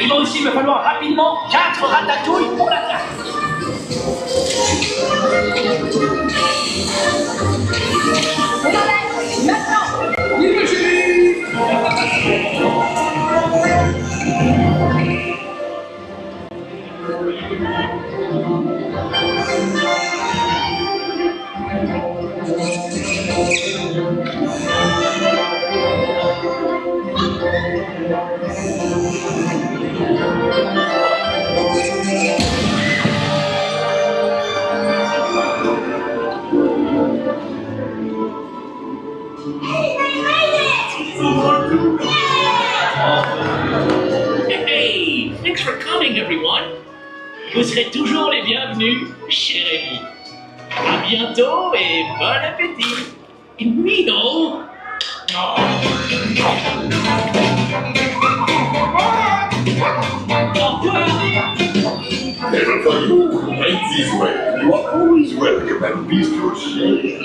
Il va aussi me falloir rapidement 4 ratatouilles pour la carte. Maintenant, morning, everyone. Vous serez toujours les bienvenus chez Remy. À bientôt et bon appétit. Mino. Au revoir. Never for you, right this way. You are always welcome at Bistro Chic.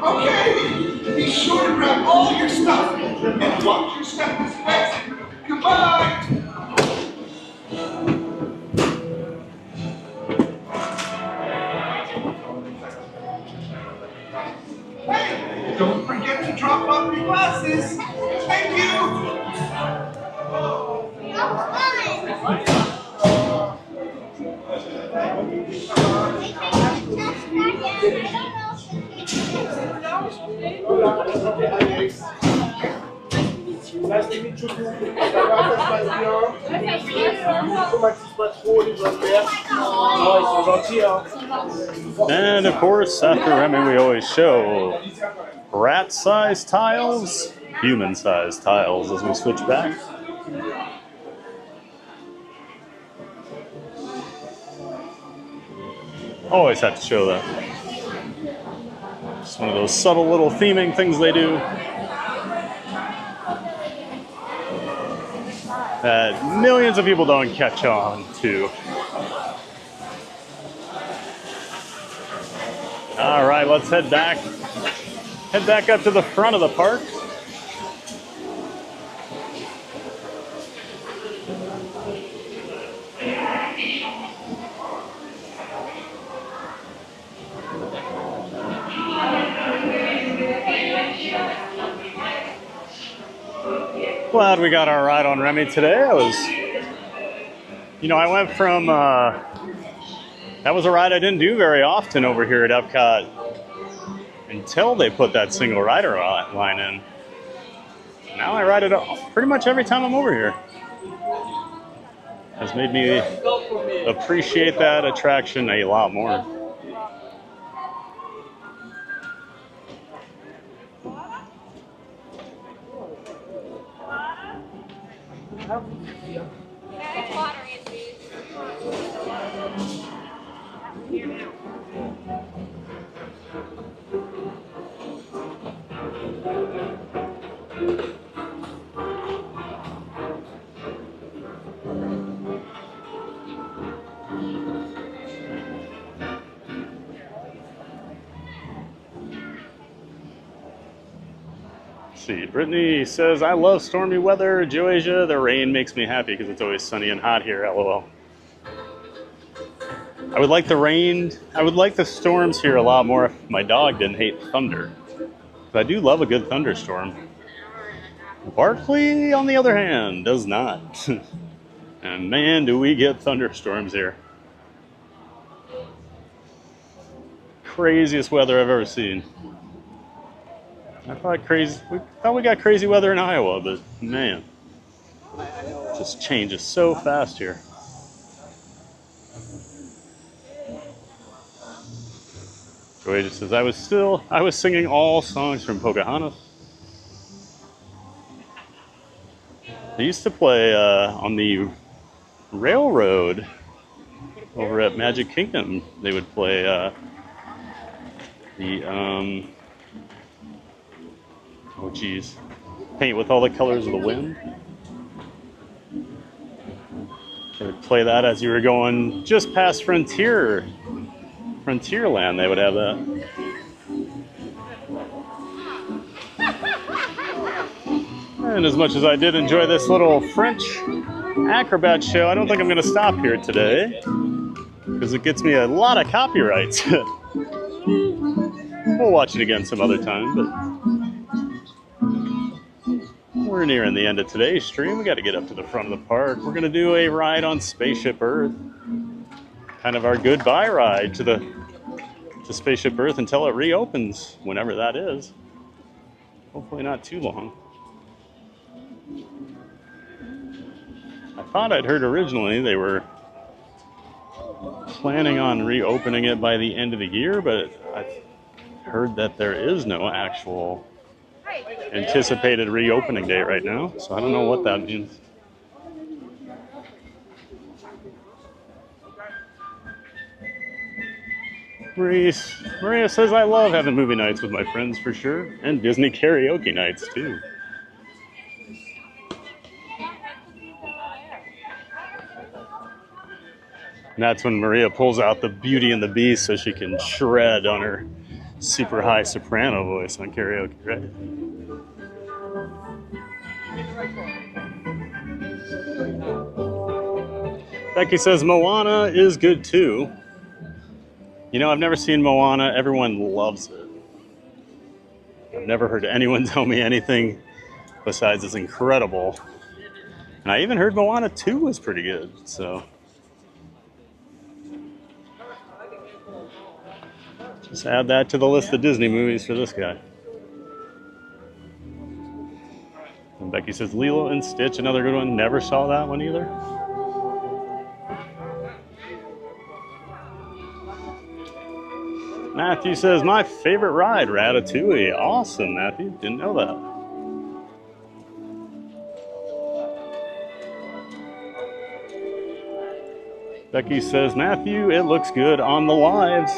Okay, be sure to grab all your stuff and watch your step this fast. Goodbye. Hey, don't forget to drop off your glasses. Thank you. Nice to meet you. Ça se passe bien. Comment ça se passe trop, les gens verts? Oh, ils sont gentils, hein. And of course, after Remy, we always show rat-sized tiles, human-sized tiles as we switch back. Always have to show that. Just one of those subtle little theming things they do that millions of people don't catch on to. All right, let's head back. Head back up to the front of the park. Glad we got our ride on Remy today. I went from, that was a ride I didn't do very often over here at Epcot until they put that single rider line in. Now I ride it pretty much every time I'm over here. Has made me appreciate that attraction a lot more. See, Brittany says, I love stormy weather. Joasia, the rain makes me happy because it's always sunny and hot here, LOL. I would like the rain, I would like the storms here a lot more if my dog didn't hate thunder. But I do love a good thunderstorm. Barkley, on the other hand, does not. And man, do we get thunderstorms here. Craziest weather I've ever seen. I thought we got crazy weather in Iowa, but man, it just changes so fast here. Joey just says, I was singing all songs from Pocahontas. They used to play on the railroad over at Magic Kingdom. They would play oh geez, Paint with All the Colors of the Wind. They would play that as you were going just past Frontierland. They would have that. And as much as I did enjoy this little French acrobat show, I don't think I'm going to stop here today. because it gets me a lot of copyrights. We'll watch it again some other time, but we're nearing the end of today's stream. We got to get up to the front of the park. We're going to do a ride on Spaceship Earth, kind of our goodbye ride to Spaceship Earth until it reopens, whenever that is. Hopefully not too long. I thought I'd heard originally they were planning on reopening it by the end of the year, but I heard that there is no actual anticipated reopening date right now, so I don't know what that means. Maria says, I love having movie nights with my friends for sure, and Disney karaoke nights too. And that's when Maria pulls out the Beauty and the Beast so she can shred on her super high soprano voice on karaoke, right? Becky says Moana is good too. You know, I've never seen Moana. Everyone loves it. I've never heard anyone tell me anything besides it's incredible. And I even heard Moana 2 was pretty good, so. Just add that to the list of Disney movies for this guy. And Becky says Lilo and Stitch, another good one. Never saw that one either. Matthew says, my favorite ride, Ratatouille. Awesome, Matthew. Didn't know that. Becky says, Matthew, it looks good on the lives.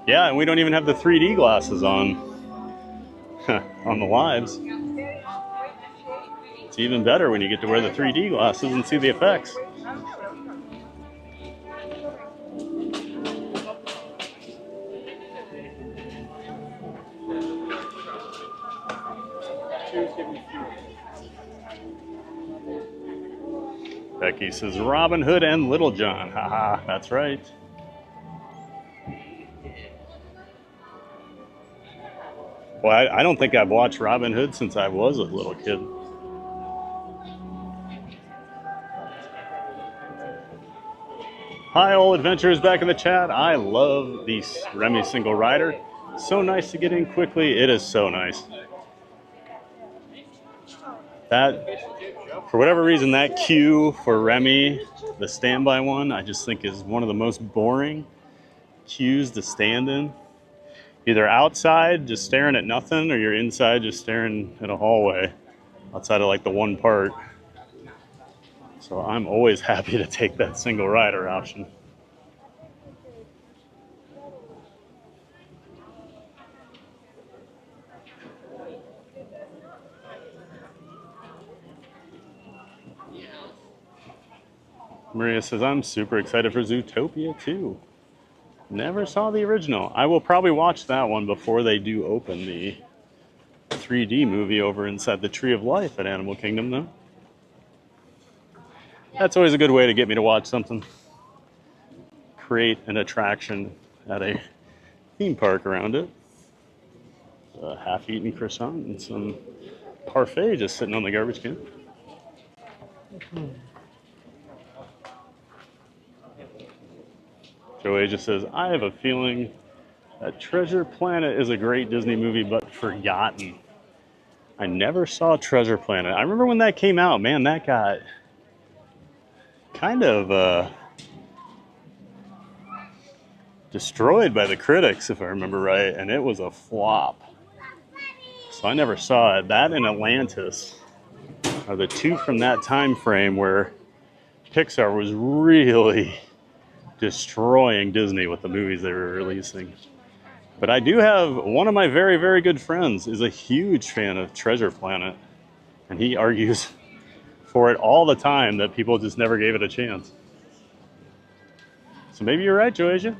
Yeah, and we don't even have the 3D glasses on the lives. It's even better when you get to wear the 3D glasses and see the effects. Becky says Robin Hood and Little John. Haha, that's right. Well, I don't think I've watched Robin Hood since I was a little kid. Hi, all adventurers back in the chat. I love the Remy single rider. So nice to get in quickly. It is so nice. That, for whatever reason, that queue for Remy, the standby one, I just think is one of the most boring queues to stand in. Either outside, just staring at nothing, or you're inside, just staring at a hallway outside of like the one part. So I'm always happy to take that single rider option. Maria says, I'm super excited for Zootopia too. Never saw the original. I will probably watch that one before they do open the 3D movie over inside the Tree of Life at Animal Kingdom, though. That's always a good way to get me to watch something. Create an attraction at a theme park around it. A half-eaten croissant and some parfait just sitting on the garbage can. Joey just says, I have a feeling that Treasure Planet is a great Disney movie, but forgotten. I never saw Treasure Planet. I remember when that came out, man, that got kind of destroyed by the critics, if I remember right, and it was a flop. So I never saw it. That and Atlantis are the two from that time frame where Pixar was really destroying Disney with the movies they were releasing. But I do have one of my very, very good friends is a huge fan of Treasure Planet, and he argues for it all the time that people just never gave it a chance. So maybe you're right, Joasia.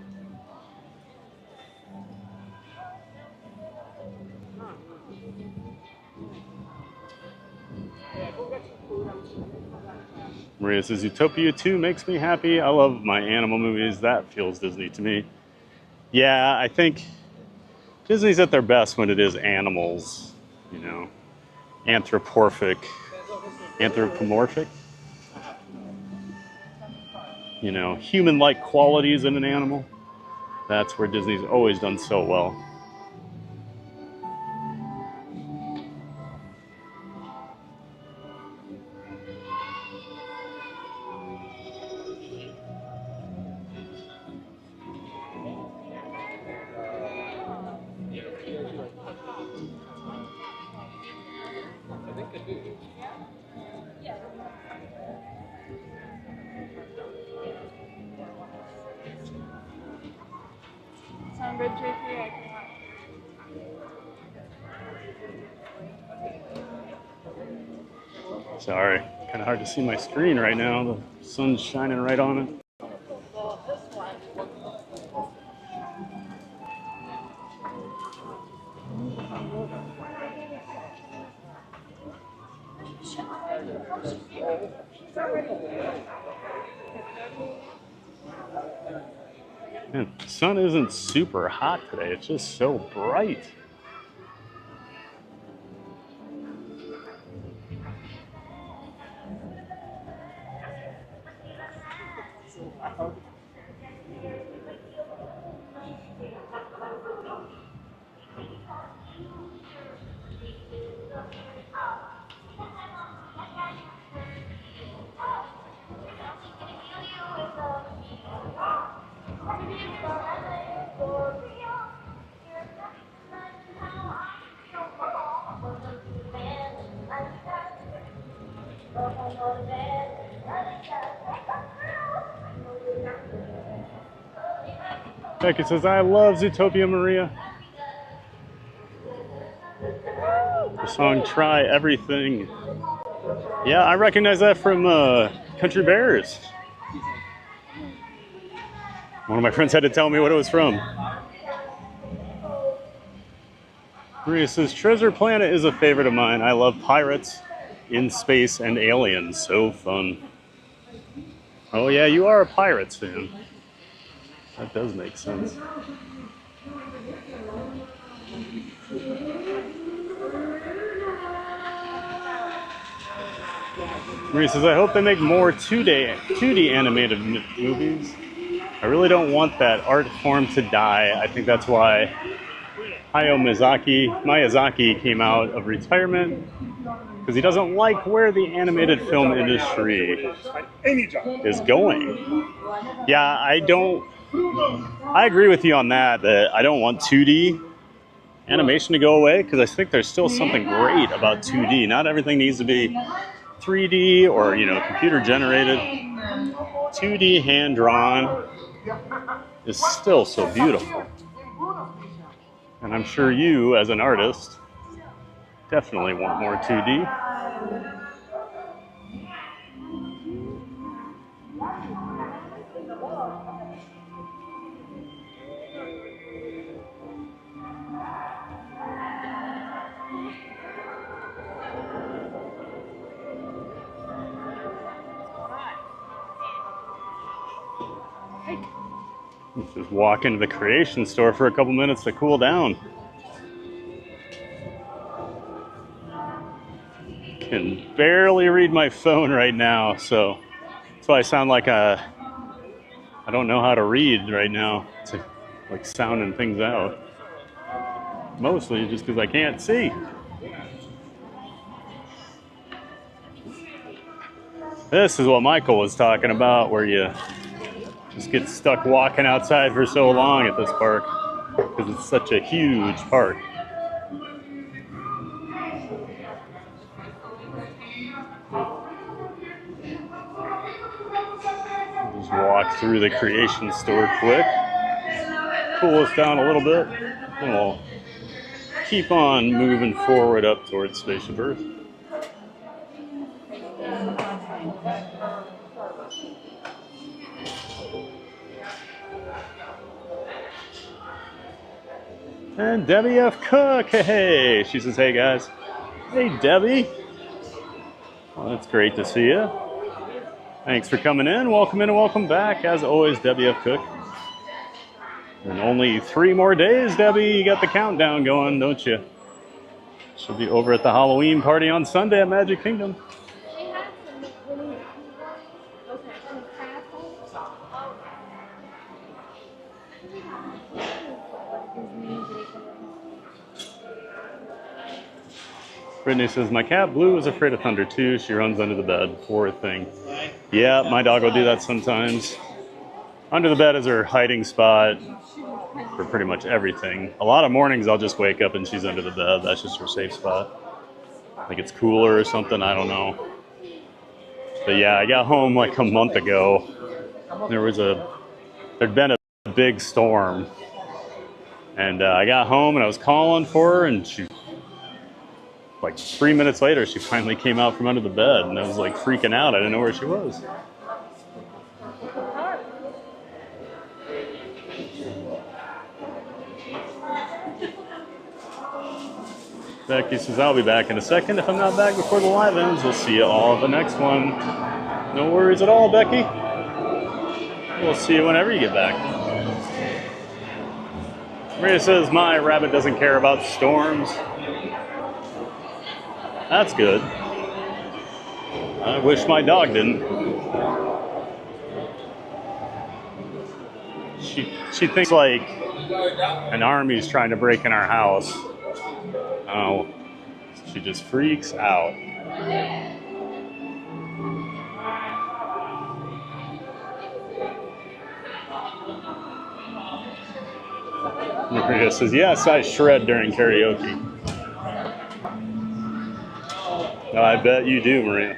Maria says, Utopia 2 makes me happy. I love my animal movies. That feels Disney to me. Yeah, I think Disney's at their best when it is animals, you know, anthropomorphic, you know, human-like qualities in an animal. That's where Disney's always done so well. Sound good, JP? Sorry, kind of hard to see my screen right now. The sun's shining right on it. Man, the sun isn't super hot today. It's just so bright. Becky says, I love Zootopia, Maria. The song Try Everything. Yeah, I recognize that from Country Bears. One of my friends had to tell me what it was from. Maria says, Treasure Planet is a favorite of mine. I love pirates, in space, and aliens. So fun. Oh yeah, you are a Pirates fan. That does make sense. Maria says, I hope they make more 2D animated movies. I really don't want that art form to die. I think that's why Hayao Miyazaki came out of retirement, because he doesn't like where the animated film industry is going. Yeah, I agree with you on that I don't want 2D animation to go away, because I think there's still something great about 2D. Not everything needs to be 3D or, you know, computer generated. 2D hand drawn is still so beautiful. And I'm sure you, as an artist, definitely want more 2D. Let's just walk into the creation store for a couple minutes to cool down. Can barely read my phone right now, so that's why I sound like I don't know how to read right now, to like sounding things out. Mostly just because I can't see. This is what Michael was talking about, where you just get stuck walking outside for so long at this park because it's such a huge park. Just walk through the creation store quick, cool us down a little bit, and we'll keep on moving forward up towards Spaceship Earth. And Debbie F. Cook, hey, she says, hey guys. Hey Debbie. Well, that's great to see you. Thanks for coming in. Welcome in and welcome back. As always, WF Cook. And only 3 more days, Debbie. You got the countdown going, don't you? She'll be over at the Halloween party on Sunday at Magic Kingdom. Brittany says, my cat Blue is afraid of thunder too. She runs under the bed. Poor thing. Yeah, my dog will do that sometimes. Under the bed is her hiding spot for pretty much everything. A lot of mornings I'll just wake up and she's under the bed. That's just her safe spot. Like it's cooler or something, I don't know. But yeah, I got home like a month ago. There'd been a big storm. And I got home and I was calling for her and she, like 3 minutes later, she finally came out from under the bed and I was like freaking out. I didn't know where she was. Becky says, I'll be back in a second. If I'm not back before the live ends, we'll see you all at the next one. No worries at all, Becky. We'll see you whenever you get back. Maria says, my rabbit doesn't care about storms. That's good. I wish my dog didn't. She thinks like an army's trying to break in our house. Oh, she just freaks out. Maria says, yes, I shred during karaoke. I bet you do, Maria.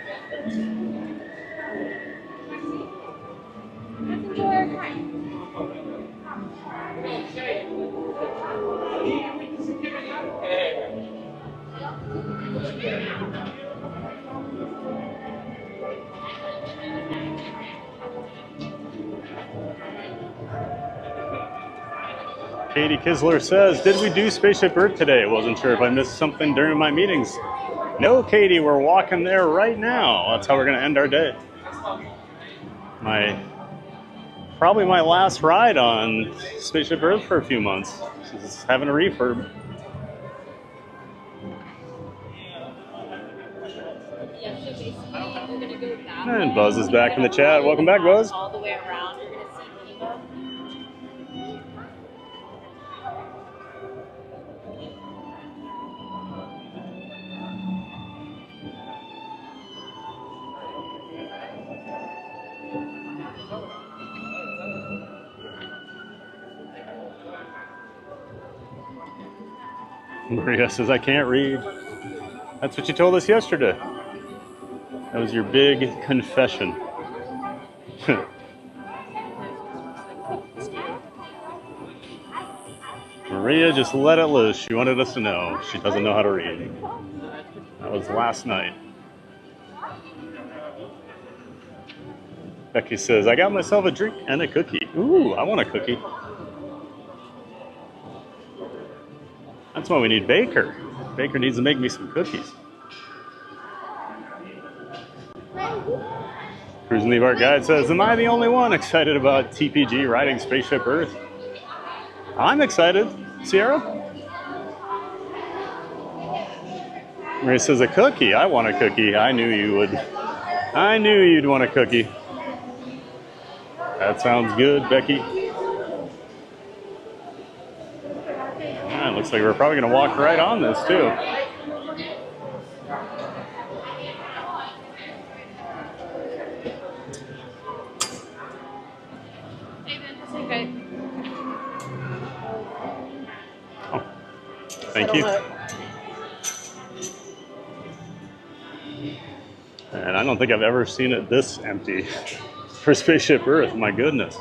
Katie Kisler says, did we do Spaceship Earth today? Wasn't sure if I missed something during my meetings. No, Katie, we're walking there right now. That's how we're going to end our day. Probably my last ride on Spaceship Earth for a few months. She's having a refurb. And Buzz is back in the chat. Welcome back, Buzz. All the way around, you're going to see Nemo. Maria says, I can't read. That's what you told us yesterday. That was your big confession. Maria just let it loose. She wanted us to know. She doesn't know how to read. That was last night. Becky says, I got myself a drink and a cookie. Ooh, I want a cookie. That's why we need Baker. Baker needs to make me some cookies. Cruising Leave Art Guide says, am I the only one excited about TPG riding Spaceship Earth? I'm excited. Sierra? Maria says, a cookie. I want a cookie. I knew you would. I knew you'd want a cookie. That sounds good, Becky. Ah, looks like we're probably going to walk right on this, too. Oh, thank you. And I don't think I've ever seen it this empty for Spaceship Earth. My goodness.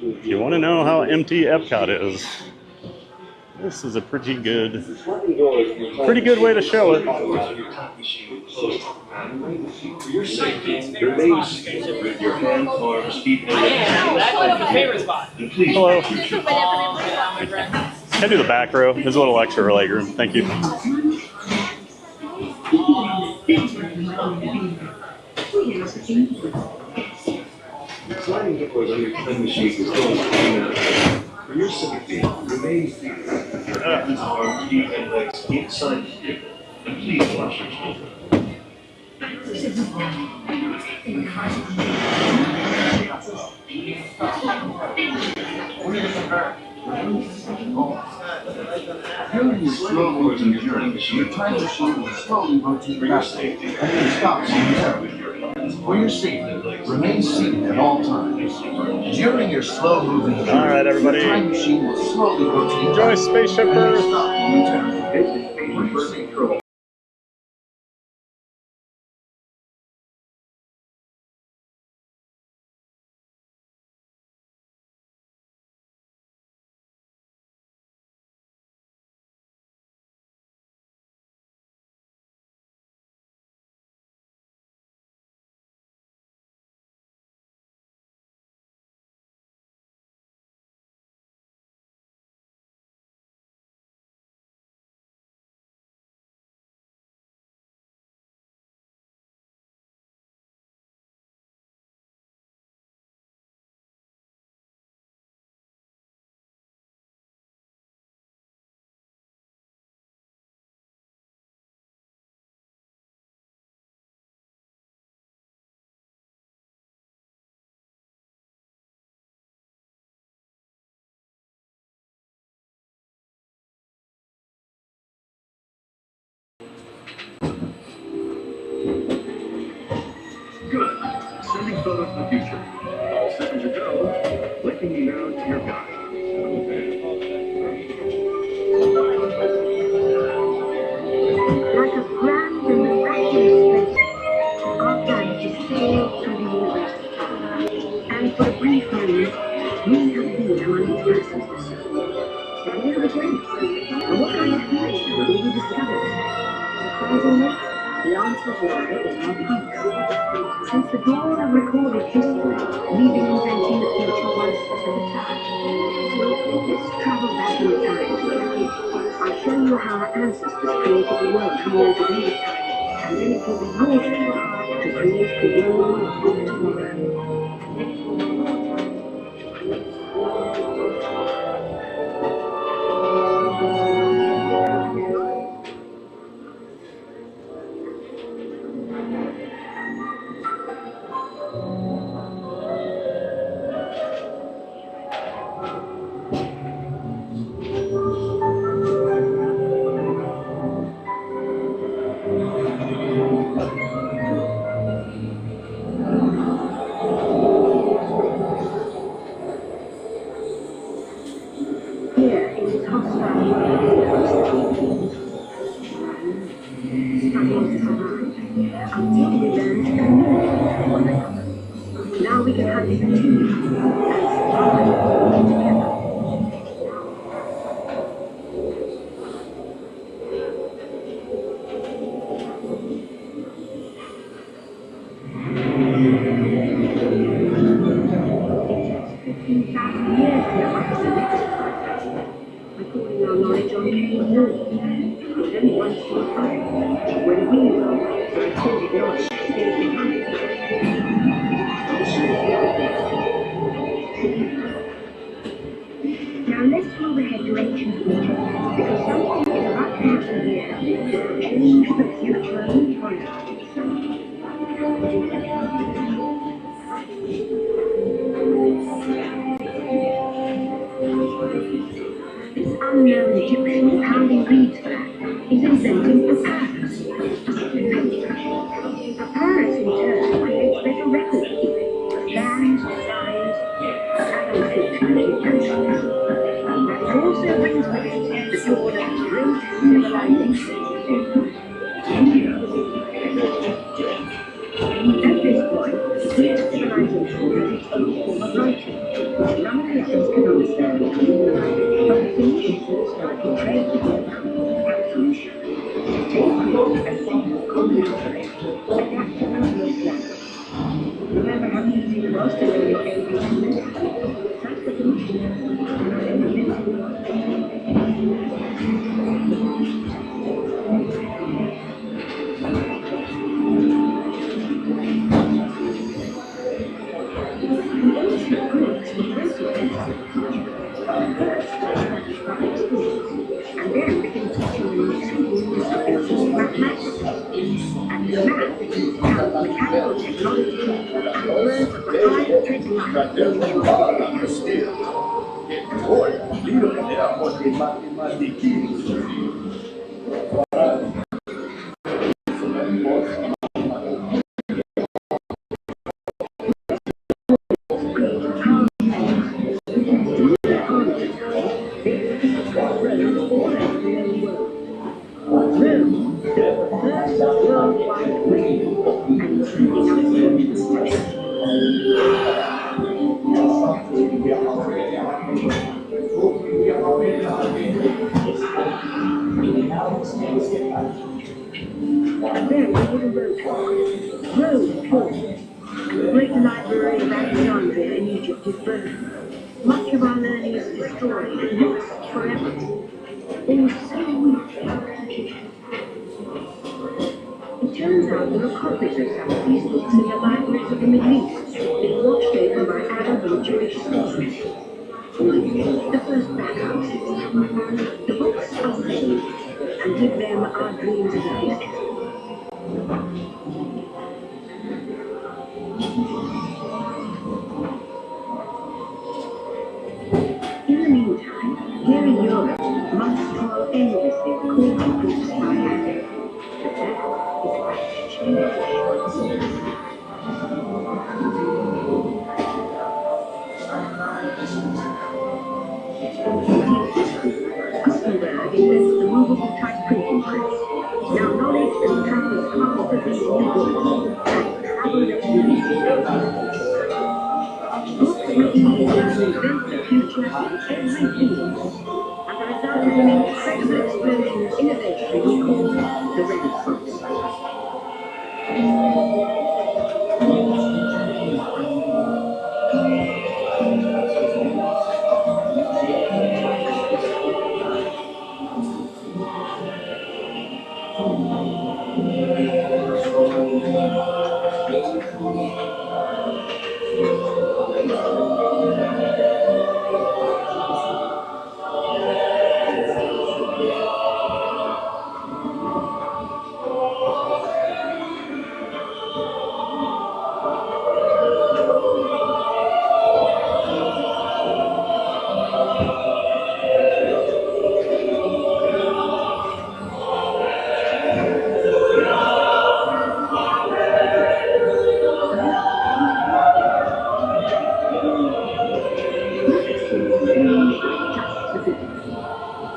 If you want to know how empty Epcot is, this is a pretty good way to show it. For your safety, remain seated with your hand, arms, feet, and legs. That's my favorite spot. Hello. Can I do the back row? There's a little extra leg room. Thank you. Sliding doors on your time machine is going to for your safety, remain seated. Your hands, arms, feet, and legs inside the vehicle. And please watch your children. During your slow motion journey, your time machine will slowly rotate faster and then stops momentarily. For your safety, remain seated at all times. During your slow moving journey, all right, everybody. Your time machine will slowly rotate. Enjoy Spaceship Earth. Stop momentarily. Reverse control. Good. Sending photos to the future. All systems are go. Linking you now to your guide. Like a grand and miraculous space, our planet is sailed through the universe. And for a brief moment, we have been among its passengers. Then we have again. And what kind of future will we discover? Surprisingly, the answers lie in our past. Since the dawn of recorded history, we've been inventing the future one step at a time. So let's travel back in time together. I'll show you how our ancestors created the world from the beginning of time, and then it will be your turn to create the world of tomorrow. Here in this hostile world, struggling to survive until we learn to communicate with one another. Now we can have this team and survive together. Recording our knowledge on cable news. But only once in a while, when we will, the recorded knowledge stays behind. Now let's move ahead to ancient Egypt, because something is about to happen here that will change the future forever. This unknown Egyptian pounding reeds flag is inventing papyrus. Papyrus in turn creates better records of lands, designs, and unfortunately oceans. But it also brings with it the dawn of great civilization. At this point, each civilization has its own form of writing, which none of the others can understand. But the Phoenicians started trade together, absolution, taking a form of commentary, adapting to those language. Remember how easy it was to learn your ABC? That's the Phoenicians. Great library of Alexandria in Egypt is burned. Much of our learning is destroyed, lost forever. All so weak. It turns out there are copies of some of these books in the libraries of the Middle East, being watched over by Arab and Jewish scholars. The first backups. The books are written, and give them our dreams of the future. In the meantime, here in Europe, monks toil endlessly for courting groups by hand. But that is about to change. Gutenberg invented the movable type printing press. Now knowledge can travel as fast as these new books, and travel at speed. Books written in invent the future in every field, and the result is an incredible explosion of innovation we call the Renaissance.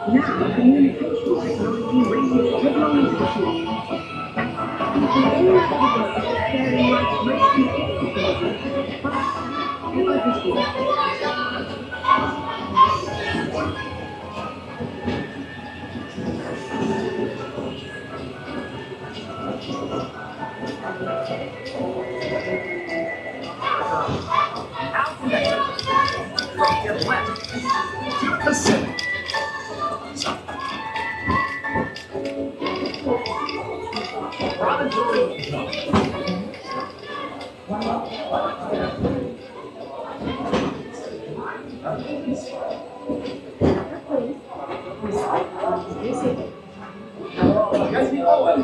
Now, communication technology races headlong into the future. People all over the world are sharing life's most important things, faster and everything. Now connected from the Atlantic to the Pacific. Jesse Owen,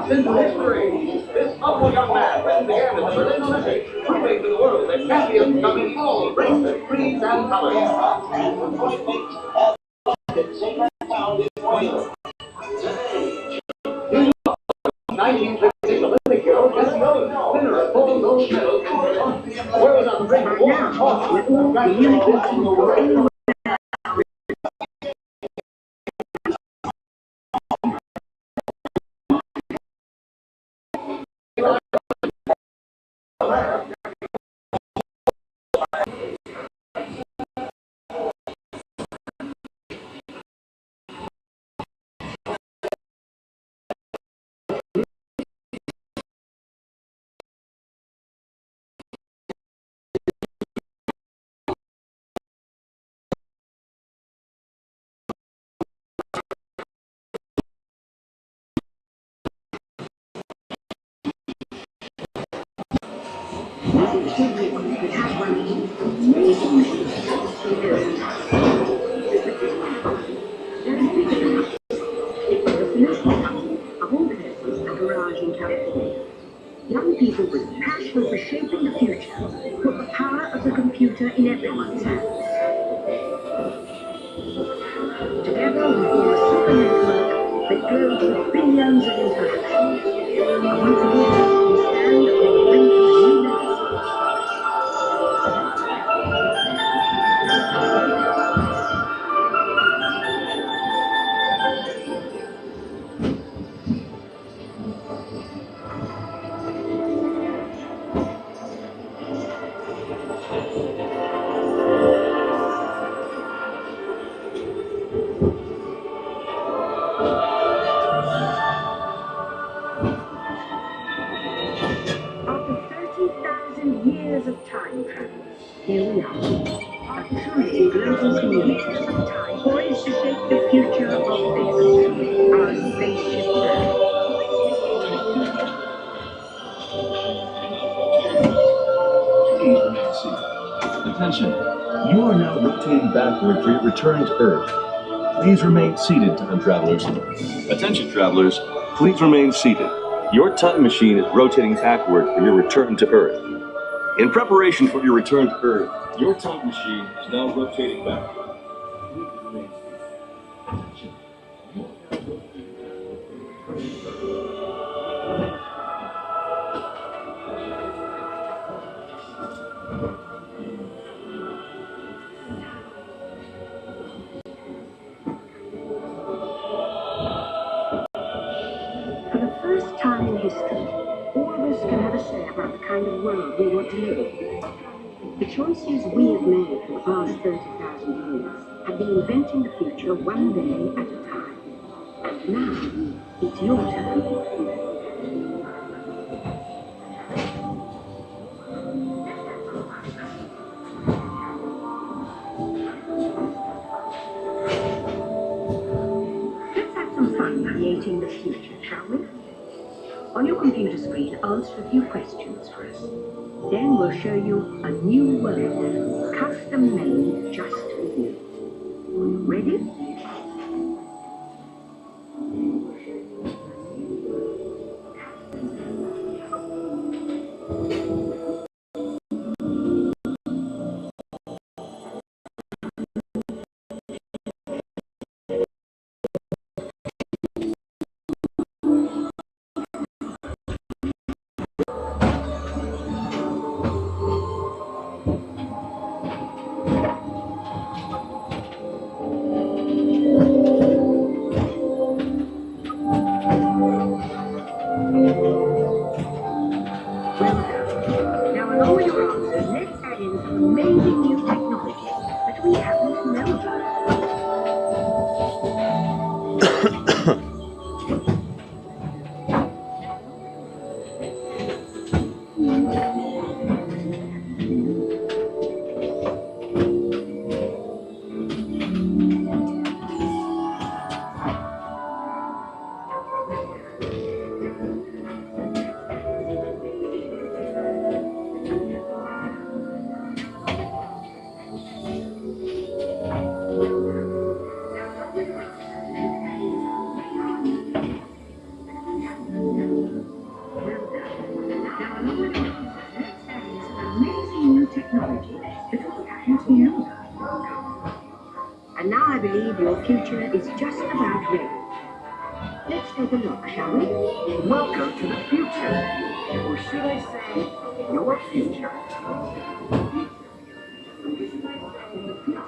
in history. This humble young man then began as a Berlin Olympic, proving to the world that champions come in all races, creeds, and colors. Today, 1956 Olympic hero Jesse Owen, winner of 4 gold medals, wears on the ring of war talk with the grand Young people with passion for computer in everyone's hands. Together we form a super network that glows with billions of interactions. And once again, we stand on the brink of a new legacy. Years of time travel. Here we are. A truly global community of time, poised to shape the future of this, our spaceship Earth. Attention. You are now rotating backward for your return to Earth. Please remain seated, time travelers. Attention, travelers. Please remain seated. Your time machine is rotating backward for your return to Earth. In preparation for your return to Earth, your time machine is now rotating backward. Please remain seated. For the first time in history, all of us can have a say about the kind of world we want to live in. The choices we have made for the past 30,000 years have been inventing the future one day at a time. And now, it's your turn. Let's have some fun creating the future, shall we? On your computer screen, answer a few questions for us. Then we'll show you a new world, custom made just for you. Ready? Now, along with your answers, let's add in some amazing new technology that we happen to know about. And now I believe your future is just about ready. Let's take a look, shall we? Welcome to the future. Or should I say, your future.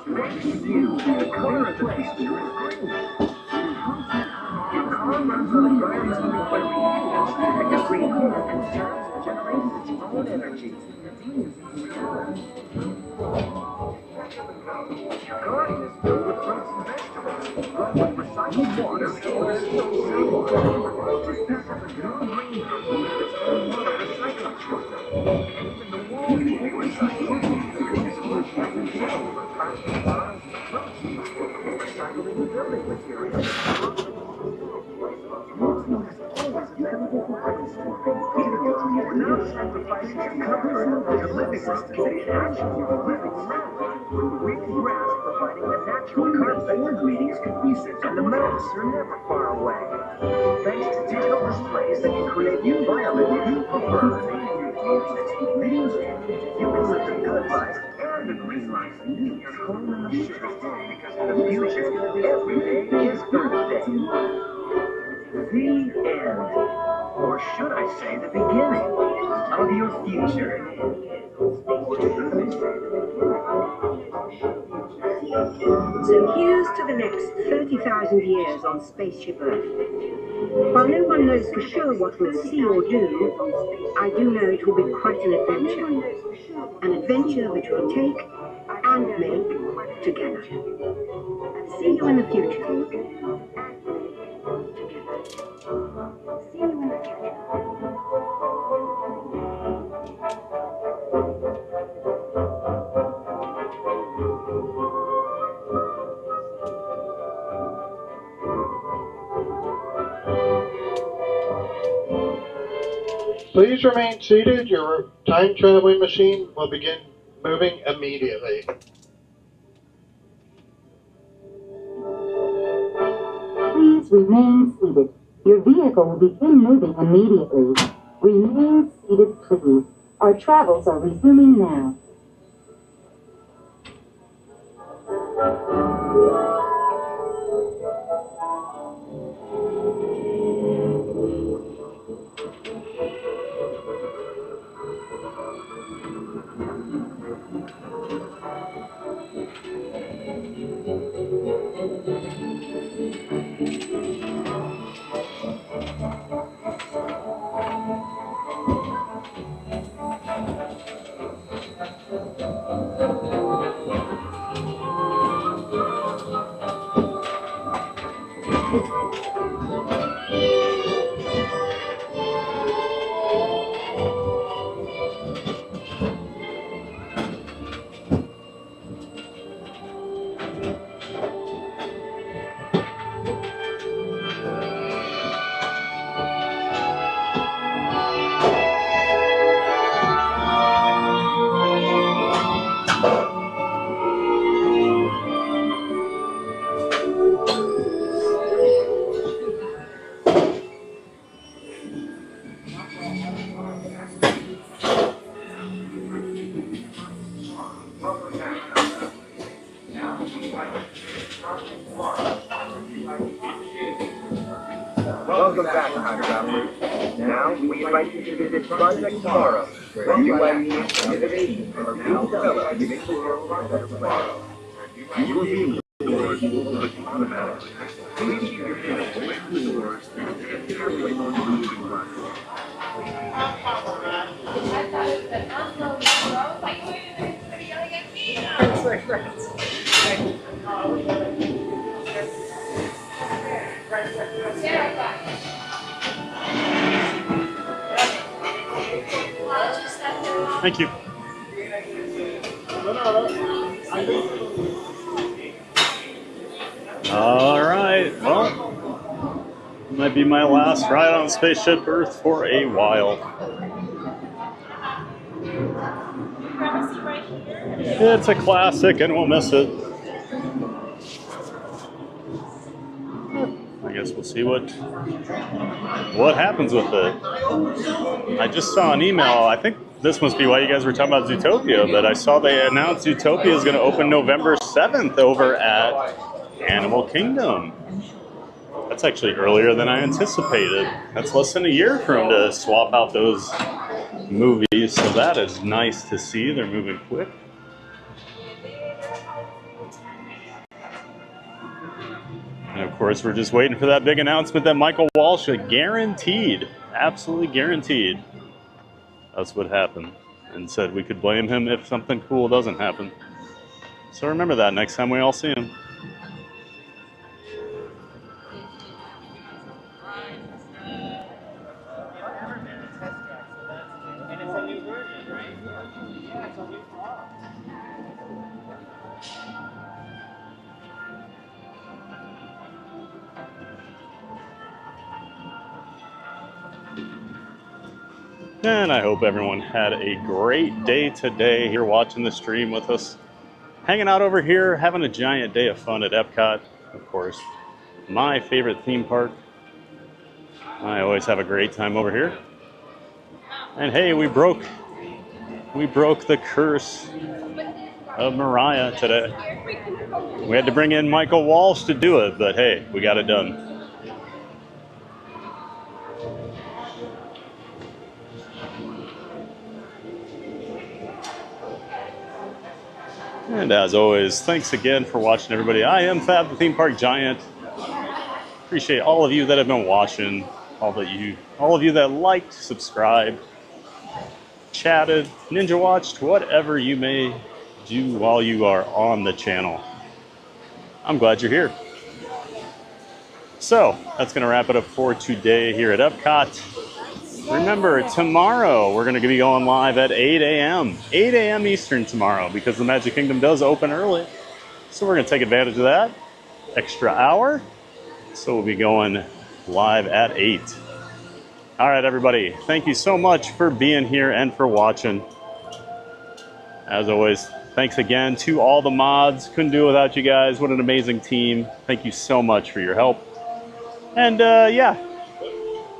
Next to you, the current place here is green. Your car runs on a gravity coming by fuels. Your green car conserves and generates its own energy. Your garden is filled with fruits and vegetables, grown with recycled water stored in stone seawater. Just pack up a new green room with its own water recycling system. Even the walls can be recycled. You can store frozen shells for plastic bottles and fruits. Recycling the building materials. You're not sacrificing your comfort or your living room to take action you're living around. Green grass providing the natural carpet. Board meetings can be set, and the mountains are never far away. Thanks to digital displays that can create the environment you prefer. You can live the good advice and a green light. Your home in the future. Because in the future, every day is Earth Day. The end. Or should I say the beginning of your future. So here's to the next 30,000 years on Spaceship Earth. While no one knows for sure what we'll see or do, I do know it will be quite an adventure. An adventure which we'll take and make together. See you in the future. See you in the future. Please remain seated. Your time traveling machine will begin moving immediately. Please remain seated. Your vehicle will begin moving immediately. Remain seated, please. Our travels are resuming now. Welcome back, Ratatouille. Now, we invite you to visit Project Tomorrow, where you and me innovation are being developed to make the world a better place. You will be doors will open automatically. Please keep your hands away from the doors and carefully on the moving glass. Thank you. All right, well, might be my last ride on Spaceship Earth for a while. It's a classic and we'll miss it. I guess we'll see what happens with it. I just saw an email, I think this must be why you guys were talking about Zootopia, but I saw they announced Zootopia is going to open November 7th over at Animal Kingdom. That's actually earlier than I anticipated. That's less than a year for them to swap out those movies, so that is nice to see. They're moving quick. And of course, we're just waiting for that big announcement that Michael Walsh guaranteed, absolutely guaranteed, us would happen, and said we could blame him if something cool doesn't happen. So remember that next time we all see him. And I hope everyone had a great day today here watching the stream with us. Hanging out over here, having a giant day of fun at Epcot, of course. My favorite theme park. I always have a great time over here. And hey, we broke We broke the curse of Mariah today. We had to bring in Michael Walsh to do it, but hey, we got it done. And as always, thanks again for watching, everybody. I am Fab, the Theme Park Giant. Appreciate all of you that have been watching, all of you that liked, subscribed, chatted, ninja watched, whatever you may do while you are on the channel. I'm glad you're here. So that's going to wrap it up for today here at Epcot. Remember, tomorrow we're going to be going live at 8 a.m. 8 a.m. Eastern tomorrow, because the Magic Kingdom does open early. So we're going to take advantage of that extra hour. So we'll be going live at 8. All right, everybody. Thank you so much for being here and for watching. As always, thanks again to all the mods. Couldn't do it without you guys. What an amazing team. Thank you so much for your help. And yeah,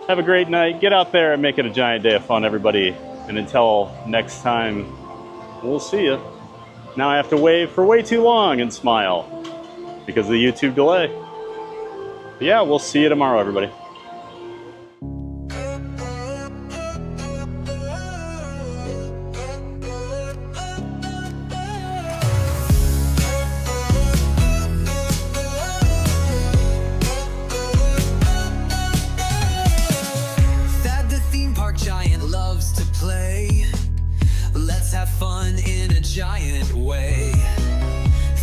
have a great night. Get out there and make it a giant day of fun, everybody. And until next time, we'll see you. Now I have to wave for way too long and smile because of the YouTube delay. But yeah, we'll see you tomorrow, everybody. Giant way.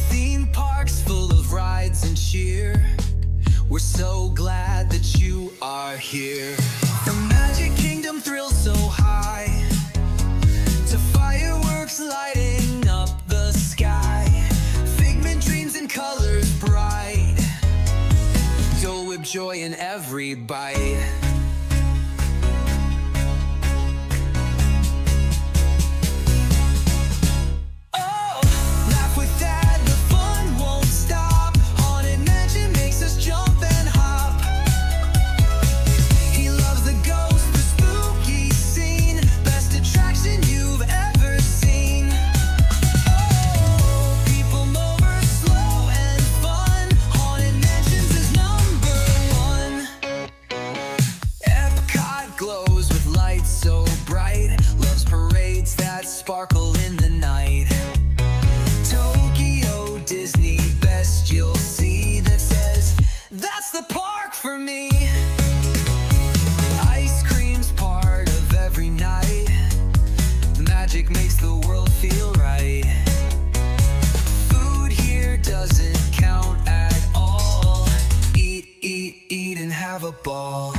Theme parks full of rides and cheer. We're so glad that you are here. The Magic Kingdom thrills so high, to fireworks lighting up the sky. Figment dreams and colors bright. Dole Whip joy in every bite. Sparkle in the night. Tokyo Disney, best you'll see that says that's the park for me. Ice cream's part of every night. Magic makes the world feel right. Food here doesn't count at all. Eat, eat, eat and have a ball.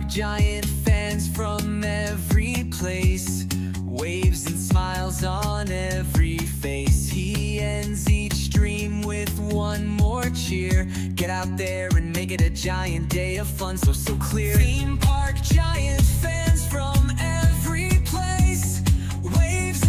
Giant fans from every place, waves and smiles on every face. He ends each dream with one more cheer. Get out there and make it a giant day of fun, so clear. Theme park